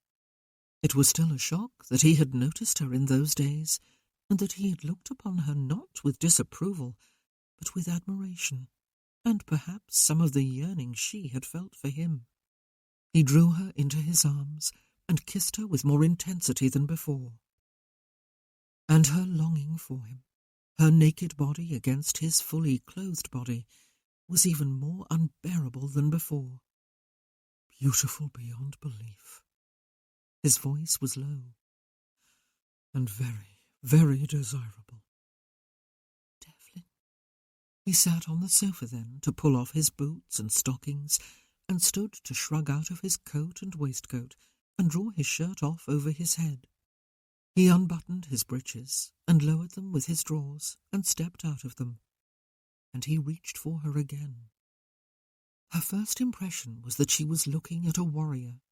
It was still a shock that he had noticed her in those days, and that he had looked upon her not with disapproval, but with admiration, and perhaps some of the yearning she had felt for him. He drew her into his arms and kissed her with more intensity than before. And her longing for him, her naked body against his fully clothed body, was even more unbearable than before. Beautiful beyond belief. His voice was low, and very, very desirable. "Devlin." He sat on the sofa then to pull off his boots and stockings, and stood to shrug out of his coat and waistcoat and draw his shirt off over his head. He unbuttoned his breeches and lowered them with his drawers and stepped out of them, and he reached for her again. Her first impression was that she was looking at a warrior,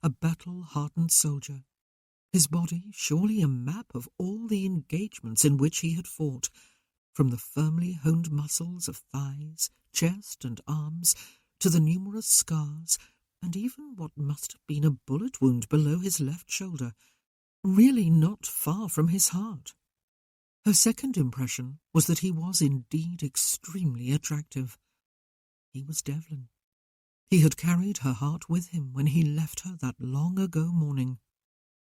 a battle-hardened soldier, his body surely a map of all the engagements in which he had fought, from the firmly honed muscles of thighs, chest, and arms, to the numerous scars, and even what must have been a bullet wound below his left shoulder, really not far from his heart. Her second impression was that he was indeed extremely attractive. He was Devlin. He had carried her heart with him when he left her that long-ago morning.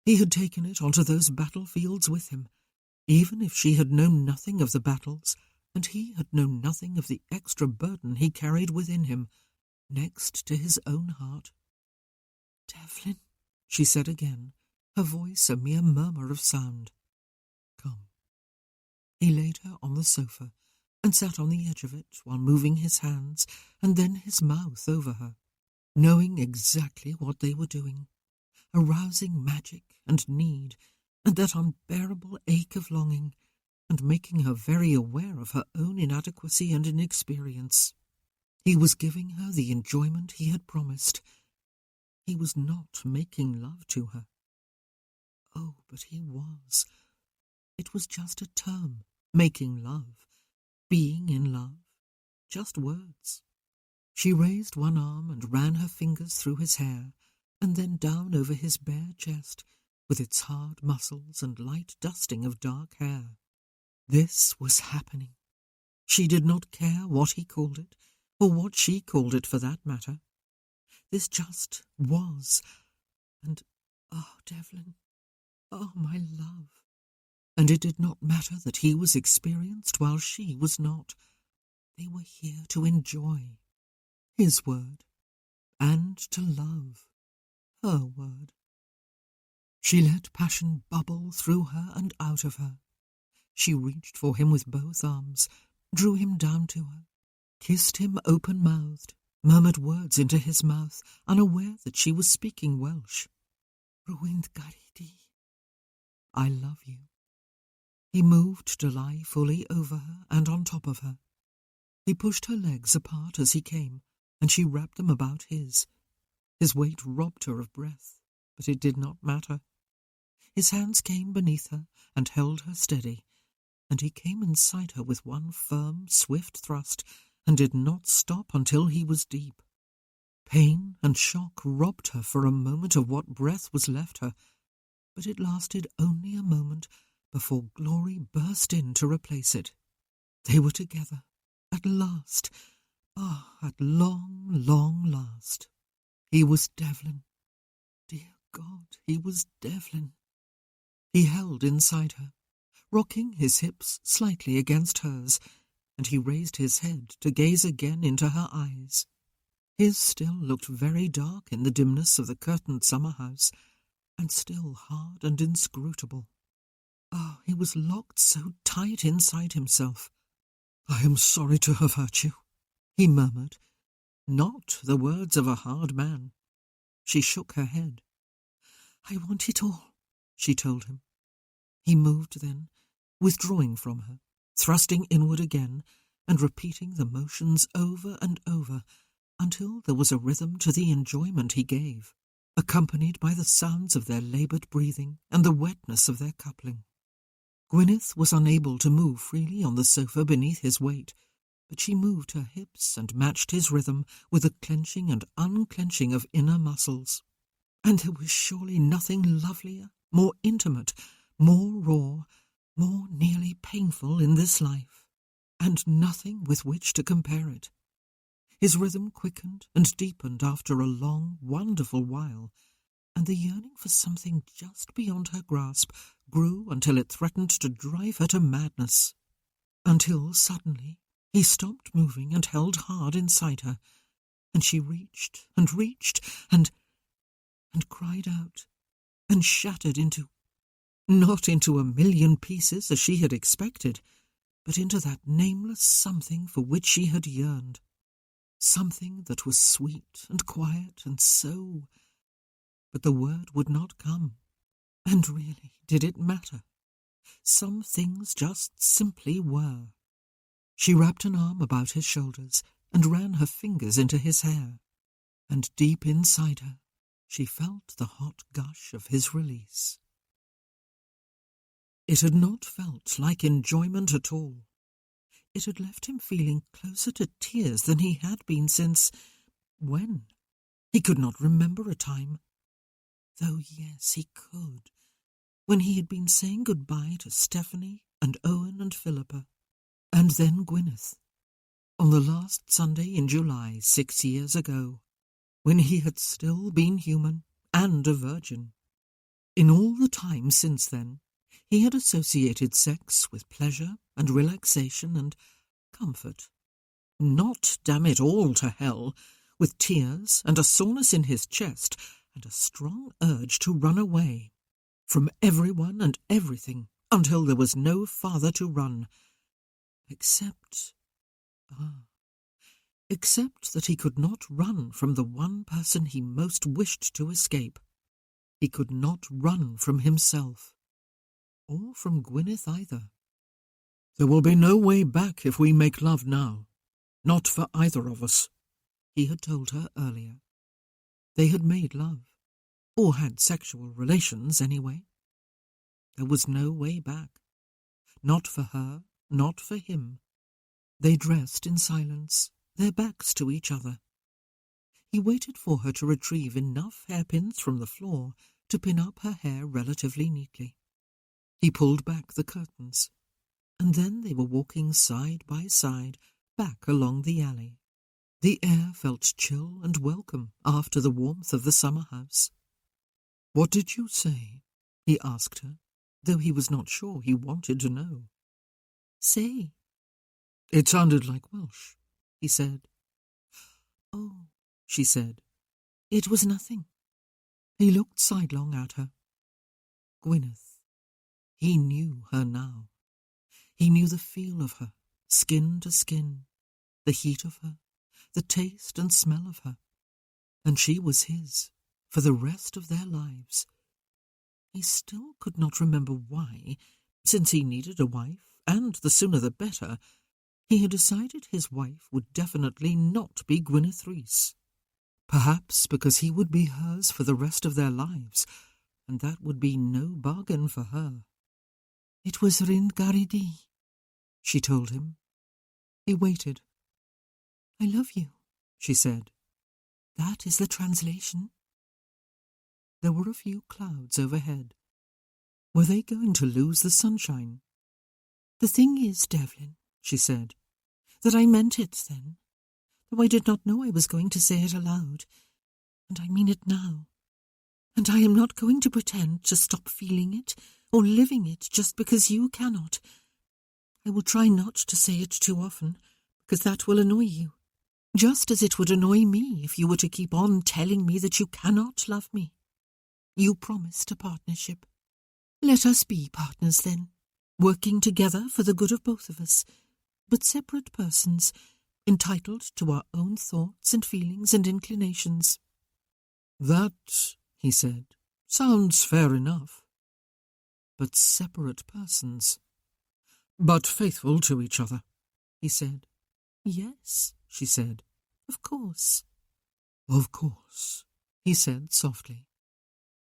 He had taken it onto those battlefields with him, even if she had known nothing of the battles, and he had known nothing of the extra burden he carried within him, next to his own heart. "Devlin," she said again, her voice a mere murmur of sound. "Come." He laid her on the sofa and sat on the edge of it while moving his hands and then his mouth over her, knowing exactly what they were doing, arousing magic and need and that unbearable ache of longing, and making her very aware of her own inadequacy and inexperience. He was giving her the enjoyment he had promised. He was not making love to her. Oh, but he was. It was just a term, making love, being in love, just words. She raised one arm and ran her fingers through his hair, and then down over his bare chest, with its hard muscles and light dusting of dark hair. This was happening. She did not care what he called it, or what she called it for that matter. This just was. And, oh, Devlin, oh, my love. And it did not matter that he was experienced while she was not. They were here to enjoy. His word. And to love. Her word. She let passion bubble through her and out of her. She reached for him with both arms, drew him down to her, kissed him open-mouthed, murmured words into his mouth, unaware that she was speaking Welsh. "Rwy'n garu di." I love you. He moved to lie fully over her and on top of her. He pushed her legs apart as he came, and she wrapped them about his. His weight robbed her of breath, but it did not matter. His hands came beneath her and held her steady, and he came inside her with one firm, swift thrust, and did not stop until he was deep. Pain and shock robbed her for a moment of what breath was left her, but it lasted only a moment before glory burst in to replace it. They were together, at last. Ah, at long, long last. He was Devlin. Dear God, he was Devlin. He held inside her, rocking his hips slightly against hers, and he raised his head to gaze again into her eyes. His still looked very dark in the dimness of the curtained summer house, and still hard and inscrutable. Oh, he was locked so tight inside himself. "I am sorry to have hurt you," he murmured, not the words of a hard man. She shook her head. "I want it all," she told him. He moved then, withdrawing from her, thrusting inward again, and repeating the motions over and over, until there was a rhythm to the enjoyment he gave, accompanied by the sounds of their laboured breathing and the wetness of their coupling. Gwyneth was unable to move freely on the sofa beneath his weight, but she moved her hips and matched his rhythm with the clenching and unclenching of inner muscles. And there was surely nothing lovelier, more intimate, more raw, more nearly painful in this life, and nothing with which to compare it. His rhythm quickened and deepened after a long, wonderful while, and the yearning for something just beyond her grasp grew until it threatened to drive her to madness. Until suddenly he stopped moving and held hard inside her, and she reached and cried out, and shattered into, not into a million pieces as she had expected, but into that nameless something for which she had yearned. Something that was sweet and quiet and so... But the word would not come. And really, did it matter? Some things just simply were. She wrapped an arm about his shoulders and ran her fingers into his hair, and deep inside her she felt the hot gush of his release. It had not felt like enjoyment at all. It had left him feeling closer to tears than he had been since... when? He could not remember a time. Though yes, he could. When he had been saying goodbye to Stephanie and Owen and Philippa, and then Gwyneth, on the last Sunday in July 6 years ago, when he had still been human and a virgin. In all the time since then, he had associated sex with pleasure and relaxation and comfort. Not, damn it all to hell, with tears and a soreness in his chest and a strong urge to run away. from everyone and everything, until there was no farther to run, except that he could not run from the one person he most wished to escape. He could not run from himself, or from Gwyneth either. "There will be no way back if we make love now, not for either of us," he had told her earlier. They had made love, or had sexual relations anyway. There was no way back, not for her, not for him. They dressed in silence, their backs to each other. He waited for her to retrieve enough hairpins from the floor to pin up her hair relatively neatly. He pulled back the curtains, and then they were walking side by side back along the alley. The air felt chill and welcome after the warmth of the summer house. "What did you say?" he asked her, though he was not sure he wanted to know. "Say." "It sounded like Welsh," he said. "Oh," she said, "it was nothing." He looked sidelong at her. Gwyneth. He knew her now. He knew the feel of her, skin to skin, the heat of her, the taste and smell of her. And she was his, for the rest of their lives. He still could not remember why, since he needed a wife, and the sooner the better, he had decided his wife would definitely not be Gwyneth Rees. Perhaps because he would be hers for the rest of their lives, and that would be no bargain for her. "It was Ringaridi," she told him. He waited. "I love you," she said. "That is the translation." There were a few clouds overhead. Were they going to lose the sunshine? "The thing is, Devlin," she said, "that I meant it then, though I did not know I was going to say it aloud, and I mean it now. And I am not going to pretend to stop feeling it or living it just because you cannot. I will try not to say it too often, because that will annoy you, just as it would annoy me if you were to keep on telling me that you cannot love me. You promised a partnership. Let us be partners then, working together for the good of both of us, but separate persons, entitled to our own thoughts and feelings and inclinations." "That," he said, "sounds fair enough. But separate persons. But faithful to each other," he said. "Yes," she said, "of course." "Of course," he said softly.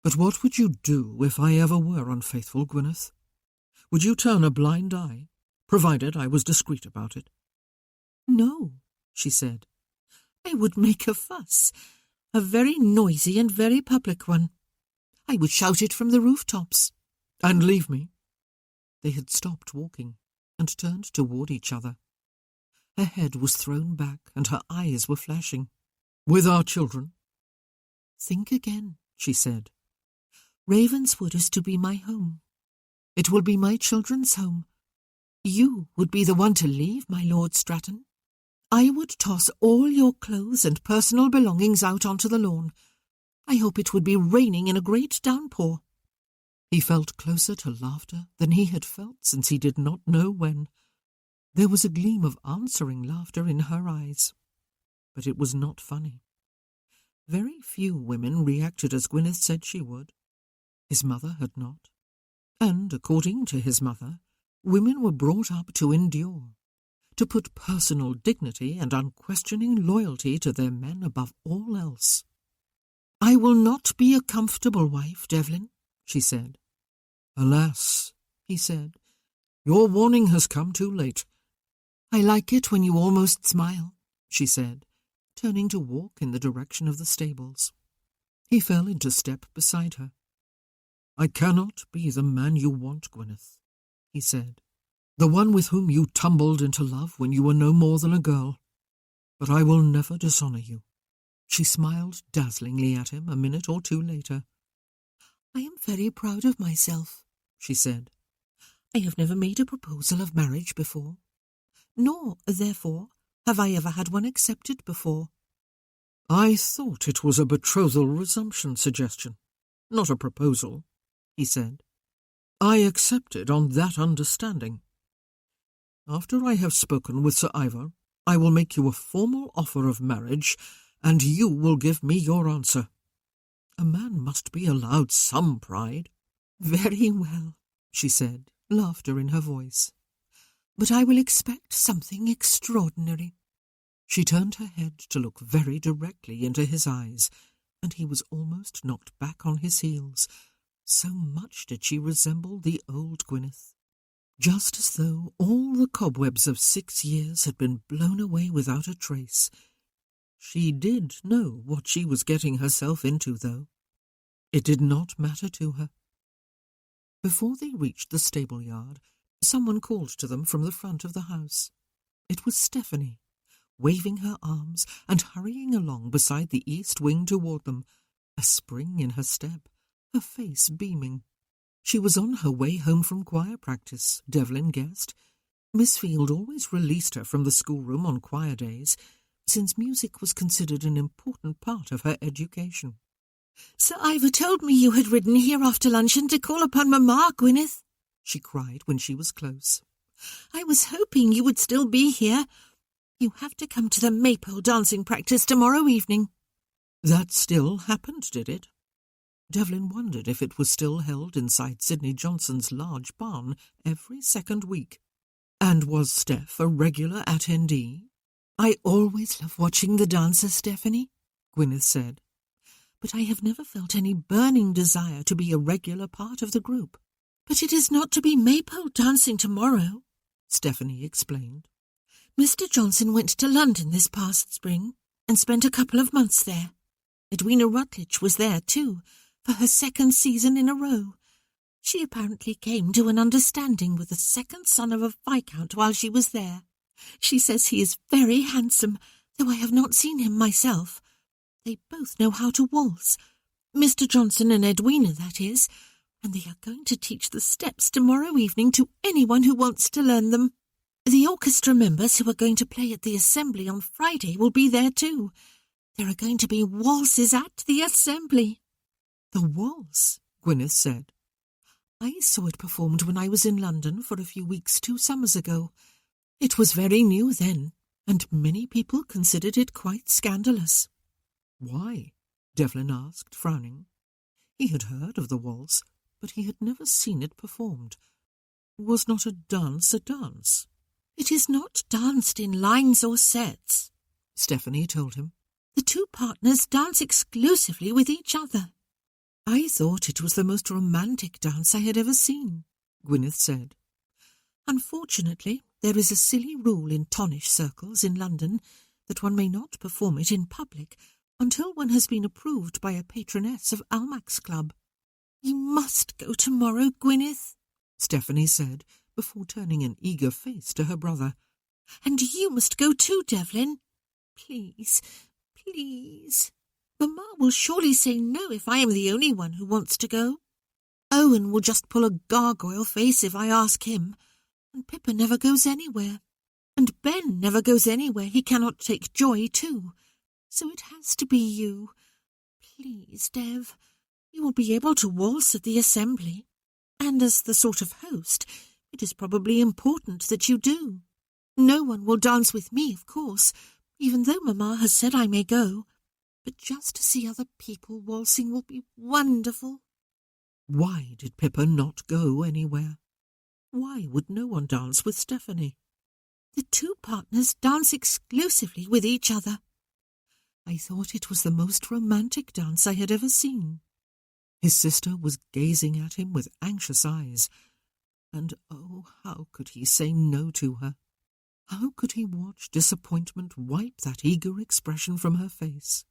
"But what would you do if I ever were unfaithful, Gwyneth? Would you turn a blind eye, provided I was discreet about it?" "No," she said. "I would make a fuss, a very noisy and very public one. I would shout it from the rooftops." "And leave me?" They had stopped walking and turned toward each other. Her head was thrown back and her eyes were flashing. "With our children?" "Think again," she said. "Ravenswood is to be my home. It will be my children's home. You would be the one to leave, my Lord Stratton. I would toss all your clothes and personal belongings out onto the lawn. I hope it would be raining in a great downpour." He felt closer to laughter than he had felt since he did not know when. There was a gleam of answering laughter in her eyes, but it was not funny. Very few women reacted as Gwyneth said she would. His mother had not. And, according to his mother, women were brought up to endure, to put personal dignity and unquestioning loyalty to their men above all else. "I will not be a comfortable wife, Devlin," she said. "Alas," he said, "your warning has come too late." "I like it when you almost smile," she said, turning to walk in the direction of the stables. He fell into step beside her. "I cannot be the man you want, Gwyneth," he said, "the one with whom you tumbled into love when you were no more than a girl. But I will never dishonour you." She smiled dazzlingly at him a minute or two later. "I am very proud of myself," she said. "I have never made a proposal of marriage before, nor, therefore, have I ever had one accepted before." "I thought it was a betrothal resumption suggestion, not a proposal," he said. I accepted on that understanding. After I have spoken with Sir Ivor, I will make you a formal offer of marriage, and you will give me your answer. A man must be allowed some pride. Very well, she said, laughter in her voice. But I will expect something extraordinary. She turned her head to look very directly into his eyes, and he was almost knocked back on his heels. So much did she resemble the old Gwyneth. Just as though all the cobwebs of 6 years had been blown away without a trace. She did know what she was getting herself into, though. It did not matter to her. Before they reached the stable-yard, someone called to them from the front of the house. It was Stephanie, waving her arms and hurrying along beside the east wing toward them, a spring in her step, her face beaming. She was on her way home from choir practice, Devlin guessed. Miss Field always released her from the schoolroom on choir days, since music was considered an important part of her education. Sir Ivor told me you had ridden here after luncheon to call upon Mamma, Gwyneth, she cried when she was close. I was hoping you would still be here. You have to come to the Maypole dancing practice tomorrow evening. That still happened, did it? Devlin wondered if it was still held inside Sidney Johnson's large barn every second week. And was Steph a regular attendee? I always love watching the dancers, Stephanie, Gwyneth said. But I have never felt any burning desire to be a regular part of the group. But it is not to be Maypole dancing tomorrow, Stephanie explained. Mr. Johnson went to London this past spring and spent a couple of months there. Edwina Rutledge was there too, for her second season in a row. She apparently came to an understanding with the second son of a viscount while she was there. She says he is very handsome, though I have not seen him myself. They both know how to waltz. Mr. Johnson and Edwina, that is, and they are going to teach the steps tomorrow evening to anyone who wants to learn them. The orchestra members who are going to play at the assembly on Friday will be there too. There are going to be waltzes at the assembly. The waltz, Gwyneth said. I saw it performed when I was in London for a few weeks 2 summers ago. It was very new then, and many people considered it quite scandalous. Why? Devlin asked, frowning. He had heard of the waltz, but he had never seen it performed. Was not a dance a dance? It is not danced in lines or sets, Stephanie told him. The 2 partners dance exclusively with each other. I thought it was the most romantic dance I had ever seen, Gwyneth said. Unfortunately, there is a silly rule in tonish circles in London that one may not perform it in public until one has been approved by a patroness of Almack's Club. You must go tomorrow, Gwyneth, Stephanie said, before turning an eager face to her brother. And you must go too, Devlin. Please, please. Mamma will surely say no if I am the only one who wants to go. Owen will just pull a gargoyle face if I ask him, and Pippa never goes anywhere, and Ben never goes anywhere he cannot take joy too. So it has to be you. Please, Dev, you will be able to waltz at the assembly, and as the sort of host, it is probably important that you do. No one will dance with me, of course, even though Mamma has said I may go. But just to see other people waltzing will be wonderful. Why did Pippa not go anywhere? Why would no one dance with Stephanie? The 2 partners dance exclusively with each other. I thought it was the most romantic dance I had ever seen. His sister was gazing at him with anxious eyes, and oh, how could he say no to her? How could he watch disappointment wipe that eager expression from her face?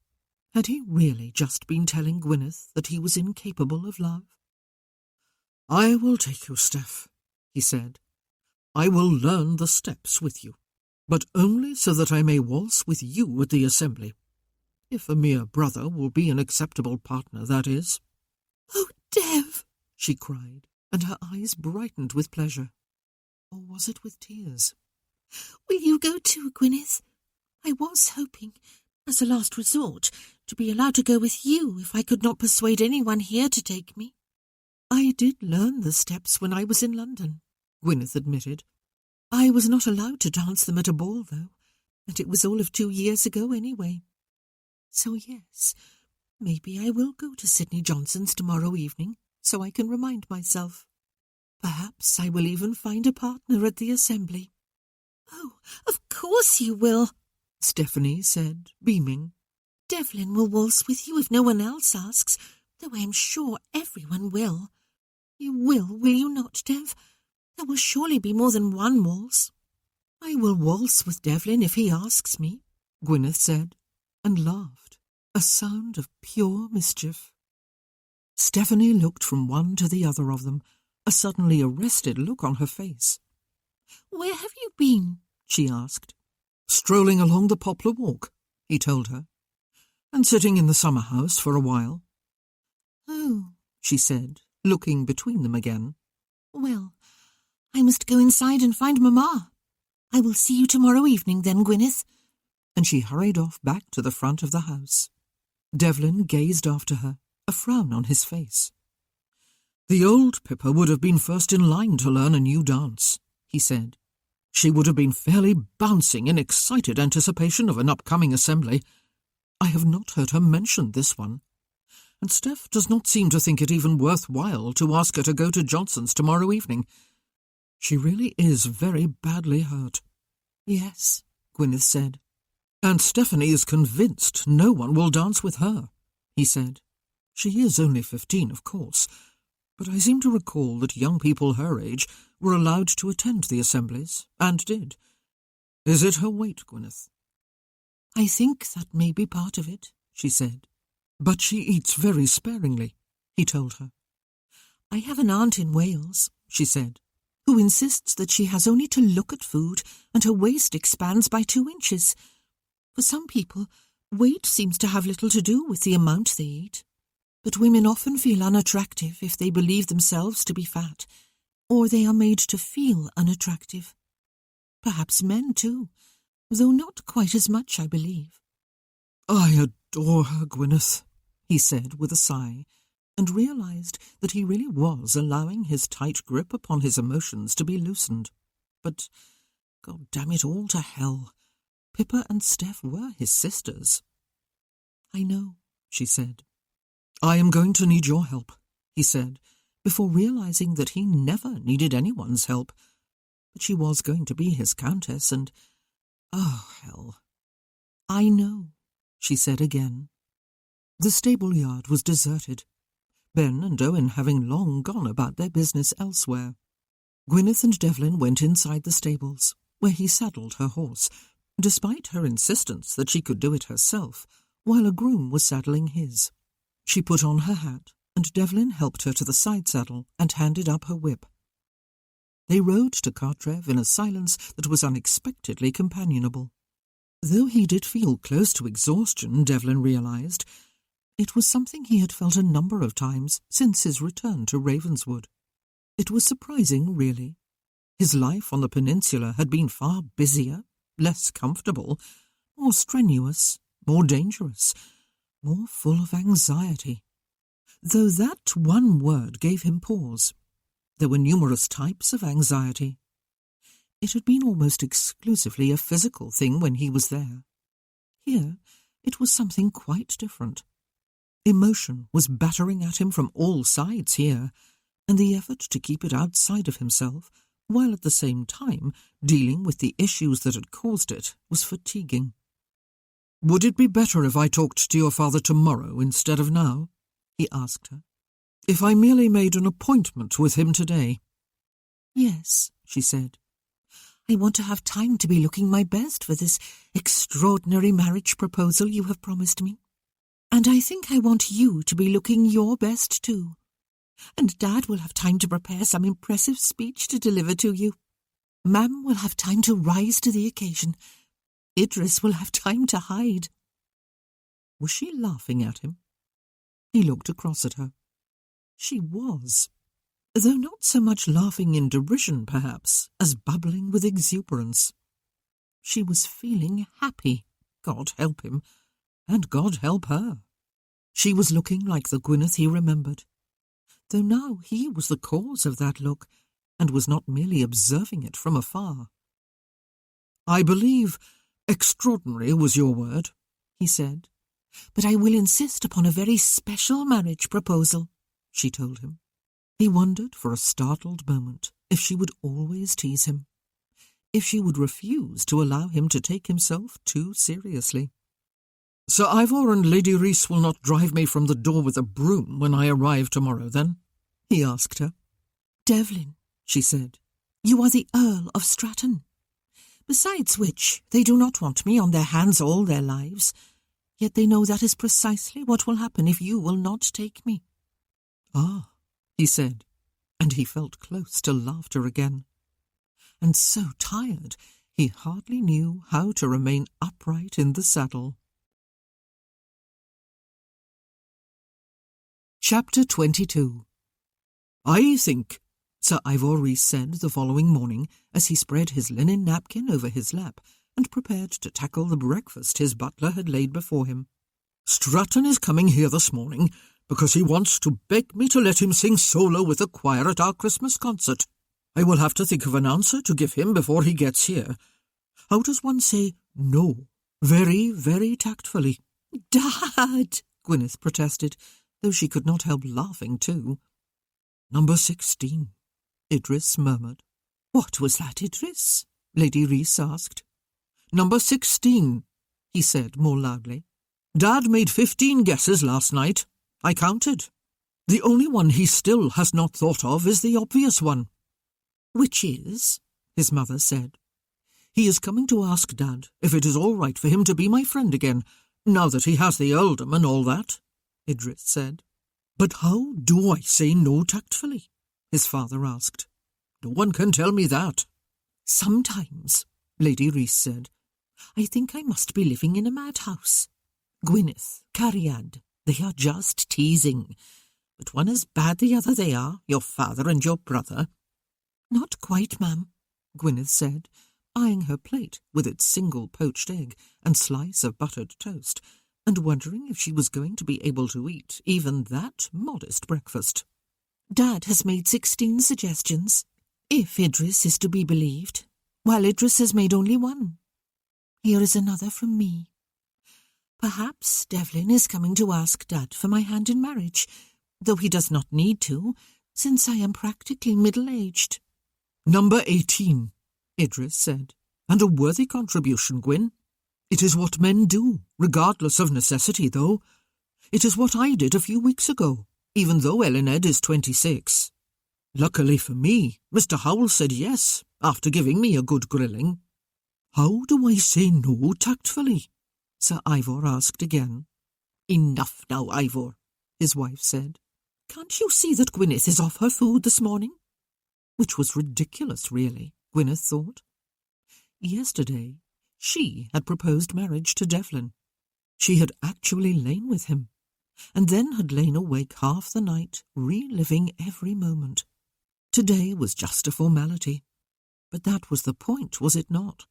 Had he really just been telling Gwyneth that he was incapable of love? I will take you, Steph, he said. I will learn the steps with you, but only so that I may waltz with you at the assembly. If a mere brother will be an acceptable partner, that is. Oh, Dev, she cried, and her eyes brightened with pleasure. Or was it with tears? Will you go too, Gwyneth? I was hoping, as a last resort, to be allowed to go with you if I could not persuade anyone here to take me. I did learn the steps when I was in London, Gwyneth admitted. I was not allowed to dance them at a ball, though, and it was all of 2 years ago anyway. So yes, maybe I will go to Sidney Johnson's tomorrow evening, so I can remind myself. Perhaps I will even find a partner at the assembly. Oh, of course you will, Stephanie said, beaming. Devlin will waltz with you if no one else asks, though I am sure everyone will. You will you not, Dev? There will surely be more than one waltz. I will waltz with Devlin if he asks me, Gwyneth said, and laughed, a sound of pure mischief. Stephanie looked from one to the other of them, a suddenly arrested look on her face. Where have you been? She asked. Strolling along the poplar walk, he told her, and sitting in the summer house for a while. Oh, she said, looking between them again. Well, I must go inside and find Mamma. I will see you tomorrow evening then, Gwyneth. And she hurried off back to the front of the house. Devlin gazed after her, a frown on his face. The old Pippa would have been first in line to learn a new dance, he said. She would have been fairly bouncing in excited anticipation of an upcoming assembly. I have not heard her mention this one. And Steph does not seem to think it even worthwhile to ask her to go to Johnson's tomorrow evening. She really is very badly hurt. Yes, Gwyneth said. And Stephanie is convinced no one will dance with her, he said. She is only 15, of course, but I seem to recall that young people her age were allowed to attend the assemblies, and did. Is it her weight, Gwyneth? I think that may be part of it, she said. But she eats very sparingly, he told her. I have an aunt in Wales, she said, who insists that she has only to look at food and her waist expands by 2 inches. For some people, weight seems to have little to do with the amount they eat. But women often feel unattractive if they believe themselves to be fat, or they are made to feel unattractive. Perhaps men too, though not quite as much, I believe. I adore her, Gwyneth, he said with a sigh, and realized that he really was allowing his tight grip upon his emotions to be loosened. But, God damn it all to hell, Pippa and Steph were his sisters. I know, she said. I am going to need your help, he said, before realizing that he never needed anyone's help. But she was going to be his countess, and, oh, hell. I know, she said again. The stable yard was deserted, Ben and Owen having long gone about their business elsewhere. Gwyneth and Devlin went inside the stables, where he saddled her horse, despite her insistence that she could do it herself, while a groom was saddling his. She put on her hat, and Devlin helped her to the side saddle and handed up her whip. They rode to Cartrev in a silence that was unexpectedly companionable. Though he did feel close to exhaustion, Devlin realized, it was something he had felt a number of times since his return to Ravenswood. It was surprising, really. His life on the peninsula had been far busier, less comfortable, more strenuous, more dangerous, more full of anxiety. Though that one word gave him pause. There were numerous types of anxiety. It had been almost exclusively a physical thing when he was there. Here, it was something quite different. Emotion was battering at him from all sides here, and the effort to keep it outside of himself, while at the same time dealing with the issues that had caused it, was fatiguing. "Would it be better if I talked to your father tomorrow instead of now?" he asked her. "If I merely made an appointment with him today?" "Yes," she said. "I want to have time to be looking my best for this extraordinary marriage proposal you have promised me. And I think I want you to be looking your best too. And Dad will have time to prepare some impressive speech to deliver to you. Mam will have time to rise to the occasion. Idris will have time to hide." Was she laughing at him? He looked across at her. She was, though not so much laughing in derision, perhaps, as bubbling with exuberance. She was feeling happy, God help him, and God help her. She was looking like the Gwyneth he remembered. though now he was the cause of that look, and was not merely observing it from afar. "I believe extraordinary was your word," he said. "But I will insist upon a very special marriage proposal," she told him. He wondered for a startled moment if she would always tease him, if she would refuse to allow him to take himself too seriously. "Sir Ivor and Lady Reese will not drive me from the door with a broom when I arrive tomorrow, then?" he asked her. "Devlin," she said, "you are the Earl of Stratton. Besides which, they do not want me on their hands all their lives, yet they know that is precisely what will happen if you will not take me." "Ah," he said, and he felt close to laughter again, and so tired he hardly knew how to remain upright in the saddle. Chapter 22. "I think," Sir Ivor Reese said the following morning, as he spread his linen napkin over his lap and prepared to tackle the breakfast his butler had laid before him, "Stratton is coming here this morning because he wants to beg me to let him sing solo with the choir at our Christmas concert. I will have to think of an answer to give him before he gets here. How does one say no very, very tactfully?" "Dad!" Gwyneth protested, though she could not help laughing too. "Number 16, Idris murmured. "What was that, Idris?" Lady Reese asked. "Number 16, he said more loudly. Dad made 15 guesses last night. I counted. The only one he still has not thought of is the obvious one." "Which is?" his mother said. "He is coming to ask Dad if it is all right for him to be my friend again, now that he has the earldom and all that," Idris said. "But how do I say no tactfully?" his father asked. "No one can tell me that." "Sometimes," Lady Reese said, "I think I must be living in a madhouse. Gwyneth, Cariad, they are just teasing. But one as bad the other they are, your father and your brother." "Not quite, ma'am," Gwyneth said, eyeing her plate with its single poached egg and slice of buttered toast, and wondering if she was going to be able to eat even that modest breakfast. "Dad has made 16 suggestions, if Idris is to be believed, while Idris has made only 1. Here is another from me. Perhaps Devlin is coming to ask Dad for my hand in marriage, though he does not need to, since I am practically middle-aged." "Number 18, Idris said, "and a worthy contribution, Gwyn. It is what men do, regardless of necessity, though. It is what I did a few weeks ago, even though Elined is 26. Luckily for me, Mr. Howell said yes, after giving me a good grilling." "How do I say no tactfully?" Sir Ivor asked again. "Enough now, Ivor," his wife said. "Can't you see that Gwyneth is off her food this morning?" Which was ridiculous, really, Gwyneth thought. Yesterday, she had proposed marriage to Devlin. She had actually lain with him, and then had lain awake half the night, reliving every moment. Today was just a formality, but that was the point, was it not?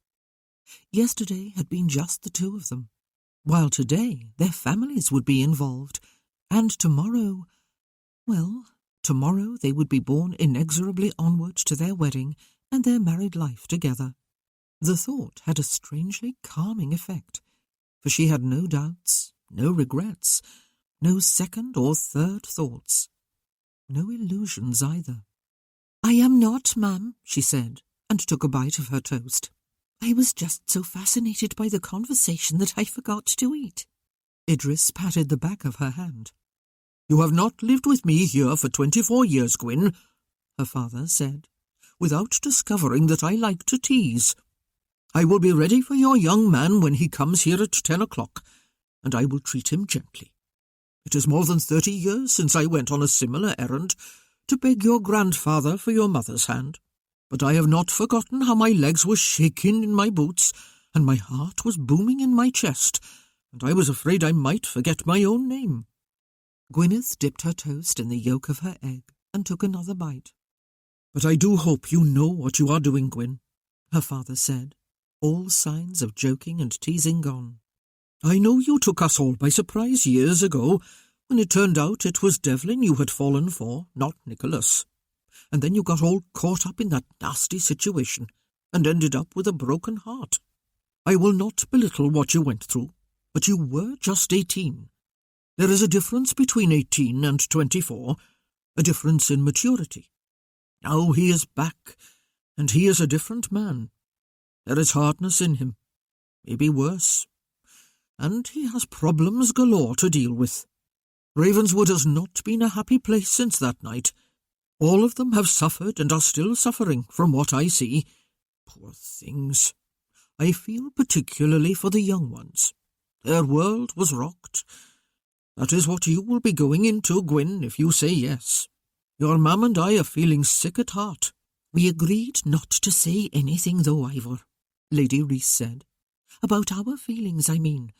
Yesterday had been just the two of them, while today their families would be involved, and tomorrow, well, tomorrow they would be borne inexorably onward to their wedding and their married life together. The thought had a strangely calming effect, for she had no doubts, no regrets, no second or third thoughts, no illusions either. "I am not, ma'am," she said, and took a bite of her toast. "I was just so fascinated by the conversation that I forgot to eat." Idris patted the back of her hand. "You have not lived with me here for 24 years, Gwyn," her father said, "without discovering that I like to tease. I will be ready for your young man when he comes here at 10 o'clock, and I will treat him gently. It is more than 30 years since I went on a similar errand to beg your grandfather for your mother's hand, but I have not forgotten how my legs were shaking in my boots, and my heart was booming in my chest, and I was afraid I might forget my own name." Gwyneth dipped her toast in the yolk of her egg and took another bite. "But I do hope you know what you are doing, Gwyn," her father said, all signs of joking and teasing gone. "I know you took us all by surprise years ago, when it turned out it was Devlin you had fallen for, not Nicholas. And then you got all caught up in that nasty situation and ended up with a broken heart. I will not belittle what you went through, but you were just 18. There is a difference between 18 and 24, a difference in maturity. Now he is back, and he is a different man. There is hardness in him, maybe worse, and he has problems galore to deal with. Ravenswood has not been a happy place since that night. All of them have suffered and are still suffering from what I see. Poor things. I feel particularly for the young ones. Their world was rocked. That is what you will be going into, Gwyn, if you say yes. Your mam and I are feeling sick at heart. We agreed not to say anything, though, Ivor, Lady Rhys said. About our feelings, I mean.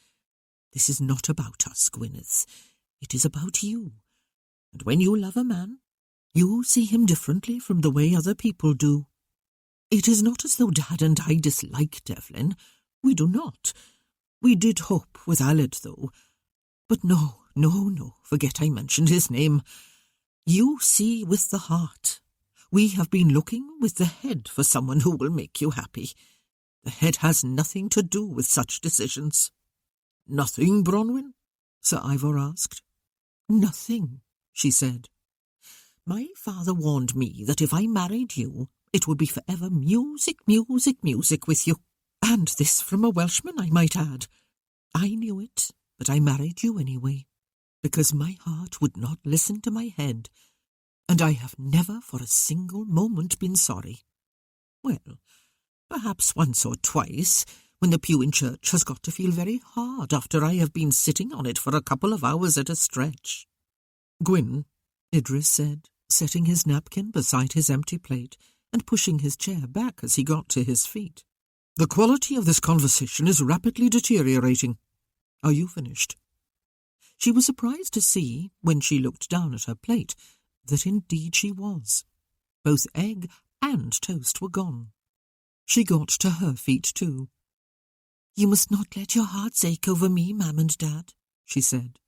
This is not about us, Gwyneth. It is about you. And when you love a man, you see him differently from the way other people do. It is not as though Dad and I dislike Devlin. We do not. We did hope with Aled, though. But no, forget I mentioned his name. You see with the heart. We have been looking with the head for someone who will make you happy. The head has nothing to do with such decisions. Nothing, Bronwyn? Sir Ivor asked. Nothing, she said. My father warned me that if I married you, it would be forever music, music, music with you. And this from a Welshman, I might add. I knew it, but I married you anyway, because my heart would not listen to my head, and I have never for a single moment been sorry. Well, perhaps once or twice, when the pew in church has got to feel very hard after I have been sitting on it for a couple of hours at a stretch. Gwyn, Idris said, setting his napkin beside his empty plate and pushing his chair back as he got to his feet. The quality of this conversation is rapidly deteriorating. Are you finished? She was surprised to see, when she looked down at her plate, that indeed she was. Both egg and toast were gone. She got to her feet too. You must not let your hearts ache over me, Mam and Dad, she said.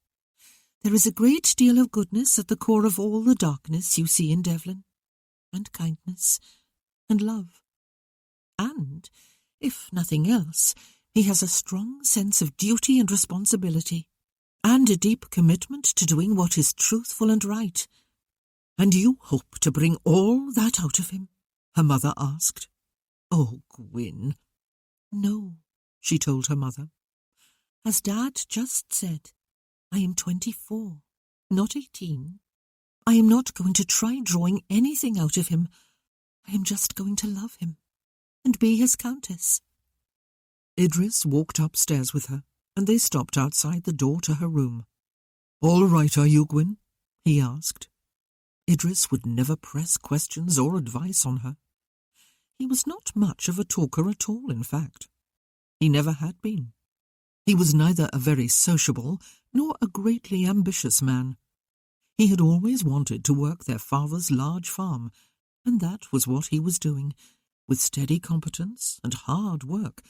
There is a great deal of goodness at the core of all the darkness you see in Devlin, and kindness, and love. And, if nothing else, he has a strong sense of duty and responsibility, and a deep commitment to doing what is truthful and right. And you hope to bring all that out of him? Her mother asked. Oh, Gwyn. No, she told her mother. As Dad just said, I am 24, not 18. I am not going to try drawing anything out of him. I am just going to love him and be his countess. Idris walked upstairs with her, and they stopped outside the door to her room. All right, are you, Gwyn? He asked. Idris would never press questions or advice on her. He was not much of a talker at all, in fact. He never had been. He was neither a very sociable nor a greatly ambitious man. He had always wanted to work their father's large farm, and that was what he was doing, with steady competence and hard work,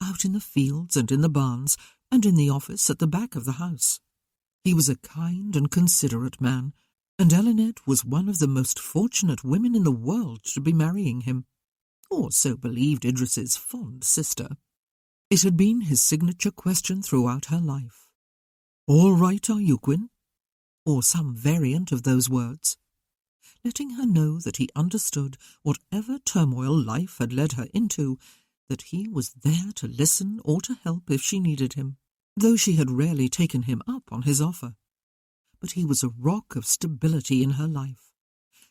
out in the fields and in the barns and in the office at the back of the house. He was a kind and considerate man, and Elined was one of the most fortunate women in the world to be marrying him, or so believed Idris's fond sister. It had been his signature question throughout her life. All right, are you, Gwyn? Or some variant of those words, letting her know that he understood whatever turmoil life had led her into, that he was there to listen or to help if she needed him, though she had rarely taken him up on his offer. But he was a rock of stability in her life,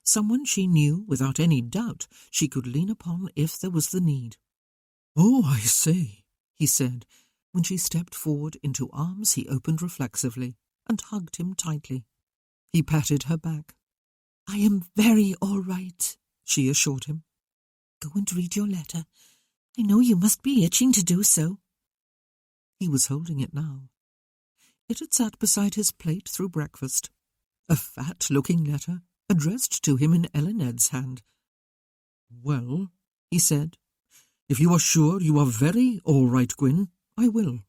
someone she knew without any doubt she could lean upon if there was the need. Oh, I say, he said, when she stepped forward into arms he opened reflexively and hugged him tightly. He patted her back. I am very all right, she assured him. Go and read your letter. I know you must be itching to do so. He was holding it now. It had sat beside his plate through breakfast, a fat-looking letter addressed to him in Elined's hand. Well, he said, if you are sure you are very all right, Gwyn, I will.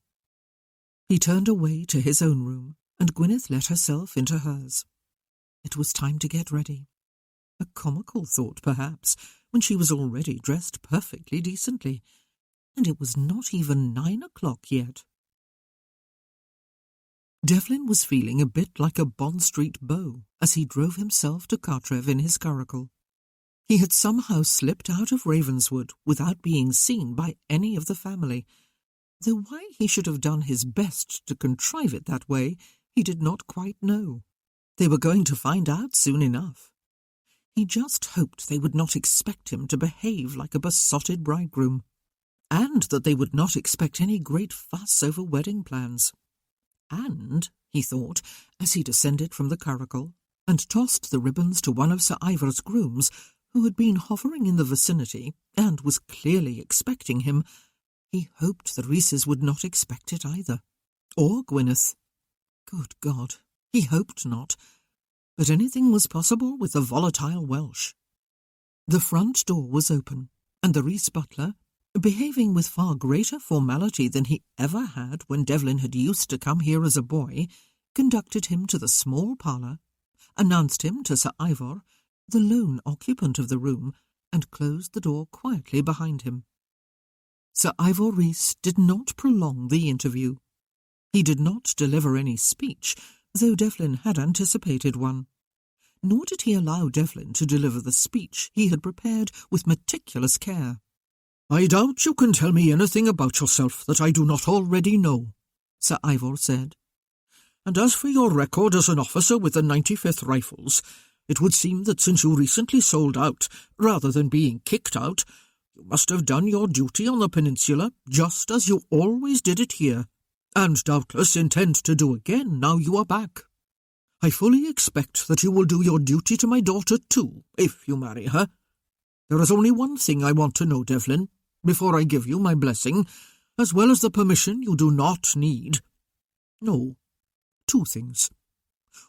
He turned away to his own room and Gwyneth let herself into hers. It was time to get ready. A comical thought, perhaps, when she was already dressed perfectly decently, and it was not even 9 o'clock yet. Devlin was feeling a bit like a Bond Street beau as he drove himself to Cartrev in his curricle. He had somehow slipped out of Ravenswood without being seen by any of the family, though why he should have done his best to contrive it that way he did not quite know. They were going to find out soon enough. He just hoped they would not expect him to behave like a besotted bridegroom, and that they would not expect any great fuss over wedding plans. And, he thought, as he descended from the curricle and tossed the ribbons to one of Sir Ivor's grooms, who had been hovering in the vicinity and was clearly expecting him, he hoped the Rheases would not expect it either. Or Gwyneth. Good God, he hoped not. But anything was possible with the volatile Welsh. The front door was open, and the Rhys butler, behaving with far greater formality than he ever had when Devlin had used to come here as a boy, conducted him to the small parlour, announced him to Sir Ivor, the lone occupant of the room, and closed the door quietly behind him. Sir Ivor Rhys did not prolong the interview. He did not deliver any speech, though Devlin had anticipated one. Nor did he allow Devlin to deliver the speech he had prepared with meticulous care. "I doubt you can tell me anything about yourself that I do not already know," Sir Ivor said. "And as for your record as an officer with the 95th Rifles, it would seem that since you recently sold out, rather than being kicked out, you must have done your duty on the peninsula just as you always did it here, and doubtless intend to do again now you are back. I fully expect that you will do your duty to my daughter too, if you marry her. There is only one thing I want to know, Devlin, before I give you my blessing, as well as the permission you do not need. No, 2 things.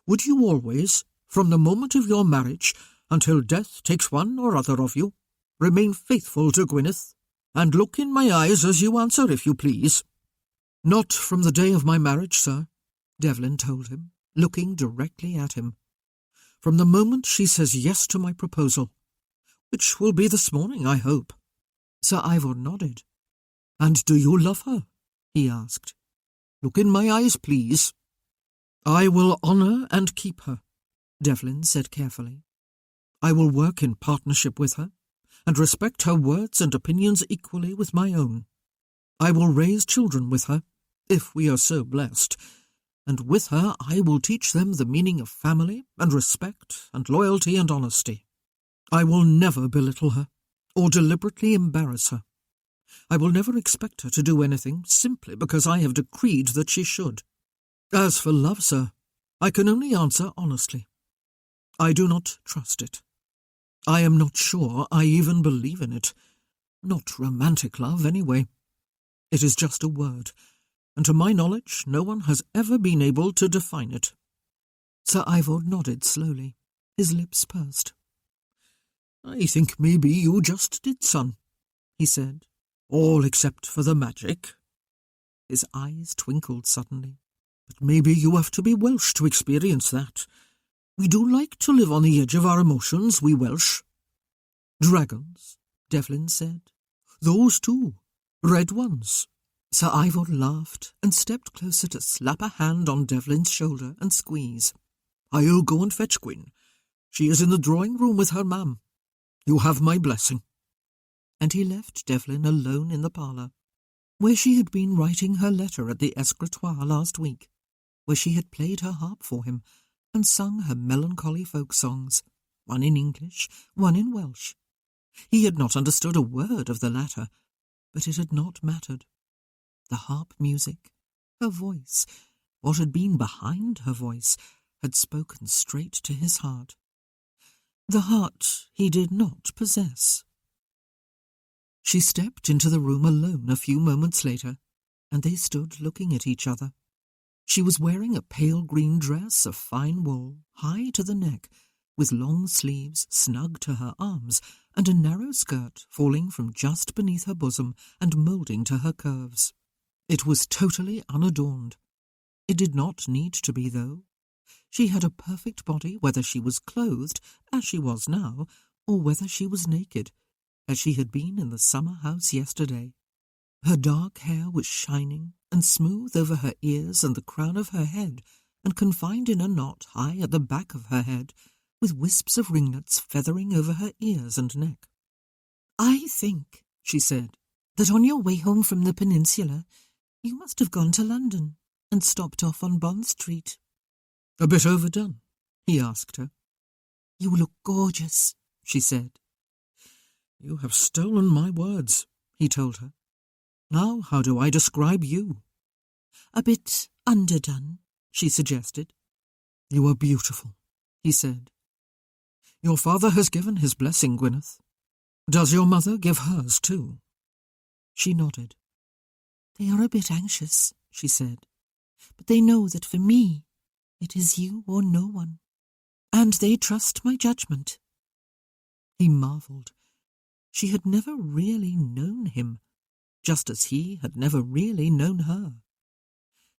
Would you always, from the moment of your marriage until death takes one or other of you, remain faithful to Gwyneth, and look in my eyes as you answer, if you please?" "Not from the day of my marriage, sir," Devlin told him, looking directly at him. "From the moment she says yes to my proposal, which will be this morning, I hope." Sir Ivor nodded. "And do you love her?" he asked. "Look in my eyes, please." "I will honour and keep her," Devlin said carefully. "I will work in partnership with her, and respect her words and opinions equally with my own. I will raise children with her, if we are so blessed, and with her I will teach them the meaning of family and respect and loyalty and honesty. I will never belittle her, or deliberately embarrass her. I will never expect her to do anything simply because I have decreed that she should. As for love, sir, I can only answer honestly. I do not trust it. I am not sure I even believe in it. Not romantic love, anyway. It is just a word, and to my knowledge no one has ever been able to define it." Sir Ivor nodded slowly, his lips pursed. "I think maybe you just did, son," he said, "all except for the magic." His eyes twinkled suddenly. "But maybe you have to be Welsh to experience that. We do like to live on the edge of our emotions, we Welsh." "Dragons," Devlin said. "Those too. Red ones." Sir Ivor laughed and stepped closer to slap a hand on Devlin's shoulder and squeeze. "I'll go and fetch Gwyn. She is in the drawing-room with her mam. You have my blessing." And he left Devlin alone in the parlour, where she had been writing her letter at the escritoire last week, where she had played her harp for him and sung her melancholy folk songs, one in English, one in Welsh. He had not understood a word of the latter, but it had not mattered. The harp music, her voice, what had been behind her voice, had spoken straight to his heart. The heart he did not possess. She stepped into the room alone a few moments later, and they stood looking at each other. She was wearing a pale green dress of fine wool, high to the neck, with long sleeves snug to her arms, and a narrow skirt falling from just beneath her bosom and moulding to her curves. It was totally unadorned. It did not need to be, though. She had a perfect body whether she was clothed, as she was now, or whether she was naked, as she had been in the summer house yesterday. Her dark hair was shining and smooth over her ears and the crown of her head, and confined in a knot high at the back of her head, with wisps of ringlets feathering over her ears and neck. "I think," she said, "that on your way home from the peninsula you must have gone to London and stopped off on Bond Street." "A bit overdone?" he asked her. "You look gorgeous," she said. "You have stolen my words," he told her. "Now how do I describe you?" "A bit underdone," she suggested. "You are beautiful," he said. "Your father has given his blessing, Gwyneth. Does your mother give hers too?" She nodded. "They are a bit anxious," she said, "but they know that for me it is you or no one, and they trust my judgment." He marvelled. She had never really known him, just as he had never really known her.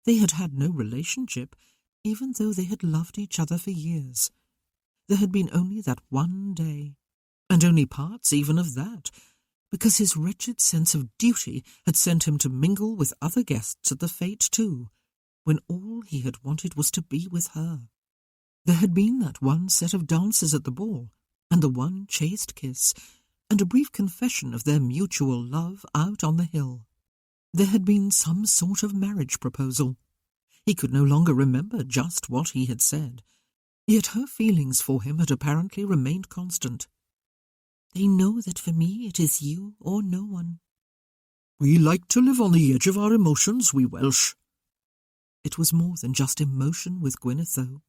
They had had no relationship, even though they had loved each other for years. There had been only that one day, and only parts even of that, because his wretched sense of duty had sent him to mingle with other guests at the fete too, when all he had wanted was to be with her. There had been that one set of dances at the ball, and the one chaste kiss, and a brief confession of their mutual love out on the hill. There had been some sort of marriage proposal. He could no longer remember just what he had said, yet her feelings for him had apparently remained constant. "They know that for me it is you or no one." "We like to live on the edge of our emotions, we Welsh." It was more than just emotion with Gwyneth, though.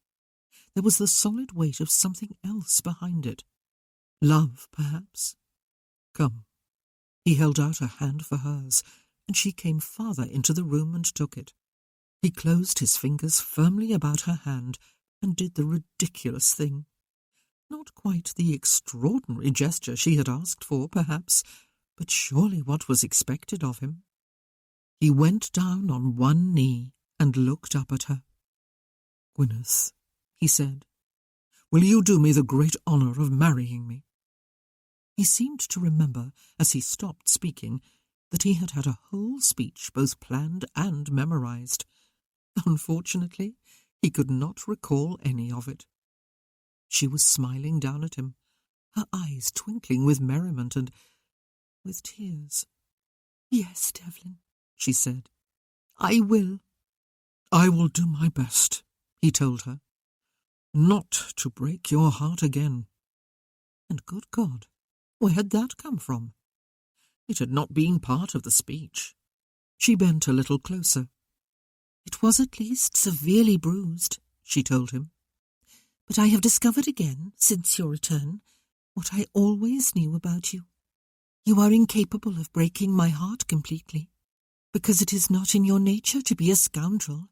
There was the solid weight of something else behind it. Love, perhaps. "Come." He held out a hand for hers, and she came farther into the room and took it. He closed his fingers firmly about her hand and did the ridiculous thing. Not quite the extraordinary gesture she had asked for, perhaps, but surely what was expected of him. He went down on one knee and looked up at her. "Gwyneth," he said, "will you do me the great honour of marrying me?" He seemed to remember, as he stopped speaking, that he had had a whole speech both planned and memorized. Unfortunately, he could not recall any of it. She was smiling down at him, her eyes twinkling with merriment and with tears. "Yes, Devlin," she said. "I will." "I will do my best," he told her, "not to break your heart again." And good God, where had that come from? It had not been part of the speech. She bent a little closer. "It was at least severely bruised," she told him. "But I have discovered again, since your return, what I always knew about you. You are incapable of breaking my heart completely, because it is not in your nature to be a scoundrel.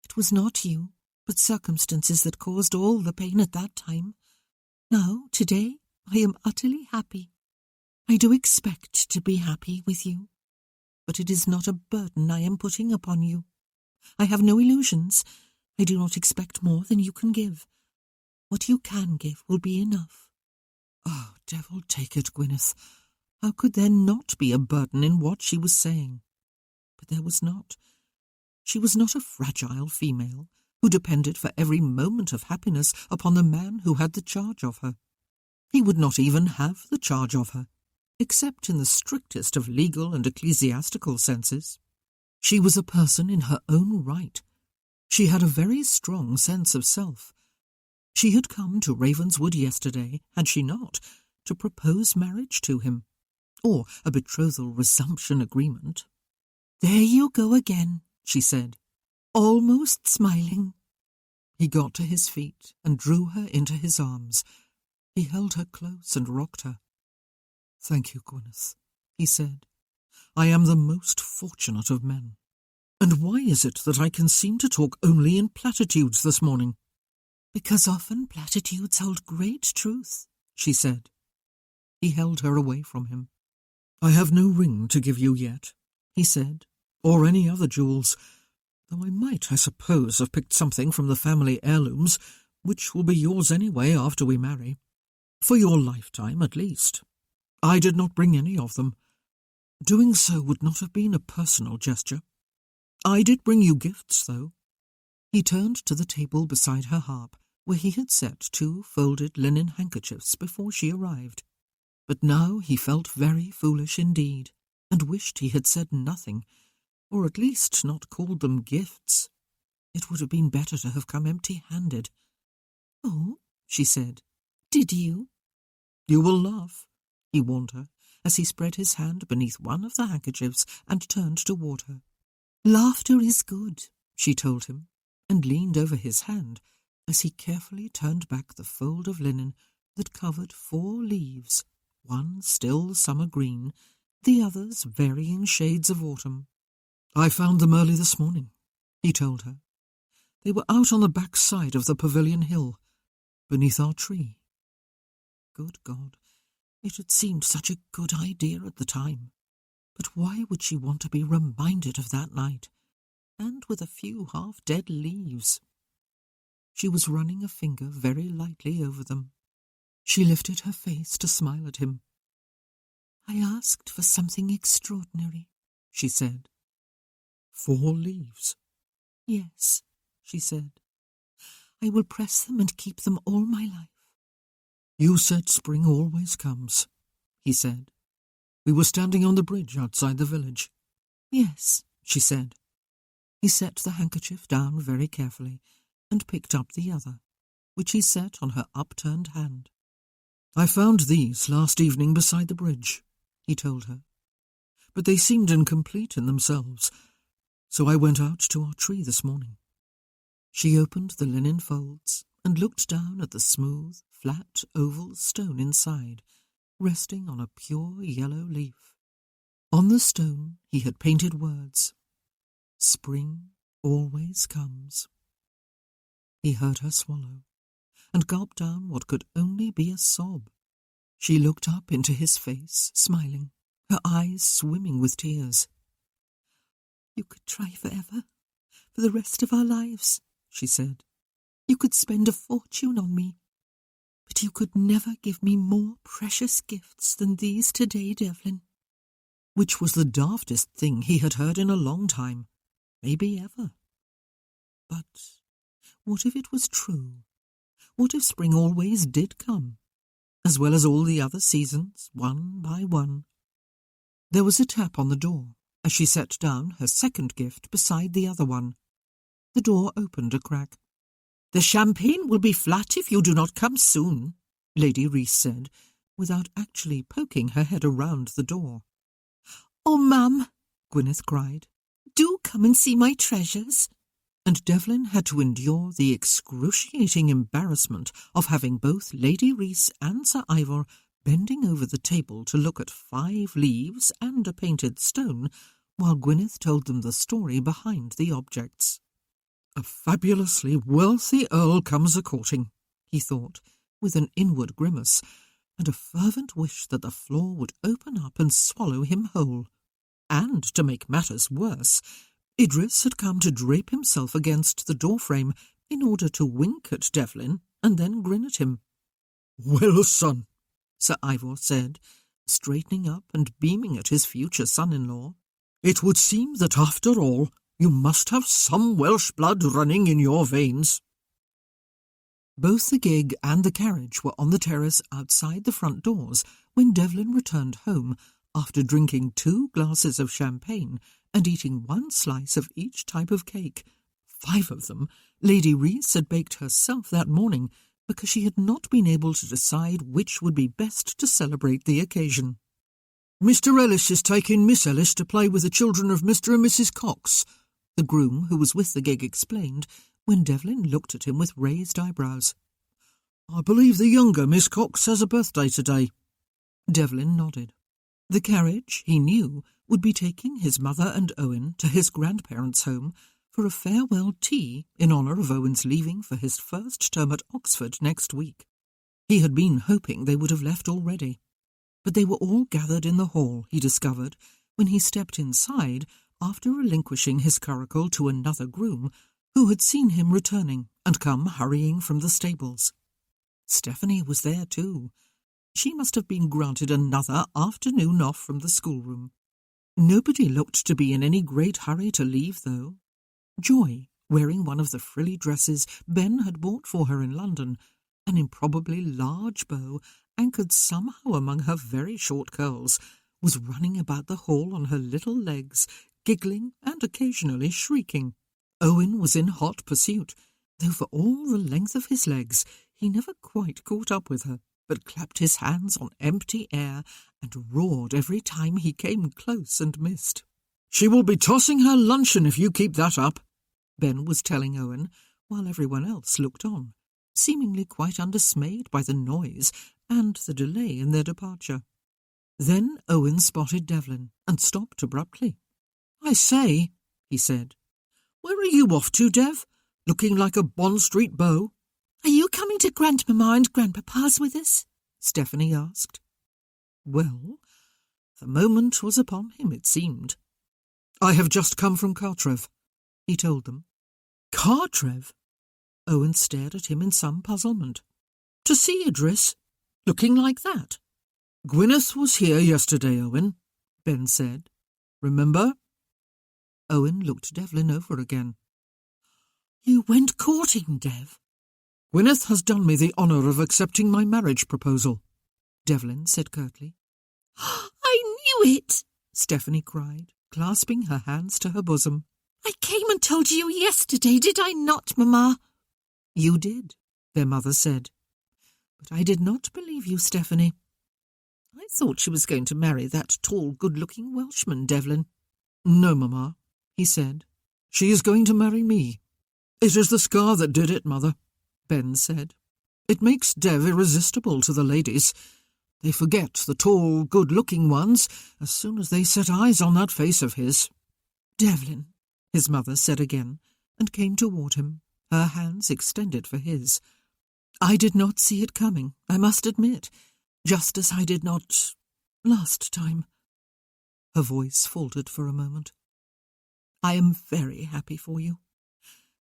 It was not you, but circumstances that caused all the pain at that time. Now, today, I am utterly happy. I do expect to be happy with you, but it is not a burden I am putting upon you. I have no illusions. I do not expect more than you can give. What you can give will be enough." Oh, devil take it, Gwyneth. How could there not be a burden in what she was saying? But there was not. She was not a fragile female who depended for every moment of happiness upon the man who had the charge of her. He would not even have the charge of her, except in the strictest of legal and ecclesiastical senses. She was a person in her own right. She had a very strong sense of self. She had come to Ravenswood yesterday, had she not, to propose marriage to him, or a betrothal resumption agreement. "There you go again," she said, "almost smiling." He got to his feet and drew her into his arms. He held her close and rocked her. "Thank you, Gwyneth," he said. "I am the most fortunate of men. And why is it that I can seem to talk only in platitudes this morning?" "Because often platitudes hold great truth," she said. He held her away from him. "I have no ring to give you yet," he said, "or any other jewels. though I might, I suppose, have picked something from the family heirlooms, which will be yours anyway after we marry. For your lifetime, at least. I did not bring any of them. Doing so would not have been a personal gesture. I did bring you gifts, though." He turned to the table beside her harp, where he had set 2 folded linen handkerchiefs before she arrived. But now he felt very foolish indeed, and wished he had said nothing, or at least not called them gifts. It would have been better to have come empty-handed. "Oh," she said, "did you?" "You will laugh," he warned her, as he spread his hand beneath one of the handkerchiefs and turned toward her. "Laughter is good," she told him, and leaned over his hand as he carefully turned back the fold of linen that covered 4 leaves, one still summer green, the others varying shades of autumn. "I found them early this morning," he told her. "They were out on the back side of the pavilion hill, beneath our tree." Good God, it had seemed such a good idea at the time. But why would she want to be reminded of that night, and with a few half-dead leaves? She was running a finger very lightly over them. She lifted her face to smile at him. "I asked for something extraordinary," she said. 4 leaves? "Yes," she said. "I will press them and keep them all my life." "You said spring always comes," he said. "We were standing on the bridge outside the village." "Yes," she said. He set the handkerchief down very carefully and picked up the other, which he set on her upturned hand. "I found these last evening beside the bridge," he told her. "But they seemed incomplete in themselves, so I went out to our tree this morning." She opened the linen folds and looked down at the smooth, flat, oval stone inside, resting on a pure yellow leaf. On the stone he had painted words, "Spring always comes." He heard her swallow, and gulp down what could only be a sob. She looked up into his face, smiling, her eyes swimming with tears. "You could try forever, for the rest of our lives," she said. "You could spend a fortune on me, but you could never give me more precious gifts than these today, Devlin." Which was the daftest thing he had heard in a long time, maybe ever. But what if it was true? What if spring always did come, as well as all the other seasons, one by one? There was a tap on the door as she set down her second gift beside the other one. The door opened a crack. "The champagne will be flat if you do not come soon," Lady Reese said, without actually poking her head around the door. "Oh, Mum," Gwyneth cried, "do come and see my treasures." And Devlin had to endure the excruciating embarrassment of having both Lady Reese and Sir Ivor bending over the table to look at 5 leaves and a painted stone, while Gwyneth told them the story behind the objects. "A fabulously wealthy earl comes a-courting," he thought, with an inward grimace, and a fervent wish that the floor would open up and swallow him whole. And, to make matters worse, Idris had come to drape himself against the door-frame in order to wink at Devlin and then grin at him. "Well, son," Sir Ivor said, straightening up and beaming at his future son-in-law, "it would seem that, after all, you must have some Welsh blood running in your veins." Both the gig and the carriage were on the terrace outside the front doors when Devlin returned home after drinking 2 glasses of champagne and eating 1 slice of each type of cake. 5 of them Lady Reese had baked herself that morning because she had not been able to decide which would be best to celebrate the occasion. "Mr. Ellis is taking Miss Ellis to play with the children of Mr. and Mrs. Cox," the groom who was with the gig explained, when Devlin looked at him with raised eyebrows. "I believe the younger Miss Cox has a birthday today." Devlin nodded. The carriage, he knew, would be taking his mother and Owen to his grandparents' home for a farewell tea in honour of Owen's leaving for his first term at Oxford next week. He had been hoping they would have left already, but they were all gathered in the hall, he discovered, when he stepped inside after relinquishing his curricle to another groom who had seen him returning and come hurrying from the stables. Stephanie was there too. She must have been granted another afternoon off from the schoolroom. Nobody looked to be in any great hurry to leave, though. Joy, wearing one of the frilly dresses Ben had bought for her in London, an improbably large bow anchored somehow among her very short curls, was running about the hall on her little legs, giggling and occasionally shrieking. Owen was in hot pursuit, though for all the length of his legs he never quite caught up with her, but clapped his hands on empty air and roared every time he came close and missed. "She will be tossing her luncheon if you keep that up," Ben was telling Owen, while everyone else looked on, seemingly quite undismayed by the noise and the delay in their departure. Then Owen spotted Devlin and stopped abruptly. "I say," he said, "where are you off to, Dev? Looking like a Bond Street beau." "Are you coming to Grandmamma and Grandpapa's with us?" Stephanie asked. Well, the moment was upon him, it seemed. "I have just come from Cartrev," he told them. "Cartrev?" Owen stared at him in some puzzlement. "To see Idris? Looking like that?" "Gwyneth was here yesterday, Owen," Ben said. "Remember?" Owen looked Devlin over again. "You went courting, Dev?" "Gwyneth has done me the honour of accepting my marriage proposal," Devlin said curtly. "I knew it!" Stephanie cried, clasping her hands to her bosom. "I came and told you yesterday, did I not, Mamma?" "You did," their mother said. "But I did not believe you, Stephanie. I thought she was going to marry that tall, good-looking Welshman, Devlin." "No, Mamma," he said. "She is going to marry me." "It is the scar that did it, Mother," Ben said. "It makes Dev irresistible to the ladies. They forget the tall, good-looking ones as soon as they set eyes on that face of his." "Devlin," his mother said again, and came toward him, her hands extended for his. "I did not see it coming, I must admit, just as I did not last time." Her voice faltered for a moment. "I am very happy for you.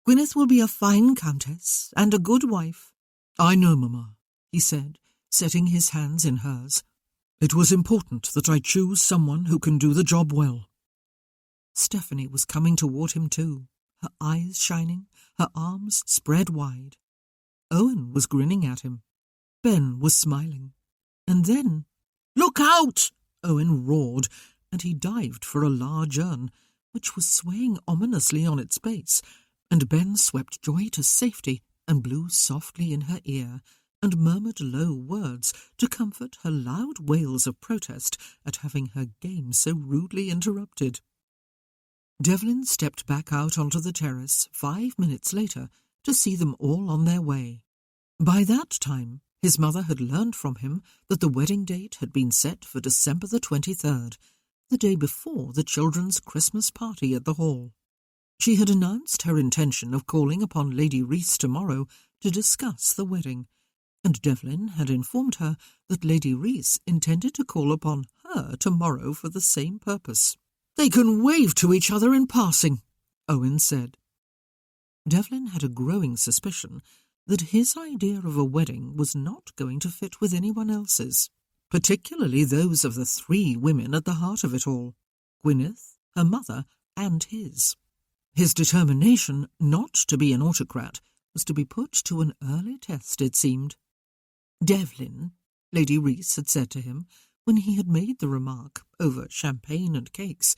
Gwyneth will be a fine countess and a good wife." "I know, Mamma," he said, setting his hands in hers. "It was important that I choose someone who can do the job well." Stephanie was coming toward him too, her eyes shining, her arms spread wide. Owen was grinning at him. Ben was smiling. And then, "Look out!" Owen roared, and he dived for a large urn, which was swaying ominously on its base, and Ben swept Joy to safety and blew softly in her ear and murmured low words to comfort her loud wails of protest at having her game so rudely interrupted. Devlin stepped back out onto the terrace 5 minutes later to see them all on their way. By that time, his mother had learned from him that the wedding date had been set for December the 23rd, the day before the children's Christmas party at the Hall. She had announced her intention of calling upon Lady Reese tomorrow to discuss the wedding, and Devlin had informed her that Lady Reese intended to call upon her tomorrow for the same purpose. "They can wave to each other in passing," Owen said. Devlin had a growing suspicion that his idea of a wedding was not going to fit with anyone else's, particularly those of the 3 women at the heart of it all, Gwyneth, her mother, and his. His determination not to be an autocrat was to be put to an early test, it seemed. "Devlin," Lady Reese had said to him, when he had made the remark, over champagne and cakes,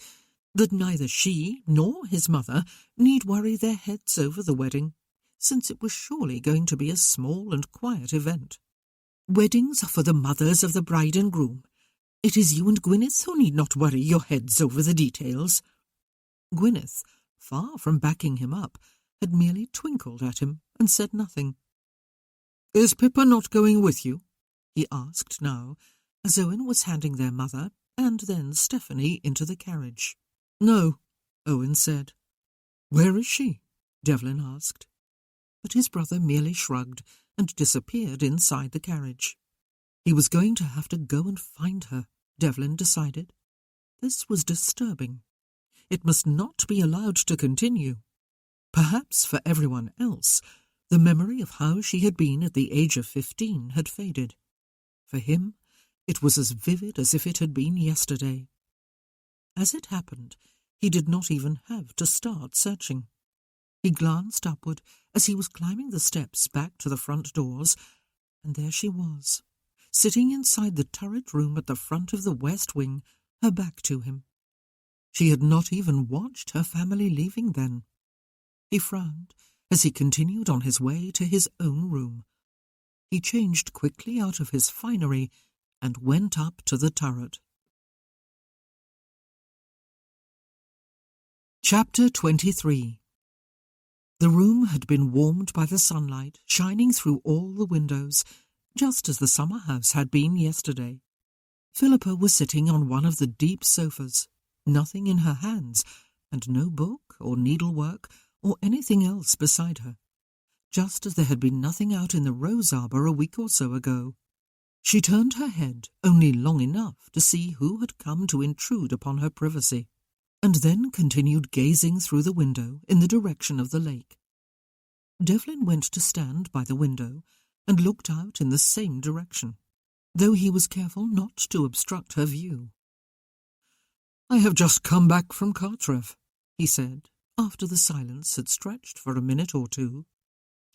that neither she nor his mother need worry their heads over the wedding, since it was surely going to be a small and quiet event. "Weddings are for the mothers of the bride and groom. It is you and Gwyneth who need not worry your heads over the details." Gwyneth, far from backing him up, had merely twinkled at him and said nothing. "Is Pippa not going with you?" he asked now, as Owen was handing their mother and then Stephanie into the carriage. "No," Owen said. "Where is she?" Devlin asked. But his brother merely shrugged and disappeared inside the carriage. He was going to have to go and find her, Devlin decided. This was disturbing. It must not be allowed to continue. Perhaps for everyone else, the memory of how she had been at the age of 15 had faded. For him, it was as vivid as if it had been yesterday. As it happened, he did not even have to start searching. He glanced upward as he was climbing the steps back to the front doors, and there she was, sitting inside the turret room at the front of the west wing, her back to him. She had not even watched her family leaving then. He frowned as he continued on his way to his own room. He changed quickly out of his finery and went up to the turret. Chapter 23. The room had been warmed by the sunlight shining through all the windows, just as the summer house had been yesterday. Philippa was sitting on one of the deep sofas, nothing in her hands, and no book or needlework or anything else beside her, just as there had been nothing out in the rose arbour a week or so ago. She turned her head only long enough to see who had come to intrude upon her privacy, and then continued gazing through the window in the direction of the lake. Devlin went to stand by the window and looked out in the same direction, though he was careful not to obstruct her view. "I have just come back from Cartrev," he said, after the silence had stretched for a minute or two.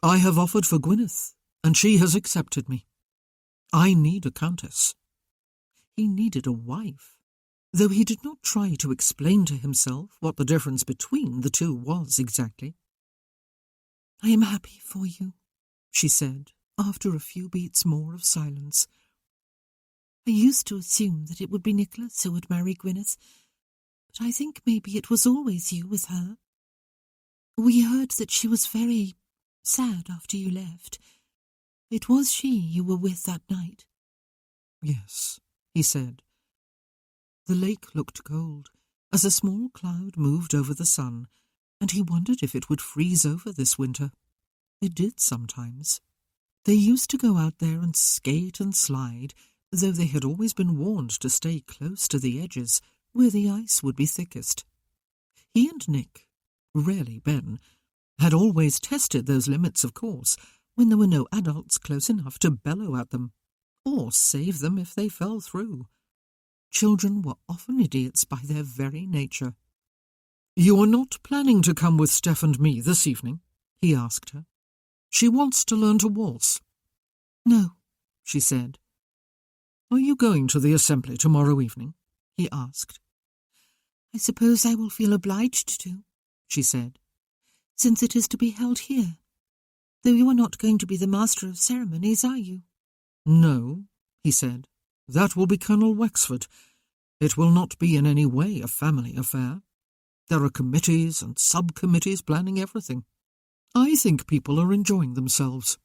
"I have offered for Gwyneth, and she has accepted me. I need a countess." He needed a wife, though he did not try to explain to himself what the difference between the two was exactly. "I am happy for you," she said, after a few beats more of silence. "I used to assume that it would be Nicholas who would marry Gwyneth, but I think maybe it was always you with her. We heard that she was very sad after you left. It was she you were with that night." "Yes," he said. The lake looked cold as a small cloud moved over the sun, and he wondered if it would freeze over this winter. It did sometimes. They used to go out there and skate and slide, though they had always been warned to stay close to the edges, where the ice would be thickest. He and Nick, rarely Ben, had always tested those limits, of course, when there were no adults close enough to bellow at them, or save them if they fell through. Children were often idiots by their very nature. "You are not planning to come with Steph and me this evening?" he asked her. "She wants to learn to waltz." "No," she said. "Are you going to the assembly tomorrow evening?" he asked. "I suppose I will feel obliged to," she said, "since it is to be held here. Though you are not going to be the master of ceremonies, are you?" "No," he said. "That will be Colonel Wexford. It will not be in any way a family affair. There are committees and subcommittees planning everything. I think people are enjoying themselves.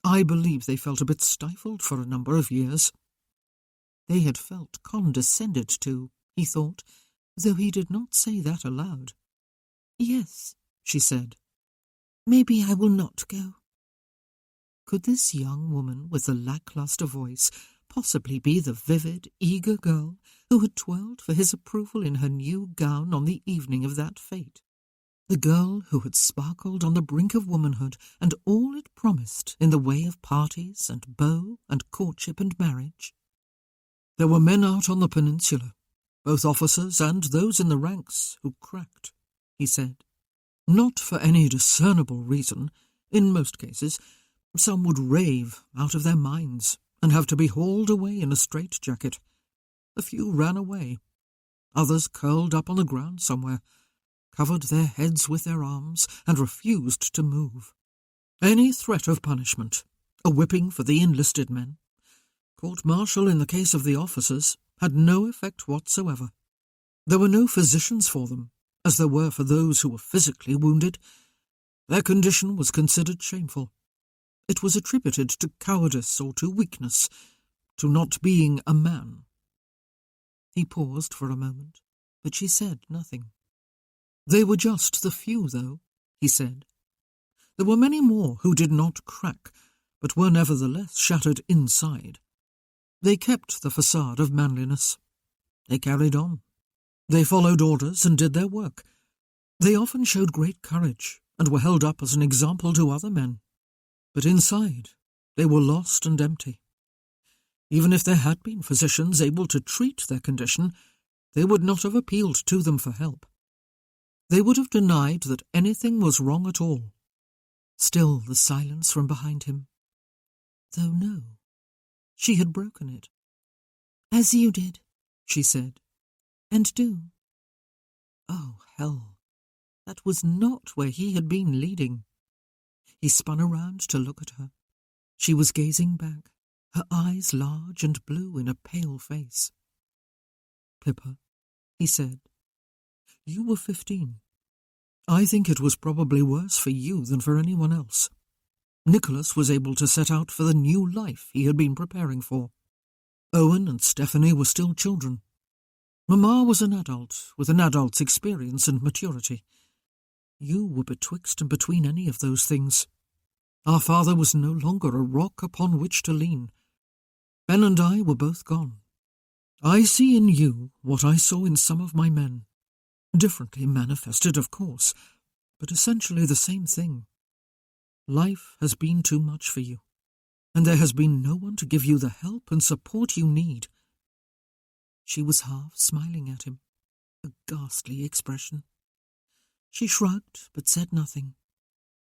I believe they felt a bit stifled for a number of years." They had felt condescended to, he thought, though he did not say that aloud. "Yes," she said. "Maybe I will not go." Could this young woman with the lacklustre voice possibly be the vivid, eager girl who had twirled for his approval in her new gown on the evening of that fete? The girl who had sparkled on the brink of womanhood and all it promised in the way of parties and beaux and courtship and marriage? There were men out on the peninsula, both officers and those in the ranks, who cracked, he said. Not for any discernible reason. In most cases, some would rave out of their minds and have to be hauled away in a straitjacket. A few ran away. Others curled up on the ground somewhere, covered their heads with their arms, and refused to move. Any threat of punishment, a whipping for the enlisted men, court-martial in the case of the officers, had no effect whatsoever. There were no physicians for them, as there were for those who were physically wounded. Their condition was considered shameful. It was attributed to cowardice or to weakness, to not being a man. He paused for a moment, but she said nothing. They were just the few, though, he said. There were many more who did not crack, but were nevertheless shattered inside. They kept the facade of manliness. They carried on. They followed orders and did their work. They often showed great courage and were held up as an example to other men. But inside, they were lost and empty. Even if there had been physicians able to treat their condition, they would not have appealed to them for help. They would have denied that anything was wrong at all. Still the silence from behind him. Though no, she had broken it. "As you did," she said. "and do." Oh, hell! That was not where he had been leading. He spun around to look at her. She was gazing back, her eyes large and blue in a pale face. "Pippa," he said, "you were 15. I think it was probably worse for you than for anyone else. Nicholas was able to set out for the new life he had been preparing for. Owen and Stephanie were still children. Mamma was an adult, with an adult's experience and maturity. You were betwixt and between any of those things. Our father was no longer a rock upon which to lean. Ben and I were both gone. I see in you what I saw in some of my men. Differently manifested, of course, but essentially the same thing. Life has been too much for you, and there has been no one to give you the help and support you need." She was half smiling at him, a ghastly expression. She shrugged, but said nothing.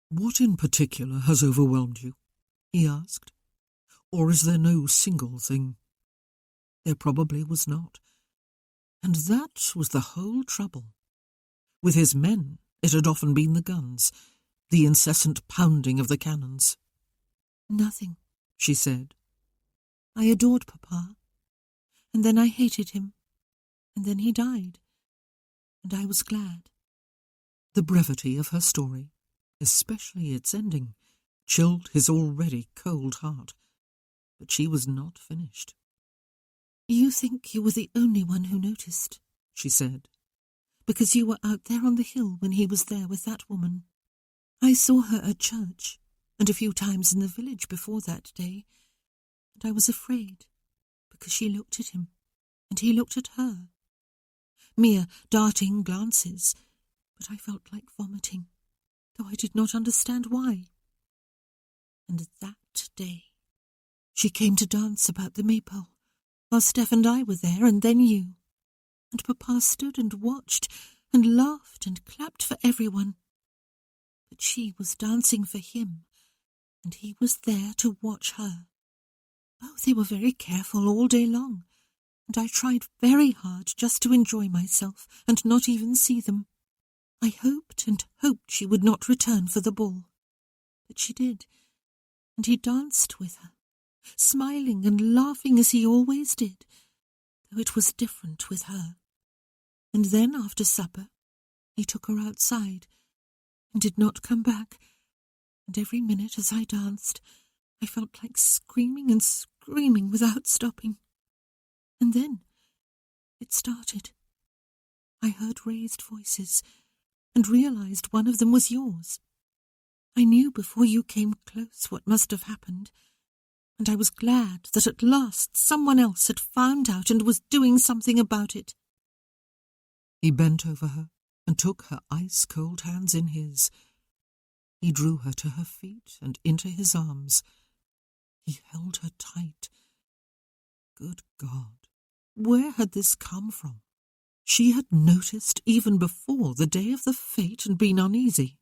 "What in particular has overwhelmed you?" he asked. "Or is there no single thing?" There probably was not. And that was the whole trouble. With his men, it had often been the guns, the incessant pounding of the cannons. "Nothing," she said. "I adored Papa, and then I hated him, and then he died, and I was glad." The brevity of her story, especially its ending, chilled his already cold heart. But she was not finished. "You think you were the only one who noticed," she said, "because you were out there on the hill when he was there with that woman. I saw her at church, and a few times in the village before that day, and I was afraid, because she looked at him, and he looked at her. Mere darting glances, but I felt like vomiting, though I did not understand why. And that day, she came to dance about the maypole, while Steph and I were there, and then you. And Papa stood and watched, and laughed and clapped for everyone. But she was dancing for him, and he was there to watch her. Oh, they were very careful all day long, and I tried very hard just to enjoy myself and not even see them. I hoped and hoped she would not return for the ball. But she did, and he danced with her, smiling and laughing as he always did, though it was different with her. And then, after supper, he took her outside and did not come back, and every minute as I danced, I felt like screaming and screaming without stopping. And then it started. I heard raised voices and realized one of them was yours. I knew before you came close what must have happened, and I was glad that at last someone else had found out and was doing something about it." He bent over her and took her ice-cold hands in his. He drew her to her feet and into his arms. He held her tight. Good God, where had this come from? She had noticed even before the day of the fete and been uneasy,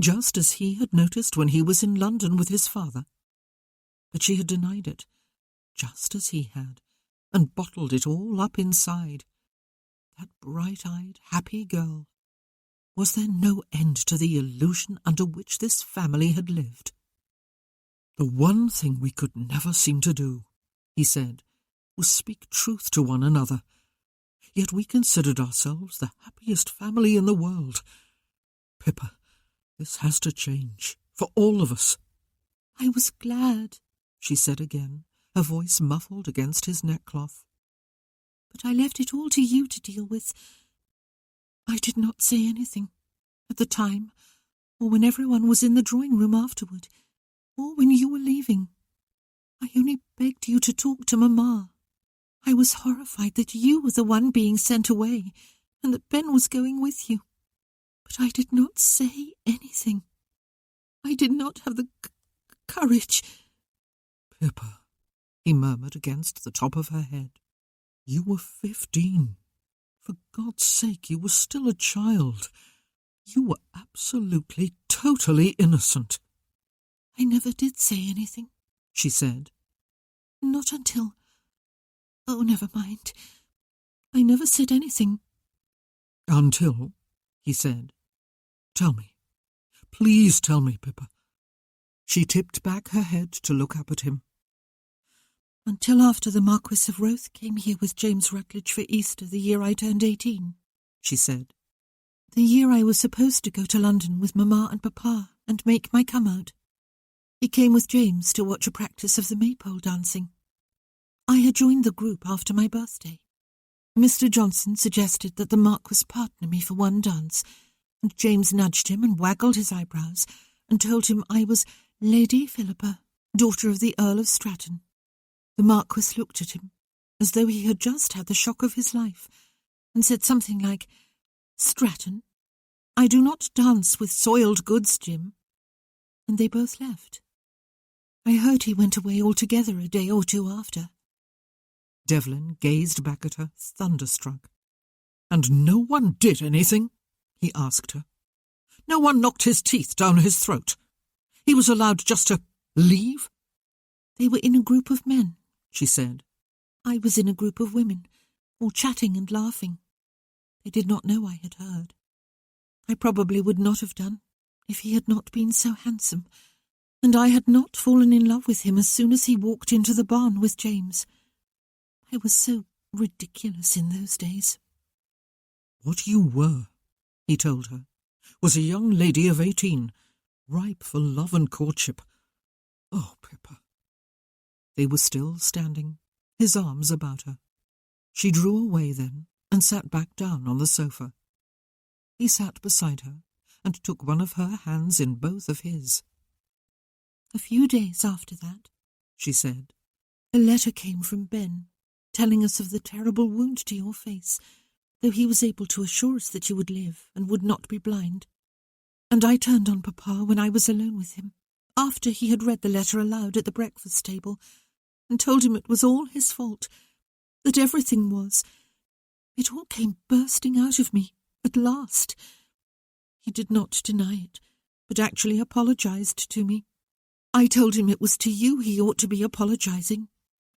just as he had noticed when he was in London with his father. But she had denied it, just as he had, and bottled it all up inside. That bright-eyed, happy girl. Was there no end to the illusion under which this family had lived? "The one thing we could never seem to do," he said, "was speak truth to one another. Yet we considered ourselves the happiest family in the world. Pippa, this has to change, for all of us." "I was glad," she said again, her voice muffled against his neckcloth. "But I left it all to you to deal with. I did not say anything, at the time, or when everyone was in the drawing-room afterward, or when you were leaving. I only begged you to talk to Mamma. I was horrified that you were the one being sent away, and that Ben was going with you. But I did not say anything. I did not have the courage. Pippa, he murmured against the top of her head. You were 15. For God's sake, you were still a child. You were absolutely, totally innocent. I never did say anything, she said. Not until... Oh, never mind. I never said anything. Until, he said. Tell me. Please tell me, Pippa. She tipped back her head to look up at him. Until after the Marquis of Roath came here with James Rutledge for Easter the year I turned 18, she said. The year I was supposed to go to London with Mamma and Papa and make my come-out. He came with James to watch a practice of the maypole dancing. I had joined the group after my birthday. Mr. Johnson suggested that the Marquis partner me for one dance, and James nudged him and waggled his eyebrows and told him I was Lady Philippa, daughter of the Earl of Stratton. The Marquis looked at him, as though he had just had the shock of his life, and said something like, Stratton, I do not dance with soiled goods, Jim. And they both left. I heard he went away altogether a day or two after. Devlin gazed back at her, thunderstruck. And no one did anything? He asked her. No one knocked his teeth down his throat. He was allowed just to leave? They were in a group of men, she said. I was in a group of women, all chatting and laughing. They did not know I had heard. I probably would not have done, if he had not been so handsome, and I had not fallen in love with him as soon as he walked into the barn with James. I was so ridiculous in those days. What you were, he told her, was a young lady of 18, ripe for love and courtship. Oh, Pippa. They were still standing, his arms about her. She drew away then and sat back down on the sofa. He sat beside her and took one of her hands in both of his. A few days after that, she said, a letter came from Ben, telling us of the terrible wound to your face, though he was able to assure us that you would live and would not be blind. And I turned on Papa when I was alone with him, after he had read the letter aloud at the breakfast table, and told him it was all his fault, that everything was. It all came bursting out of me, at last. He did not deny it, but actually apologized to me. I told him it was to you he ought to be apologizing,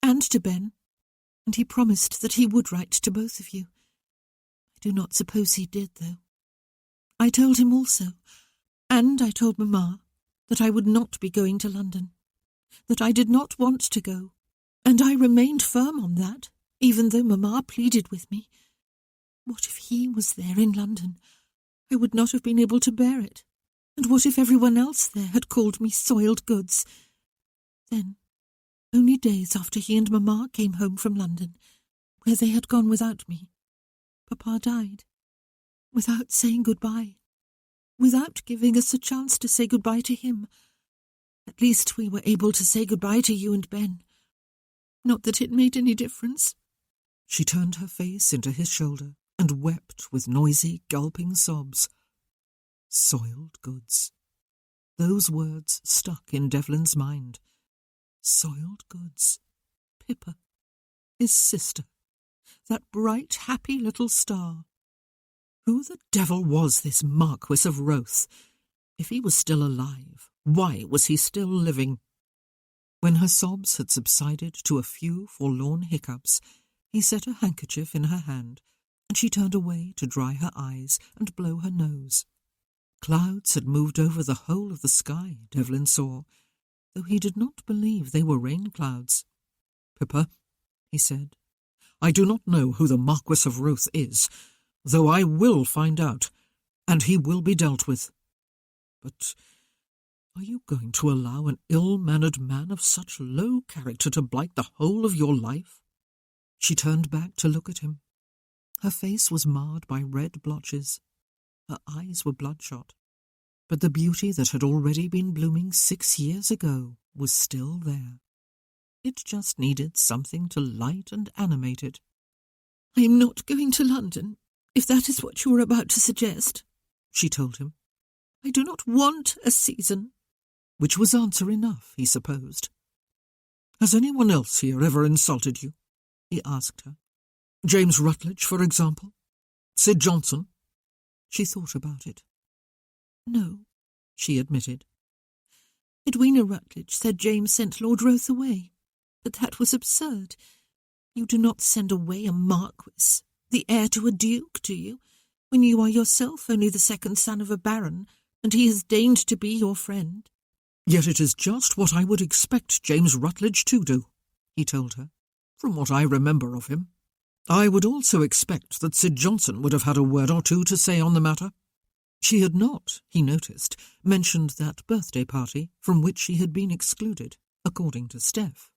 and to Ben, and he promised that he would write to both of you. I do not suppose he did, though. I told him also, and I told Mamma, that I would not be going to London, that I did not want to go, and I remained firm on that, even though Mamma pleaded with me. What if he was there in London? I would not have been able to bear it. And what if everyone else there had called me soiled goods? Then, only days after he and Mamma came home from London, where they had gone without me, Papa died, without saying goodbye, without giving us a chance to say goodbye to him. At least we were able to say goodbye to you and Ben. Not that it made any difference. She turned her face into his shoulder and wept with noisy, gulping sobs. Soiled goods. Those words stuck in Devlin's mind. Soiled goods. Pippa. His sister. That bright, happy little star. Who the devil was this Marquis of Roath? If he was still alive, why was he still living? When her sobs had subsided to a few forlorn hiccups, he set a handkerchief in her hand, and she turned away to dry her eyes and blow her nose. Clouds had moved over the whole of the sky, Devlin saw, though he did not believe they were rain clouds. Pippa, he said, I do not know who the Marquis of Roath is, though I will find out, and he will be dealt with. But are you going to allow an ill-mannered man of such low character to blight the whole of your life? She turned back to look at him. Her face was marred by red blotches. Her eyes were bloodshot. But the beauty that had already been blooming 6 years ago was still there. It just needed something to light and animate it. I am not going to London, if that is what you are about to suggest, she told him, I do not want a season. Which was answer enough, he supposed. Has anyone else here ever insulted you? He asked her. James Rutledge, for example? Sid Johnson? She thought about it. No, she admitted. Edwina Rutledge said James sent Lord Roth away, but that was absurd. You do not send away a marquis, the heir to a duke, do you, when you are yourself only the second son of a baron, and he has deigned to be your friend? Yet it is just what I would expect James Rutledge to do, he told her, from what I remember of him. I would also expect that Sid Johnson would have had a word or two to say on the matter. She had not, he noticed, mentioned that birthday party from which she had been excluded, according to Steph.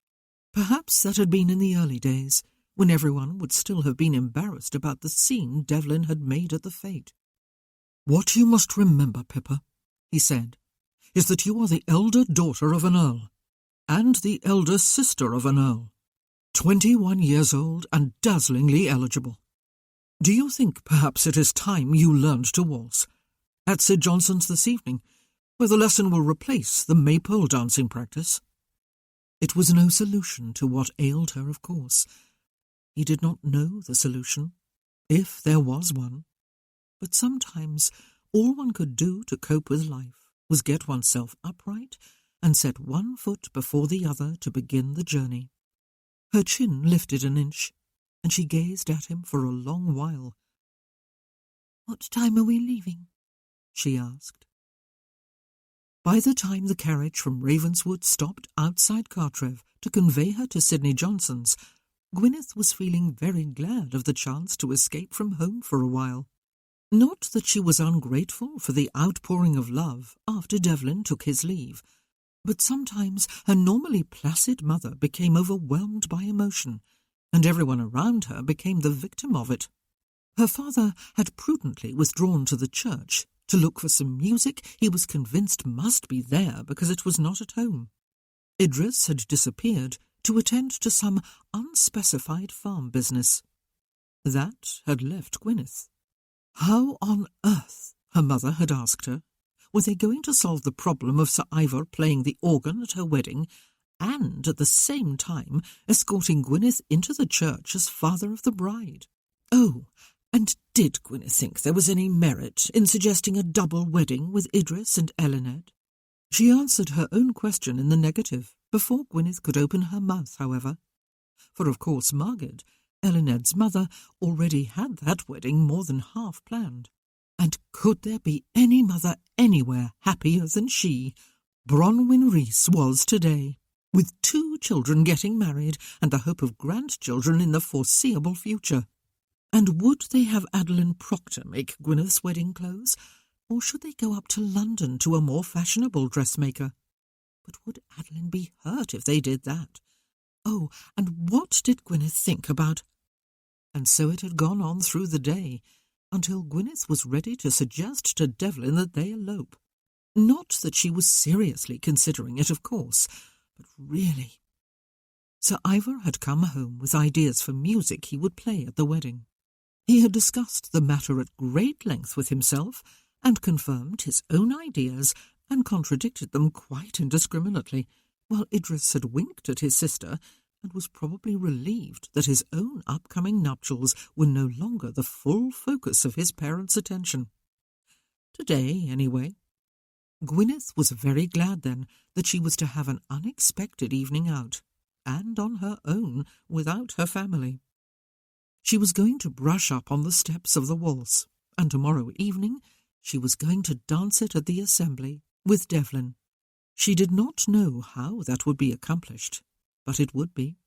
Perhaps that had been in the early days, when everyone would still have been embarrassed about the scene Devlin had made at the fete. What you must remember, Pippa, he said, is that you are the elder daughter of an earl, and the elder sister of an earl, 21 years old and dazzlingly eligible. Do you think perhaps it is time you learned to waltz? At Sid Johnson's this evening, where the lesson will replace the maypole dancing practice. It was no solution to what ailed her, of course. He did not know the solution, if there was one. But sometimes all one could do to cope with life was get oneself upright and set one foot before the other to begin the journey. Her chin lifted an inch, and she gazed at him for a long while. What time are we leaving? She asked. By the time the carriage from Ravenswood stopped outside Cartrev to convey her to Sidney Johnson's, Gwyneth was feeling very glad of the chance to escape from home for a while. Not that she was ungrateful for the outpouring of love after Devlin took his leave, but sometimes her normally placid mother became overwhelmed by emotion, and everyone around her became the victim of it. Her father had prudently withdrawn to the church to look for some music he was convinced must be there because it was not at home. Idris had disappeared to attend to some unspecified farm business. That had left Gwyneth. How on earth, her mother had asked her, were they going to solve the problem of Sir Ivor playing the organ at her wedding and at the same time escorting Gwyneth into the church as father of the bride? Oh, and did Gwyneth think there was any merit in suggesting a double wedding with Idris and Elined? She answered her own question in the negative before Gwyneth could open her mouth, however. For of course Margaret, Elined's mother, already had that wedding more than half planned. And could there be any mother anywhere happier than she, Bronwyn Rhys, was today, with 2 children getting married and the hope of grandchildren in the foreseeable future? And would they have Adeline Proctor make Gwyneth's wedding clothes, or should they go up to London to a more fashionable dressmaker? But would Adeline be hurt if they did that? Oh, and what did Gwyneth think about? And so it had gone on through the day, until Gwyneth was ready to suggest to Devlin that they elope. Not that she was seriously considering it, of course, but really. Sir Ivor had come home with ideas for music he would play at the wedding. He had discussed the matter at great length with himself, and confirmed his own ideas and contradicted them quite indiscriminately, while Idris had winked at his sister and was probably relieved that his own upcoming nuptials were no longer the full focus of his parents' attention. Today, anyway. Gwyneth was very glad, then, that she was to have an unexpected evening out, and on her own, without her family. She was going to brush up on the steps of the waltz, and tomorrow evening she was going to dance it at the assembly with Devlin. She did not know how that would be accomplished, but it would be.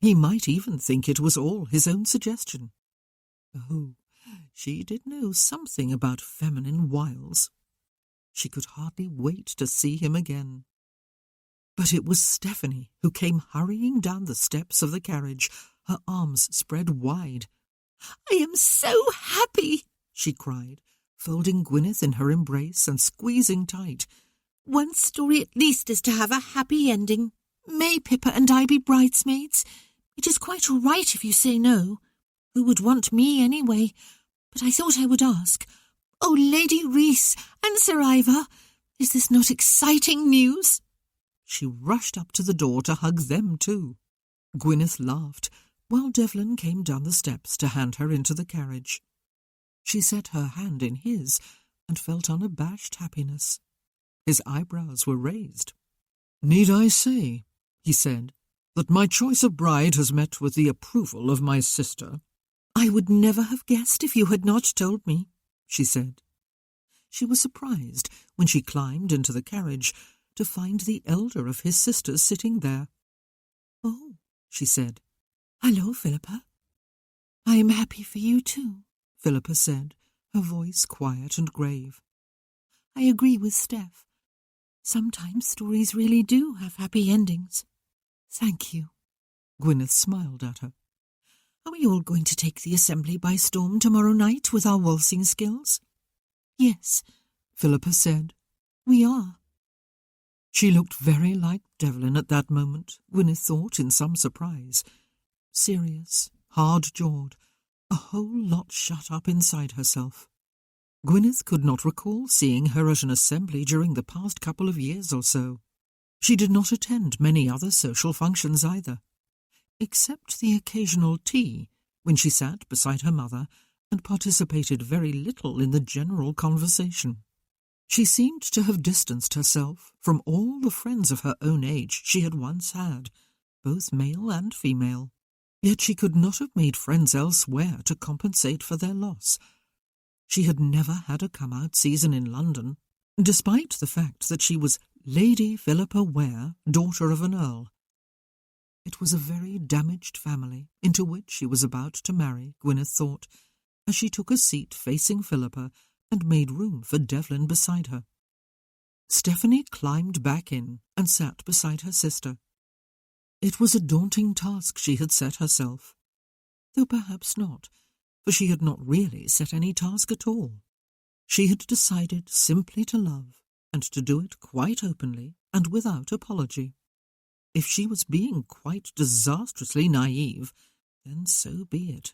He might even think it was all his own suggestion. Oh, she did know something about feminine wiles. She could hardly wait to see him again. But it was Stephanie who came hurrying down the steps of the carriage, her arms spread wide. "I am so happy," she cried, folding Gwyneth in her embrace and squeezing tight. "One story at least is to have a happy ending. May Pippa and I be bridesmaids? It is quite all right if you say no. Who would want me anyway? but I thought I would ask. Oh, Lady Reese and Sir Ivor, is this not exciting news?" She rushed up to the door to hug them too. Gwyneth laughed, while Devlin came down the steps to hand her into the carriage. She set her hand in his and felt unabashed happiness. His eyebrows were raised. "Need I say," he said, "that my choice of bride has met with the approval of my sister?" "I would never have guessed if you had not told me," she said. She was surprised, when she climbed into the carriage, to find the elder of his sisters sitting there. "Oh," she said. "Hello, Philippa." "I am happy for you too," Philippa said, her voice quiet and grave. "I agree with Steph. Sometimes stories really do have happy endings. Thank you." Gwyneth smiled at her. "Are we all going to take the assembly by storm tomorrow night with our waltzing skills?" "Yes," Philippa said. "We are." She looked very like Devlin at that moment, Gwyneth thought in some surprise. Serious, hard-jawed, a whole lot shut up inside herself. Gwyneth could not recall seeing her at an assembly during the past couple of years or so. She did not attend many other social functions either, except the occasional tea, when she sat beside her mother and participated very little in the general conversation. She seemed to have distanced herself from all the friends of her own age she had once had, both male and female. Yet she could not have made friends elsewhere to compensate for their loss. She had never had a come-out season in London, despite the fact that she was Lady Philippa Ware, daughter of an earl. It was a very damaged family into which she was about to marry, Gwyneth thought, as she took a seat facing Philippa and made room for Devlin beside her. Stephanie climbed back in and sat beside her sister. It was a daunting task she had set herself, though perhaps not, for she had not really set any task at all. She had decided simply to love, and to do it quite openly and without apology. If she was being quite disastrously naive, then so be it.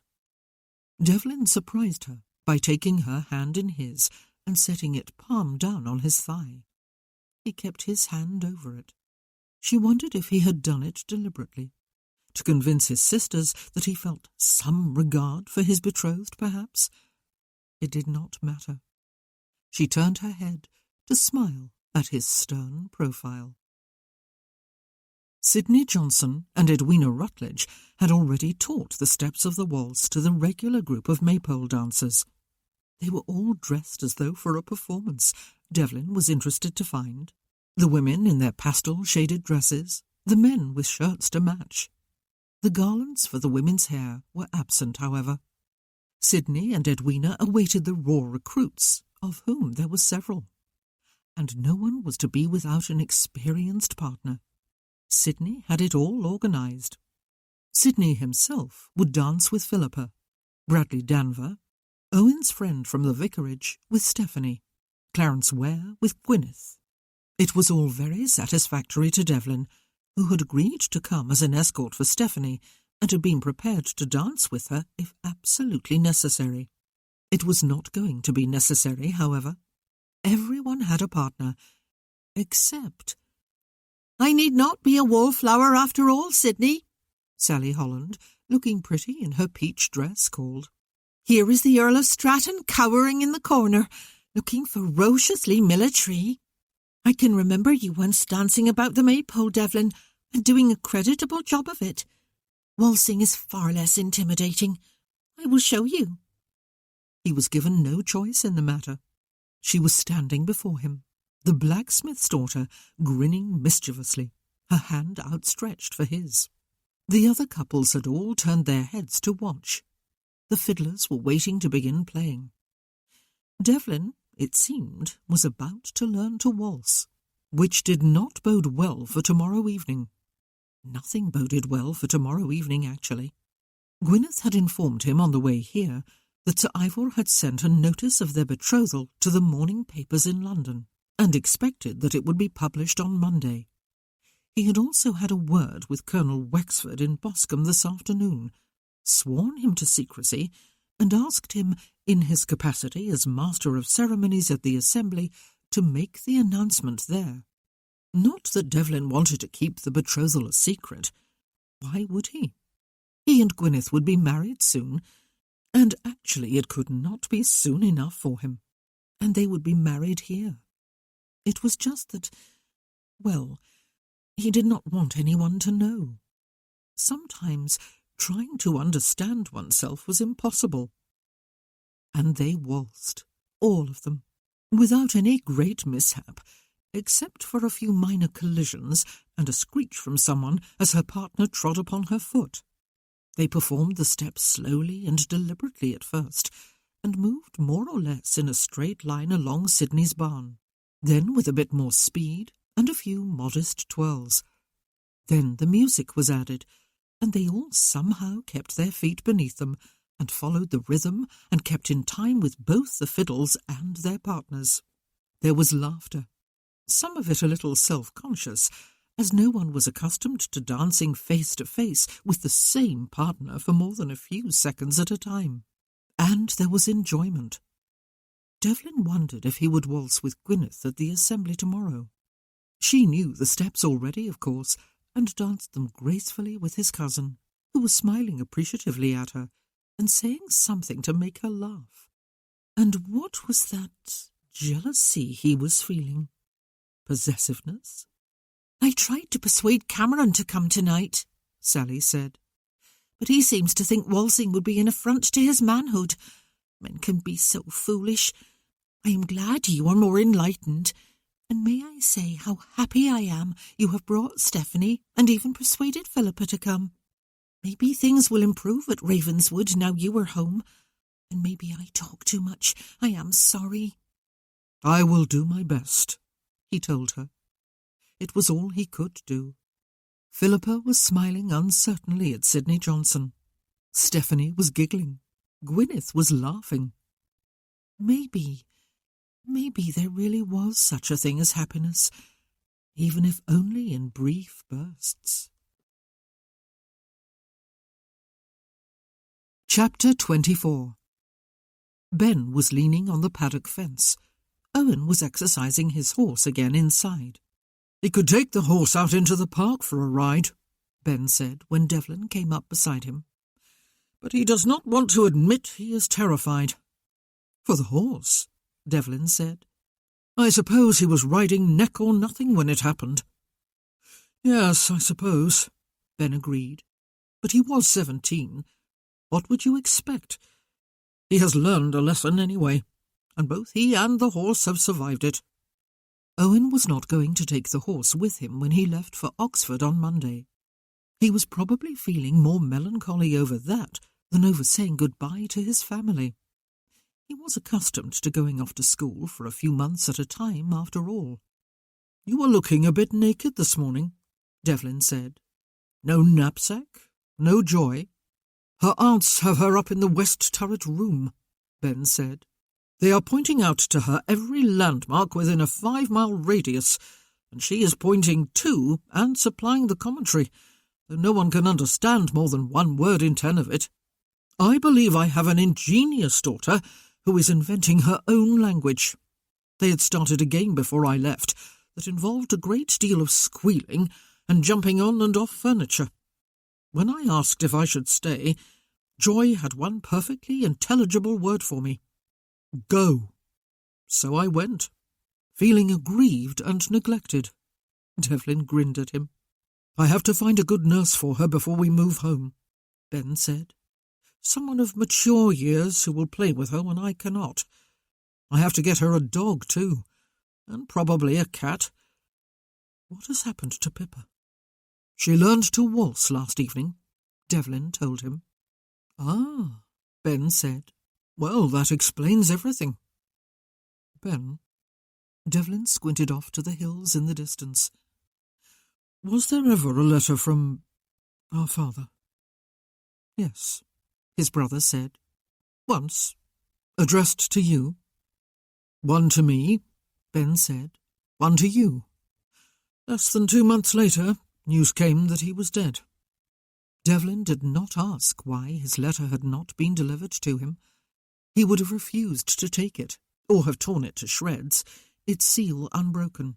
Devlin surprised her by taking her hand in his and setting it palm down on his thigh. He kept his hand over it. She wondered if he had done it deliberately, to convince his sisters that he felt some regard for his betrothed, perhaps. It did not matter. She turned her head to smile at his stern profile. Sidney Johnson and Edwina Rutledge had already taught the steps of the waltz to the regular group of maypole dancers. They were all dressed as though for a performance, Devlin was interested to find. The women in their pastel-shaded dresses, the men with shirts to match. The garlands for the women's hair were absent, however. Sidney and Edwina awaited the raw recruits, of whom there were several. And no one was to be without an experienced partner. Sidney had it all organised. Sidney himself would dance with Philippa, Bradley Danver, Owen's friend from the vicarage, with Stephanie, Clarence Ware with Gwyneth. It was all very satisfactory to Devlin, who had agreed to come as an escort for Stephanie and had been prepared to dance with her if absolutely necessary. It was not going to be necessary, however. Everyone had a partner, except... "I need not be a wallflower after all, Sidney," Sally Holland, looking pretty in her peach dress, called. "Here is the Earl of Stratton cowering in the corner, looking ferociously military. I can remember you once dancing about the maypole, Devlin, and doing a creditable job of it. Waltzing is far less intimidating. I will show you." He was given no choice in the matter. She was standing before him, the blacksmith's daughter, grinning mischievously, her hand outstretched for his. The other couples had all turned their heads to watch. The fiddlers were waiting to begin playing. Devlin, it seemed, was about to learn to waltz, which did not bode well for tomorrow evening. Nothing boded well for tomorrow evening, actually. Gwyneth had informed him on the way here that Sir Ivor had sent a notice of their betrothal to the morning papers in London, and expected that it would be published on Monday. He had also had a word with Colonel Wexford in Boscombe this afternoon, sworn him to secrecy, and asked him, in his capacity as master of ceremonies at the assembly, to make the announcement there. Not that Devlin wanted to keep the betrothal a secret. Why would he? He and Gwyneth would be married soon, and actually it could not be soon enough for him, and they would be married here. It was just that, well, he did not want anyone to know. Sometimes trying to understand oneself was impossible. And they waltzed, all of them, without any great mishap, except for a few minor collisions and a screech from someone as her partner trod upon her foot. They performed the steps slowly and deliberately at first, and moved more or less in a straight line along Sidney's barn, then with a bit more speed and a few modest twirls. Then the music was added, and they all somehow kept their feet beneath them and followed the rhythm and kept in time with both the fiddles and their partners. There was laughter, some of it a little self-conscious, as no one was accustomed to dancing face to face with the same partner for more than a few seconds at a time. And there was enjoyment. Devlin wondered if he would waltz with Gwyneth at the assembly tomorrow. She knew the steps already, of course, and danced them gracefully with his cousin, who was smiling appreciatively at her and saying something to make her laugh. And what was that jealousy he was feeling? Possessiveness? "I tried to persuade Cameron to come tonight," Sally said, "but he seems to think waltzing would be an affront to his manhood. Men can be so foolish. I am glad you are more enlightened, and may I say how happy I am you have brought Stephanie and even persuaded Philippa to come. Maybe things will improve at Ravenswood now you are home, and maybe I talk too much. I am sorry." "I will do my best," he told her. It was all he could do. Philippa was smiling uncertainly at Sidney Johnson. Stephanie was giggling. Gwyneth was laughing. Maybe there really was such a thing as happiness, even if only in brief bursts. Chapter 24. Ben was leaning on the paddock fence. Owen was exercising his horse again inside. "He could take the horse out into the park for a ride," Ben said when Devlin came up beside him. "But he does not want to admit he is terrified." "For the horse," Devlin said. "I suppose he was riding neck or nothing when it happened." "Yes, I suppose," Ben agreed. "But he was 17. What would you expect? He has learned a lesson anyway, and both he and the horse have survived it." Owen was not going to take the horse with him when he left for Oxford on Monday. He was probably feeling more melancholy over that than over saying goodbye to his family. He was accustomed to going off to school for a few months at a time, after all. "You were looking a bit naked this morning," Devlin said. "No knapsack? No Joy?" "Her aunts have her up in the West Turret room," Ben said. "They are pointing out to her every landmark within a 5-mile radius, and she is pointing too and supplying the commentary, though no one can understand more than 1 word in 10 of it. I believe I have an ingenious daughter who is inventing her own language. They had started a game before I left that involved a great deal of squealing and jumping on and off furniture. When I asked if I should stay, Joy had one perfectly intelligible word for me: go. So I went, feeling aggrieved and neglected." Devlin grinned at him. "I have to find a good nurse for her before we move home," Ben said. "Someone of mature years who will play with her when I cannot. I have to get her a dog too, and probably a cat. What has happened to Pippa?" "She learned to waltz last evening," Devlin told him. "Ah," Ben said. "Well, that explains everything." "Ben," Devlin squinted off to the hills in the distance. "Was there ever a letter from our father?" "Yes," his brother said. "Once. Addressed to you?" "One to me," Ben said. "One to you. Less than 2 months later, news came that he was dead." Devlin did not ask why his letter had not been delivered to him, He would have refused to take it, or have torn it to shreds, its seal unbroken.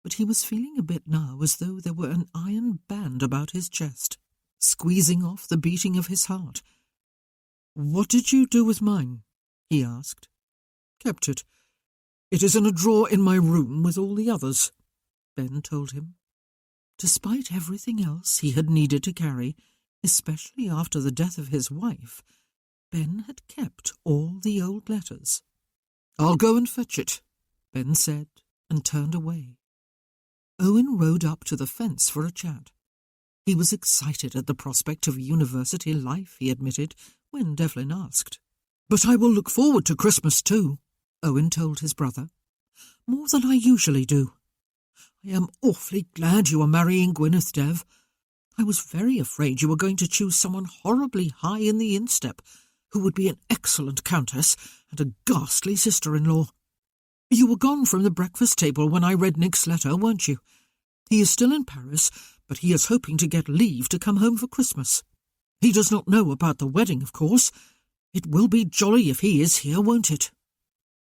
But he was feeling a bit now as though there were an iron band about his chest, squeezing off the beating of his heart. "What did you do with mine?" he asked. "Kept it. It is in a drawer in my room with all the others," Ben told him. Despite everything else he had needed to carry, especially after the death of his wife, Ben had kept all the old letters. "I'll go and fetch it," Ben said, and turned away. Owen rode up to the fence for a chat. He was excited at the prospect of university life, he admitted, when Devlin asked. "But I will look forward to Christmas too," Owen told his brother. "More than I usually do. I am awfully glad you are marrying Gwyneth, Dev. I was very afraid you were going to choose someone horribly high in the instep, who would be an excellent countess and a ghastly sister-in-law. You were gone from the breakfast table when I read Nick's letter, weren't you? He is still in Paris, but he is hoping to get leave to come home for Christmas. He does not know about the wedding, of course. It will be jolly if he is here, won't it?"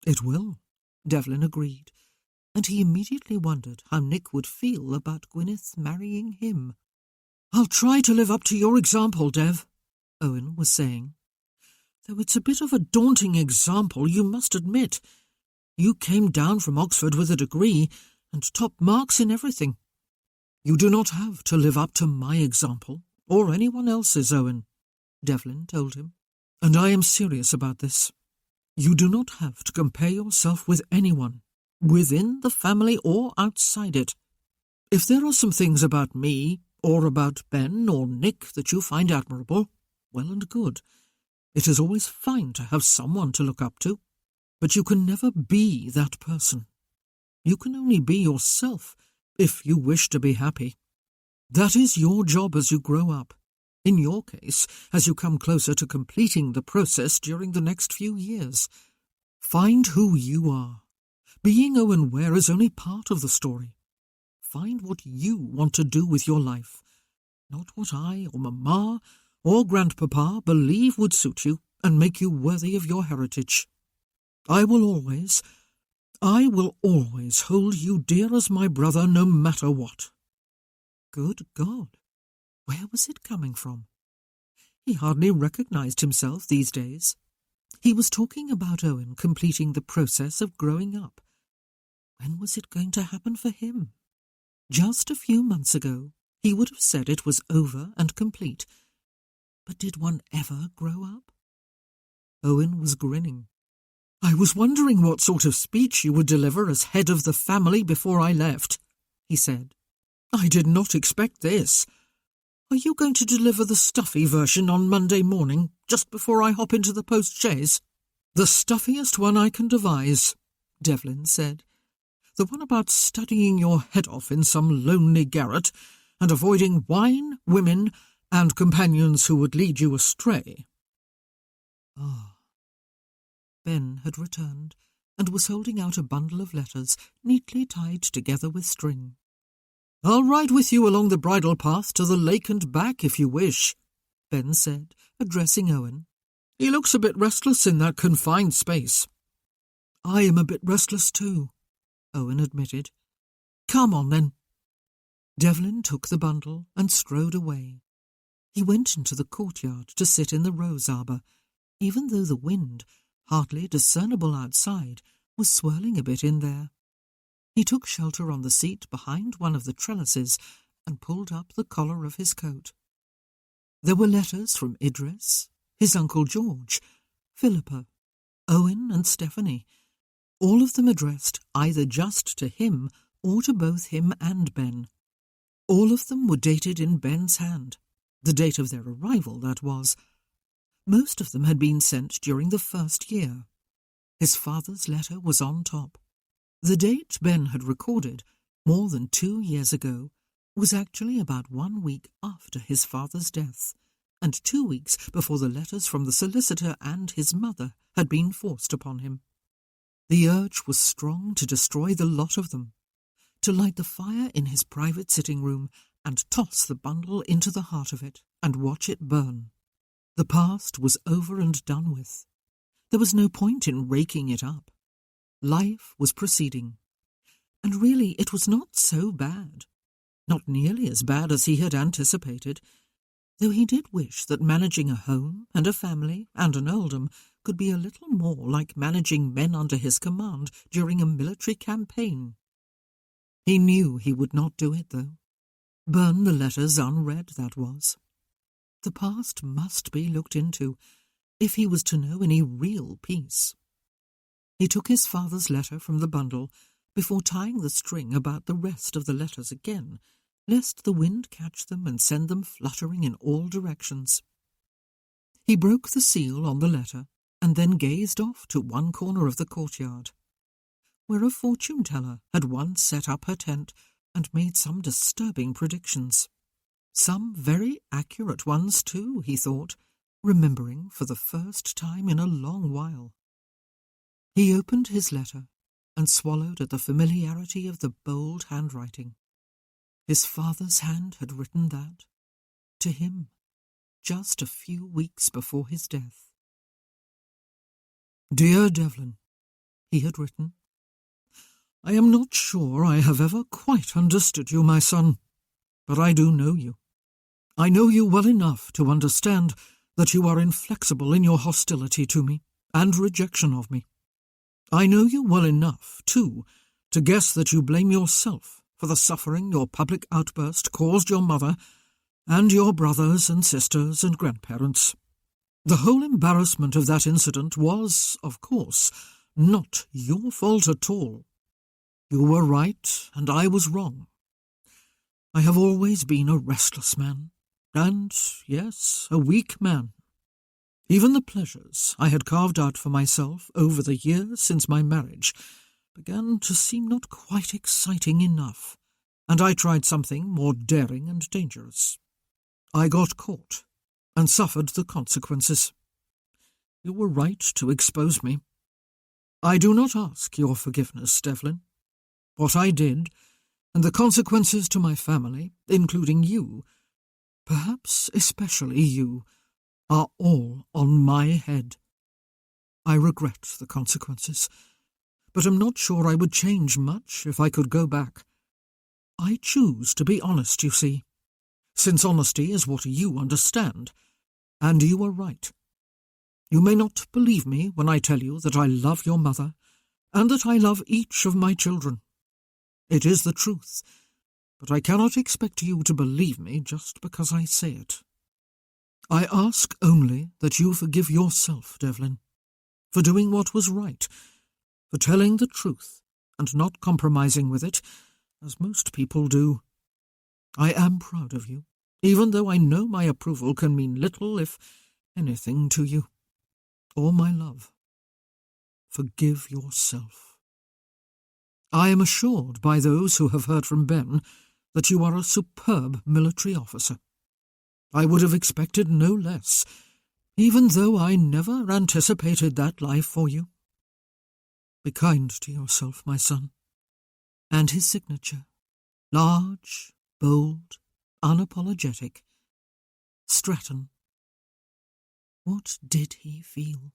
"It will," Devlin agreed, and he immediately wondered how Nick would feel about Gwyneth marrying him. "I'll try to live up to your example, Dev," Owen was saying. "Though it's a bit of a daunting example, you must admit. You came down from Oxford with a degree and top marks in everything. You do not have to live up to my example, or anyone else's, Owen," Devlin told him. "And I am serious about this. You do not have to compare yourself with anyone, within the family or outside it. If there are some things about me, or about Ben or Nick that you find admirable, well and good. It is always fine to have someone to look up to, but you can never be that person. You can only be yourself if you wish to be happy. That is your job as you grow up. In your case, as you come closer to completing the process during the next few years. Find who you are. Being Owen Ware is only part of the story. Find what you want to do with your life, not what I or Mamma or Grandpapa believe would suit you and make you worthy of your heritage. I will always hold you dear as my brother no matter what." Good God! Where was it coming from? He hardly recognized himself these days. He was talking about Owen completing the process of growing up. When was it going to happen for him? Just a few months ago, he would have said it was over and complete. But did one ever grow up? Owen was grinning. "I was wondering what sort of speech you would deliver as head of the family before I left," he said. "I did not expect this. Are you going to deliver the stuffy version on Monday morning, just before I hop into the post-chaise?" "The stuffiest one I can devise," Devlin said. "The one about studying your head off in some lonely garret and avoiding wine, women, and companions who would lead you astray." Ah. Ben had returned and was holding out a bundle of letters neatly tied together with string. "I'll ride with you along the bridle path to the lake and back if you wish," Ben said, addressing Owen. "He looks a bit restless in that confined space." "I am a bit restless too," Owen admitted. "Come on, then." Devlin took the bundle and strode away. He went into the courtyard to sit in the rose arbour, even though the wind, hardly discernible outside, was swirling a bit in there. He took shelter on the seat behind one of the trellises and pulled up the collar of his coat. There were letters from Idris, his Uncle George, Philippa, Owen and Stephanie, all of them addressed either just to him or to both him and Ben. All of them were dated in Ben's hand, the date of their arrival, that was. Most of them had been sent during the first year. His father's letter was on top. The date Ben had recorded, more than 2 years ago, was actually about 1 week after his father's death, and 2 weeks before the letters from the solicitor and his mother had been forced upon him. The urge was strong to destroy the lot of them, to light the fire in his private sitting room and toss the bundle into the heart of it and watch it burn. The past was over and done with. There was no point in raking it up. Life was proceeding. And really it was not so bad. Not nearly as bad as he had anticipated, though he did wish that managing a home and a family and an earldom could be a little more like managing men under his command during a military campaign. He knew he would not do it, though. Burn the letters unread, that was. The past must be looked into, if he was to know any real peace. He took his father's letter from the bundle before tying the string about the rest of the letters again, lest the wind catch them and send them fluttering in all directions. He broke the seal on the letter and then gazed off to one corner of the courtyard, where a fortune-teller had once set up her tent and made some disturbing predictions. Some very accurate ones, too, he thought, remembering for the first time in a long while. He opened his letter and swallowed at the familiarity of the bold handwriting. His father's hand had written that, to him, just a few weeks before his death. "Dear Devlin," he had written, "I am not sure I have ever quite understood you, my son, but I do know you. I know you well enough to understand that you are inflexible in your hostility to me and rejection of me. I know you well enough, too, to guess that you blame yourself for the suffering your public outburst caused your mother and your brothers and sisters and grandparents. The whole embarrassment of that incident was, of course, not your fault at all. You were right, and I was wrong. I have always been a restless man, and, yes, a weak man. Even the pleasures I had carved out for myself over the years since my marriage began to seem not quite exciting enough, and I tried something more daring and dangerous. I got caught, and suffered the consequences. You were right to expose me. I do not ask your forgiveness, Devlin. What I did, and the consequences to my family, including you, perhaps especially you, are all on my head. I regret the consequences, but am not sure I would change much if I could go back. I choose to be honest, you see, since honesty is what you understand, and you are right. You may not believe me when I tell you that I love your mother, and that I love each of my children. It is the truth, but I cannot expect you to believe me just because I say it. I ask only that you forgive yourself, Devlin, for doing what was right, for telling the truth and not compromising with it, as most people do. I am proud of you, even though I know my approval can mean little, if anything, to you, or my love. Forgive yourself. I am assured by those who have heard from Ben that you are a superb military officer. I would have expected no less, even though I never anticipated that life for you. Be kind to yourself, my son. And his signature, large, bold, unapologetic, Stratton. What did he feel?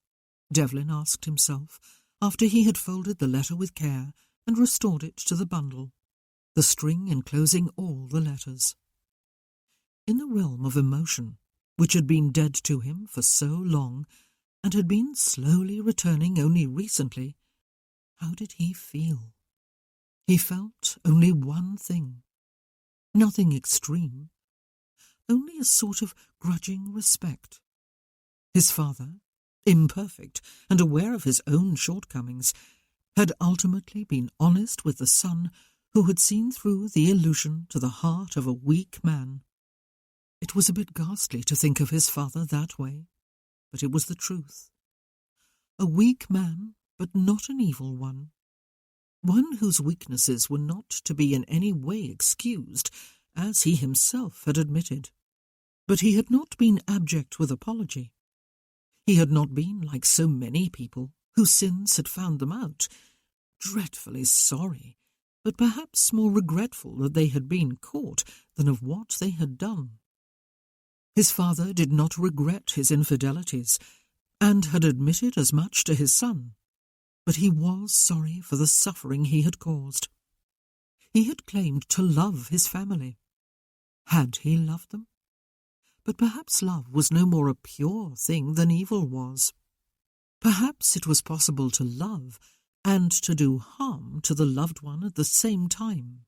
Devlin asked himself, after he had folded the letter with care and restored it to the bundle, the string enclosing all the letters. In the realm of emotion, which had been dead to him for so long, and had been slowly returning only recently, how did he feel? He felt only one thing, nothing extreme, only a sort of grudging respect. His father, imperfect and aware of his own shortcomings, had ultimately been honest with the son who had seen through the illusion to the heart of a weak man. It was a bit ghastly to think of his father that way, but it was the truth. A weak man, but not an evil one. One whose weaknesses were not to be in any way excused, as he himself had admitted. But he had not been abject with apology. He had not been like so many people whose sins had found them out, dreadfully sorry, but perhaps more regretful that they had been caught than of what they had done. His father did not regret his infidelities, and had admitted as much to his son, but he was sorry for the suffering he had caused. He had claimed to love his family. Had he loved them? But perhaps love was no more a pure thing than evil was. Perhaps it was possible to love and to do harm to the loved one at the same time.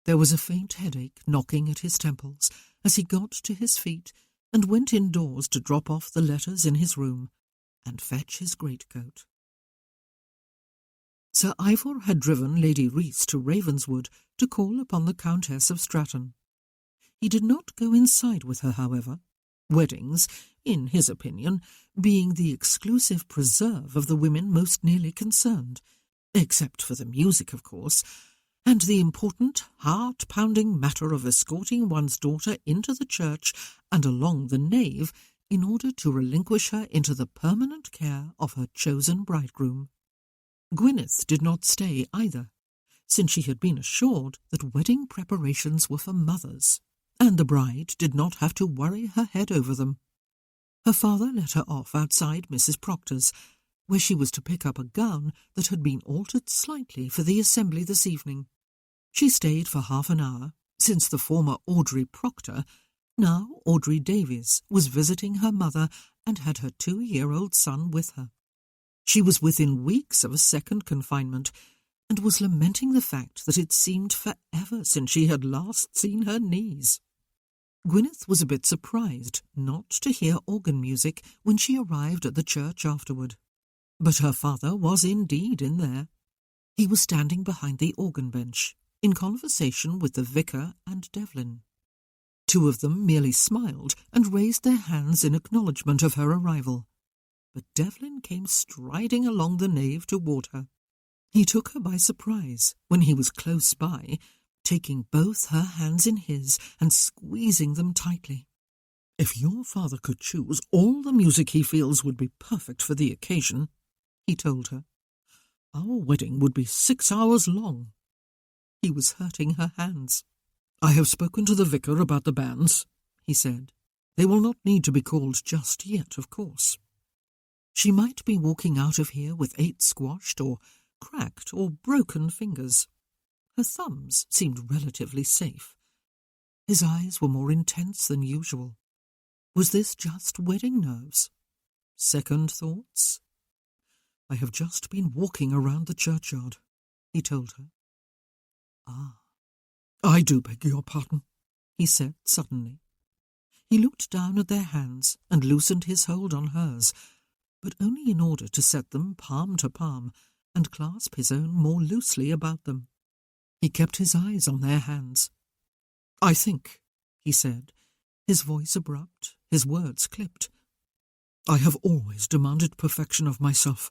There was a faint headache knocking at his temples as he got to his feet and went indoors to drop off the letters in his room and fetch his greatcoat. Sir Ivor had driven Lady Rhys to Ravenswood to call upon the Countess of Stratton. He did not go inside with her, however, weddings, in his opinion, being the exclusive preserve of the women most nearly concerned, except for the music, of course, and the important, heart-pounding matter of escorting one's daughter into the church and along the nave in order to relinquish her into the permanent care of her chosen bridegroom. Gwyneth did not stay either, since she had been assured that wedding preparations were for mothers, and the bride did not have to worry her head over them. Her father let her off outside Mrs. Proctor's, where she was to pick up a gown that had been altered slightly for the assembly this evening. She stayed for half an hour, since the former Audrey Proctor, now Audrey Davies, was visiting her mother and had her 2-year-old son with her. She was within weeks of a second confinement, and was lamenting the fact that it seemed forever since she had last seen her niece. Gwyneth was a bit surprised not to hear organ music when she arrived at the church afterward. But her father was indeed in there. He was standing behind the organ bench, in conversation with the vicar and Devlin. Two of them merely smiled and raised their hands in acknowledgment of her arrival, but Devlin came striding along the nave toward her. He took her by surprise when he was close by, taking both her hands in his and squeezing them tightly. "If your father could choose, all the music he feels would be perfect for the occasion," he told her. "Our wedding would be 6 hours long." He was hurting her hands. "I have spoken to the vicar about the banns," he said. "They will not need to be called just yet, of course." She might be walking out of here with 8 squashed or cracked or broken fingers. Her thumbs seemed relatively safe. His eyes were more intense than usual. Was this just wedding nerves? Second thoughts? "I have just been walking around the churchyard," he told her. "Ah, I do beg your pardon," he said suddenly. He looked down at their hands and loosened his hold on hers, but only in order to set them palm to palm and clasp his own more loosely about them. He kept his eyes on their hands. "I think," he said, his voice abrupt, his words clipped, "I have always demanded perfection of myself,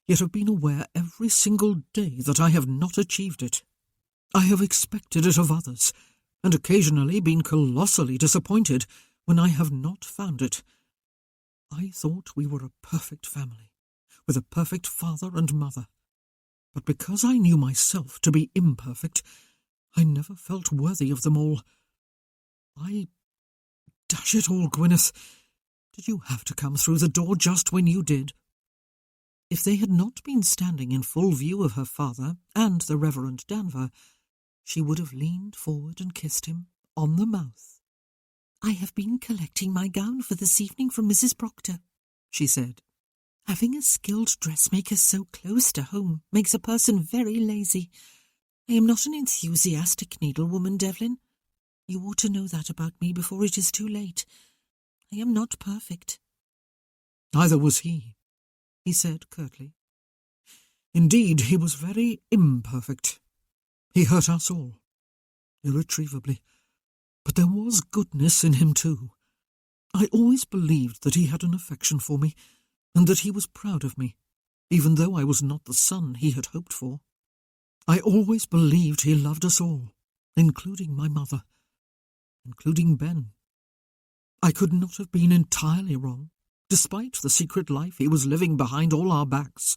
yet have been aware every single day that I have not achieved it. I have expected it of others, and occasionally been colossally disappointed when I have not found it. I thought we were a perfect family, with a perfect father and mother. But because I knew myself to be imperfect, I never felt worthy of them all. Dash it all, Gwyneth, did you have to come through the door just when you did?" If they had not been standing in full view of her father and the Reverend Danver, she would have leaned forward and kissed him on the mouth. "I have been collecting my gown for this evening from Mrs. Proctor," she said. "Having a skilled dressmaker so close to home makes a person very lazy. I am not an enthusiastic needlewoman, Devlin. You ought to know that about me before it is too late. I am not perfect." "Neither was he," he said curtly. "Indeed, he was very imperfect. He hurt us all, irretrievably. But there was goodness in him too. I always believed that he had an affection for me, and that he was proud of me, even though I was not the son he had hoped for. I always believed he loved us all, including my mother, including Ben. I could not have been entirely wrong, despite the secret life he was living behind all our backs.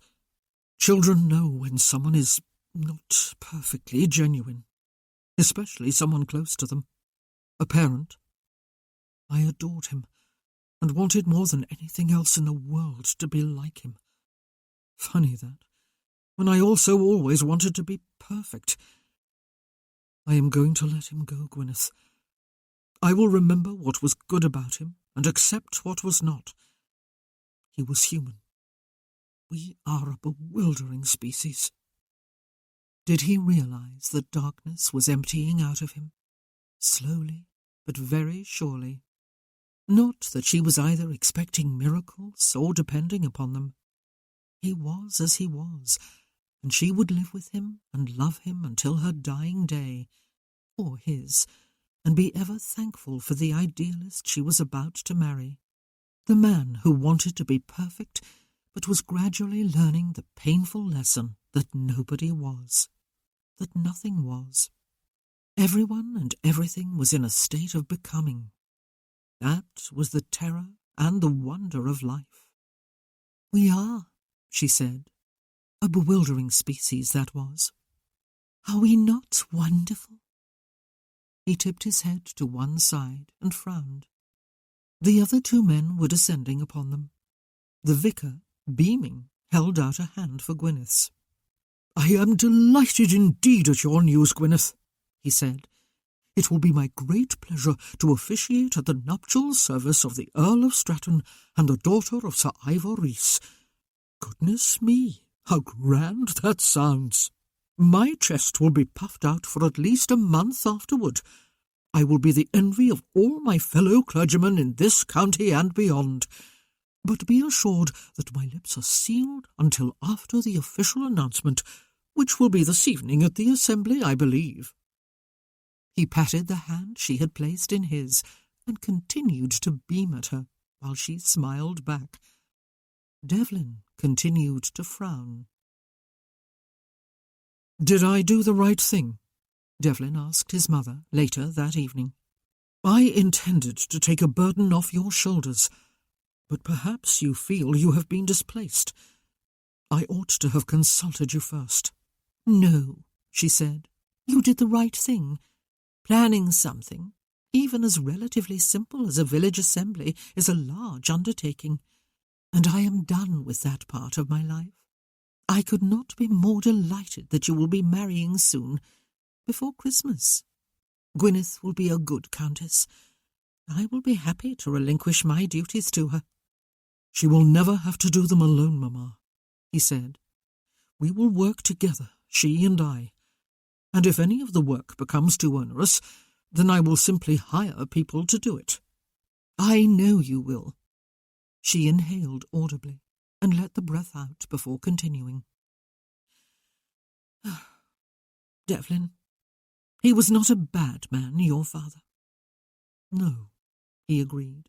Children know when someone is not perfectly genuine, especially someone close to them, a parent. I adored him, and wanted more than anything else in the world to be like him. Funny that, when I also always wanted to be perfect. I am going to let him go, Gwyneth. I will remember what was good about him and accept what was not. He was human. We are a bewildering species. Did he realize that darkness was emptying out of him? Slowly, but very surely. Not that she was either expecting miracles or depending upon them. He was as he was, and she would live with him and love him until her dying day, or his, and be ever thankful for the idealist she was about to marry, the man who wanted to be perfect but was gradually learning the painful lesson that nobody was, that nothing was. Everyone and everything was in a state of becoming. That was the terror and the wonder of life. We are, she said, a bewildering species that was. Are we not wonderful? He tipped his head to one side and frowned. The other two men were descending upon them. The vicar, beaming, held out a hand for Gwyneth's. I am delighted indeed at your news, Gwyneth, he said. It will be my great pleasure to officiate at the nuptial service of the Earl of Stratton and the daughter of Sir Ivor Rees. Goodness me, how grand that sounds! My chest will be puffed out for at least a month afterward. I will be the envy of all my fellow clergymen in this county and beyond. But be assured that my lips are sealed until after the official announcement, which will be this evening at the Assembly, I believe. He patted the hand she had placed in his and continued to beam at her while she smiled back. Devlin continued to frown. Did I do the right thing? Devlin asked his mother later that evening. I intended to take a burden off your shoulders, but perhaps you feel you have been displaced. I ought to have consulted you first. No, she said. You did the right thing. Planning something, even as relatively simple as a village assembly, is a large undertaking, and I am done with that part of my life. I could not be more delighted that you will be marrying soon, before Christmas. Gwyneth will be a good countess. I will be happy to relinquish my duties to her. She will never have to do them alone, Mamma, he said. We will work together, she and I, and if any of the work becomes too onerous, then I will simply hire people to do it. I know you will. She inhaled audibly and let the breath out before continuing. Devlin, he was not a bad man, your father. No, he agreed.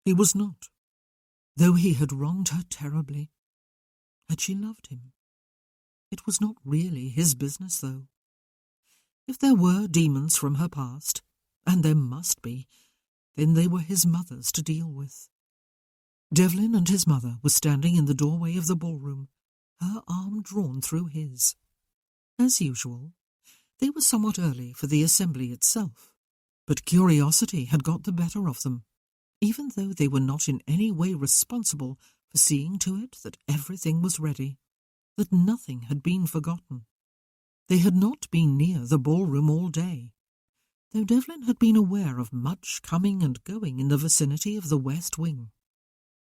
He was not, though he had wronged her terribly. Had she loved him? It was not really his business, though. If there were demons from her past, and there must be, then they were his mother's to deal with. Devlin and his mother were standing in the doorway of the ballroom, her arm drawn through his. As usual, they were somewhat early for the assembly itself, but curiosity had got the better of them, even though they were not in any way responsible for seeing to it that everything was ready, that nothing had been forgotten. They had not been near the ballroom all day, though Devlin had been aware of much coming and going in the vicinity of the West Wing.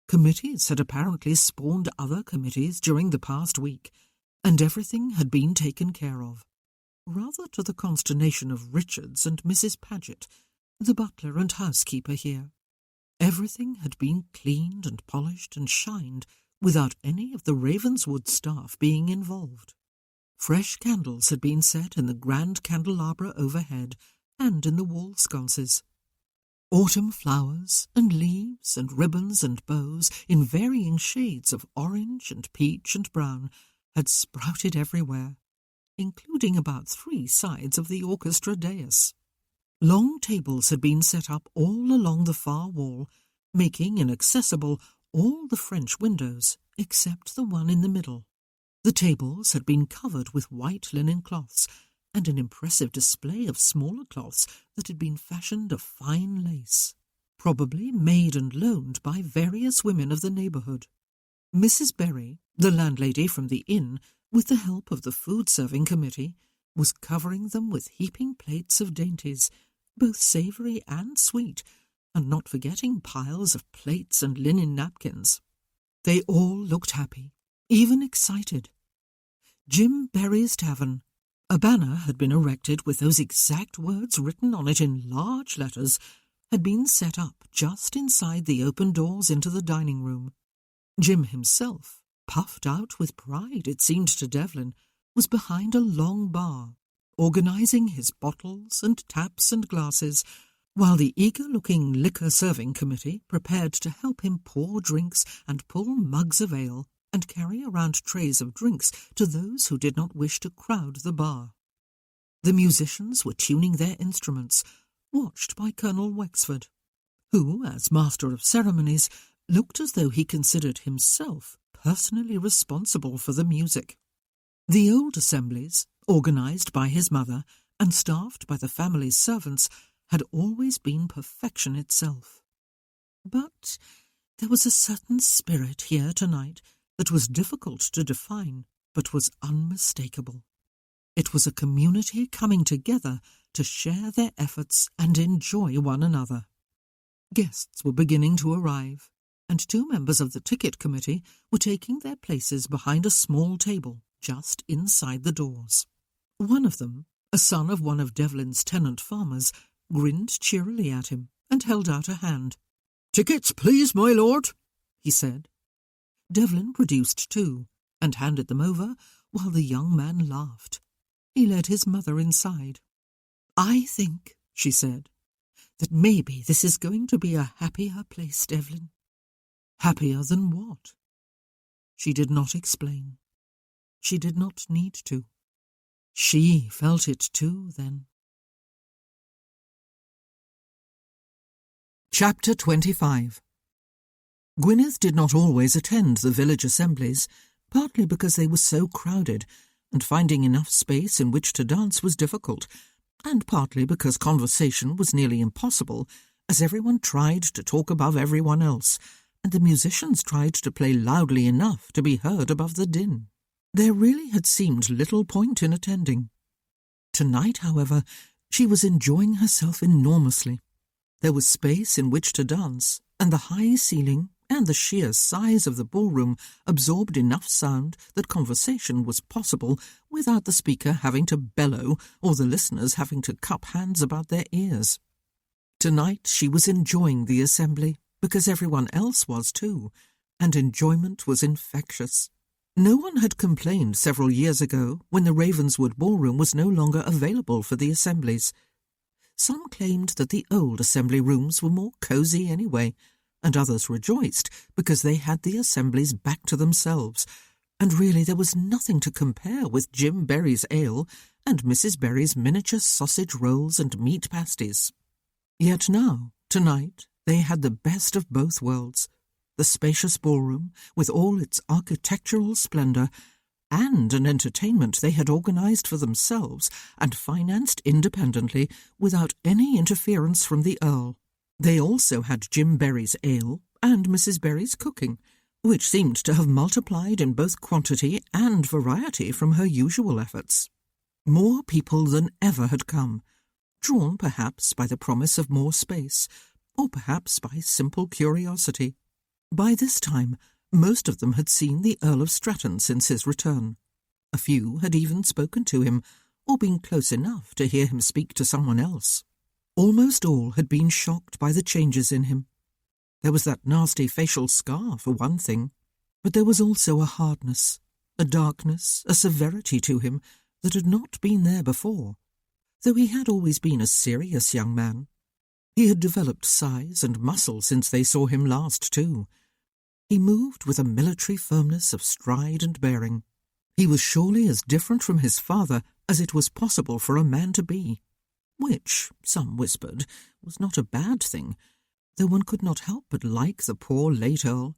Committees had apparently spawned other committees during the past week, and everything had been taken care of, rather to the consternation of Richards and Mrs. Paget, the butler and housekeeper here. Everything had been cleaned and polished and shined without any of the Ravenswood staff being involved. Fresh candles had been set in the grand candelabra overhead and in the wall sconces. Autumn flowers and leaves and ribbons and bows in varying shades of orange and peach and brown had sprouted everywhere, including about 3 sides of the orchestra dais. Long tables had been set up all along the far wall, making inaccessible all the French windows except the one in the middle. The tables had been covered with white linen cloths, and an impressive display of smaller cloths that had been fashioned of fine lace. probably made and loaned by various women of the neighbourhood. Mrs. Berry, the landlady from the inn, with the help of the food-serving committee, was covering them with heaping plates of dainties, both savoury and sweet, and not forgetting piles of plates and linen napkins. They all looked happy, even excited. Jim Berry's Tavern. A banner had been erected with those exact words written on it in large letters, had been set up just inside the open doors into the dining room. Jim himself, puffed out with pride, it seemed to Devlin, was behind a long bar, organising his bottles and taps and glasses, while the eager-looking liquor-serving committee prepared to help him pour drinks and pull mugs of ale and carry around trays of drinks to those who did not wish to crowd the bar. The musicians were tuning their instruments, watched by Colonel Wexford, who, as master of ceremonies, looked as though he considered himself personally responsible for the music. The old assemblies, organised by his mother and staffed by the family's servants, had always been perfection itself. But there was a certain spirit here tonight that was difficult to define, but was unmistakable. It was a community coming together to share their efforts and enjoy one another. Guests were beginning to arrive, and 2 members of the ticket committee were taking their places behind a small table just inside the doors. One of them, a son of one of Devlin's tenant farmers, grinned cheerily at him and held out a hand. "Tickets, please, my lord," he said. Devlin produced 2 and handed them over while the young man laughed. He led his mother inside. "I think," she said, "that maybe this is going to be a happier place, Devlin." "Happier than what?" She did not explain. She did not need to. She felt it too, then. Chapter 25. Gwyneth did not always attend the village assemblies, partly because they were so crowded, and finding enough space in which to dance was difficult, and partly because conversation was nearly impossible, as everyone tried to talk above everyone else, and the musicians tried to play loudly enough to be heard above the din. There really had seemed little point in attending. Tonight, however, she was enjoying herself enormously. There was space in which to dance, and the high ceiling and the sheer size of the ballroom absorbed enough sound that conversation was possible without the speaker having to bellow or the listeners having to cup hands about their ears. Tonight she was enjoying the assembly, because everyone else was too, and enjoyment was infectious. No one had complained several years ago when the Ravenswood ballroom was no longer available for the assemblies. Some claimed that the old assembly rooms were more cosy anyway, and others rejoiced because they had the assemblies back to themselves, and really there was nothing to compare with Jim Berry's ale and Mrs. Berry's miniature sausage rolls and meat pasties. Yet now, tonight, they had the best of both worlds, the spacious ballroom with all its architectural splendour, and an entertainment they had organised for themselves and financed independently without any interference from the Earl. They also had Jim Berry's ale and Mrs. Berry's cooking, which seemed to have multiplied in both quantity and variety from her usual efforts. More people than ever had come, drawn perhaps by the promise of more space, or perhaps by simple curiosity. By this time, most of them had seen the Earl of Stratton since his return. A few had even spoken to him, or been close enough to hear him speak to someone else. Almost all had been shocked by the changes in him. There was that nasty facial scar, for one thing, but there was also a hardness, a darkness, a severity to him that had not been there before, though he had always been a serious young man. He had developed size and muscle since they saw him last, too. He moved with a military firmness of stride and bearing. He was surely as different from his father as it was possible for a man to be, which, some whispered, was not a bad thing, though one could not help but like the poor late Earl,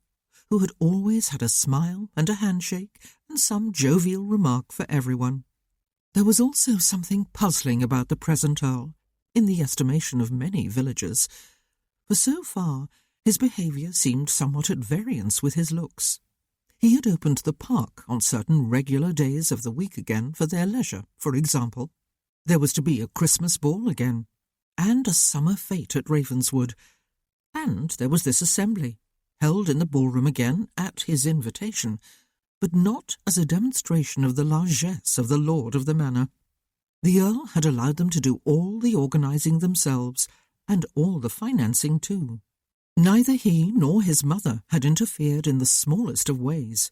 who had always had a smile and a handshake and some jovial remark for everyone. There was also something puzzling about the present Earl, in the estimation of many villagers, for so far his behaviour seemed somewhat at variance with his looks. He had opened the park on certain regular days of the week again for their leisure, for example. There was to be a Christmas ball again, and a summer fete at Ravenswood, and there was this assembly, held in the ballroom again at his invitation, but not as a demonstration of the largesse of the lord of the manor. The Earl had allowed them to do all the organising themselves, and all the financing too. Neither he nor his mother had interfered in the smallest of ways.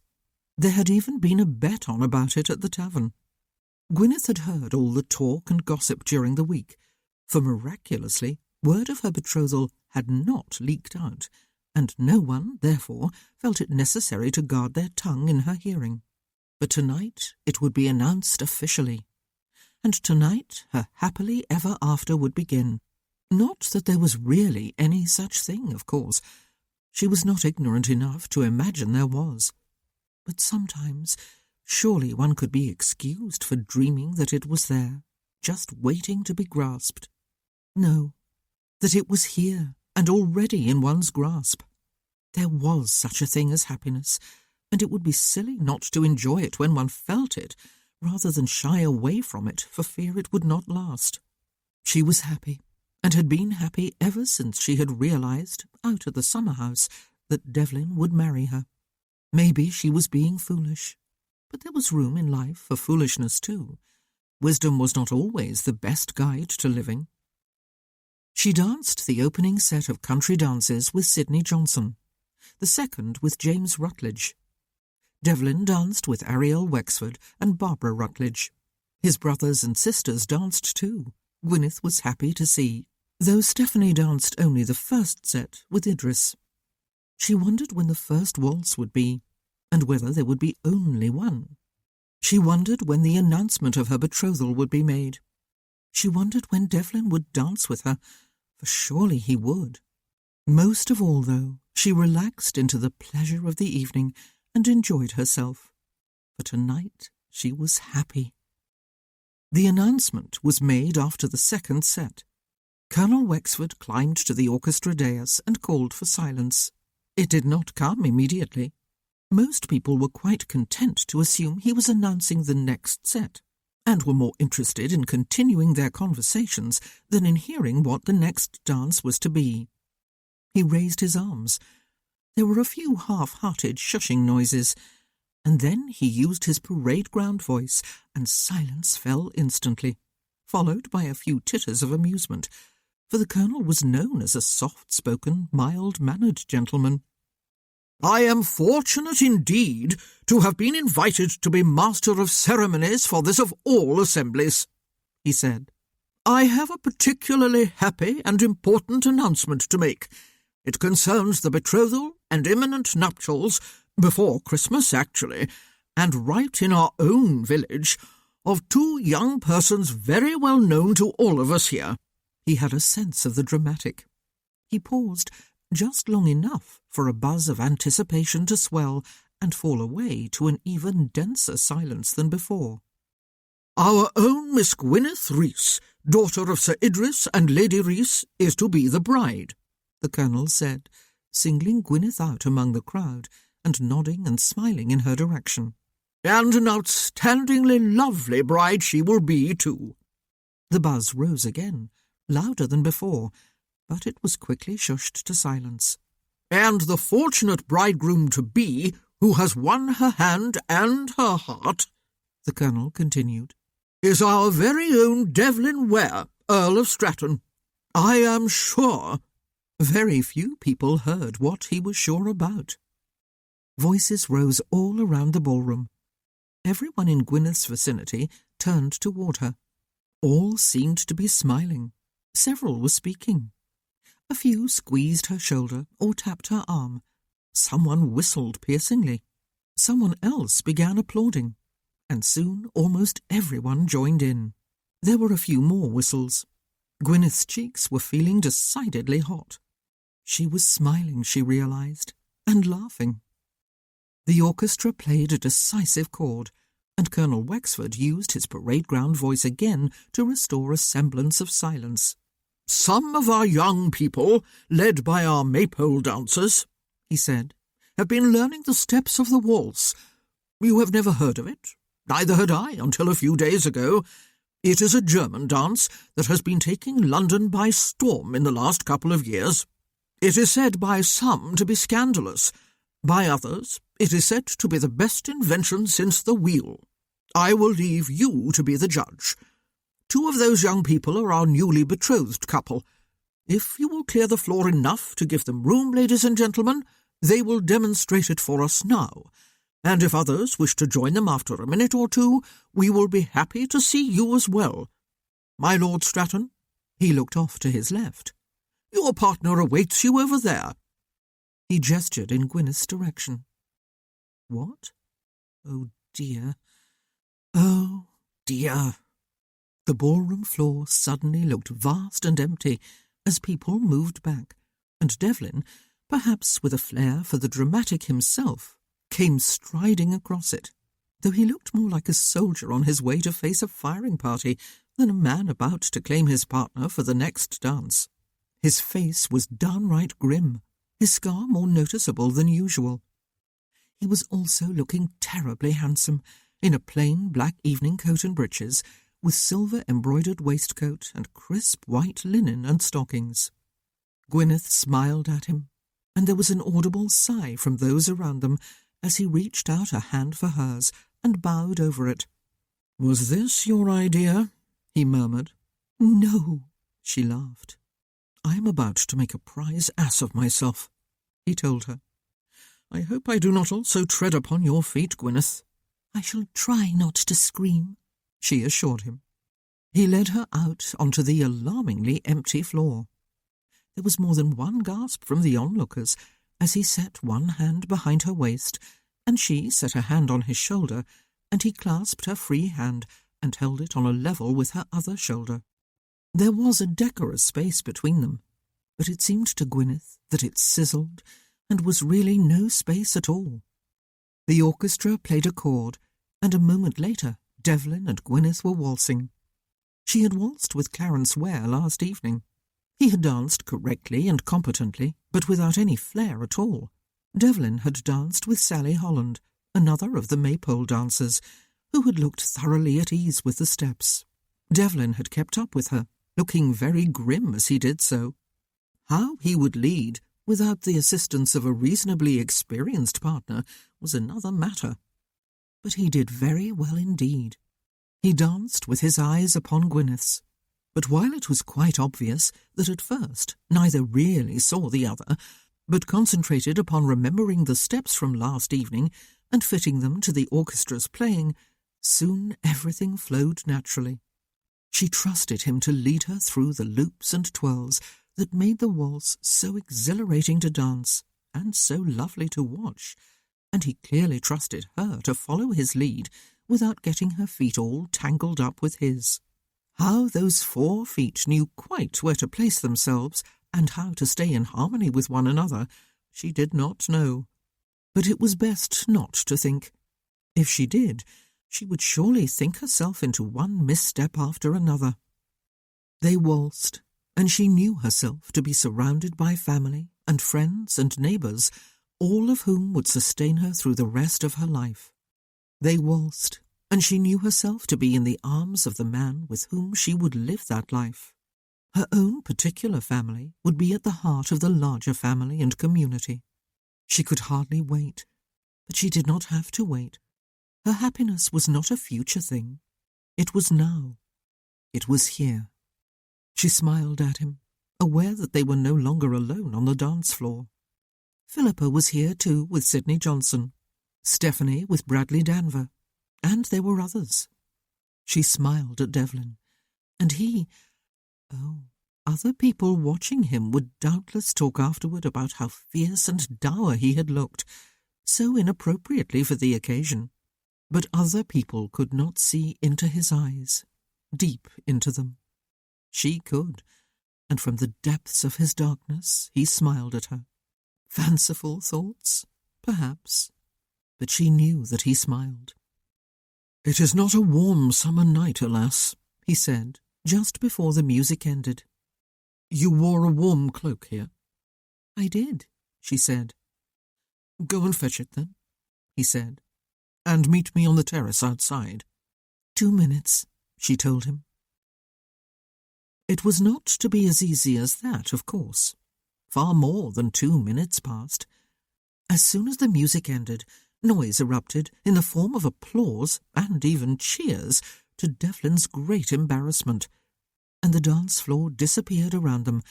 There had even been a bet on about it at the tavern. Gwyneth had heard all the talk and gossip during the week, for miraculously word of her betrothal had not leaked out, and no one, therefore, felt it necessary to guard their tongue in her hearing. But tonight it would be announced officially, and tonight her happily ever after would begin. Not that there was really any such thing, of course. She was not ignorant enough to imagine there was. But sometimes surely one could be excused for dreaming that it was there, just waiting to be grasped. No, that it was here and already in one's grasp. There was such a thing as happiness, and it would be silly not to enjoy it when one felt it, rather than shy away from it for fear it would not last. She was happy, and had been happy ever since she had realised, out at the summer-house, that Devlin would marry her. Maybe she was being foolish, but there was room in life for foolishness too. Wisdom was not always the best guide to living. She danced the opening set of country dances with Sidney Johnson, the second with James Rutledge. Devlin danced with Ariel Wexford and Barbara Rutledge. His brothers and sisters danced too, Gwyneth was happy to see, though Stephanie danced only the first set with Idris. She wondered when the first waltz would be, and whether there would be only one. She wondered when the announcement of her betrothal would be made. She wondered when Devlin would dance with her, for surely he would. Most of all, though, she relaxed into the pleasure of the evening and enjoyed herself. For tonight she was happy. The announcement was made after the second set. Colonel Wexford climbed to the orchestra dais and called for silence. It did not come immediately. Most people were quite content to assume he was announcing the next set, and were more interested in continuing their conversations than in hearing what the next dance was to be. He raised his arms. There were a few half-hearted shushing noises, and then he used his parade-ground voice, and silence fell instantly, followed by a few titters of amusement, for the Colonel was known as a soft-spoken, mild-mannered gentleman. "I am fortunate indeed to have been invited to be Master of Ceremonies for this of all assemblies," he said. "I have a particularly happy and important announcement to make. It concerns the betrothal and imminent nuptials, before Christmas actually, and right in our own village, of two young persons very well known to all of us here." He had a sense of the dramatic. He paused just long enough for a buzz of anticipation to swell and fall away to an even denser silence than before. "Our own Miss Gwyneth Rees, daughter of Sir Idris and Lady Rees, is to be the bride," the Colonel said, singling Gwyneth out among the crowd and nodding and smiling in her direction. "And an outstandingly lovely bride she will be, too." The buzz rose again, louder than before, but it was quickly shushed to silence. "And the fortunate bridegroom-to-be, who has won her hand and her heart," the Colonel continued, "is our very own Devlin Ware, Earl of Stratton. I am sure—" Very few people heard what he was sure about. Voices rose all around the ballroom. Everyone in Gwyneth's vicinity turned toward her. All seemed to be smiling. Several were speaking. A few squeezed her shoulder or tapped her arm. Someone whistled piercingly. Someone else began applauding, and soon almost everyone joined in. There were a few more whistles. Gwyneth's cheeks were feeling decidedly hot. She was smiling, she realized, and laughing. The orchestra played a decisive chord, and Colonel Wexford used his parade-ground voice again to restore a semblance of silence. "Some of our young people, led by our maypole dancers," he said, "have been learning the steps of the waltz. You have never heard of it? Neither had I until a few days ago. It is a German dance that has been taking London by storm in the last couple of years. It is said by some to be scandalous. By others, it is said to be the best invention since the wheel. I will leave you to be the judge. 2 of those young people are our newly betrothed couple. If you will clear the floor enough to give them room, ladies and gentlemen, they will demonstrate it for us now. And if others wish to join them after a minute or two, we will be happy to see you as well. My Lord Stratton," he looked off to his left, "your partner awaits you over there." He gestured in Gwyneth's direction. What? Oh, dear. Oh, dear. The ballroom floor suddenly looked vast and empty as people moved back, and Devlin, perhaps with a flair for the dramatic himself, came striding across it, though he looked more like a soldier on his way to face a firing party than a man about to claim his partner for the next dance. His face was downright grim, his scar more noticeable than usual. He was also looking terribly handsome, in a plain black evening coat and breeches, with silver-embroidered waistcoat and crisp white linen and stockings. Gwyneth smiled at him, and there was an audible sigh from those around them as he reached out a hand for hers and bowed over it. "Was this your idea?" he murmured. "No," she laughed. "I am about to make a prize ass of myself," he told her. "I hope I do not also tread upon your feet, Gwyneth." "I shall try not to scream," she assured him. He led her out onto the alarmingly empty floor. There was more than one gasp from the onlookers as he set one hand behind her waist, and she set a hand on his shoulder, and he clasped her free hand and held it on a level with her other shoulder. There was a decorous space between them, but it seemed to Gwyneth that it sizzled and was really no space at all. The orchestra played a chord, and a moment later Devlin and Gwyneth were waltzing. She had waltzed with Clarence Ware last evening. He had danced correctly and competently, but without any flair at all. Devlin had danced with Sally Holland, another of the maypole dancers, who had looked thoroughly at ease with the steps. Devlin had kept up with her, looking very grim as he did so. How he would lead, without the assistance of a reasonably experienced partner, was another matter. But he did very well indeed. He danced with his eyes upon Gwyneth's, but while it was quite obvious that at first neither really saw the other, but concentrated upon remembering the steps from last evening and fitting them to the orchestra's playing, soon everything flowed naturally. She trusted him to lead her through the loops and twirls that made the waltz so exhilarating to dance and so lovely to watch, and he clearly trusted her to follow his lead without getting her feet all tangled up with his. How those 4 feet knew quite where to place themselves and how to stay in harmony with one another, she did not know. But it was best not to think. If she did, she would surely think herself into one misstep after another. They waltzed, and she knew herself to be surrounded by family and friends and neighbours, all of whom would sustain her through the rest of her life. They waltzed, and she knew herself to be in the arms of the man with whom she would live that life. Her own particular family would be at the heart of the larger family and community. She could hardly wait, but she did not have to wait. Her happiness was not a future thing. It was now. It was here. She smiled at him, aware that they were no longer alone on the dance floor. Philippa was here too with Sidney Johnson, Stephanie with Bradley Danver, and there were others. She smiled at Devlin, and he... Oh, other people watching him would doubtless talk afterward about how fierce and dour he had looked, so inappropriately for the occasion. But other people could not see into his eyes, deep into them. She could, and from the depths of his darkness he smiled at her. Fanciful thoughts, perhaps, but she knew that he smiled. "It is not a warm summer night, alas," he said, just before the music ended. You wore a warm cloak here? I did, she said. Go and fetch it, then, he said, and meet me on the terrace outside. 2 minutes, she told him. It was not to be as easy as that, of course. Far more than 2 minutes passed. As soon as the music ended, noise erupted in the form of applause and even cheers, to Devlin's great embarrassment, and the dance floor disappeared around them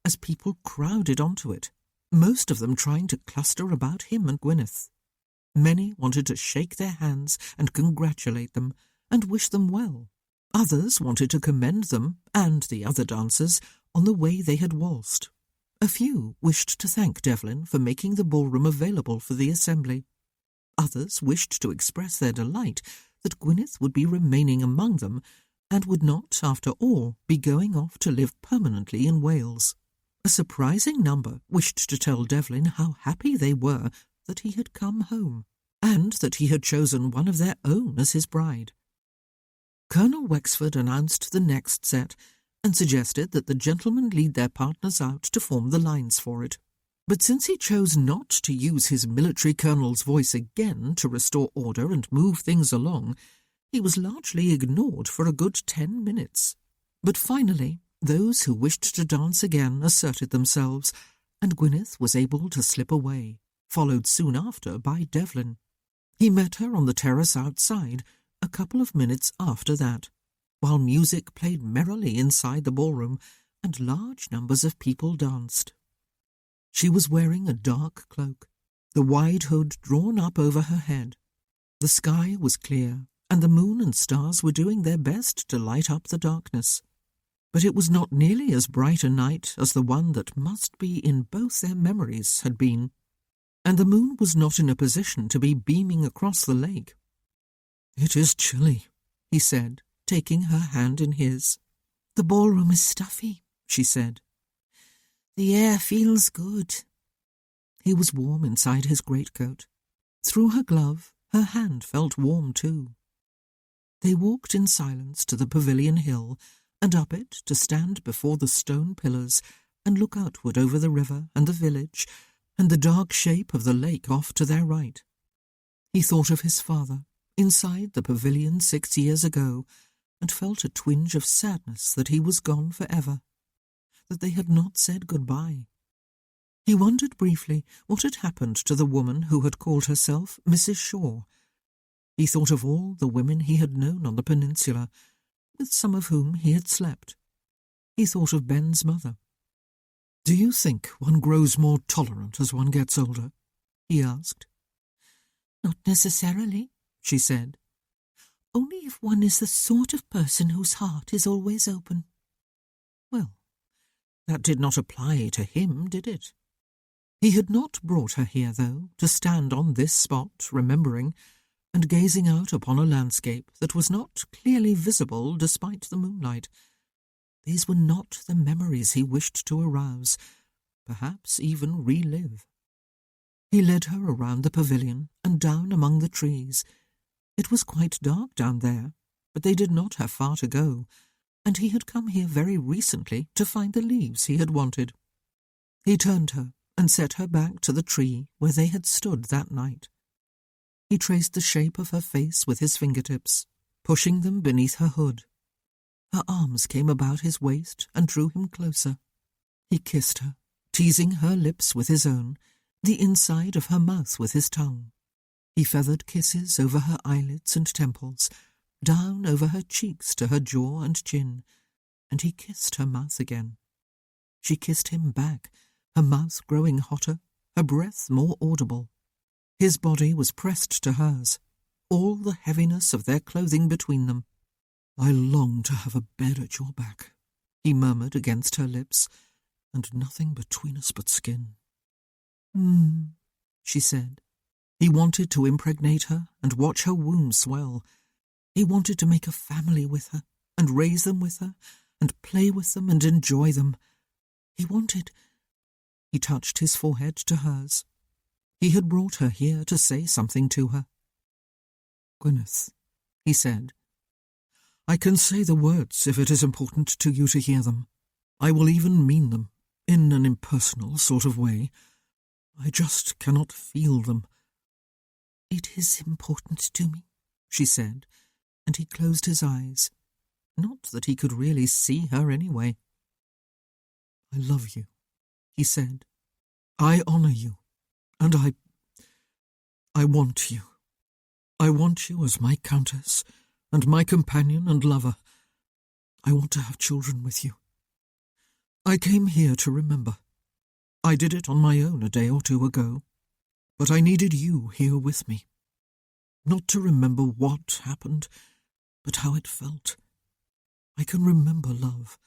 as people crowded onto it, most of them trying to cluster about him and Gwyneth. Many wanted to shake their hands and congratulate them and wish them well. Others wanted to commend them and the other dancers on the way they had waltzed. A few wished to thank Devlin for making the ballroom available for the assembly. Others wished to express their delight that Gwyneth would be remaining among them and would not, after all, be going off to live permanently in Wales. A surprising number wished to tell Devlin how happy they were that he had come home, and that he had chosen one of their own as his bride. Colonel Wexford announced the next set, and suggested that the gentlemen lead their partners out to form the lines for it. But since he chose not to use his military colonel's voice again to restore order and move things along, he was largely ignored for a good 10 minutes. But finally, those who wished to dance again asserted themselves, and Gwyneth was able to slip away, followed soon after by Devlin. He met her on the terrace outside a couple of minutes after that, while music played merrily inside the ballroom and large numbers of people danced. She was wearing a dark cloak, the wide hood drawn up over her head. The sky was clear, and the moon and stars were doing their best to light up the darkness. But it was not nearly as bright a night as the one that must be in both their memories had been, and the moon was not in a position to be beaming across the lake. "It is chilly," he said, taking her hand in his. "The ballroom is stuffy," she said. "The air feels good." He was warm inside his greatcoat. Through her glove, her hand felt warm too. They walked in silence to the pavilion hill, and up it to stand before the stone pillars and look outward over the river and the village and the dark shape of the lake off to their right. He thought of his father, inside the pavilion 6 years ago, and felt a twinge of sadness that he was gone forever, that they had not said goodbye. He wondered briefly what had happened to the woman who had called herself Mrs. Shaw. He thought of all the women he had known on the peninsula, with some of whom he had slept. He thought of Ben's mother. "Do you think one grows more tolerant as one gets older?" he asked. "Not necessarily," she said. "Only if one is the sort of person whose heart is always open." Well, that did not apply to him, did it? He had not brought her here, though, to stand on this spot, remembering, and gazing out upon a landscape that was not clearly visible despite the moonlight. These were not the memories he wished to arouse, perhaps even relive. He led her around the pavilion and down among the trees. It was quite dark down there, but they did not have far to go, and he had come here very recently to find the leaves he had wanted. He turned her and set her back to the tree where they had stood that night. He traced the shape of her face with his fingertips, pushing them beneath her hood. Her arms came about his waist and drew him closer. He kissed her, teasing her lips with his own, the inside of her mouth with his tongue. He feathered kisses over her eyelids and temples, down over her cheeks to her jaw and chin, and he kissed her mouth again. She kissed him back, her mouth growing hotter, her breath more audible. His body was pressed to hers, all the heaviness of their clothing between them. "I long to have a bed at your back," he murmured against her lips, "and nothing between us but skin." She said. He wanted to impregnate her and watch her womb swell. He wanted to make a family with her, and raise them with her, and play with them and enjoy them. He touched his forehead to hers. He had brought her here to say something to her. "Gwyneth," he said, "I can say the words if it is important to you to hear them. I will even mean them, in an impersonal sort of way. I just cannot feel them." "It is important to me," she said, and he closed his eyes. Not that he could really see her anyway. "I love you," he said. "I honour you, and I want you. I want you as my countess, and my companion and lover. I want to have children with you. I came here to remember. I did it on my own a day or two ago, but I needed you here with me. Not to remember what happened, but how it felt. I can remember love.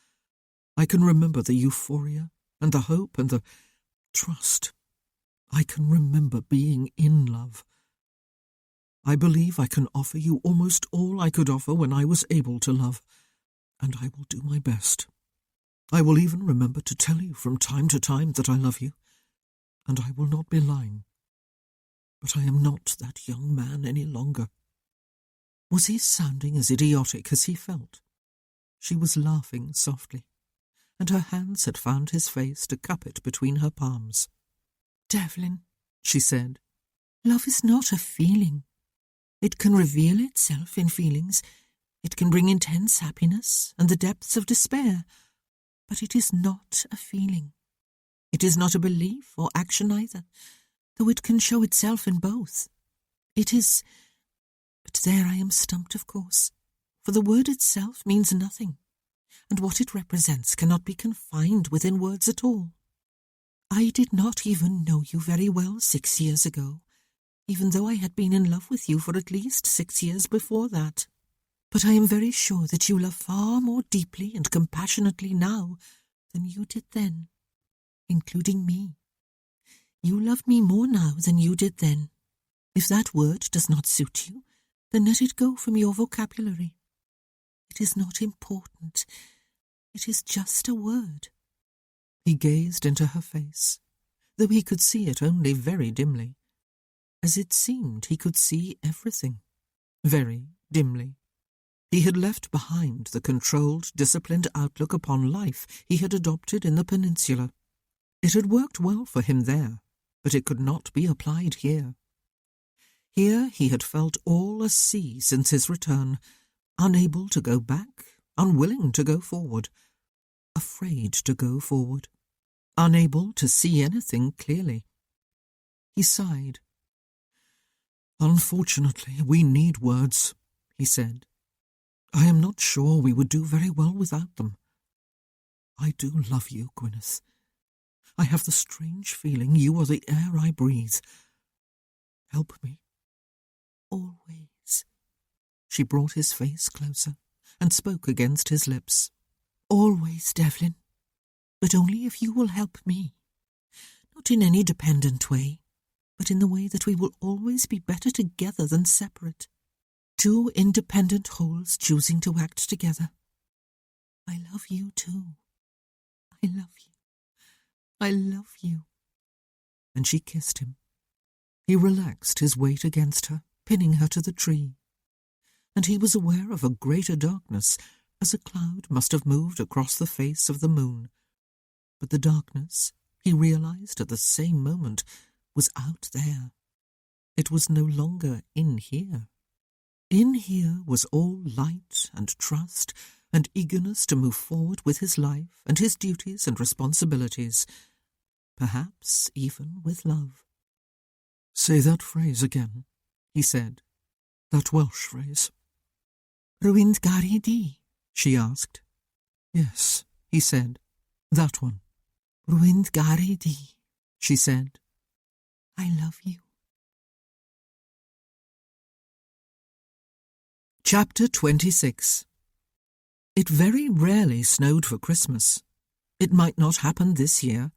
I can remember the euphoria and the hope and the trust. I can remember being in love. I believe I can offer you almost all I could offer when I was able to love, and I will do my best. I will even remember to tell you from time to time that I love you, and I will not be lying. But I am not that young man any longer." Was he sounding as idiotic as he felt? She was laughing softly, and her hands had found his face to cup it between her palms. "Devlin," she said, "love is not a feeling. It can reveal itself in feelings. It can bring intense happiness and the depths of despair. But it is not a feeling. It is not a belief or action either, though it can show itself in both. It is— But there I am stumped, of course, for the word itself means nothing, and what it represents cannot be confined within words at all. I did not even know you very well 6 years ago, even though I had been in love with you for at least 6 years before that. But I am very sure that you love far more deeply and compassionately now than you did then, including me. You love me more now than you did then. If that word does not suit you, then let it go from your vocabulary. It is not important. It is just a word." He gazed into her face, though he could see it only very dimly, as it seemed he could see everything, very dimly. He had left behind the controlled, disciplined outlook upon life he had adopted in the peninsula. It had worked well for him there, but it could not be applied here. Here he had felt all a sea since his return, unable to go back, unwilling to go forward, afraid to go forward, unable to see anything clearly. He sighed. "Unfortunately, we need words," he said. "I am not sure we would do very well without them. I do love you, Gwyneth. I have the strange feeling you are the air I breathe. Help me." "Always." She brought his face closer and spoke against his lips. "Always, Devlin. But only if you will help me. Not in any dependent way, but in the way that we will always be better together than separate. Two independent wholes choosing to act together. I love you too. I love you. I love you." And she kissed him. He relaxed his weight against her, pinning her to the tree, and he was aware of a greater darkness, as a cloud must have moved across the face of the moon. But the darkness, he realized at the same moment, was out there. It was no longer in here. In here was all light and trust and eagerness to move forward with his life and his duties and responsibilities, perhaps even with love. "Say that phrase again," he said. "That Welsh phrase." "Rwy'n gari di?" she asked. "Yes," he said. "That one." "Rwy'n gari di," she said. "I love you." Chapter 26. It very rarely snowed for Christmas. It might not happen this year,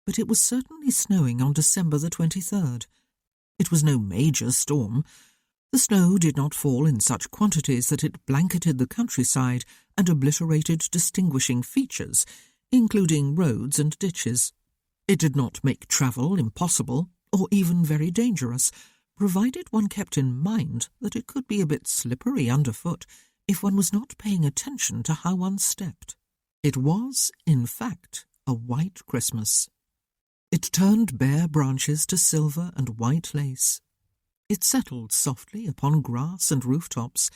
but it was certainly snowing on December the 23rd. It was no major storm. The snow did not fall in such quantities that it blanketed the countryside and obliterated distinguishing features, including roads and ditches. It did not make travel impossible or even very dangerous, provided one kept in mind that it could be a bit slippery underfoot if one was not paying attention to how one stepped. It was, in fact, a white Christmas. It turned bare branches to silver and white lace. It settled softly upon grass and rooftops.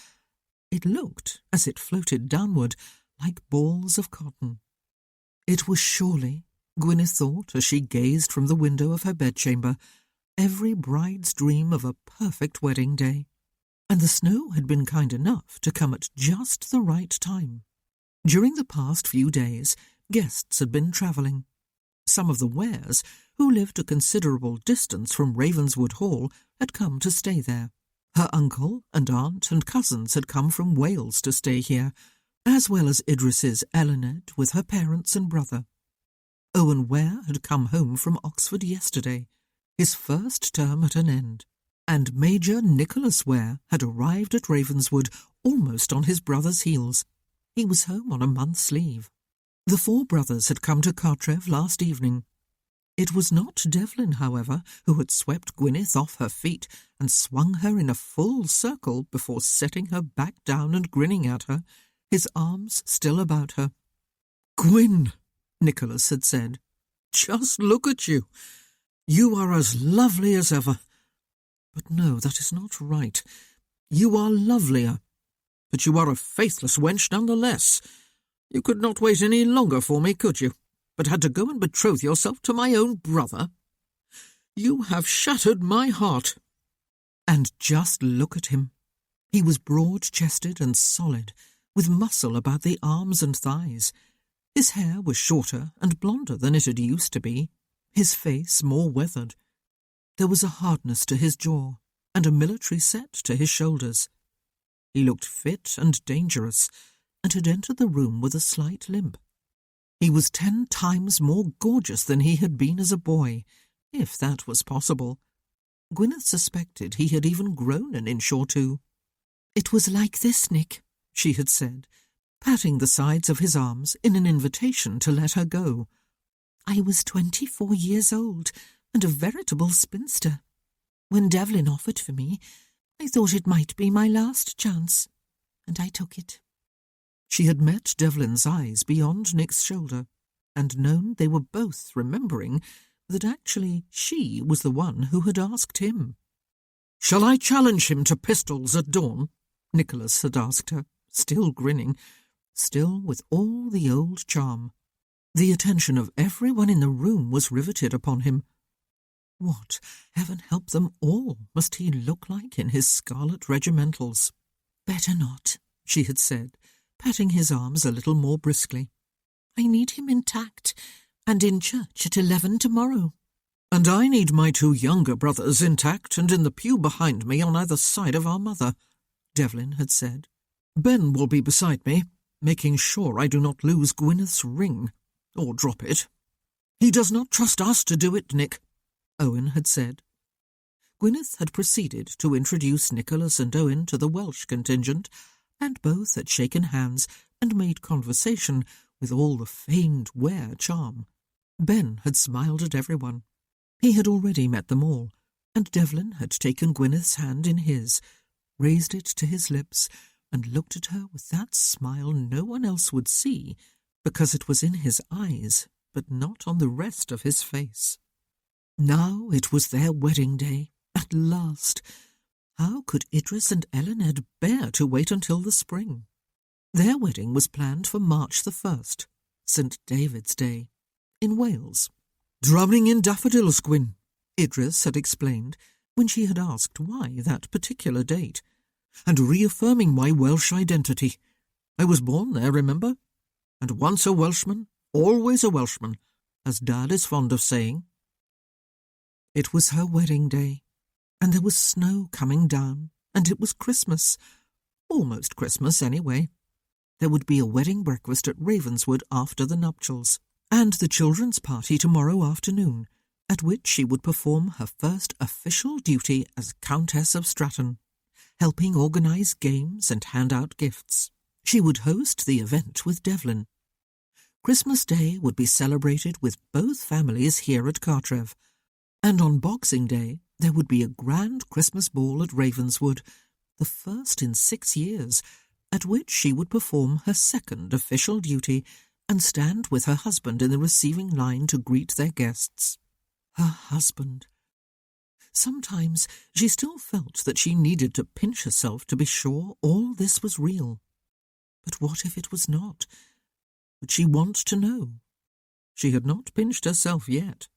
It looked, as it floated downward, like balls of cotton. It was surely, Gwyneth thought as she gazed from the window of her bedchamber, every bride's dream of a perfect wedding day. And the snow had been kind enough to come at just the right time. During the past few days, guests had been travelling. Some of the Wares, who lived a considerable distance from Ravenswood Hall, had come to stay there. Her uncle and aunt and cousins had come from Wales to stay here, as well as Idris's Elined with her parents and brother. Owen Ware had come home from Oxford yesterday, his first term at an end, and Major Nicholas Ware had arrived at Ravenswood almost on his brother's heels. He was home on a month's leave. The four brothers had come to Cartrev last evening. It was not Devlin, however, who had swept Gwyneth off her feet and swung her in a full circle before setting her back down and grinning at her, his arms still about her. "Gwyn," Nicholas had said, "just look at you. You are as lovely as ever. But no, that is not right. You are lovelier. But you are a faithless wench nonetheless. You could not wait any longer for me, could you, but had to go and betroth yourself to my own brother? You have shattered my heart." And just look at him. He was broad-chested and solid, with muscle about the arms and thighs. His hair was shorter and blonder than it had used to be, his face more weathered. There was a hardness to his jaw, and a military set to his shoulders. He looked fit and dangerous, and had entered the room with a slight limp. He was 10 times more gorgeous than he had been as a boy, if that was possible. Gwyneth suspected he had even grown an inch or two. "It was like this, Nick," she had said, patting the sides of his arms in an invitation to let her go. "I was 24 years old, and a veritable spinster. When Devlin offered for me, I thought it might be my last chance, and I took it." She had met Devlin's eyes beyond Nick's shoulder, and known they were both remembering that actually she was the one who had asked him. "Shall I challenge him to pistols at dawn?" Nicholas had asked her, still grinning, still with all the old charm. The attention of everyone in the room was riveted upon him. What, heaven help them all, must he look like in his scarlet regimentals? "Better not," she had said, patting his arms a little more briskly. "I need him intact, and in church at 11 tomorrow." "And I need my 2 younger brothers intact and in the pew behind me on either side of our mother," Devlin had said. "Ben will be beside me, making sure I do not lose Gwyneth's ring, or drop it. He does not trust us to do it, Nick," Owen had said. Gwyneth had proceeded to introduce Nicholas and Owen to the Welsh contingent, and both had shaken hands and made conversation with all the famed Ware charm. Ben had smiled at everyone. He had already met them all, and Devlin had taken Gwyneth's hand in his, raised it to his lips, and looked at her with that smile no one else would see, because it was in his eyes, but not on the rest of his face. Now it was their wedding day, at last. How could Idris and Elined bear to wait until the spring? Their wedding was planned for March the 1st, St. David's Day, in Wales. "Drowning in daffodils, Gwyn," Idris had explained when she had asked why that particular date, "and reaffirming my Welsh identity. I was born there, remember? And once a Welshman, always a Welshman, as Dad is fond of saying." It was her wedding day, and there was snow coming down, and it was Christmas. Almost Christmas, anyway. There would be a wedding breakfast at Ravenswood after the nuptials, and the children's party tomorrow afternoon, at which she would perform her first official duty as Countess of Stratton, helping organise games and hand out gifts. She would host the event with Devlin. Christmas Day would be celebrated with both families here at Cartrev, and on Boxing Day there would be a grand Christmas ball at Ravenswood, the first in 6 years, at which she would perform her second official duty and stand with her husband in the receiving line to greet their guests. Her husband. Sometimes she still felt that she needed to pinch herself to be sure all this was real. But what if it was not? Would she want to know? She had not pinched herself yet.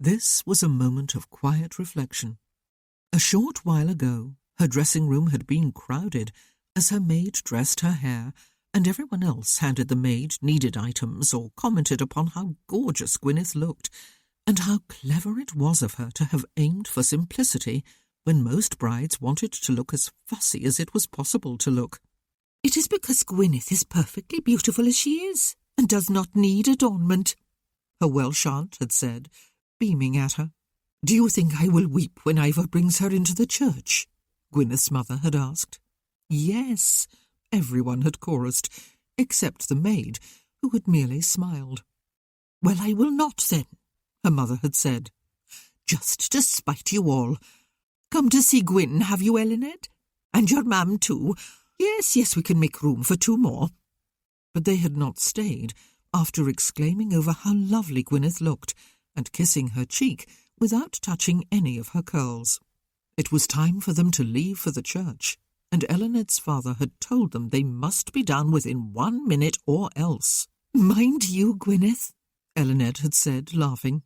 This was a moment of quiet reflection. A short while ago, her dressing room had been crowded as her maid dressed her hair, and everyone else handed the maid needed items or commented upon how gorgeous Gwyneth looked, and how clever it was of her to have aimed for simplicity when most brides wanted to look as fussy as it was possible to look. "It is because Gwyneth is perfectly beautiful as she is, and does not need adornment," her Welsh aunt had said, beaming at her. "Do you think I will weep when Ivor brings her into the church?" Gwyneth's mother had asked. Yes, everyone had chorused, except the maid, who had merely smiled. "Well, I will not then," her mother had said. "Just to spite you all. Come to see Gwyn, have you, Elined? And your mam too? Yes, we can make room for 2 more. But they had not stayed, after exclaiming over how lovely Gwyneth looked, and kissing her cheek without touching any of her curls. It was time for them to leave for the church, and Elined's father had told them they must be done within 1 minute or else. "Mind you, Gwyneth," Elined had said, laughing.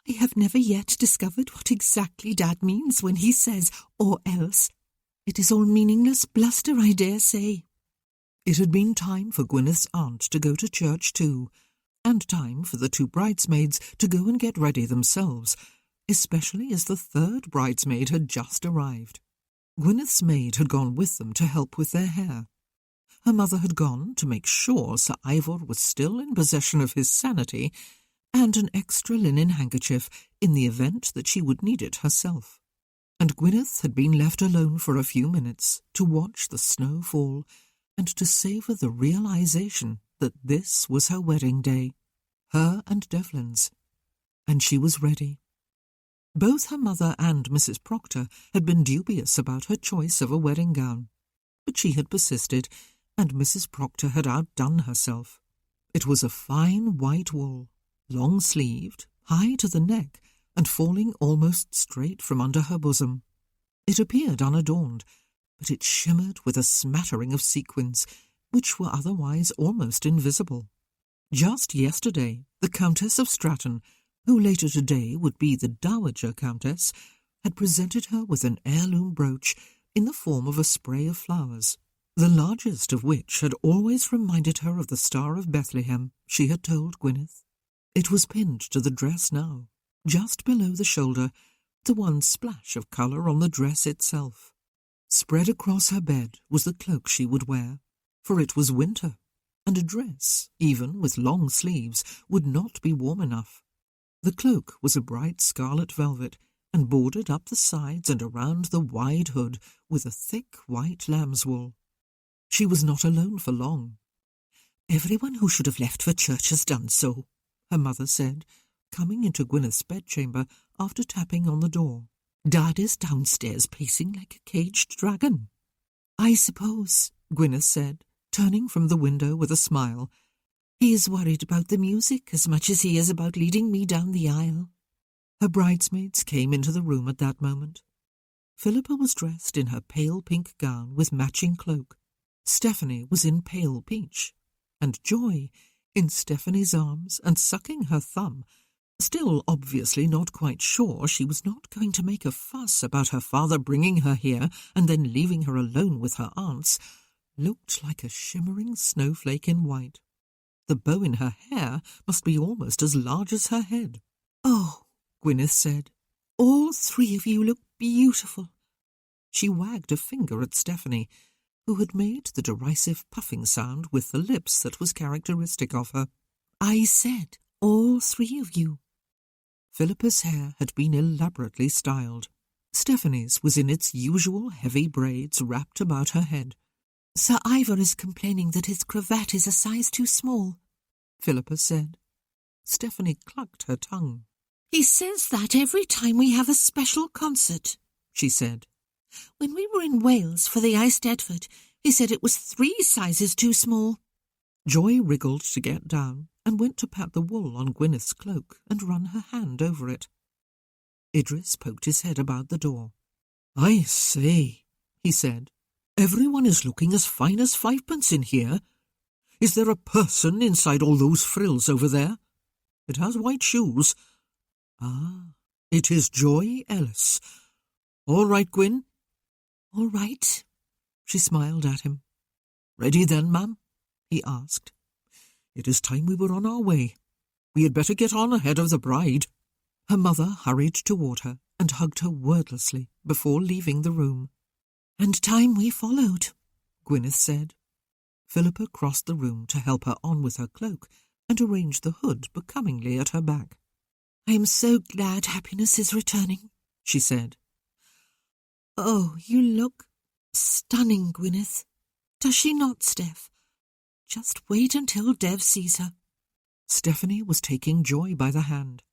"I have never yet discovered what exactly Dad means when he says, 'or else.' It is all meaningless bluster, I dare say." It had been time for Gwyneth's aunt to go to church too, and time for the 2 bridesmaids to go and get ready themselves, especially as the 3rd bridesmaid had just arrived. Gwyneth's maid had gone with them to help with their hair. Her mother had gone to make sure Sir Ivor was still in possession of his sanity, and an extra linen handkerchief in the event that she would need it herself. And Gwyneth had been left alone for a few minutes to watch the snow fall and to savour the realization that this was her wedding day, her and Devlin's, and she was ready. Both her mother and Mrs. Proctor had been dubious about her choice of a wedding gown, but she had persisted, and Mrs. Proctor had outdone herself. It was a fine white wool, long-sleeved, high to the neck, and falling almost straight from under her bosom. It appeared unadorned, but it shimmered with a smattering of sequins, which were otherwise almost invisible. Just yesterday, the Countess of Stratton, who later today would be the Dowager Countess, had presented her with an heirloom brooch in the form of a spray of flowers, the largest of which had always reminded her of the Star of Bethlehem, she had told Gwyneth. It was pinned to the dress now, just below the shoulder, the one splash of colour on the dress itself. Spread across her bed was the cloak she would wear, for it was winter, and a dress, even with long sleeves, would not be warm enough. The cloak was a bright scarlet velvet, and bordered up the sides and around the wide hood with a thick white lamb's wool. She was not alone for long. "Everyone who should have left for church has done so," her mother said, coming into Gwyneth's bedchamber after tapping on the door. "Dad is downstairs pacing like a caged dragon." "I suppose," Gwyneth said, turning from the window with a smile, "he is worried about the music as much as he is about leading me down the aisle." Her bridesmaids came into the room at that moment. Philippa was dressed in her pale pink gown with matching cloak. Stephanie was in pale peach, and Joy, in Stephanie's arms and sucking her thumb, still obviously not quite sure she was not going to make a fuss about her father bringing her here and then leaving her alone with her aunts, looked like a shimmering snowflake in white. The bow in her hair must be almost as large as her head. "Oh," Gwyneth said, "all 3 of you look beautiful." She wagged a finger at Stephanie, who had made the derisive puffing sound with the lips that was characteristic of her. "I said, all 3 of you." Philippa's hair had been elaborately styled. Stephanie's was in its usual heavy braids wrapped about her head. "Sir Ivor is complaining that his cravat is a size too small," Philippa said. Stephanie clucked her tongue. "He says that every time we have a special concert," she said. "When we were in Wales for the Eisteddfod, he said it was 3 sizes too small." Joy wriggled to get down and went to pat the wool on Gwyneth's cloak and run her hand over it. Idris poked his head about the door. "I say," he said, "everyone is looking as fine as fivepence in here. Is there a person inside all those frills over there? It has white shoes. Ah, it is Joy Ellis. All right, Gwyn?" "All right." She smiled at him. "Ready then, ma'am?" he asked. "It is time we were on our way. We had better get on ahead of the bride." Her mother hurried toward her and hugged her wordlessly before leaving the room. "And time we followed," Gwyneth said. Philippa crossed the room to help her on with her cloak and arrange the hood becomingly at her back. "I am so glad happiness is returning," she said. "Oh, you look stunning, Gwyneth. Does she not, Steph? Just wait until Dev sees her." Stephanie was taking Joy by the hand.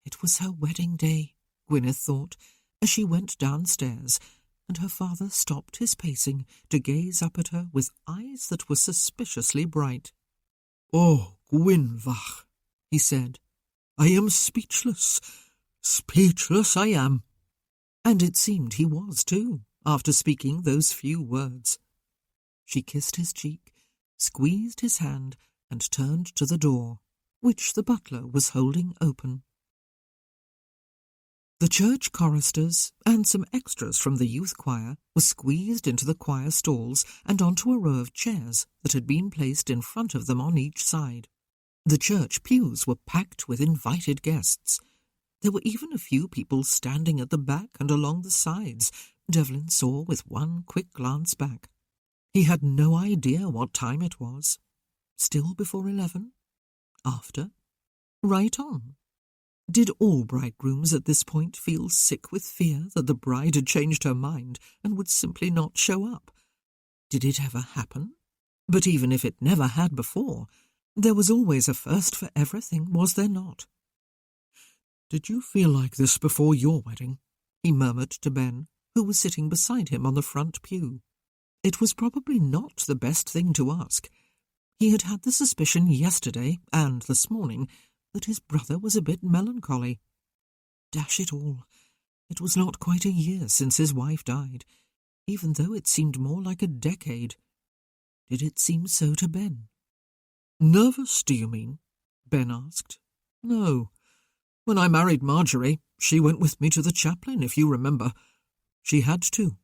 It was her wedding day, Gwyneth thought, as she went downstairs, and her father stopped his pacing to gaze up at her with eyes that were suspiciously bright. "Oh, Gwynfach," he said, "I am speechless. Speechless I am." And it seemed he was too, after speaking those few words. She kissed his cheek, squeezed his hand, and turned to the door, which the butler was holding open. The church choristers and some extras from the youth choir were squeezed into the choir stalls and onto a row of chairs that had been placed in front of them on each side. The church pews were packed with invited guests. There were even a few people standing at the back and along the sides, Devlin saw with one quick glance back. He had no idea what time it was. Still before 11? After? Right on. Did all bridegrooms at this point feel sick with fear that the bride had changed her mind and would simply not show up? Did it ever happen? But even if it never had before, there was always a first for everything, was there not? "Did you feel like this before your wedding?" he murmured to Ben, who was sitting beside him on the front pew. It was probably not the best thing to ask. He had had the suspicion yesterday and this morning that his brother was a bit melancholy. Dash it all, it was not quite a year since his wife died, even though it seemed more like a decade. Did it seem so to Ben? "Nervous, do you mean?" Ben asked. "No. When I married Marjorie, she went with me to the chaplain, if you remember. She had to.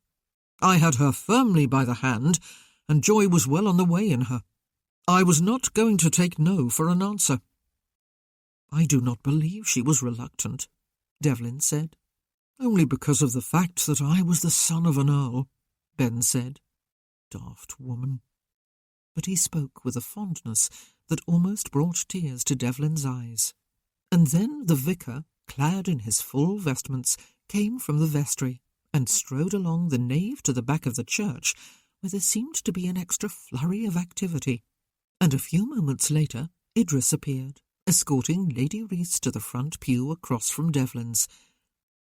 I had her firmly by the hand, and Joy was well on the way in her. I was not going to take no for an answer." "I do not believe she was reluctant," Devlin said. "Only because of the fact that I was the son of an earl," Ben said. "Daft woman." But he spoke with a fondness that almost brought tears to Devlin's eyes. And then the vicar, clad in his full vestments, came from the vestry and strode along the nave to the back of the church, where there seemed to be an extra flurry of activity. And a few moments later Idris appeared, escorting Lady Reese to the front pew across from Devlin's.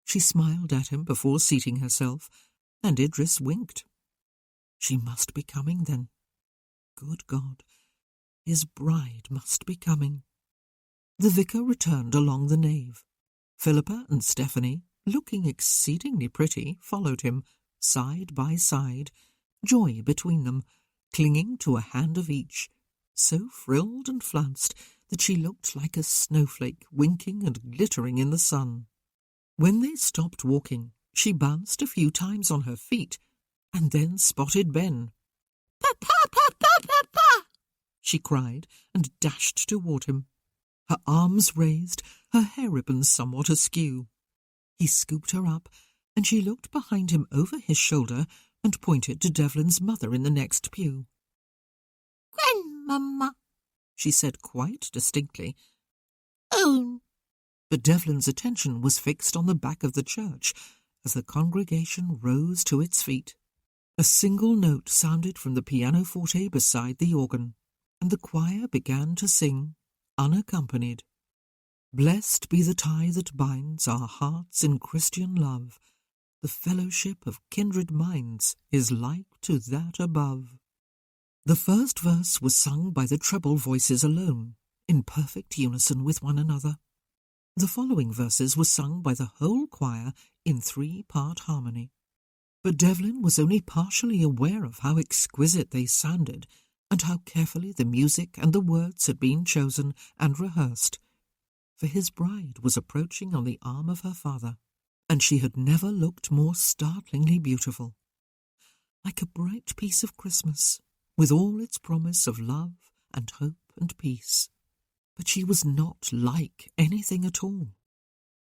She smiled at him before seating herself, and Idris winked. She must be coming, then. Good God, his bride must be coming. The vicar returned along the nave. Philippa and Stephanie, looking exceedingly pretty, followed him, side by side, Joy between them, clinging to a hand of each, so frilled and flounced that she looked like a snowflake winking and glittering in the sun. When they stopped walking, she bounced a few times on her feet, and then spotted Ben. "Papa, papa, papa!" she cried, and dashed toward him. Her arms raised, her hair ribbons somewhat askew. He scooped her up, and she looked behind him over his shoulder and pointed to Devlin's mother in the next pew. "Grandmamma," she said quite distinctly. "Oh." But Devlin's attention was fixed on the back of the church as the congregation rose to its feet. A single note sounded from the pianoforte beside the organ, and the choir began to sing, unaccompanied. Blessed be the tie that binds our hearts in Christian love. The fellowship of kindred minds is like to that above. The first verse was sung by the treble voices alone, in perfect unison with one another. The following verses were sung by the whole choir in 3-part harmony. But Devlin was only partially aware of how exquisite they sounded and how carefully the music and the words had been chosen and rehearsed, for his bride was approaching on the arm of her father, and she had never looked more startlingly beautiful. Like a bright piece of Christmas, with all its promise of love and hope and peace. But she was not like anything at all.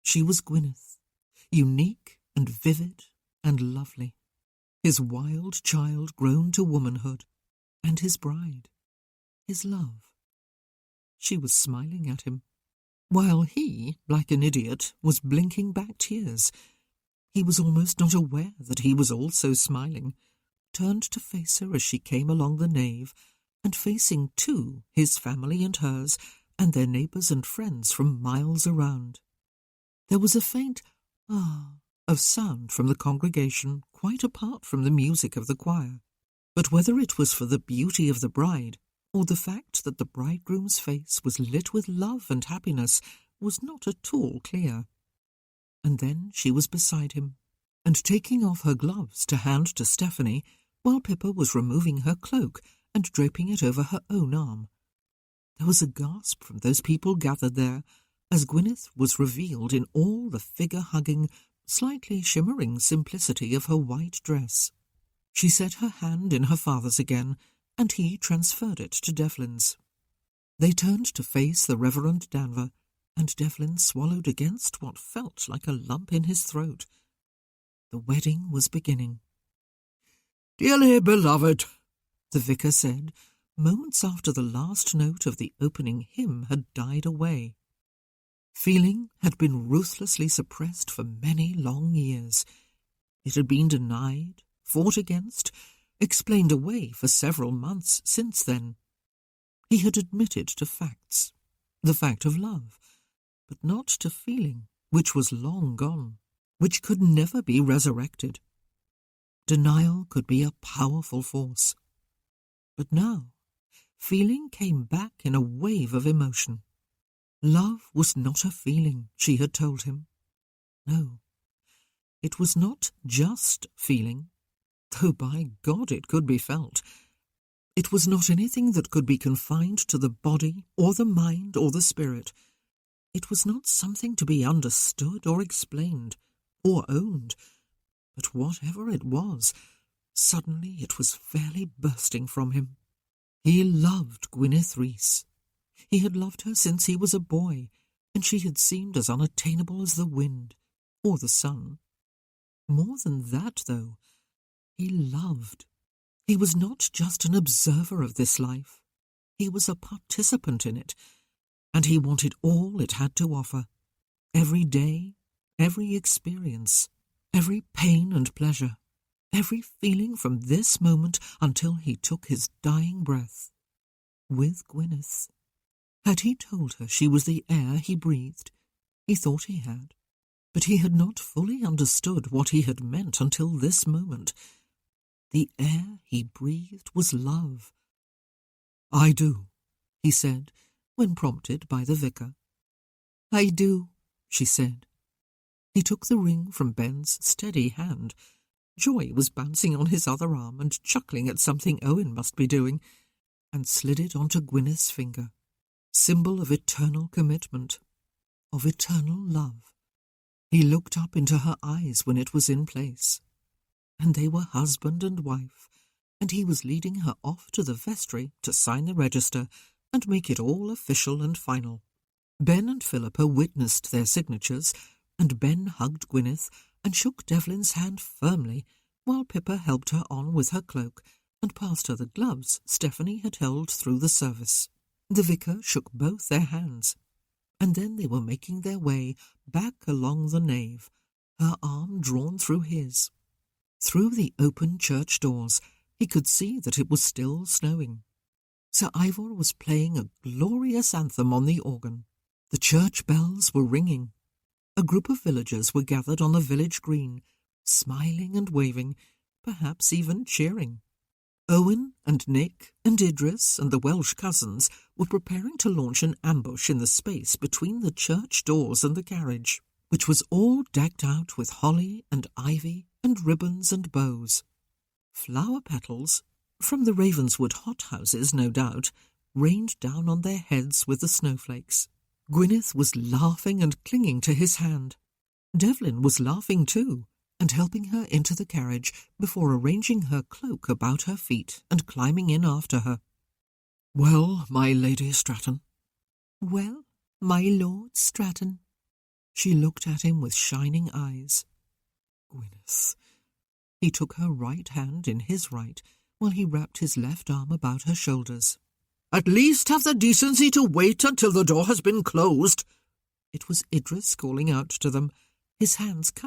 She was Gwyneth, unique and vivid and lovely, his wild child grown to womanhood, and his bride, his love. She was smiling at him, while he, like an idiot, was blinking back tears. He was almost not aware that he was also smiling, turned to face her as she came along the nave, and facing too his family and hers, and their neighbours and friends from miles around. There was a faint "ah" of sound from the congregation, quite apart from the music of the choir. But whether it was for the beauty of the bride, or the fact that the bridegroom's face was lit with love and happiness, was not at all clear. And then she was beside him, and taking off her gloves to hand to Stephanie, while Pippa was removing her cloak and draping it over her own arm. There was a gasp from those people gathered there, as Gwyneth was revealed in all the figure-hugging, slightly shimmering simplicity of her white dress. She set her hand in her father's again, and he transferred it to Devlin's. They turned to face the Reverend Danver, and Devlin swallowed against what felt like a lump in his throat. The wedding was beginning. "Dearly beloved," the vicar said, moments after the last note of the opening hymn had died away. Feeling had been ruthlessly suppressed for many long years. It had been denied, fought against, explained away for several months since then. He had admitted to facts, the fact of love, but not to feeling, which was long gone, which could never be resurrected. Denial could be a powerful force. But now, feeling came back in a wave of emotion. Love was not a feeling, she had told him. No, it was not just feeling, though by God it could be felt. It was not anything that could be confined to the body or the mind or the spirit. It was not something to be understood or explained or owned. But whatever it was, suddenly it was fairly bursting from him. He loved Gwyneth Rees. He had loved her since he was a boy, and she had seemed as unattainable as the wind or the sun. More than that, though, he loved. He was not just an observer of this life. He was a participant in it, and he wanted all it had to offer. Every day, every experience, every pain and pleasure, every feeling from this moment until he took his dying breath. With Gwyneth. Had he told her she was the air he breathed? He thought he had, but he had not fully understood what he had meant until this moment. The air he breathed was love. "I do," he said, when prompted by the vicar. "I do," she said. He took the ring from Ben's steady hand. Joy was bouncing on his other arm and chuckling at something Owen must be doing, and slid it onto Gwyneth's finger, symbol of eternal commitment, of eternal love. He looked up into her eyes when it was in place, and they were husband and wife, and he was leading her off to the vestry to sign the register and make it all official and final. Ben and Philippa witnessed their signatures, and Ben hugged Gwyneth and shook Devlin's hand firmly, while Pippa helped her on with her cloak and passed her the gloves Stephanie had held through the service. The vicar shook both their hands, and then they were making their way back along the nave, her arm drawn through his. Through the open church doors he could see that it was still snowing. Sir Ivor was playing a glorious anthem on the organ. The church bells were ringing. A group of villagers were gathered on the village green, smiling and waving, perhaps even cheering. Owen and Nick and Idris and the Welsh cousins were preparing to launch an ambush in the space between the church doors and the carriage, which was all decked out with holly and ivy and ribbons and bows. Flower petals, from the Ravenswood hothouses no doubt, rained down on their heads with the snowflakes. Gwyneth was laughing and clinging to his hand. Devlin was laughing too, and helping her into the carriage before arranging her cloak about her feet and climbing in after her. "Well, my Lady Stratton?" "Well, my Lord Stratton." She looked at him with shining eyes. "Gwyneth." He took her right hand in his right while he wrapped his left arm about her shoulders. "At least have the decency to wait until the door has been closed." It was Idris calling out to them, his hands cupped